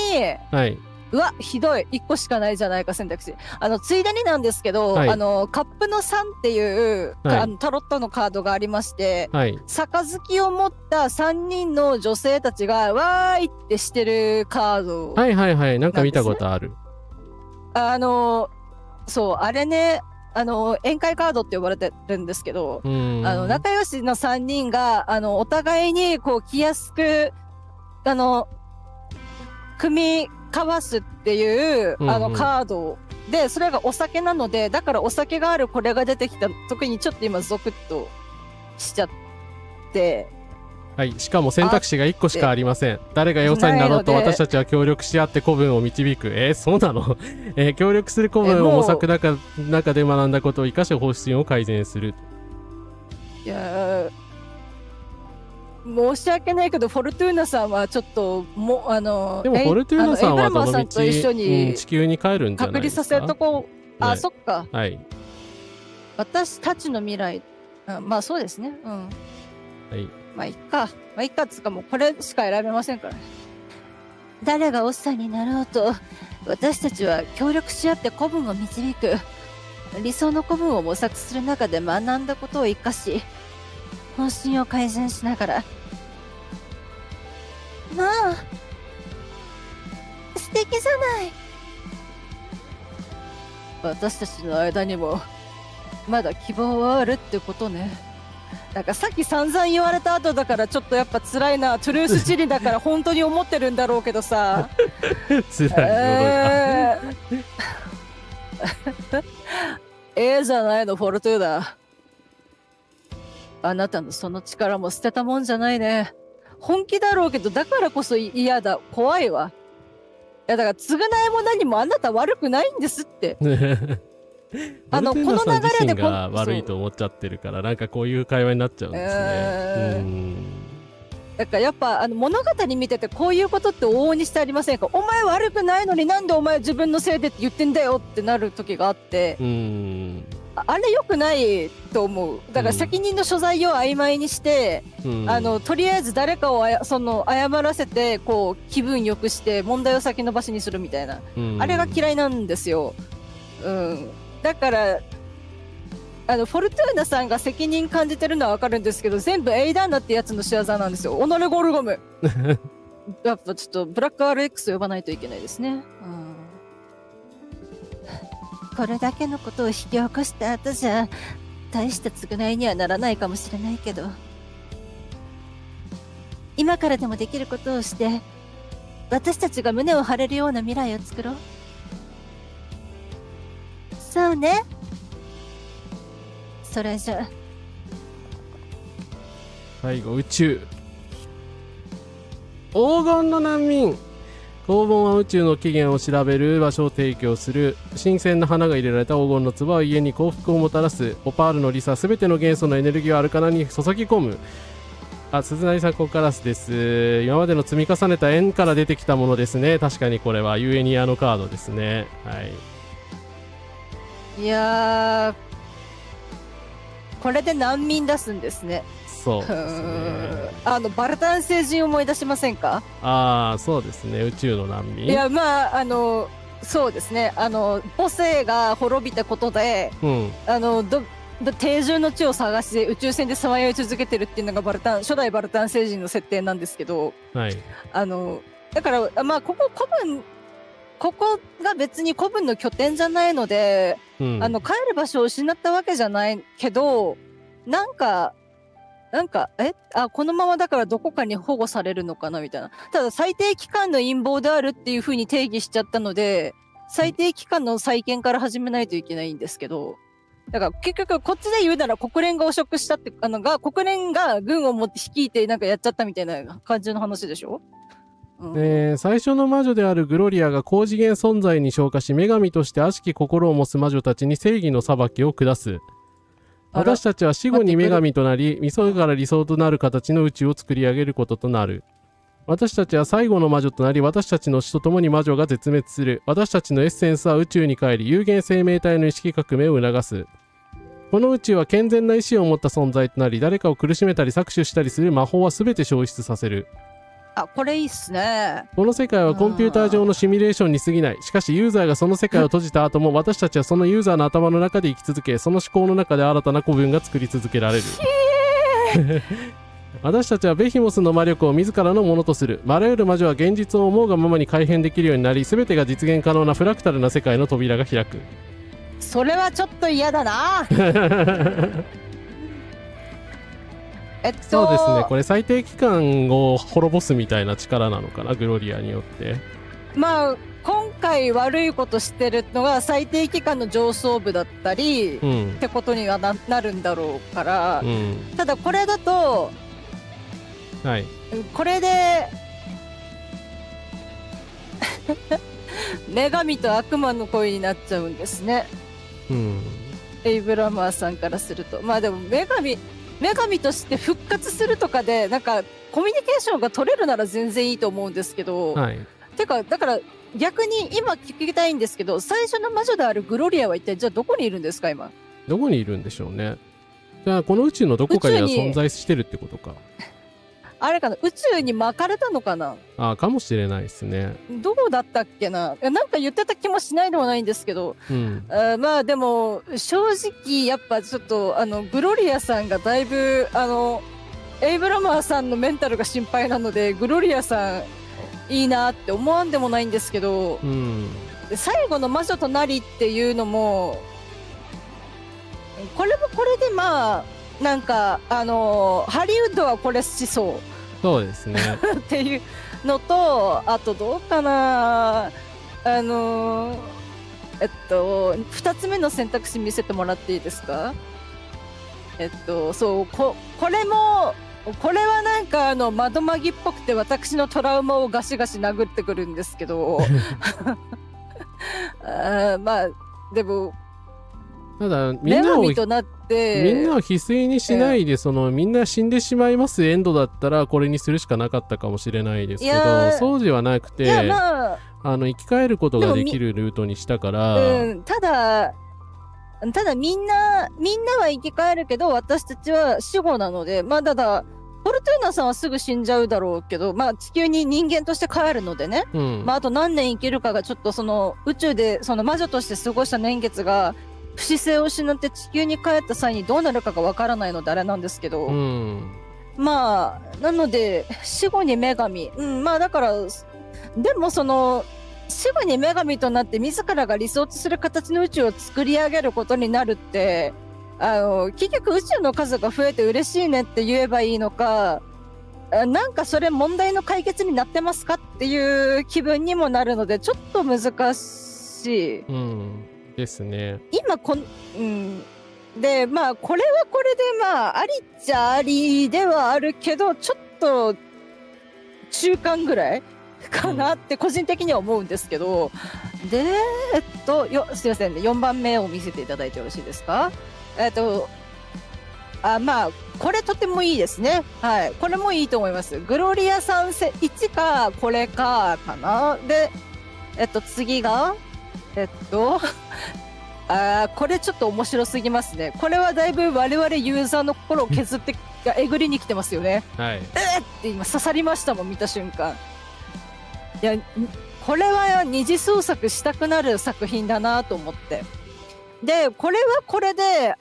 はい。うわ、ひどい。1個しかないじゃないか、選択肢。ついでになんですけど、はいカップの3っていう、はいタロットのカードがありまして、はい。杯を持った3人の女性たちが、わーいってしてるカード。はいはいはい。なんか見たことある。そう、あれね、宴会カードって呼ばれてるんですけど、仲良しの3人が、お互いに、こう、気安く、組み交わすっていう、カードで、それがお酒なので、だからお酒があるこれが出てきた時にちょっと今ゾクッとしちゃって、はい。しかも選択肢が1個しかありません。誰が良さになろうと私たちは協力し合って古文を導く。そうなの協力する古文を模索中で学んだことを生かし方針を改善する。いや申し訳ないけど、フォルトゥーナさんはちょっと、でもフォルトゥーナさんはどの道、と一緒に地球に帰るんじゃないですか。隔離させるとこ、はい、そっか。はい。私たちの未来、まあそうですね。うん。はい。まあいっか。まあいっかっつうかもうこれしか選べませんからね。誰がオッサンになろうと、私たちは協力し合って古文を導く。理想の古文を模索する中で学んだことを生かし、方針を改善しながら。まあ、素敵じゃない。私たちの間にも、まだ希望はあるってことね。なんかさっき散々言われた後だからちょっとやっぱ辛いな。トゥルースチリだから本当に思ってるんだろうけどさ。辛いのじゃないの、フォルトゥーナ。あなたのその力も捨てたもんじゃないね。本気だろうけど、だからこそ嫌だ。怖いわ。いや、だから、償いも何もあなた悪くないんですって。この流れでが悪いと思っちゃってるから、なんかこういう会話になっちゃうんですね。だからやっぱ物語見ててこういうことって往々にしてありませんか？お前悪くないのになんでお前自分のせいでって言ってんだよってなる時があって、あれ良くないと思う。だから責任の所在を曖昧にして、とりあえず誰かを謝らせてこう気分良くして問題を先延ばしにするみたいな、あれが嫌いなんですよ。だからフォルトゥーナさんが責任感じてるのはわかるんですけど、全部エイダーナってやつの仕業なんですよ。オノレゴルゴムやっぱちょっとブラック RX 呼ばないといけないですね。これだけのことを引き起こした後じゃ大した償いにはならないかもしれないけど、今からでもできることをして私たちが胸を張れるような未来を作ろう。そうね。それじゃ最後、宇宙。黄金の難民。黄金は宇宙の起源を調べる場所を提供する。新鮮な花が入れられた黄金の壺は家に幸福をもたらす。オパールのリサ、すべての元素のエネルギーをアルカナに注ぎ込む。鈴なりさん、ここからです。今までの積み重ねた円から出てきたものですね。確かにこれはユエニアのカードですね。はい。いやこれで難民出すんですね。そうですね。バルタン星人思い出しませんか？ああ、そうですね。宇宙の難民。いや、まあ、そうですね。母性が滅びたことで、うん。定住の地を探して宇宙船でさまよい続けてるっていうのが初代バルタン星人の設定なんですけど、はい。だから、まあ、ここが別に古文の拠点じゃないので、うん。帰る場所を失ったわけじゃないけど、このままだからどこかに保護されるのかなみたいな。ただ最低期間の陰謀であるっていう風に定義しちゃったので、最低期間の再建から始めないといけないんですけど、だから結局こっちで言うなら国連が汚職したって国連が軍を持って率いてなんかやっちゃったみたいな感じの話でしょ。最初の魔女であるグロリアが高次元存在に昇華し、女神として悪しき心を持つ魔女たちに正義の裁きを下す。私たちは死後に女神となり、理想から理想となる形の宇宙を作り上げることとなる。私たちは最後の魔女となり、私たちの死とともに魔女が絶滅する。私たちのエッセンスは宇宙に帰り、有限生命体の意識革命を促す。この宇宙は健全な意志を持った存在となり、誰かを苦しめたり搾取したりする魔法は全て消失させる。これいいっすね。この世界はコンピューター上のシミュレーションに過ぎない。しかしユーザーがその世界を閉じた後も私たちはそのユーザーの頭の中で生き続け、その思考の中で新たな古文が作り続けられる。私たちはベヒモスの魔力を自らのものとする。あらゆる魔女は現実を思うがままに改変できるようになり、全てが実現可能なフラクタルな世界の扉が開く。それはちょっと嫌だな。そうですね。これ最低期間を滅ぼすみたいな力なのかな、グロリアによって。まあ今回悪いことしてるのが最低期間の上層部だったり、ってことには なるんだろうから、ただこれだと、はい、これで女神と悪魔の恋になっちゃうんですね。エイブラマーさんからすると。まあでも女神として復活するとかでなんかコミュニケーションが取れるなら全然いいと思うんですけど、てかだから逆に今聞きたいんですけど、最初の魔女であるグロリアは一体じゃあどこにいるんですか？今どこにいるんでしょうね。じゃあこの宇宙のどこかには存在してるってことか。あれかな、宇宙に巻かれたのかな。かもしれないですね。どうだったっけな。なんか言ってた気もしないでもないんですけど、まあでも正直やっぱちょっとグロリアさんがだいぶエイブラマーさんのメンタルが心配なので、グロリアさんいいなって思わんでもないんですけど、最後の魔女となりっていうのもこれもこれでまあなんかハリウッドはこれしそう。そうですね。っていうのと、あとどうかな、2つ目の選択肢見せてもらっていいですか？そうこれはなんか窓マギっぽくて私のトラウマをガシガシ殴ってくるんですけどまあでもただみんなを翡翠にしないで、みんな死んでしまいますエンドだったらこれにするしかなかったかもしれないですけど、そうではなくて、生き返ることができるルートにしたから、ただみんなは生き返るけど私たちは死後なので、まあただフォルトゥーナさんはすぐ死んじゃうだろうけど、まあ地球に人間として帰るのでね、まああと何年生きるかがちょっと宇宙で魔女として過ごした年月が不死性を失って地球に帰った際にどうなるかがわからないのであれなんですけど、まあなので死後に女神、まあだからでも死後に女神となって自らが理想とする形の宇宙を作り上げることになるって、結局宇宙の数が増えて嬉しいねって言えばいいのか、なんかそれ問題の解決になってますかっていう気分にもなるのでちょっと難しい。ですね。今でまあこれはこれでまあありっちゃありではあるけど、ちょっと中間ぐらいかなって個人的には思うんですけど、ですいませんね、4番目を見せていただいてよろしいですか？まあこれとてもいいですね。はい、これもいいと思います。グロリアさん1かこれかな。で次がこれちょっと面白すぎますね。これはだいぶ我々ユーザーの心を削ってえぐりに来てますよね。はい。って今刺さりましたもん、見た瞬間。いや、これは二次創作したくなる作品だなと思って。で、これはこれで、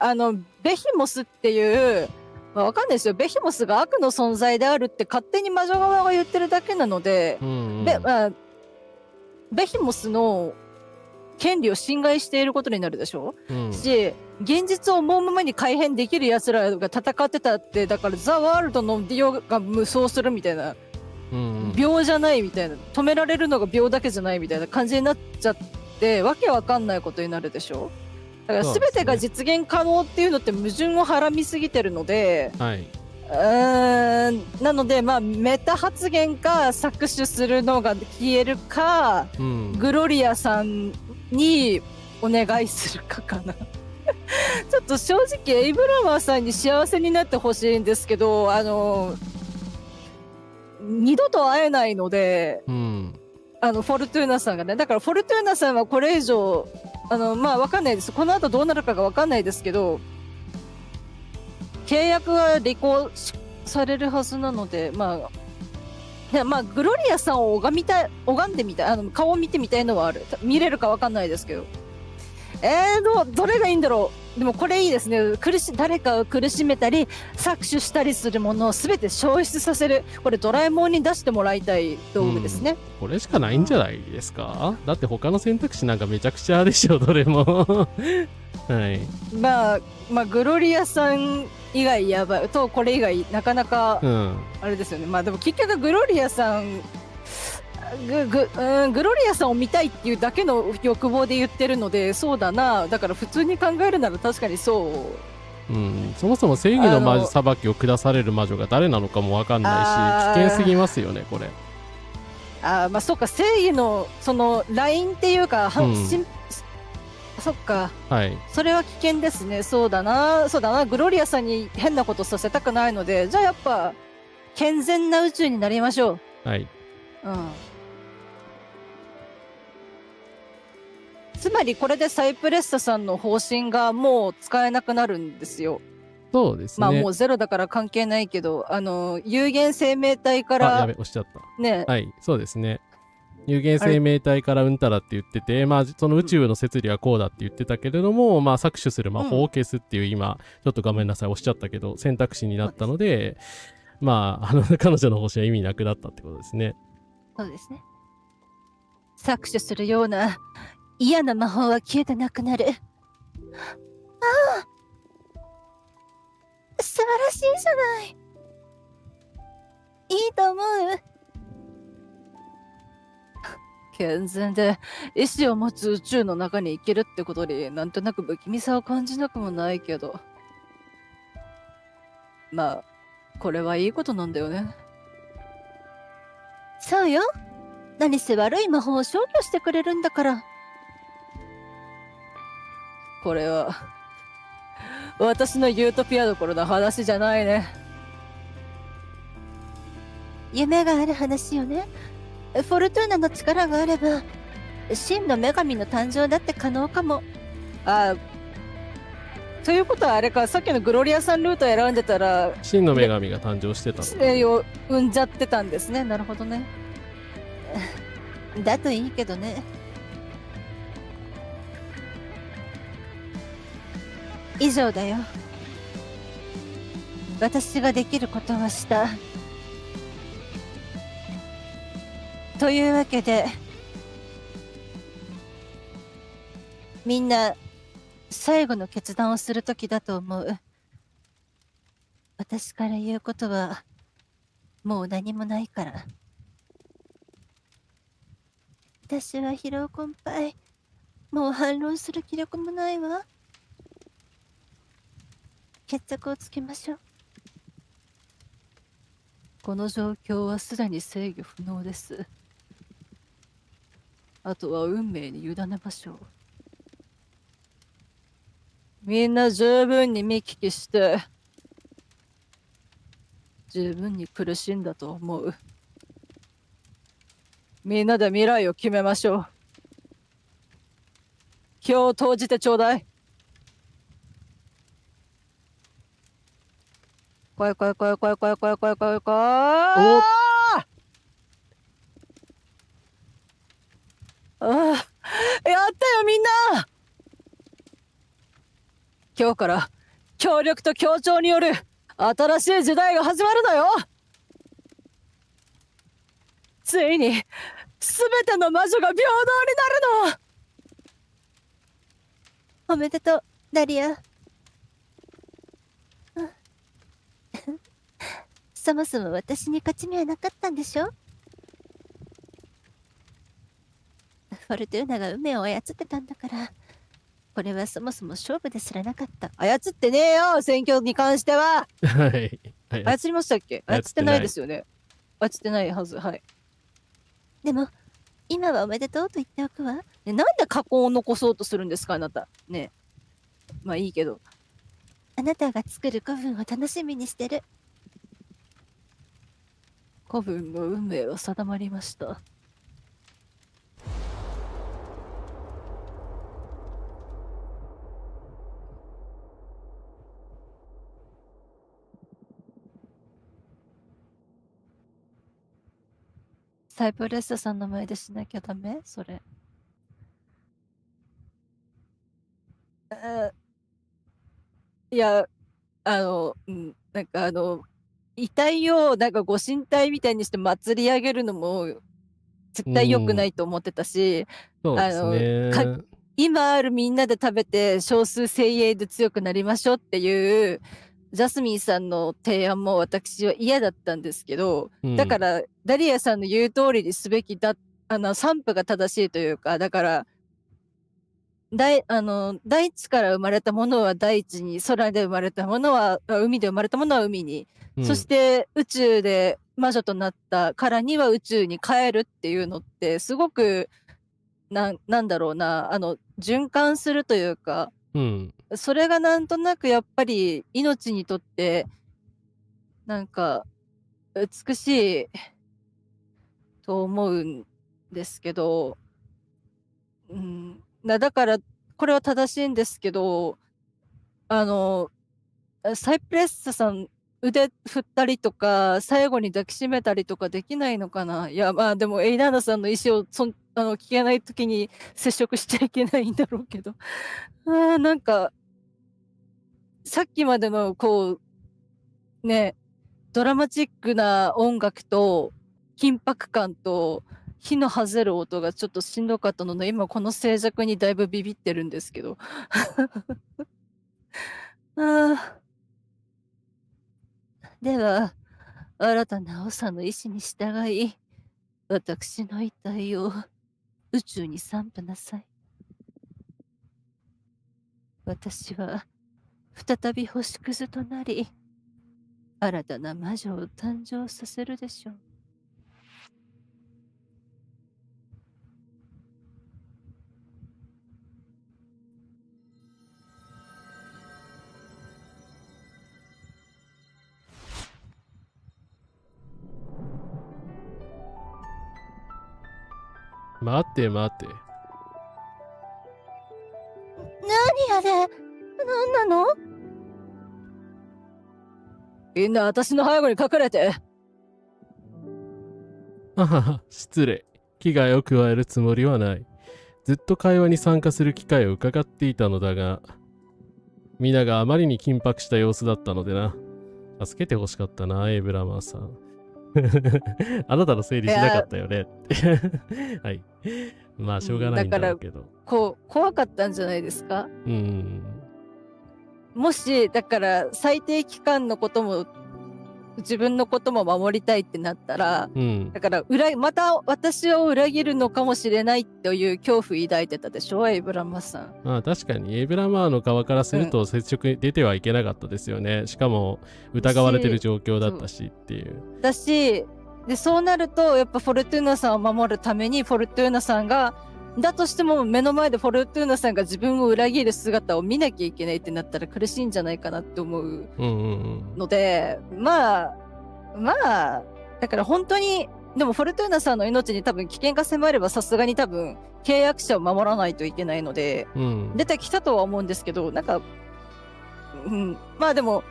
ベヒモスっていう、まあ、わかんないですよ。ベヒモスが悪の存在であるって勝手に魔女側が言ってるだけなので、ベヒモスの権利を侵害していることになるでしょ、し、現実を思うままに改変できる奴らが戦ってたって、だからザ・ワールドのディオが無双するみたいな、秒じゃないみたいな、止められるのが秒だけじゃないみたいな感じになっちゃって、わけわかんないことになるでしょ。だから全てが実現可能っていうのって矛盾をはらみすぎてるので、はい。なので、まあ、メタ発言か搾取するのが消えるか、グロリアさんにお願いするかかな。ちょっと正直エイブラマーさんに幸せになってほしいんですけど、二度と会えないので、フォルトゥーナさんがね、だからフォルトゥーナさんはこれ以上、まあわかんないです。この後どうなるかがわかんないですけど、契約は履行されるはずなので、まあ、グロリアさんを拝んでみたい、顔を見てみたいのはある。見れるかわかんないですけど。どれがいいんだろう。でもこれいいですね。誰かを苦しめたり、搾取したりするものを全て消失させる。これドラえもんに出してもらいたい道具ですね。これしかないんじゃないですか？だって他の選択肢なんかめちゃくちゃでしょ、どれも。はい。まあ、グロリアさん以外やばいと、これ以外なかなか、あれですよね。まあでも結局グロリアさん、グロリアさんを見たいっていうだけの欲望で言ってるので、そうだな。だから普通に考えるなら確かにそう。そもそも正義の裁きを下される魔女が誰なのかもわかんないし、危険すぎますよね、これ。まあそうか、正義のそのラインっていうか、そっか。はい。それは危険ですね。そうだな。グロリアさんに変なことさせたくないので、じゃあやっぱ、健全な宇宙になりましょう。はい。つまりこれでサイプレッサさんの方針がもう使えなくなるんですよ。そうですね。まあもうゼロだから関係ないけど、有限生命体から。やべ、押しちゃった。ね。はい、そうですね。有限生命体からうんたらって言ってて、まあその宇宙の摂理はこうだって言ってたけれども、まあ搾取する魔法を消すっていう今、ちょっとごめんなさい、押しちゃったけど、選択肢になったので、まあ、彼女の方針は意味なくなったってことですね。そうですね。搾取するような嫌な魔法は消えてなくなる。素晴らしいじゃない。いいと思う。健全で意志を持つ宇宙の中に生きるってことになんとなく不気味さを感じなくもないけど。まあ、これはいいことなんだよね。そうよ。何せ悪い魔法を消去してくれるんだから。これは、私のユートピアどころの話じゃないね。夢がある話よね。フォルトゥーナの力があれば、真の女神の誕生だって可能かも。ということはあれか、さっきのグロリアさんルート選んでたら、真の女神が誕生してたの。を生んじゃってたんですね。なるほどね。だといいけどね。以上だよ。私ができることはした。というわけで、みんな最後の決断をする時だと思う。私から言うことはもう何もないから。私は疲労困憊。もう反論する気力もないわ。決着をつけましょう。この状況はすでに制御不能です。あとは運命に委ねましょう。みんな十分に見聞きして、十分に苦しんだと思う。みんなで未来を決めましょう。票を投じてちょうだい。来い来い来い来い来い来い来い来い来い。ああ、やったよみんな。今日から協力と協調による新しい時代が始まるのよ。ついにすべての魔女が平等になるの。おめでとう、ダリア。そもそも私に勝ち目はなかったんでしょ？フォルトゥーナが運命を操ってたんだから、これはそもそも勝負ですらなかった。操ってねえよ、選挙に関しては。はい。操りましたっけ？操ってないですよね。操ってないはず。はい。でも、今はおめでとうと言っておくわ。なんで過去を残そうとするんですか、あなた。ねえ。まあいいけど。あなたが作る古文を楽しみにしてる。古文の運命は定まりました。サイプレッサさんの前でしなきゃダメ？それ。いや、なんか遺体をなんかご神体みたいにして祭り上げるのも絶対良くないと思ってたし、そうですね。今あるみんなで食べて少数精鋭で強くなりましょうっていうジャスミンさんの提案も私は嫌だったんですけど、だからダリアさんの言う通りにすべきだ、散布が正しいというか、だから大地から生まれたものは大地に、空で生まれたものは海で生まれたものは海に、そして宇宙で魔女となったからには宇宙に帰るっていうのってすごくなんだろうな、循環するというか、それがなんとなくやっぱり命にとってなんか美しいと思うんですけど、だからこれは正しいんですけど、サイプレッサさん腕振ったりとか最後に抱きしめたりとかできないのかな。いやまあでもエイナーナさんの意思を聞けない時に接触しちゃいけないんだろうけど、なんかさっきまでのこうね、ドラマチックな音楽と緊迫感と火のはぜる音がちょっとしんどかったので、今この静寂にだいぶビビってるんですけど。では、新たな長の意志に従い、私の遺体を宇宙に散布なさい。私は再び星屑となり、新たな魔女を誕生させるでしょう。待って待って。何あれ？何なの？みんな私の背後に隠れて。ははは、失礼。危害を加えるつもりはない。ずっと会話に参加する機会を伺っていたのだが、皆があまりに緊迫した様子だったのでな。助けてほしかったな、エイブラマーさん。あなたの整理しなかったよね。はい。まあ、しょうがないんだろうけど。怖かったんじゃないですか？もし、だから、最低期間のことも、自分のことも守りたいってなったら、だからまた私を裏切るのかもしれないという恐怖抱いてたでしょ、エイブラマーさん。まあ確かにエイブラマーの側からすると接触に出てはいけなかったですよね。しかも疑われてる状況だったしっていう。だし、でそうなるとやっぱフォルトゥーナさんを守るためにフォルトゥーナさんがだとしても目の前でフォルトゥーナさんが自分を裏切る姿を見なきゃいけないってなったら苦しいんじゃないかなって思うので、まあだから本当にでもフォルトゥーナさんの命に多分危険が迫ればさすがに多分契約者を守らないといけないので、出てきたとは思うんですけど、なんか、まあでも、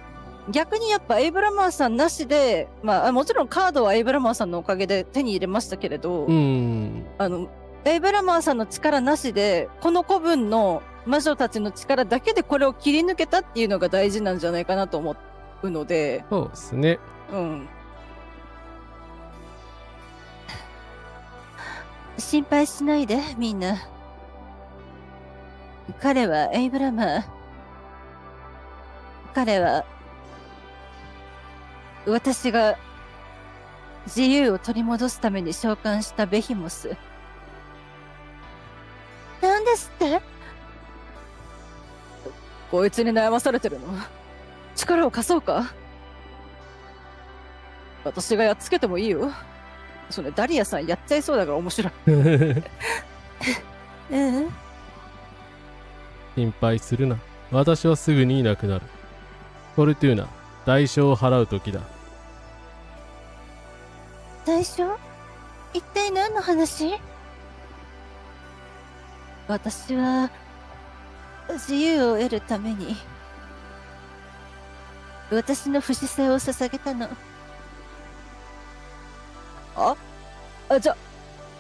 逆にやっぱエイブラマーさんなしで、まあもちろんカードはエイブラマーさんのおかげで手に入れましたけれど、エイブラマーさんの力なしで、この古文の魔女たちの力だけでこれを切り抜けたっていうのが大事なんじゃないかなと思うので。そうですね。心配しないで、みんな。彼はエイブラマー。彼は、私が自由を取り戻すために召喚したベヒモス。なんですって？こいつに悩まされてるの？力を貸そうか？私がやっつけてもいいよ。それダリアさんやっちゃいそうだから面白い。心配するな。私はすぐにいなくなる。フォルトゥーナ、代償を払う時だ。代償？一体何の話？私は自由を得るために私の不死性を捧げたの。じゃ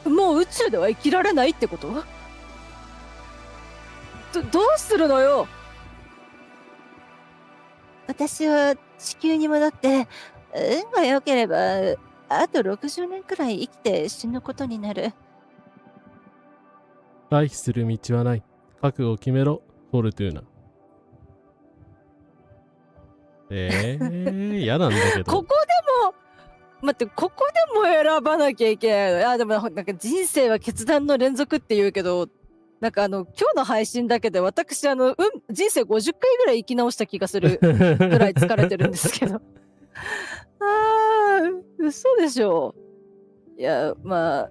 もう宇宙では生きられないってこと？どうするのよ。私は地球に戻って運が良ければあと60年くらい生きて死ぬことになる。回避する道はない。覚悟を決めろ、フォルトゥーナ。嫌なんだけど。ここでも待って、ここでも選ばなきゃいけないの。いや、でもなんか人生は決断の連続って言うけど、なんか今日の配信だけで私人生50回ぐらい生き直した気がするぐらい疲れてるんですけど。嘘でしょ。いや、ま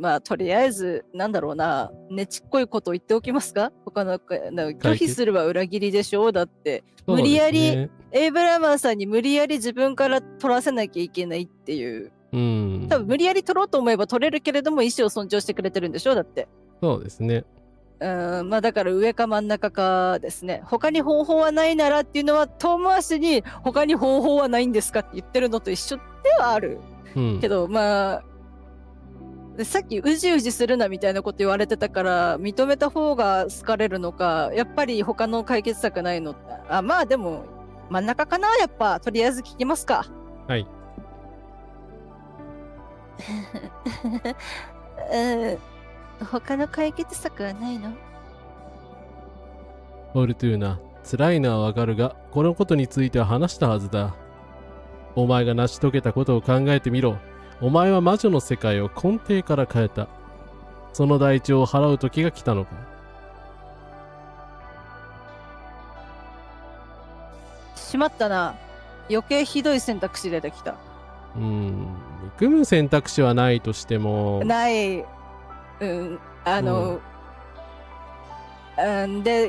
あ、とりあえず、なんだろうな、ねちっこいこと言っておきますか？他の、拒否するは裏切りでしょう。だって、無理やり、エイブラマーさんに無理やり自分から取らせなきゃいけないっていう。多分無理やり取ろうと思えば取れるけれども、意思を尊重してくれてるんでしょう。だって。そうですね。まあだから上か真ん中かですね。他に方法はないならっていうのは遠回しに他に方法はないんですかって言ってるのと一緒ではある。けどまあさっきうじうじするなみたいなこと言われてたから認めた方が好かれるのか、やっぱり他の解決策ないの？まあでも真ん中かな。やっぱとりあえず聞きますか。はい。他の解決策はないの？フォルトゥーナ、辛いのはわかるが、このことについては話したはずだ。お前が成し遂げたことを考えてみろ。お前は魔女の世界を根底から変えた。その代償を払う時が来たのか。しまったな。余計ひどい選択肢出てきた。憎む選択肢はないとしても。ない。で、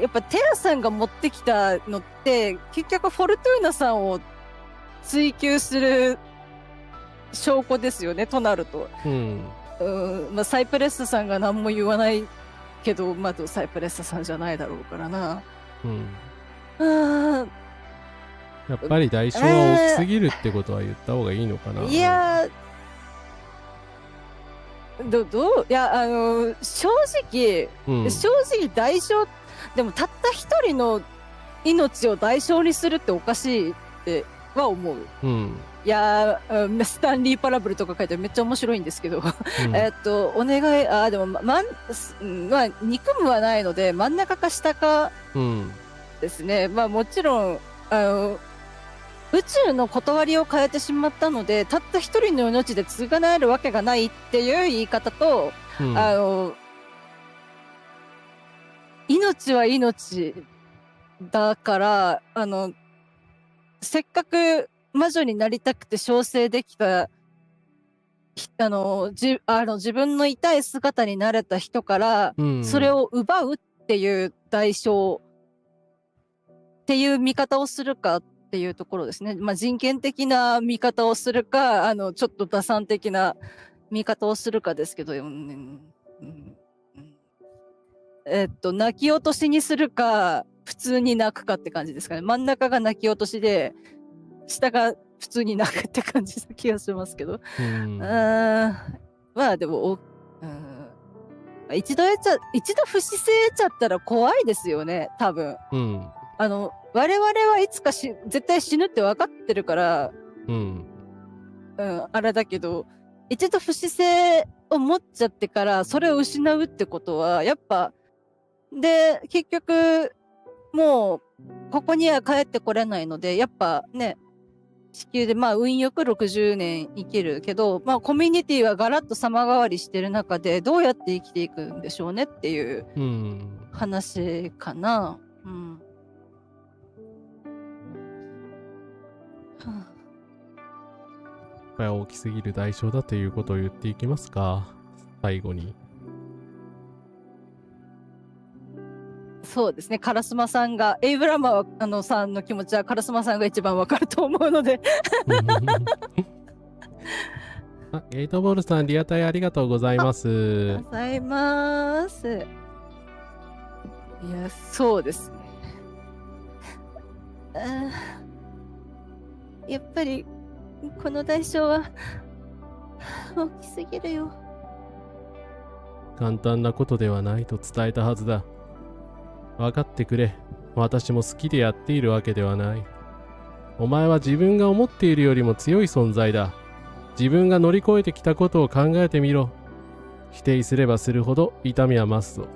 やっぱテアさんが持ってきたのって、結局フォルトゥーナさんを追求する証拠ですよね、となると。まあ、サイプレッサさんが何も言わないけど、まあ、サイプレッサさんじゃないだろうからな。やっぱり代償は大きすぎるってことは言った方がいいのかな。いやいや正直、代償でもたった一人の命を代償にするっておかしいっては思う。いやスタンリーパラブルとか書いてめっちゃ面白いんですけど、お願いでもまあ憎むはないので真ん中か下かですね。まあもちろん宇宙の断りを変えてしまったので、たった一人の命で償えるわけがないっていう言い方と、命は命だから、せっかく魔女になりたくて召喚できた、自分の痛い姿になれた人から、それを奪うっていう代償っていう見方をするかっていうところですね。まあ、人権的な見方をするか、ちょっと打算的な見方をするかですけど、泣き落としにするか、普通に泣くかって感じですかね。真ん中が泣き落としで、下が普通に泣くって感じな気がしますけど。まあでも、一度不死性得ちゃったら怖いですよね、多分。我々はいつか絶対死ぬって分かってるから、あれだけど、一度不死性を持っちゃってから、それを失うってことは、やっぱ、で、結局、もう、ここには帰ってこれないので、やっぱね、地球でまあ運よく60年生きるけど、まあコミュニティはガラッと様変わりしてる中でどうやって生きていくんでしょうねっていう話かな。やっぱり大きすぎる代償だということを言っていきますか、最後に。そうですね、カラスマさんが、エイブラマーさんの気持ちはカラスマさんが一番わかると思うので。ゲートボールさん、リアタイありがとうございます。ありがとうございます。いや、そうですね。やっぱり、この代償は、大きすぎるよ。簡単なことではないと伝えたはずだ。分かってくれ。私も好きでやっているわけではない。お前は自分が思っているよりも強い存在だ。自分が乗り越えてきたことを考えてみろ。否定すればするほど痛みは増すぞ。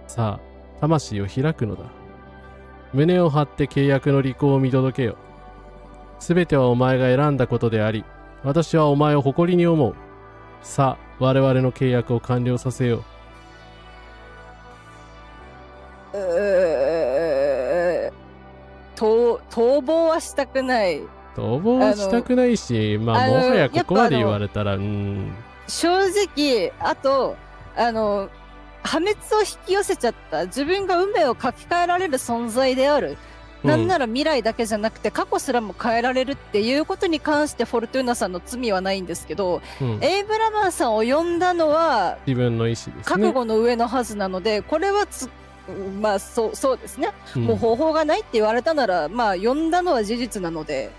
さあ、魂を開くのだ。胸を張って契約の履行を見届けよ。すべてはお前が選んだことであり、私はお前を誇りに思う。さあ、我々の契約を完了させよう。逃亡はしたくない。逃亡はしたくないし、まあもはやここまで言われたら、正直、あと、破滅を引き寄せちゃった、自分が運命を書き換えられる存在である。なんなら未来だけじゃなくて過去すらも変えられるっていうことに関してフォルトゥーナさんの罪はないんですけど、エイブラマーさんを呼んだのは自分の意思ですね。覚悟の上のはずなので、これはまあそうですね、もう方法がないって言われたなら、まあ呼んだのは事実なので、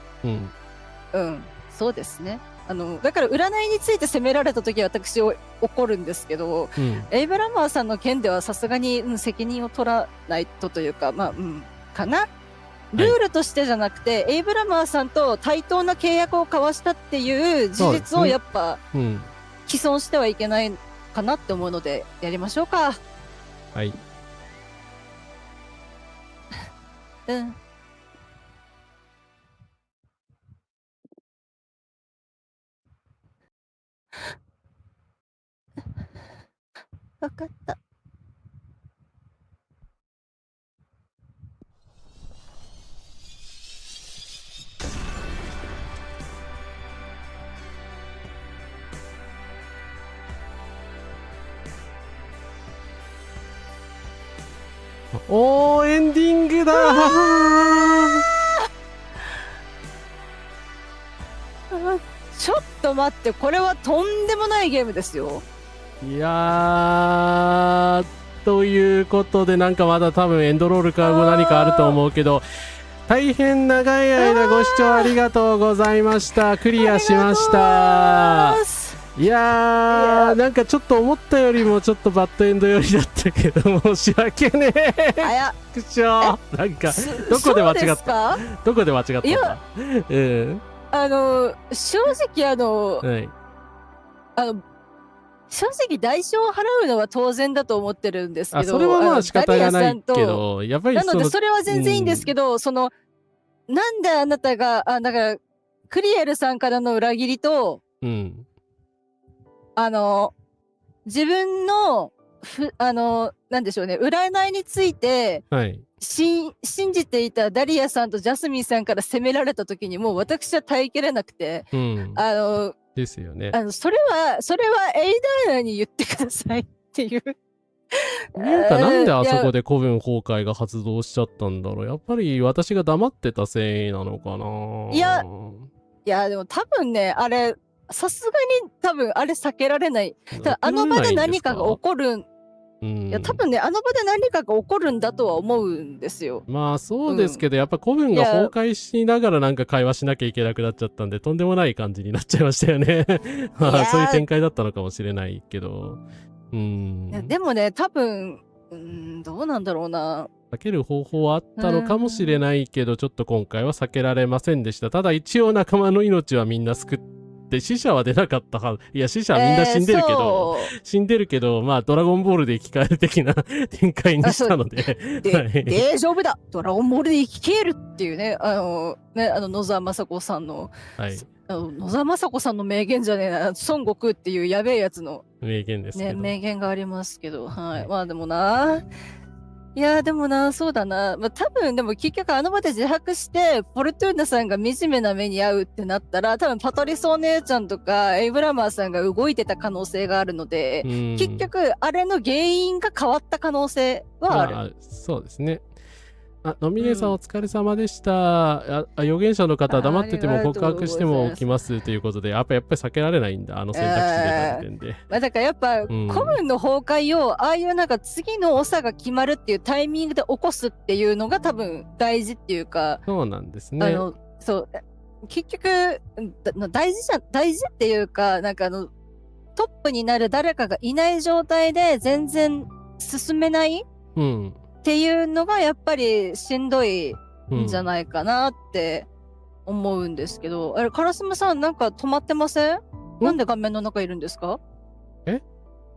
そうですね。だから占いについて責められた時は私怒るんですけど、エイブラマーさんの件ではさすがに、責任を取らないというか、まあかな。ルールとしてじゃなくて、エイブラマーさんと対等な契約を交わしたっていう事実をやっぱ、毀損してはいけないかなって思うので、やりましょうか。はい。わかった。エンディングだちょっと待って、これはとんでもないゲームですよ。いやということで、なんかまだ多分エンドロールか何かあると思うけど、大変長い間ご視聴ありがとうございました。クリアしました。いやー、なんかちょっと思ったよりもちょっとバッドエンド寄りだったけど、申し訳ねえ。くしょー。なんかどこで間違った？どこで間違ったんだ？正直正直代償を払うのは当然だと思ってるんですけど、それはまあ仕方がないけど、やっぱりなのでそれは全然いいんですけど、なんであなたがだからクリエルさんからの裏切りと、自分のなんでしょうね、占いについて、信じていたダリアさんとジャスミンさんから責められた時にもう私は耐えきれなくて、ですよね。それはエイダーナに言ってくださいっていう。なんであそこで古文崩壊が発動しちゃったんだろう。やっぱり私が黙ってたせいなのかな。いやでも多分ね、あれさすがに多分あれ避けられない。ただあの場で何かが起こるいや多分ね、あの場で何かが起こるんだとは思うんですよ。まあそうですけど、やっぱ古文が崩壊しながらなんか会話しなきゃいけなくなっちゃったんで、とんでもない感じになっちゃいましたよね。まあそういう展開だったのかもしれないけど。いやでもね、多分、どうなんだろうな。避ける方法はあったのかもしれないけど、ちょっと今回は避けられませんでした。ただ一応仲間の命はみんな救って、死者は出なかったはず。いや、死者はみんな死んでるけど、死んでるけど、まあ、ドラゴンボールで生き返る的な展開にしたので。大丈夫だドラゴンボールで生き切るっていうね、野沢雅子さんの、はい。野沢雅子さんの名言じゃねえな、孫悟空っていうやべえやつの、名言ですけど。ね、名言がありますけど、はい。まあでもな、いやでもな、そうだな。まあ多分でも結局あの場で自白して、フォルトゥーナさんが惨めな目に遭うってなったら、多分パトリスお姉ちゃんとかエイブラマーさんが動いてた可能性があるので、結局あれの原因が変わった可能性はある。まあ、そうですね。ノミネさんお疲れ様でした。預言者の方黙ってても告白しても起きますということで、やっぱり避けられないんだ、あの選択肢出た時点で。まあだからやっぱ、古文の崩壊を、ああいうなんか次の長が決まるっていうタイミングで起こすっていうのが多分大事っていうか。そうなんですね。そう、結局、大事っていうか、なんかトップになる誰かがいない状態で全然進めない。っていうのがやっぱりしんどいんじゃないかなって思うんですけど、あれ、カラスムさんなんか止まってません？なんで画面の中いるんですか？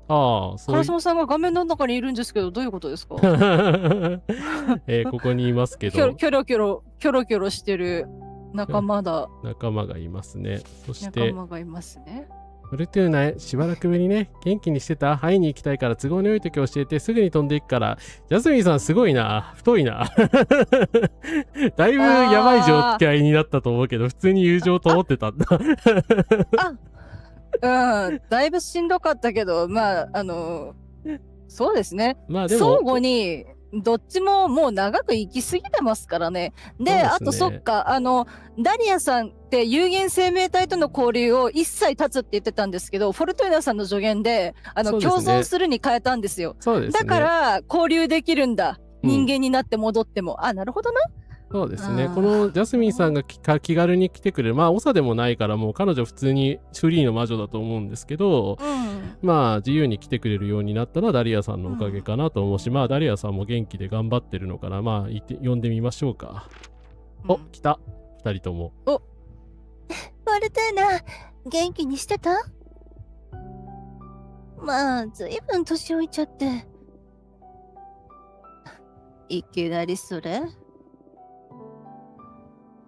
カラスムさんが画面の中にいるんですけど、どういうことですか？ここにいますけど。キョロキョロしてる仲間だ。仲間がいますね。そして、仲間がいますね。フォルトゥーナ、しばらくぶりね、元気にしてた？会いに行きたいから都合の良い時教えて、すぐに飛んでいくから。ジャスミンさんすごいな。太いな。だいぶやばい状態になったと思うけど、普通に友情と思ってたんだ。だいぶしんどかったけど、まあ、そうですね。まあでも相互に、どっちももう長く生きすぎてますからね。で、あとそっか、ダリアさんって有限生命体との交流を一切断つって言ってたんですけど、フォルトゥーナさんの助言で、共存するに変えたんですよ。そうですね。だから交流できるんだ。人間になって戻っても。なるほどな。そうですね。このジャスミンさんが気軽に来てくれる、まあ、長でもないから、もう彼女普通にフリーの魔女だと思うんですけど、まあ、自由に来てくれるようになったのはダリアさんのおかげかなと思うし、まあ、ダリアさんも元気で頑張ってるのかな。まあ、呼んでみましょうか。来た。二人とも。フォルトゥーナ、元気にしてた？まあ、ずいぶん年老いちゃって。いきなりそれ？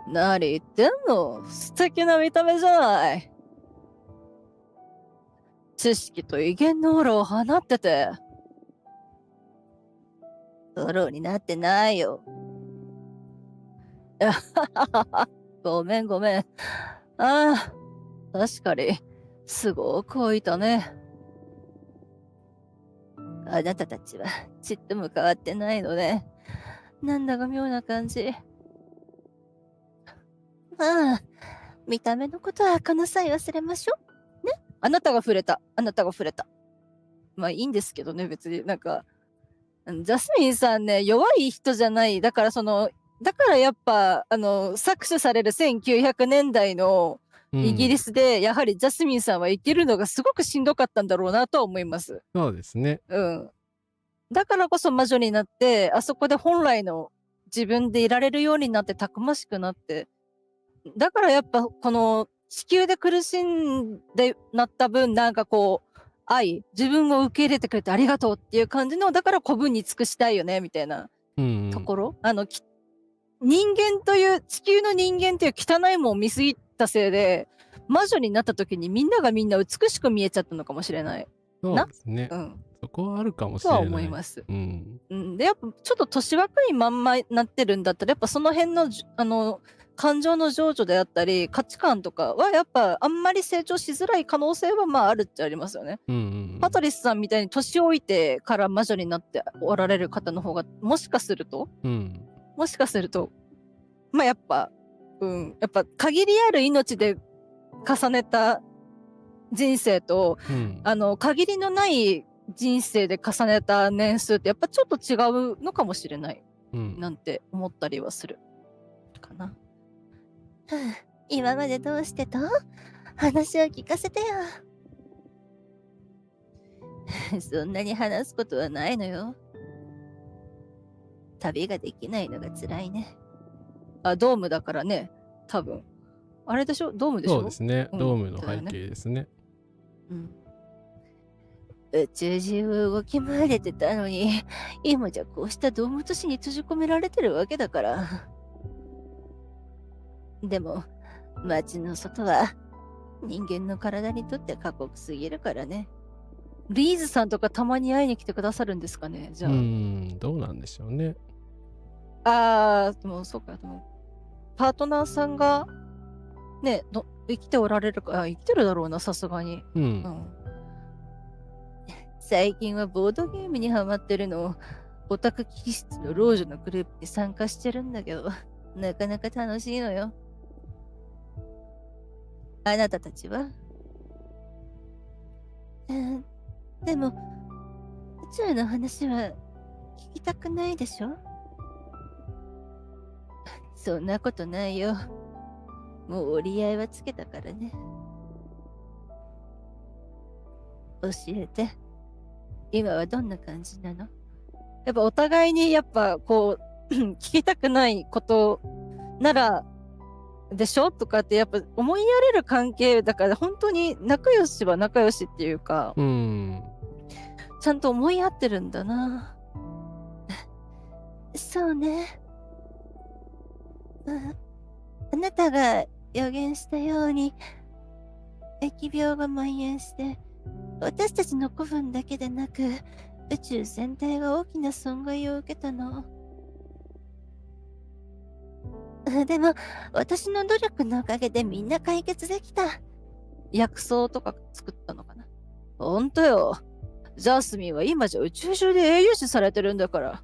何言ってんの？素敵な見た目じゃない。知識と威厳のオーラを放ってて。ドローになってないよ。ごめん。確かに、すごく老いたね。あなたたちはちっとも変わってないのね。なんだか妙な感じ。まあ、見た目のことはこの際忘れましょう。ね。あなたが触れた。まあいいんですけどね、別に。なんか、ジャスミンさんね、弱い人じゃない。だからやっぱ、搾取される1900年代のイギリスで、やはりジャスミンさんは生きるのがすごくしんどかったんだろうなとは思います。そうですね。だからこそ魔女になって、あそこで本来の自分でいられるようになってたくましくなって、だからやっぱこの地球で苦しんでなった分、なんかこう、自分を受け入れてくれてありがとうっていう感じの、だから古文に尽くしたいよね、みたいなところ。人間という、地球の人間という汚いもんを見すぎたせいで、魔女になった時にみんながみんな美しく見えちゃったのかもしれない。そうですね。そこはあるかもしれない。とは思います。で、やっぱちょっと年若いまんまになってるんだったら、やっぱその辺の、感情の情緒であったり価値観とかはやっぱあんまり成長しづらい可能性はまああるっちゃありますよね。パトリスさんみたいに年老いてから魔女になっておられる方の方がもしかするとまあやっぱ限りある命で重ねた人生と、限りのない人生で重ねた年数ってやっぱちょっと違うのかもしれない、なんて思ったりはするかな。今までどうしてた？話を聞かせてよ。そんなに話すことはないのよ。旅ができないのが辛いね。ドームだからね、多分。あれでしょ？ドームでしょ？そうですね。ドームの背景ですね。宇宙中を動き回れてたのに、今じゃこうしたドーム都市に閉じ込められてるわけだから。でも、街の外は人間の体にとって過酷すぎるからね。リーズさんとかたまに会いに来てくださるんですかね、じゃあ。どうなんでしょうね。でもそうか、でも、パートナーさんが、ね、生きておられるか、生きてるだろうな、さすがに。最近はボードゲームにハマってるの。オタク気質の老女のグループに参加してるんだけど、なかなか楽しいのよ。あなたたちは？でも、宇宙の話は聞きたくないでしょ？そんなことないよ。もう折り合いはつけたからね。教えて。今はどんな感じなの？やっぱお互いにやっぱこう聞きたくないことならでしょとかってやっぱ思いやれる関係だから、本当に仲良しは仲良しっていうか、ちゃんと思い合ってるんだな。そうね。あなたが予言したように、疫病が蔓延して、私たちの古墳だけでなく、宇宙全体が大きな損害を受けたの。でも、私の努力のおかげでみんな解決できた。薬草とか作ったのかな。ほんとよ。ジャスミンは今じゃ宇宙中で英雄視されてるんだから。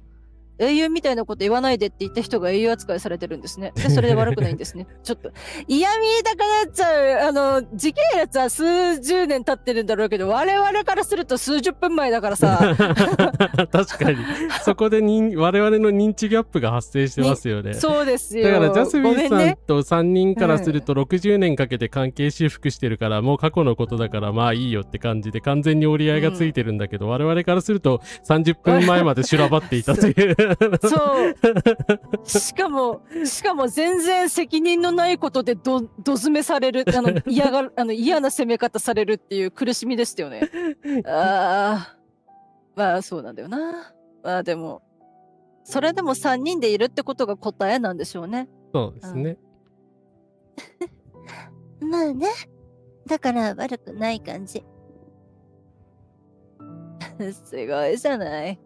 英雄みたいなこと言わないでって言った人が英雄扱いされてるんですね。で、それで悪くないんですね。ちょっと、嫌みたくなっちゃう。時系列は数十年経ってるんだろうけど、我々からすると数十分前だからさ。確かに。そこで我々の認知ギャップが発生してますよね。そうですよ。だからジャスミンさんと3人からすると60年かけて関係修復してるから、もう過去のことだからまあいいよって感じで完全に折り合いがついてるんだけど、我々からすると30分前まで修羅場っていたという。そうしかも全然責任のないことでど詰めされる、嫌な攻め方されるっていう苦しみでしたよね。まあそうなんだよな。まあでもそれでも3人でいるってことが答えなんでしょうね。そうですね。まあね。だから悪くない感じ。すごいじゃない。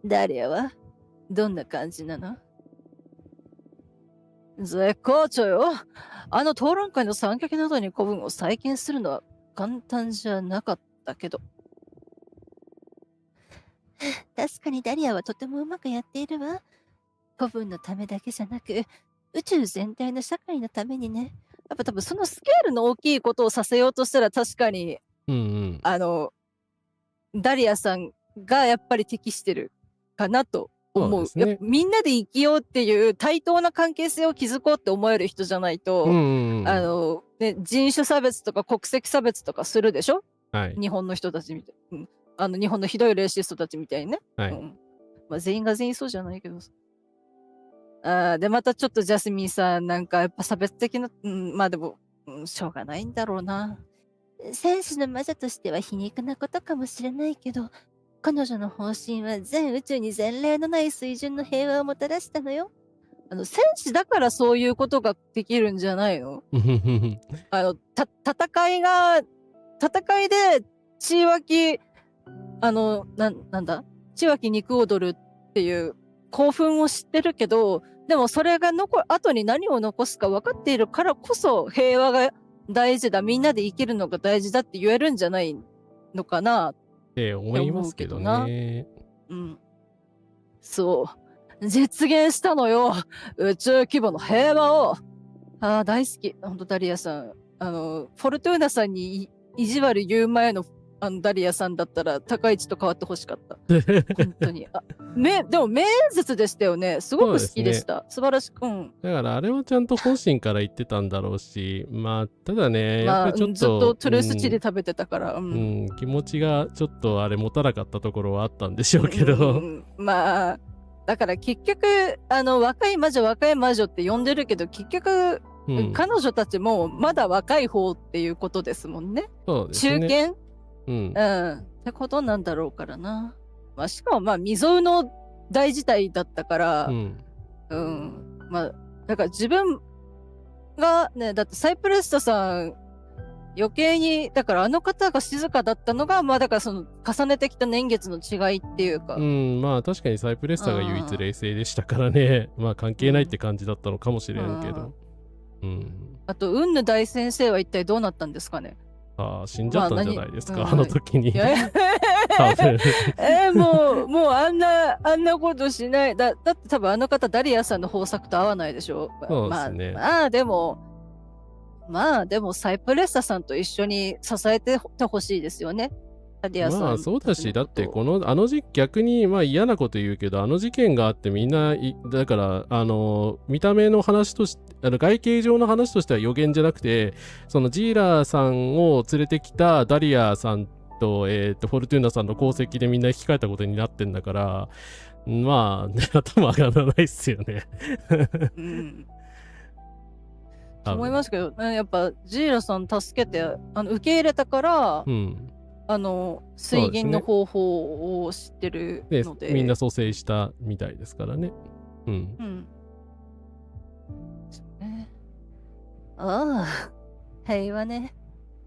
ダリアはどんな感じなの？絶好調よ。討論会の参加などに古文を再建するのは簡単じゃなかったけど。確かにダリアはとてもうまくやっているわ。古文のためだけじゃなく、宇宙全体の社会のためにね。やっぱ多分そのスケールの大きいことをさせようとしたら確かに、ダリアさんがやっぱり適してるかなと思う。ね、みんなで生きようっていう対等な関係性を築こうって思える人じゃないと、人種差別とか国籍差別とかするでしょ、日本の人たちみたい、日本のひどいレーシストたちみたいにね、全員が全員そうじゃないけどでまたちょっとジャスミンさんなんかやっぱ差別的な、まあでも、しょうがないんだろうな。戦士の魔女としては皮肉なことかもしれないけど、彼女の方針は全宇宙に前例のない水準の平和をもたらしたのよ。戦士だからそういうことができるんじゃないの？戦いで血湧きなんだ血湧き肉踊るっていう興奮を知ってるけど、でもそれが後に何を残すか分かっているからこそ平和が大事だ、みんなで生きるのが大事だって言えるんじゃないのかなって思いますけどね。そう実現したのよ、宇宙規模の平和を。大好き、本当ダリアさん。フォルトゥーナさんに意地悪言う前のダリアさんだったら高市と変わってほしかった。本当に。でも名演説でしたよね。すごく好きでした。素晴らしく。だからあれはちゃんと本心から言ってたんだろうし、まあ、ただね、やっぱりちょっと、ずっとトゥルースチリ食べてたから、気持ちがちょっとあれ持たなかったところはあったんでしょうけど。まあ、だから結局、若い魔女って呼んでるけど、結局、彼女たちもまだ若い方っていうことですもんね。そうですね。中堅ってことなんだろうからな。まあ、しかも未曾有の大事態だったから、まあ、だから自分がね、だってサイプレスタさん、余計に、だからあの方が静かだったのが、まあだからその重ねてきた年月の違いっていうか。まあ確かにサイプレスタが唯一冷静でしたからね。まあ関係ないって感じだったのかもしれんけど。あと、ウンヌ大先生は一体どうなったんですかね。死んじゃったんじゃないですか、あの時に。もうあんなことしない。だって多分あの方、ダリアさんの方策と合わないでしょ。そうですね。まあでも、サイプレッサさんと一緒に支えてほしいですよね。まあそうだし、だって逆にまあ嫌なこと言うけど、あの事件があってみんな、だから見た目の話として外形上の話としては予言じゃなくて、そのジーラーさんを連れてきたダリアさんと、フォルトゥーナさんの功績でみんな引き換えたことになってんだから、まあ頭上がらないっすよね。思いますけど、やっぱジーラさん助けて受け入れたから、水銀の方法を知ってるので、みんな蘇生したみたいですからね。ああ、平和ね。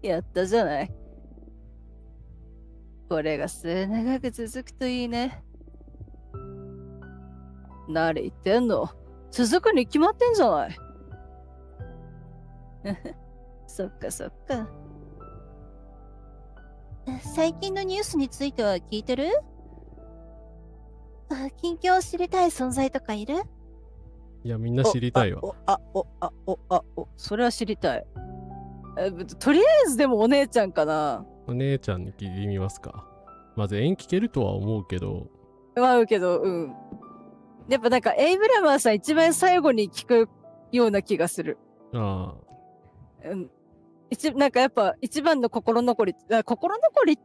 やったじゃない。これが末長く続くといいね。何言ってんの？続くに決まってんじゃない。そっかそっか。最近のニュースについては聞いてる？近況を知りたい存在とかいる？いや、みんな知りたいわ。それは知りたい。とりあえずでもお姉ちゃんかな。お姉ちゃんに聞いてみますか。まず縁聞けるとは思うけど。やっぱなんかエイブラマーさん一番最後に聞くような気がする。なんかやっぱ一番の心残りっ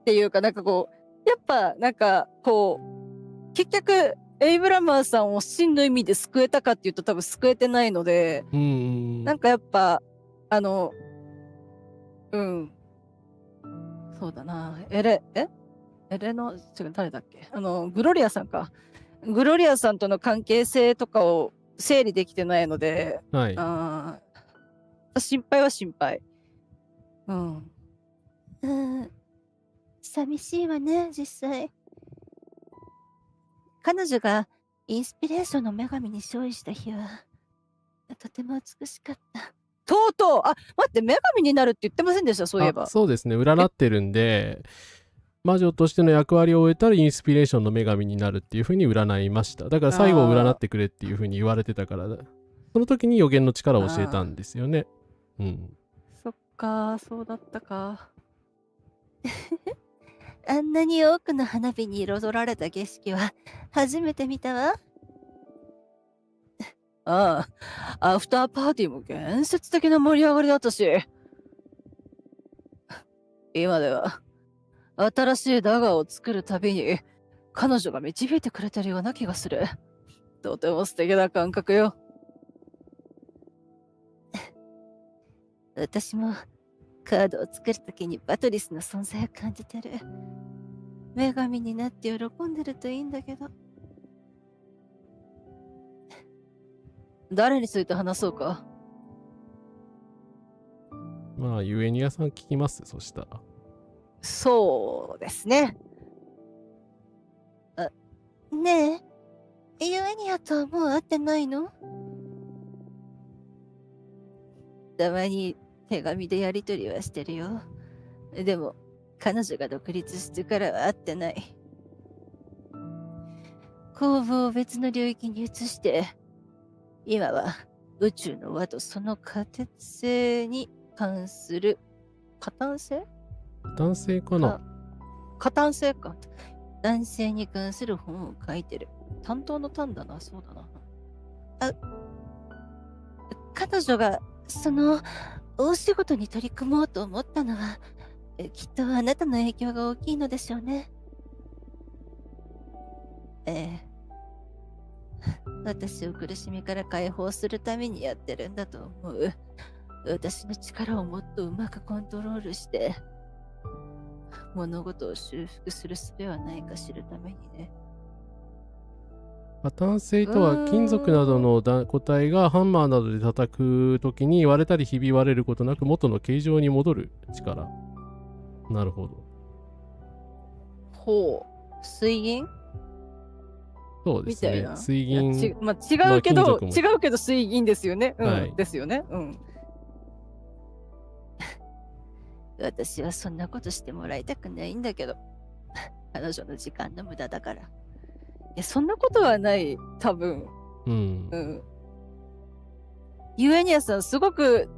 ていうか、なんかこう、やっぱなんかこう、結局、エイブラマーさんを真の意味で救えたかっていうと多分救えてないので、なんかやっぱ、そうだな、エレの、誰だっけ、グロリアさんか。グロリアさんとの関係性とかを整理できてないので、心配は心配。寂しいわね、実際。彼女がインスピレーションの女神に勝利した日は、とても美しかった。とうとう、待って、女神になるって言ってませんでした、そういえば。そうですね、占ってるんで、魔女としての役割を終えたらインスピレーションの女神になるっていう風に占いました。だから最後を占ってくれっていう風に言われてたから、その時に予言の力を教えたんですよね。そっか、そうだったか。あんなに多くの花火に彩られた景色は初めて見たわ。アフターパーティーも建設的な盛り上がりだったし、今では新しいダガーを作るたびに彼女が導いてくれてるような気がする。とても素敵な感覚よ。私もカードを作るときにバトリスの存在を感じてる。女神になって喜んでるといいんだけど。誰について話そうか。まあ、ユエニアさん聞きます、そしたら。そうですね。ねえ、ユエニアとはもう会ってないの？たまに手紙でやりとりはしてるよ。でも、彼女が独立してからは会ってない。工房を別の領域に移して、今は宇宙の輪とその過鉄性に関する加担性男性かな。加担性か。男性に関する本を書いてる。担当の担だな、そうだな。彼女がその大仕事に取り組もうと思ったのはきっとあなたの影響が大きいのでしょうね。私を苦しみから解放するためにやってるんだと思う。私の力をもっとうまくコントロールして物事を修復する術はないか知るためにね。破綻性とは金属などの固体がハンマーなどで叩くときに割れたりひび割れることなく元の形状に戻る力。なるほど。ほう。水銀そうですね。みたいな。水いや銀。まあ、違うけど、金属も違うけど水銀ですよね。うん、はいですよね。うん。私はそんなことしてもらいたくないんだけど、彼女の時間の無駄だから。そんなことはない、多分。うんう。ん。ユエニアさん、すごく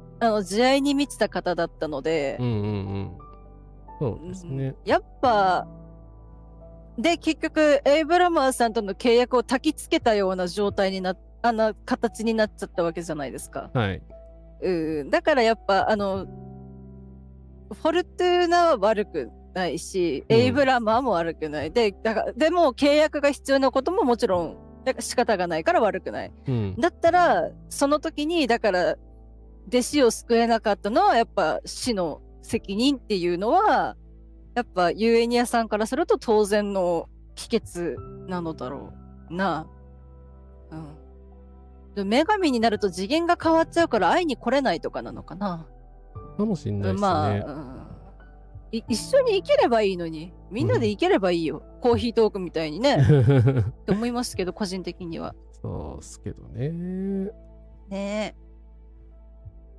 慈愛に満ちた方だったので、うんうんうん。そうですね。やっぱ、で、結局、エイブラマーさんとの契約を焚きつけたような状態に形になっちゃったわけじゃないですか。はい。だからやっぱ、フォルトゥーナは悪くないし、エイブラマーも悪くない。でも契約が必要なことももちろん仕方がないから悪くない。うん。だったら、その時に、だから、弟子を救えなかったのは、やっぱ死の責任っていうのは、やっぱユエニアさんからすると当然の帰結なのだろうな。うん。で女神になると次元が変わっちゃうから会いに来れないとかなのかな。かもしんないですね。まあ、一緒に生きればいいのに、みんなで生きればいいよ。コーヒートークみたいにね。って思いますけど、個人的には。そうっすけどね。ね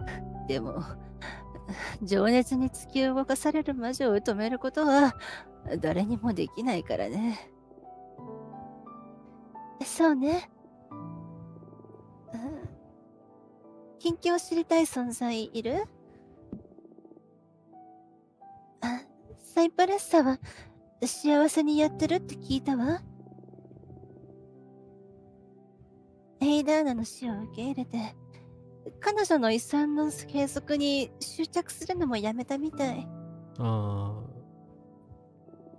え。でも、情熱に突き動かされる魔女を止めることは誰にもできないからね。そうね。近況を知りたい存在いる？サイプレッサは幸せにやってるって聞いたわ。エイダーナの死を受け入れて、彼女の遺産の継続に執着するのもやめたみたい。ああ。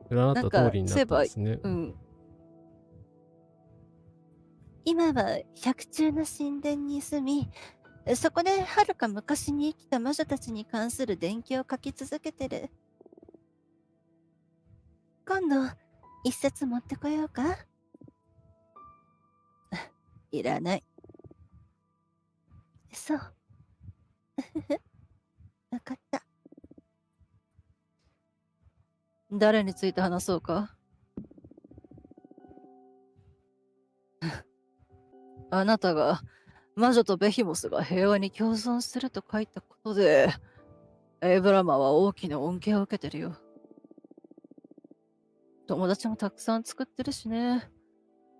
占った通りになったんですね。うん。今は百中の神殿に住み、そこではるか昔に生きた魔女たちに関する伝記を書き続けてる。今度、一冊持ってこようか？いらない。そう。わかった。誰について話そうか？あなたが魔女とベヒモスが平和に共存すると書いたことで、エイブラマは大きな恩恵を受けてるよ。友達もたくさん作ってるしね。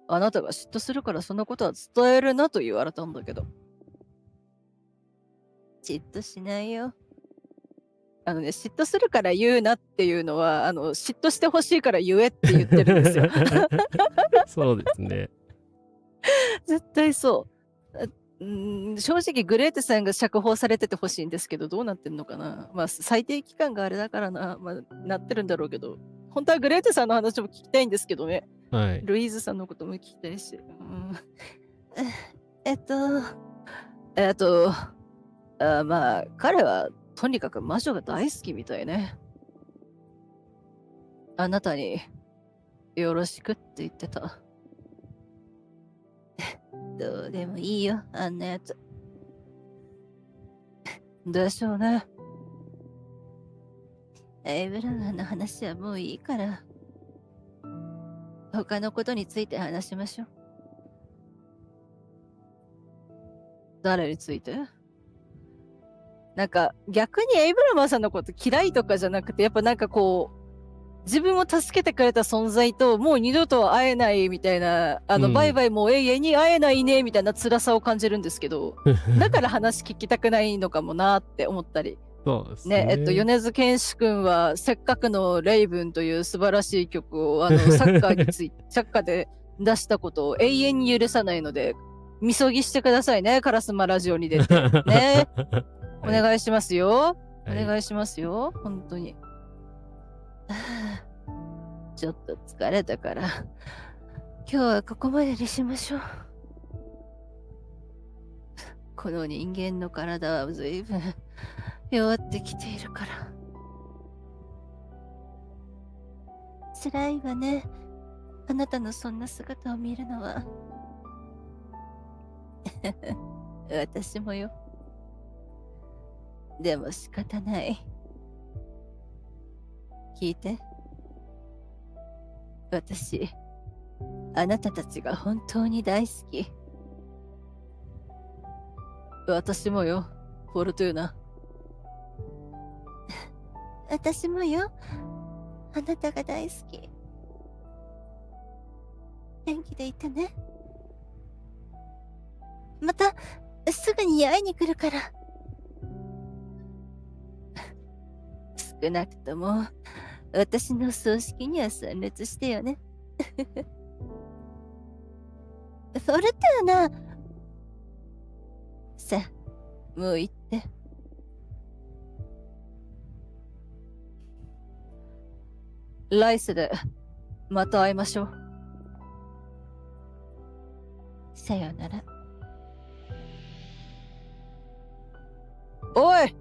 あなたが嫉妬するからそのことは伝えるなと言われたんだけど。嫉妬しないよ。嫉妬するから言うなっていうのは、嫉妬してほしいから言えって言ってるんですよ。そうですね。絶対そう。正直グレーテさんが釈放されててほしいんですけど、どうなってんのかな。まあ、最低期間があれだからな、まあ、なってるんだろうけど、本当はグレーテさんの話も聞きたいんですけどね。はい。ルイーズさんのことも聞きたいし。まあ、彼はとにかく魔女が大好きみたいね。あなたによろしくって言ってた。どうでもいいよ、あんなやつ。でしょうね。エイブラマーの話はもういいから。他のことについて話しましょう。誰について？なんか逆にエイブラマーさんのこと嫌いとかじゃなくて、やっぱなんかこう、自分を助けてくれた存在ともう二度と会えないみたいな、バイバイもう永遠に会えないねみたいな辛さを感じるんですけど、だから話聞きたくないのかもなって思ったり。そうですね、ね。米津玄師君は、せっかくのレイブンという素晴らしい曲を、サッカーで出したことを永遠に許さないので、みそぎしてくださいね、カラスマラジオに出て。ね。おはい願いしますよ。おはい願いしますよ。本当に。ちょっと疲れたから、今日はここまでにしましょう。この人間の体は随分弱ってきているから。辛いわね。あなたのそんな姿を見るのは。私もよ。でも仕方ない。聞いて。私、あなたたちが本当に大好き。私もよ、フォルトゥーナ。私もよ。あなたが大好き。元気でいてね。また、すぐに会いに来るから。少なくとも、私の葬式には参列してよね。フォルトゥーナ。さあ、もう行って。来世で、また会いましょう。さようなら。おい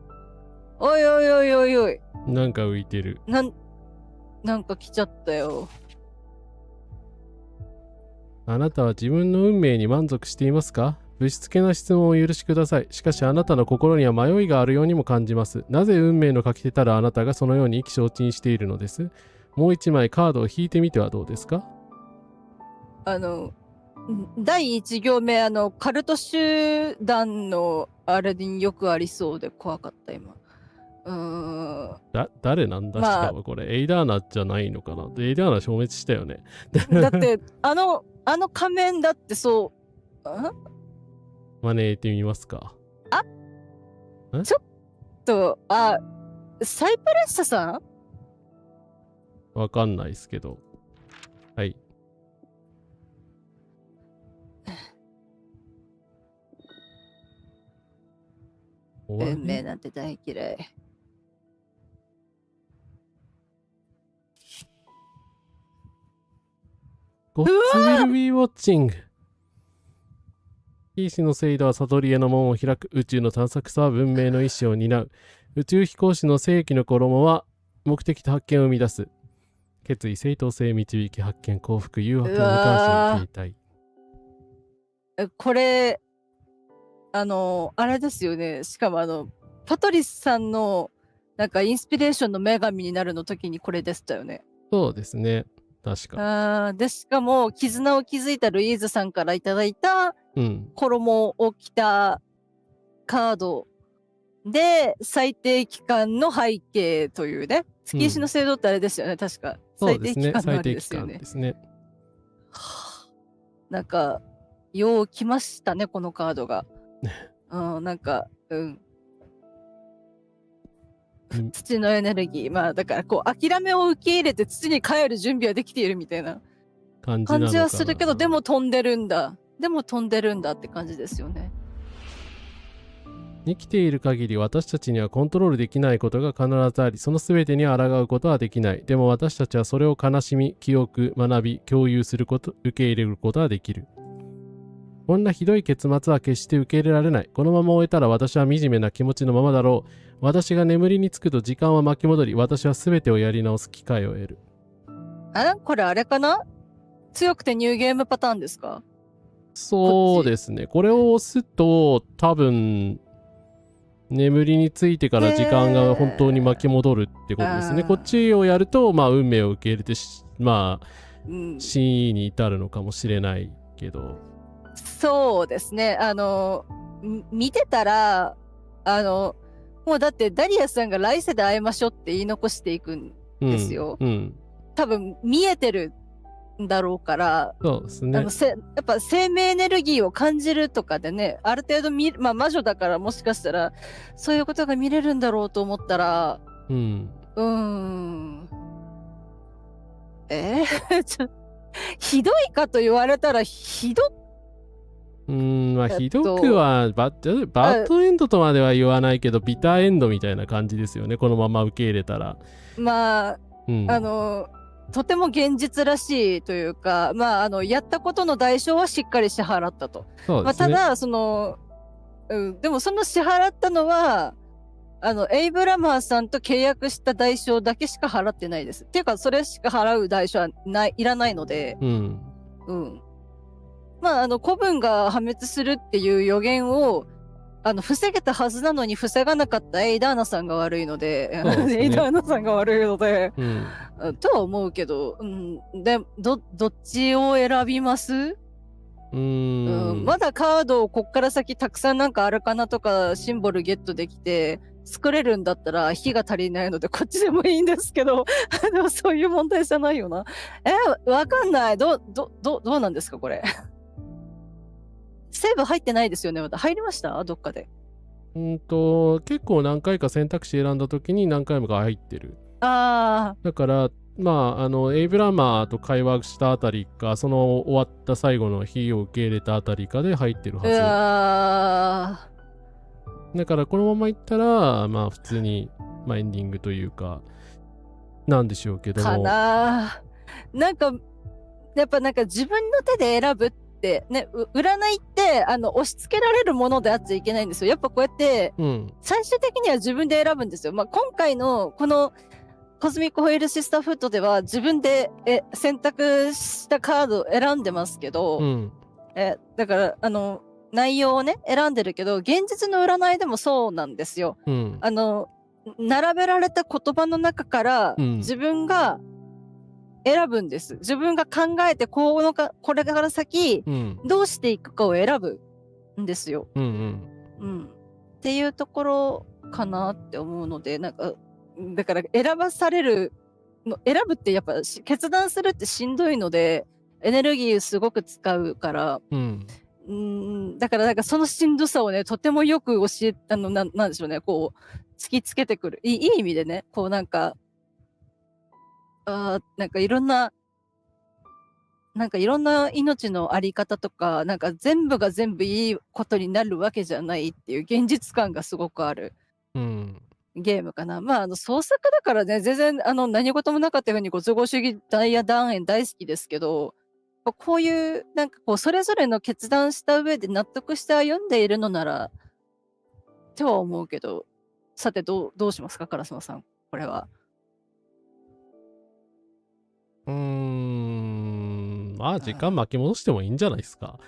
おいおいおいおいおい。なんか浮いてる。なんか来ちゃったよ。あなたは自分の運命に満足していますか？ぶしつけな質問をお許しください。しかしあなたの心には迷いがあるようにも感じます。なぜ運命の書き手たるあなたがそのように意気消沈しているのです？もう一枚カードを引いてみてはどうですか？第一行目、カルト集団のあれによくありそうで怖かった、今。誰なんだ、まあしかもこれ、エイダーナじゃないのかな。エイダーナ消滅したよね。だって、あの仮面だってそう、招いてみますか。サイプレッサさん？わかんないですけど。はい。終わり運命なんて大嫌い。Gods will be watching。騎士のセイドは悟りへの門を開く。宇宙の探索者は文明の意志を担う。宇宙飛行士の世紀の衣は目的と発見を生み出す。決意、正当性、導き、発見、幸福、誘惑、無関心、停滞。これ、あれですよね。しかもパトリスさんの、なんかインスピレーションの女神になるの時にこれでしたよね。そうですね。確か。で、しかも、絆を築いたルイーズさんからいただいた、衣を着たカードで、最低期間の背景というね。月石の制度ってあれですよね、確か。そうですね。最最低期低期間のあれですよね。間ですね。なんか、よう来ましたね、このカードが。なんか、土のエネルギー。まあ、だから、諦めを受け入れて土に帰る準備はできているみたいな感じはするけど、でも飛んでるんだ。って感じですよね。生きている限り私たちにはコントロールできないことが必ずあり、その全てに抗うことはできない。でも私たちはそれを悲しみ、記憶、学び、共有すること、受け入れることはできる。こんなひどい結末は決して受け入れられない。このまま終えたら私は惨めな気持ちのままだろう。私が眠りにつくと時間は巻き戻り、私は全てをやり直す機会を得る。これあれかな？強くてニューゲームパターンですか？そうですね。これを押すと多分眠りについてから時間が本当に巻き戻るってことですね。こっちをやると、運命を受け入れて死に至るのかもしれないけど。そうですね。見てたら、もうだってダリアさんが来世で会いましょうって言い残していくんですよ。多分見えてるだろうから、そうですね。やっぱ生命エネルギーを感じるとかでね、ある程度まあ魔女だからもしかしたら、そういうことが見れるんだろうと思ったら、うん。ひどいかと言われたらまあ、ひどくはバッドエンドとまでは言わないけど、ビターエンドみたいな感じですよね。このまま受け入れたら。まあ、とても現実らしいというか、まあ、やったことの代償はしっかり支払ったと。そうですね。まあ、ただ、でもその支払ったのは、エイブラマーさんと契約した代償だけしか払ってないです。っていうか、それしか払う代償はいらないので、まあ、古文が破滅するっていう予言を、防げたはずなのに防がなかったエイダーナさんが悪いので、エイダーナさんが悪いので、とは思うけど、で、どっちを選びます？まだカードをこっから先たくさんなんかアルカナとかシンボルゲットできて、作れるんだったら火が足りないのでこっちでもいいんですけど、でもそういう問題じゃないよな。わかんない。どうなんですか、これ。セーブ入ってないですよね、また。入りましたどっかで。結構何回か選択肢選んだ時に何回もが入ってる。だから、まあ、エイブラマーと会話したあたりか、その終わった最後の日を受け入れたあたりかで入ってるはず。だから、このままいったら、まあ、普通に、まあ、エンディングというか、なんでしょうけども。かななんか、やっぱなんか自分の手で選ぶってね、占いって押し付けられるものであっちゃいけないんですよ。やっぱこうやって、最終的には自分で選ぶんですよ。まあ、今回のこのコズミックホイールシスターフットでは自分で選択したカードを選んでますけど、だから内容をね選んでるけど、現実の占いでもそうなんですよ。並べられた言葉の中から自分が選ぶんです。自分が考えてこれから先、どうしていくかを選ぶんですよ。っていうところかなって思うので、なんかだから選ぶってやっぱ決断するってしんどいのでエネルギーすごく使うから、だからなんかそのしんどさをねとてもよくなんでしょうね、こう突きつけてくる、いい意味でね、こうなんかなんかいろんな命のあり方とか、なんか全部が全部いいことになるわけじゃないっていう現実感がすごくあるゲームかな。まあ創作だからね、全然何事もなかったようにご都合主義ダイヤ断円大好きですけど、こういうなんかこうそれぞれの決断した上で納得して歩んでいるのならとは思うけど、さてどうしますか、烏丸さん、これは。まあ時間巻き戻してもいいんじゃないですか。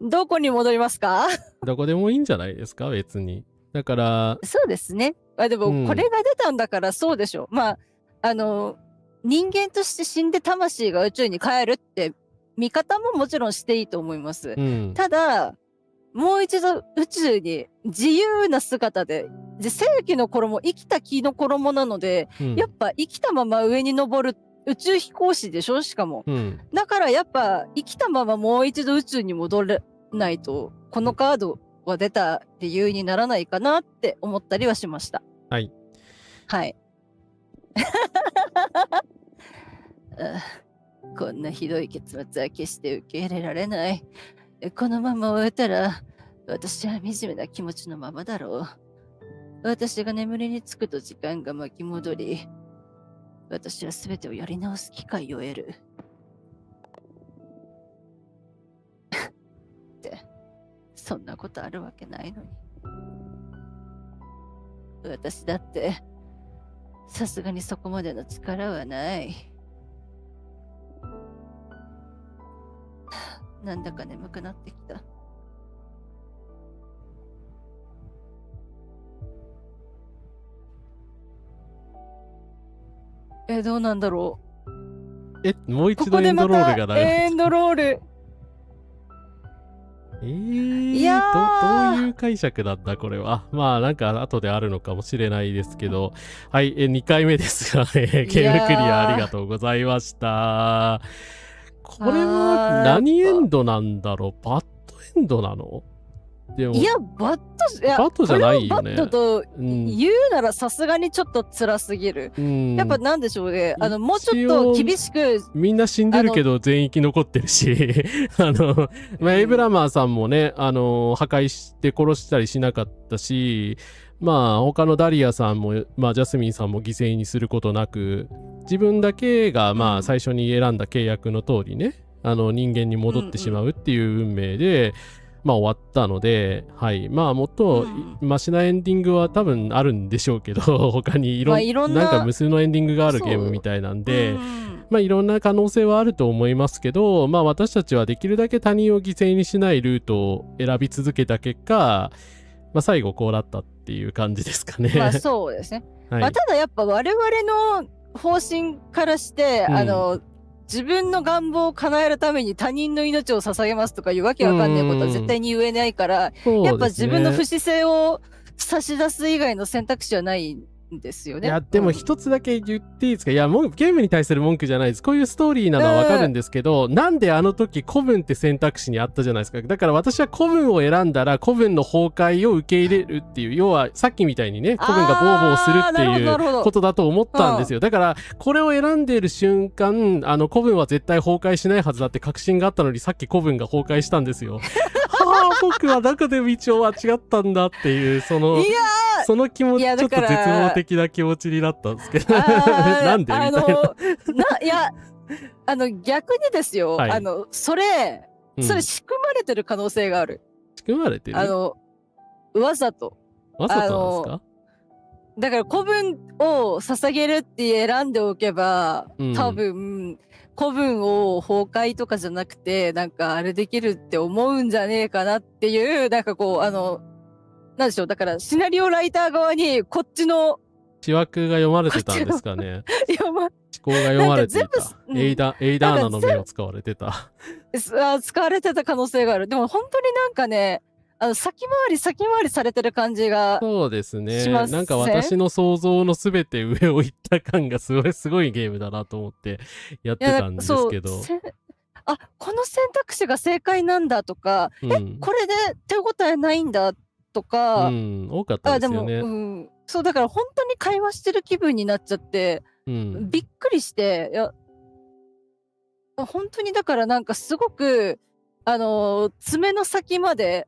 どこに戻りますか？どこでもいいんじゃないですか、別に。だからそうですね。でもこれが出たんだからそうでしょ。まあ人間として死んで魂が宇宙に帰るって見方ももちろんしていいと思います。ただもう一度宇宙に自由な姿で、世紀の衣、生きた木の衣なので、やっぱ生きたまま上に登る宇宙飛行士でしょ、しかも。だからやっぱ生きたままもう一度宇宙に戻れないと、このカードは出た理由にならないかなって思ったりはしました。はい。こんなひどい結末は決して受け入れられない。このまま終えたら、私は惨めな気持ちのままだろう。私が眠りにつくと時間が巻き戻り、私は全てをやり直す機会を得る。って、そんなことあるわけないのに。私だって、さすがにそこまでの力はない。なんだか眠くなってきた。どうなんだろう。もう一度エンドロールがエンドロール。いやどういう解釈なんだこれは。まあなんか後であるのかもしれないですけど、はい、2回目ですが、ゲームクリアありがとうございました。これは何エンドなんだろう？バッドエンドなの？でもいや、バッドじゃないよね。これをバッドと言うならさすがにちょっと辛すぎる。やっぱなんでしょうね。もうちょっと厳しく。みんな死んでるけど全員生き残ってるし、エイブラマーさんもね、破壊して殺したりしなかったし、まあ他のダリアさんも、まあジャスミンさんも犠牲にすることなく、自分だけがまあ最初に選んだ契約の通りね、人間に戻ってしまうっていう運命で、まあ終わったので、はい。まあもっとマシなエンディングは多分あるんでしょうけど、他にいろんな、なんか無数のエンディングがあるゲームみたいなんで、まあいろんな可能性はあると思いますけど、まあ私たちはできるだけ他人を犠牲にしないルートを選び続けた結果、まあ最後こうなったっていう感じですかね。まあそうですね。はい、まあただやっぱ我々の方針からして、自分の願望を叶えるために他人の命を捧げますとかいうわけわかんないことは絶対に言えないから、やっぱ自分の不死性を差し出す以外の選択肢はないんですよね。いやでも一つだけ言っていいですか？いやもうゲームに対する文句じゃないです。こういうストーリーなのはわかるんですけど、なんであの時古文って選択肢にあったじゃないですか。だから私は古文を選んだら古文の崩壊を受け入れるっていう、要はさっきみたいにね、古文がボーボーするっていうことだと思ったんですよ。だからこれを選んでいる瞬間、古文は絶対崩壊しないはずだって確信があったのに、さっき古文が崩壊したんですよ。はあ、僕はどこで道を間違ったんだっていう、その気持ち、ちょっと絶望的な気持ちになったんですけど。なんでみたいな。いや、逆にですよ、はい、それ仕組まれてる可能性がある。仕組まれてる？わざと。わざとなんですか？だから古文を捧げるって選んでおけば、多分、古文を崩壊とかじゃなくて、なんかあれできるって思うんじゃねえかなっていう、なんかこう、なんでしょう、だからシナリオライター側にこっちの思惑が読まれてたんですかね。思考が読まれていた。エイダーナの目を使われてた。使われてた可能性がある。でも本当になんかね、先回りされてる感じがそうですね。しますね。なんか私の想像のすべて上を行った感がすごいゲームだなと思ってやってたんですけど。この選択肢が正解なんだとか、これで手応えないんだとか、多かったですよね。でも、そうだから本当に会話してる気分になっちゃって、びっくりして、本当にだからなんかすごく爪の先まで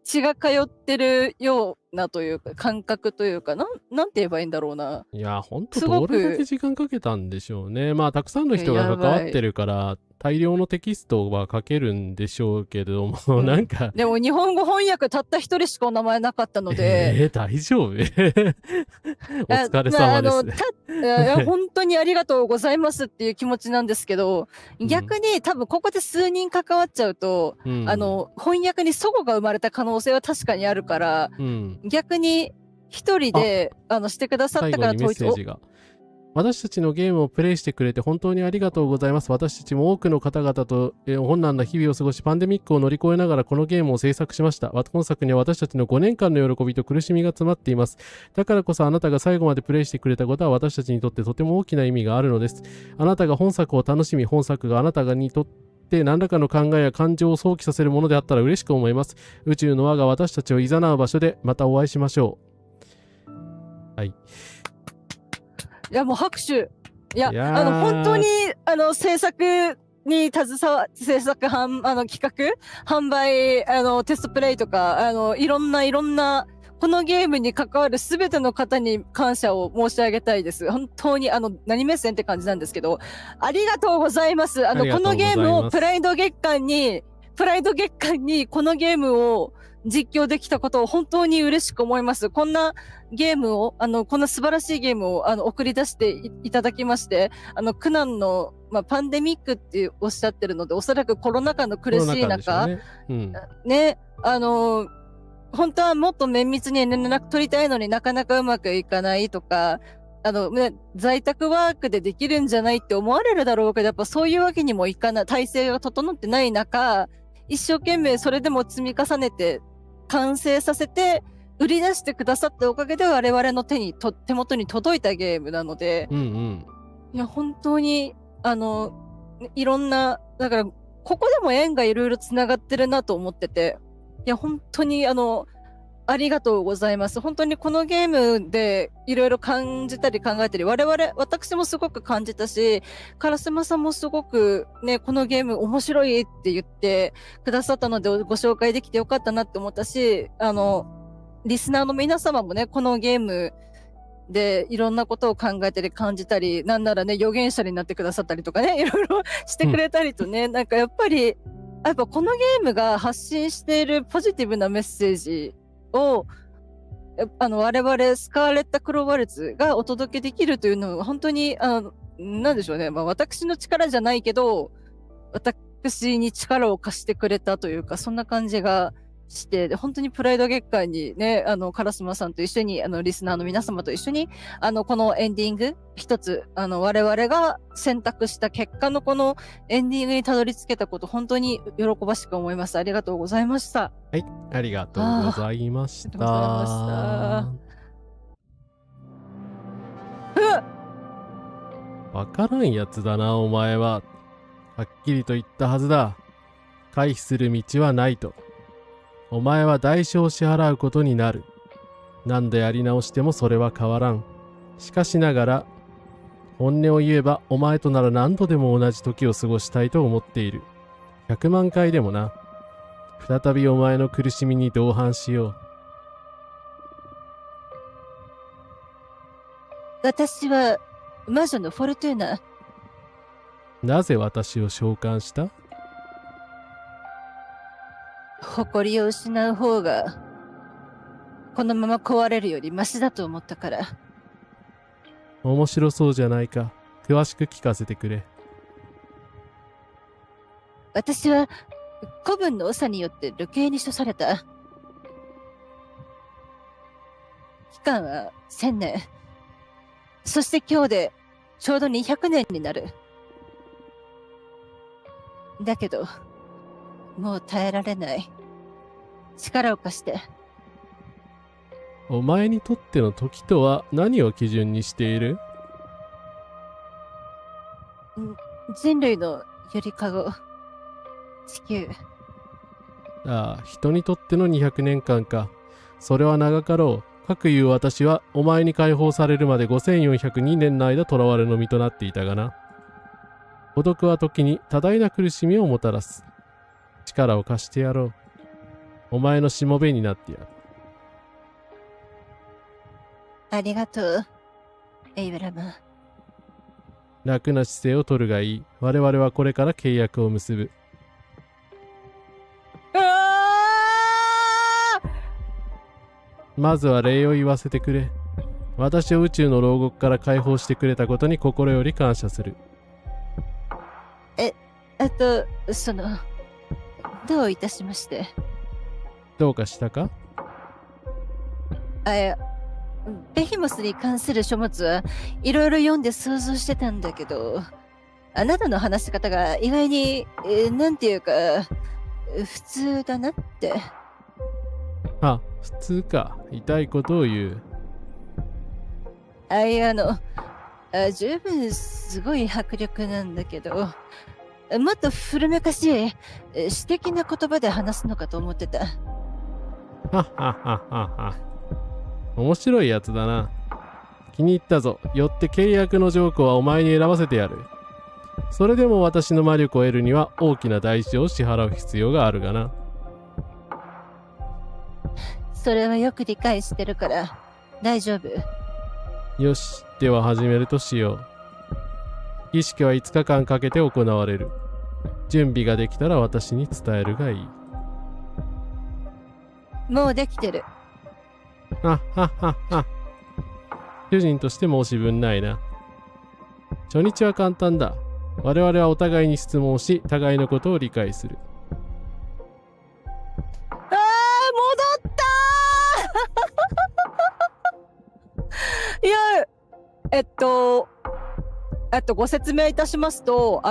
血が通ってるようなというか感覚というか、なんて言えばいいんだろうな。いや本当どれだけ時間かけたんでしょうね。まあたくさんの人が関わってるから大量のテキストは書けるんでしょうけども、なんかでも日本語翻訳たった一人しかお名前なかったので、大丈夫？お疲れ様です。本当にありがとうございますっていう気持ちなんですけど、逆に多分ここで数人関わっちゃうと、翻訳に齟齬が生まれた可能性は確かにあるから、逆に一人でしてくださったからメッセージが。私たちのゲームをプレイしてくれて本当にありがとうございます。私たちも多くの方々と困難な日々を過ごし、パンデミックを乗り越えながらこのゲームを制作しました。今作には私たちの5年間の喜びと苦しみが詰まっています。だからこそあなたが最後までプレイしてくれたことは私たちにとってとても大きな意味があるのです。あなたが本作を楽しみ、本作があなたにとって何らかの考えや感情を想起させるものであったら嬉しく思います。宇宙の輪が私たちを誘う場所でまたお会いしましょう。はい。いやもう拍手。いや本当に制作に携わ制作企画販売テストプレイとかいろんなこのゲームに関わるすべての方に感謝を申し上げたいです。本当に何目線って感じなんですけど、ありがとうございます。このゲームをプライド月間にこのゲームを実況できたことを本当に嬉しく思います。こんなゲームを、こんな素晴らしいゲームを送り出していただきまして、苦難の、パンデミックっておっしゃってるので、おそらくコロナ禍の苦しい中、ね、本当はもっと綿密に連絡取りたいのになかなかうまくいかないとか、在宅ワークでできるんじゃないって思われるだろうけど、やっぱそういうわけにもいかない、体制が整ってない中、一生懸命それでも積み重ねて完成させて売り出してくださったおかげで我々の手元に届いたゲームなので、うんうん。いや本当にいろんな、だからここでも縁がいろいろつながってるなと思ってて、いや本当にありがとうございます。本当にこのゲームでいろいろ感じたり考えたり、私もすごく感じたし、烏丸さんもすごくね、このゲーム面白いって言ってくださったのでご紹介できてよかったなって思ったし、リスナーの皆様もね、このゲームでいろんなことを考えたり感じたり、なんならね、預言者になってくださったりとかね、いろいろしてくれたりとね、なんかやっぱこのゲームが発信しているポジティブなメッセージを我々スカーレット・クローワルツがお届けできるというのは本当になんでしょうね、私の力じゃないけど私に力を貸してくれたというか、そんな感じがして、本当にプライド月間にね、烏丸さんと一緒にリスナーの皆様と一緒にこのエンディング一つ我々が選択した結果のこのエンディングにたどり着けたこと、本当に喜ばしく思います。ありがとうございました。はい、ありがとうございました。ありがとうございまわからんやつだな、お前は。はっきりと言ったはずだ。回避する道はないと。お前は代償を支払うことになる。何度やり直してもそれは変わらん。しかしながら、本音を言えばお前となら何度でも同じ時を過ごしたいと思っている。100万回でもな。再びお前の苦しみに同伴しよう。私は魔女のフォルトゥーナ。なぜ私を召喚した？誇りを失う方がこのまま壊れるよりマシだと思ったから。面白そうじゃないか。詳しく聞かせてくれ。私は古文の長によって流刑に処された。期間は1000年。そして今日でちょうど200年になる。だけどもう耐えられない。力を貸して。お前にとっての時とは何を基準にしている？人類のゆりかご、地球。ああ、人にとっての200年間か。それは長かろう。かくいう私はお前に解放されるまで5402年の間囚われの身となっていたがな。孤独は時に多大な苦しみをもたらす。力を貸してやろう。お前のしもべになってやる。ありがとう、エイブラム。楽な姿勢を取るがいい。我々はこれから契約を結ぶ。まずは礼を言わせてくれ。私を宇宙の牢獄から解放してくれたことに心より感謝する。どういたしまして。どうかしたか？ベヒモスに関する書物はいろいろ読んで想像してたんだけど、あなたの話し方が意外に、なんていうか、普通だなって。あ、普通か。痛いことを言う。十分すごい迫力なんだけど、もっと古めかしい詩的な言葉で話すのかと思ってた。はっはっはっはっは。面白いやつだな。気に入ったぞ。よって契約の条項はお前に選ばせてやる。それでも私の魔力を得るには大きな代償を支払う必要があるがな。それはよく理解してるから大丈夫。よし、では始めるとしよう。儀式は5日間かけて行われる。準備ができたら私に伝えるがいい。もうできてる。あっはっはっは。主人として申し分ないな。初日は簡単だ。我々はお互いに質問し、互いのことを理解する。戻ったいや、ご説明いたしますと、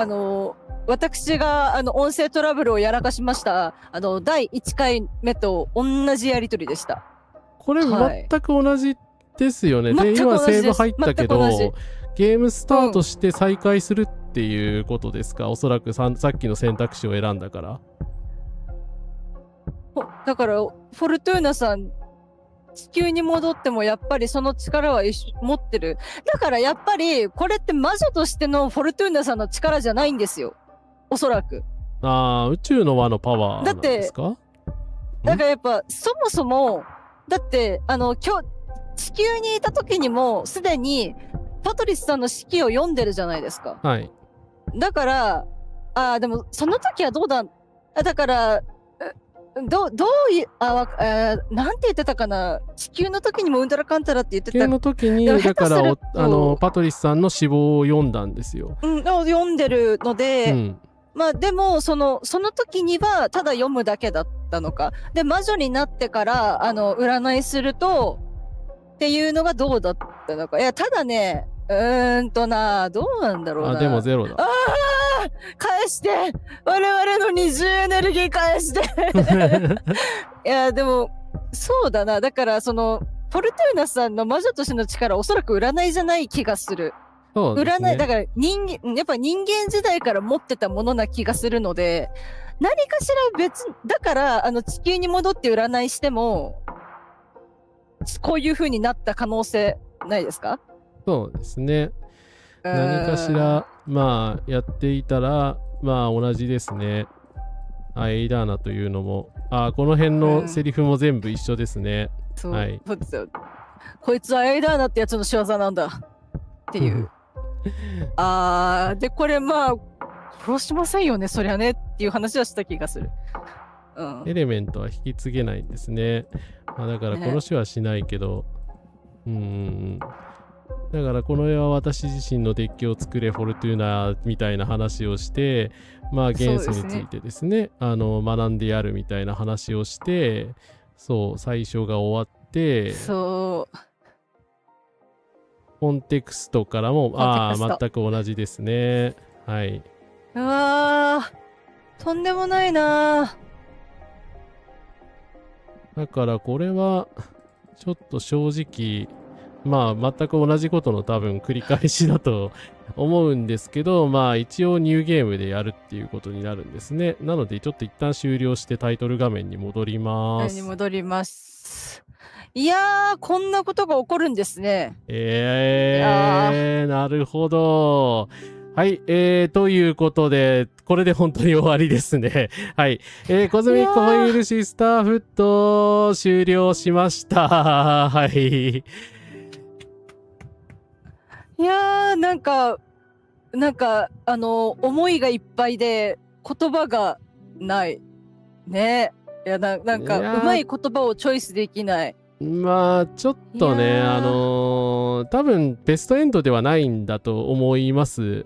私が音声トラブルをやらかしました第1回目と同じやり取りでした。これはい全く同じですよね。で、全く同今セーブじです入ったけど全く同じ、ゲームスタートして再開するっていうことですか？おそらくさっきの選択肢を選んだから。だからフォルトゥーナさん地球に戻ってもやっぱりその力は持ってる。だからやっぱりこれって魔女としてのフォルトゥーナさんの力じゃないんですよ、おそらく。ああ、宇宙の輪のパワーなんですか？だからやっぱそもそもだって今日地球にいた時にもすでにパトリスさんの式を読んでるじゃないですか。はい。だからでもその時はどうだ、だからどういうなんて言ってたかな、地球の時にもうんたらかんたらって言ってた。地球の時にでもだから下手するとパトリスさんの死亡を読んだんですよ。読んでるので、うん。まあでもその時にはただ読むだけだったのか。で魔女になってから占いするとっていうのがどうだったのか。いやただね、どうなんだろうな。あ、でもゼロだ。返して我々の二重エネルギー返していやでもそうだな。だからそのフォルトゥーナさんの魔女としての力おそらく占いじゃない気がする。そうですね。占いだからやっぱ人間時代から持ってたものな気がするので、何かしら別だから地球に戻って占いしてもこういう風になった可能性ないですか？そうですね。何かしらまあやっていたらまあ同じですね。エイダーナというのもこの辺のセリフも全部一緒ですね。そう、はい。そうですよ。こいつはエイダーナってやつの仕業なんだっていうでこれまあ殺しませんよねそりゃねっていう話はした気がする。エレメントは引き継げないんですね。だから殺しはしないけど、だからこの絵は私自身のデッキを作れフォルトゥーナみたいな話をして、まあ元素についてですね、学んでやるみたいな話をして、そう最初が終わって、そうコンテクストからも全く同じですね。はい。うわーとんでもないな。だからこれはちょっと正直まあ全く同じことの多分繰り返しだと思うんですけど、まあ一応ニューゲームでやるっていうことになるんですね。なのでちょっと一旦終了してタイトル画面に戻ります。戻ります。いやーこんなことが起こるんですね。なるほど。はい、ということで、これで本当に終わりですね。はい。コズミックホイールシスターフット終了しました。はい。いやーなんか思いがいっぱいで言葉がないね。いやなんかうまい言葉をチョイスできない。まあちょっとね多分ベストエンドではないんだと思います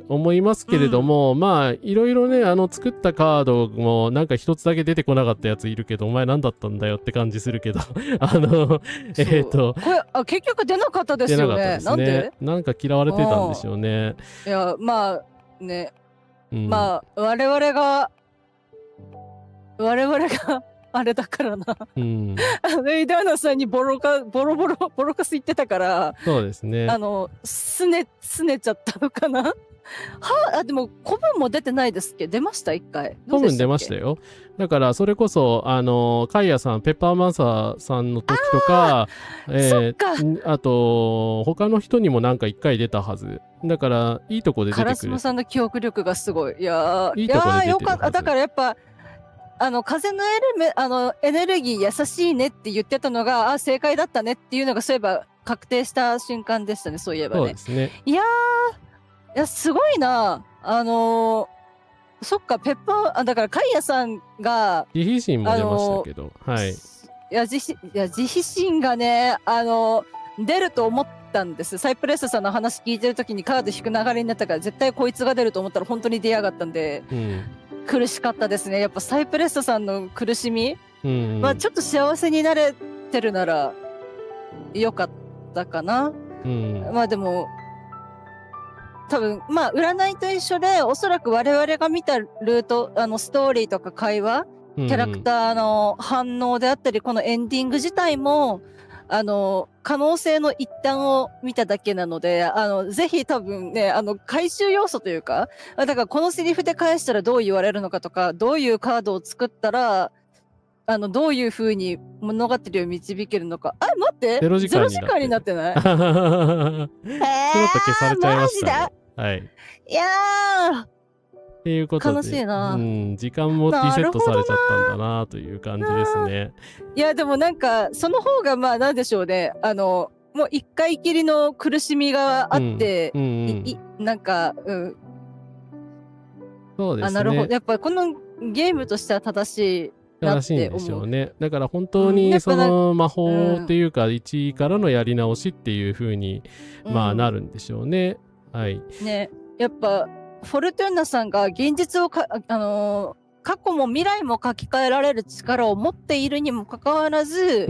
けれども、まあいろいろね作ったカードもなんか一つだけ出てこなかったやついるけど、お前何だったんだよって感じするけどこれ結局出なかったですよね。出なかったですね。なんで？なんか嫌われてたんでしょうね。いやまあね、まあ我々があれだからな。エイダーナさんにボロカス言ってたから。そうですね。すねちゃったのかな。でも古文も出てないですっけ？出ました1回。古文出ましたよ。だからそれこそカイヤさんペッパーマンサーさんの時とかあと他の人にもなんか1回出たはず。だからいいとこで出てくる。カラスマさんの記憶力がすごい。いやいいとこで出てるはず。よかった。だからやっぱ風のエネルギー優しいねって言ってたのが正解だったねっていうのがそういえば確定した瞬間でしたね。そういえばね。そうですね。いやすごいな。そっかペッパーだからカイヤさんが自費心も出ましたけど、はい。自費心がね出ると思ったんです。サイプレスさんの話聞いてる時にカード引く流れになったから絶対こいつが出ると思ったら本当に出やがったんで。苦しかったですね。やっぱサイプレッサさんの苦しみ、まあちょっと幸せになれてるならよかったかな。まあでも多分、まあ、占いと一緒で、おそらく我々が見たルート、ストーリーとか会話、キャラクターの反応であったり、このエンディング自体も、可能性の一端を見ただけなので、ぜひ多分ね、回収要素というか、だからこのセリフで返したらどう言われるのかとか、どういうカードを作ったら、どういう風に物語を導けるのか。あ、待って0時間になってる0時間になってないちょっと消されちゃいましたね。はい。いやーっていうことで、悲しいな時間もリセットされちゃったんだなという感じですね。いや、でもなんか、その方がまあなんでしょうね。もう一回きりの苦しみがあって、なんか、そうですね。なるほど。やっぱこのゲームとしては正しいなって思う。正しいんでしょうね。だから本当にその魔法っていうか1からのやり直しっていう風に、まあなるんでしょうね。はい。ね、やっぱフォルトゥーナさんが現実を過去も未来も書き換えられる力を持っているにもかかわらず、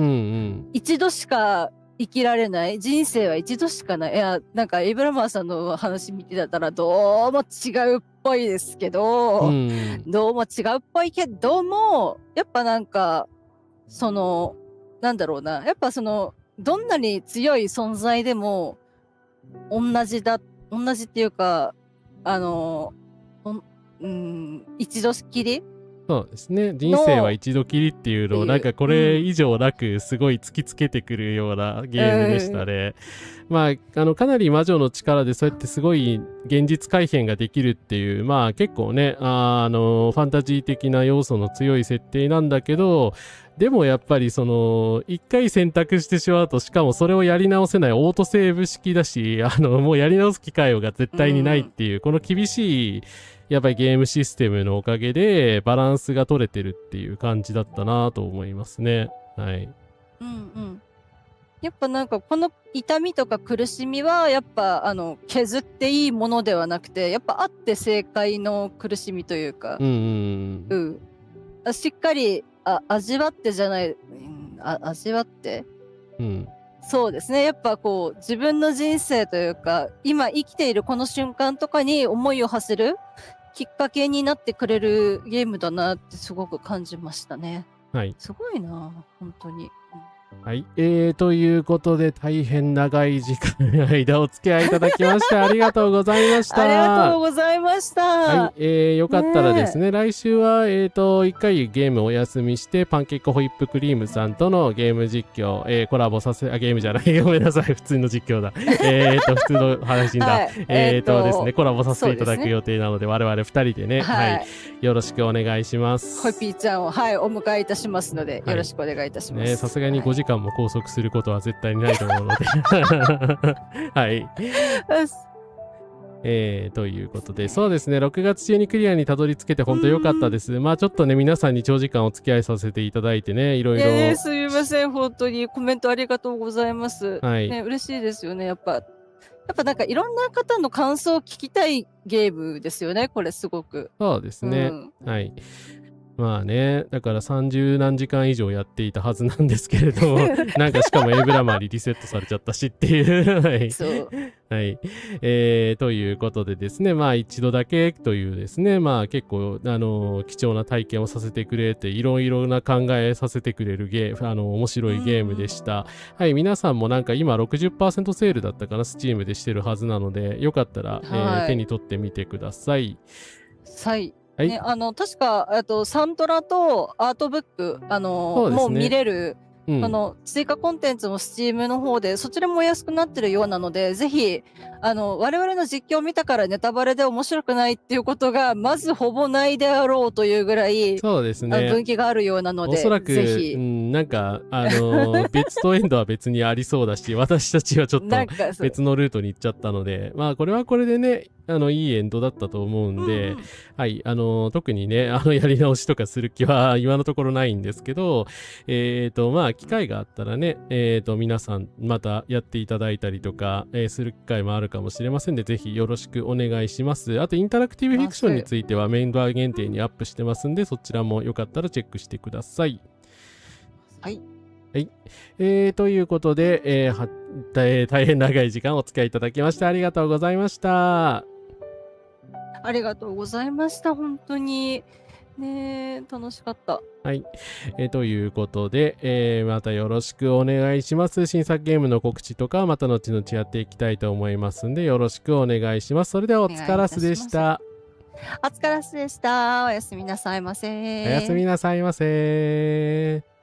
一度しか生きられない。人生は一度しかない。いや、なんかエイブラマーさんの話見てたらどうも違うっぽいですけど、どうも違うっぽいけども、やっぱなんか、なんだろうな。やっぱどんなに強い存在でも、同じっていうか、一度きりそうですね。人生は一度きりっていうのをなんかこれ以上なくすごい突きつけてくるようなゲームでしたね。まあ、かなり魔女の力でそうやってすごい現実改変ができるっていう、まあ結構ね、ファンタジー的な要素の強い設定なんだけど、でもやっぱり一回選択してしまうと、しかもそれをやり直せないオートセーブ式だし、もうやり直す機会が絶対にないっていう、この厳しい、やっぱりゲームシステムのおかげでバランスが取れてるっていう感じだったなと思いますね。はい。やっぱなんかこの痛みとか苦しみはやっぱ削っていいものではなくて、やっぱあって正解の苦しみというか、しっかり味わってじゃない、味わって、そうですね。やっぱこう自分の人生というか今生きているこの瞬間とかに思いを馳せるきっかけになってくれるゲームだなってすごく感じましたね。はい。すごいな、本当に。はい。ということで、大変長い時間の間お付き合いいただきまして、ありがとうございました。ありがとうございました。はい。よかったらですね、来週は、一回ゲームお休みして、パンケーキホイップクリームさんとのゲーム実況、コラボさせ、ゲームじゃない、ごめんなさい、普通の実況だ。普通の配信だ。ですね、コラボさせていただく予定なので、我々2人でね、はい。よろしくお願いします。ホイピーちゃんを、はい、お迎えいたしますので、よろしくお願いいたします。さすがに5時間も拘束することは絶対にないと思うのではい。ということで、そうですね、6月中にクリアにたどり着けて本当良かったです。まあちょっとね、皆さんに長時間お付き合いさせていただいてね、いろいろ。すみません、本当にコメントありがとうございます。はい。ね、嬉しいですよね、やっぱなんかいろんな方の感想を聞きたいゲームですよね、これすごく。そうですね。はい。まあね、だから30何時間以上やっていたはずなんですけれども、なんかしかもエイブラマーにリセットされちゃったしっていうはい。そう。はい。ということでですね、まあ一度だけというですね、まあ結構、貴重な体験をさせてくれて、いろいろな考えさせてくれる面白いゲームでした。はい、皆さんもなんか今 60% セールだったかな、Steam でしてるはずなので、よかったら、手に取ってみてください。はい。ね、確かサントラとアートブックもう見れる、追加コンテンツも Steam の方でそちらも安くなってるようなので、ぜひ我々の実況を見たからネタバレで面白くないっていうことがまずほぼないであろうというぐらい、そうですね、分岐があるようなので、おそらくぜひ、なんか別とエンドは別にありそうだし、私たちはちょっと別のルートに行っちゃったので、まあこれはこれでね、いいエンドだったと思うんで、はい、特にね、やり直しとかする気は今のところないんですけど、まあ、機会があったらね、皆さんまたやっていただいたりとか、する機会もあるかもしれませんで、ぜひよろしくお願いします。あと、インタラクティブフィクションについてはメンバー限定にアップしてますんで、そちらもよかったらチェックしてください。はい。ということで、大変長い時間お付き合いいただきましてありがとうございました。ありがとうございました。本当に。ねえ、楽しかった。はい。ということで、またよろしくお願いします。新作ゲームの告知とか、また後々やっていきたいと思いますんで、よろしくお願いします。それではお疲らすでした。お疲れ様でした。おやすみなさいませ。おやすみなさいませ。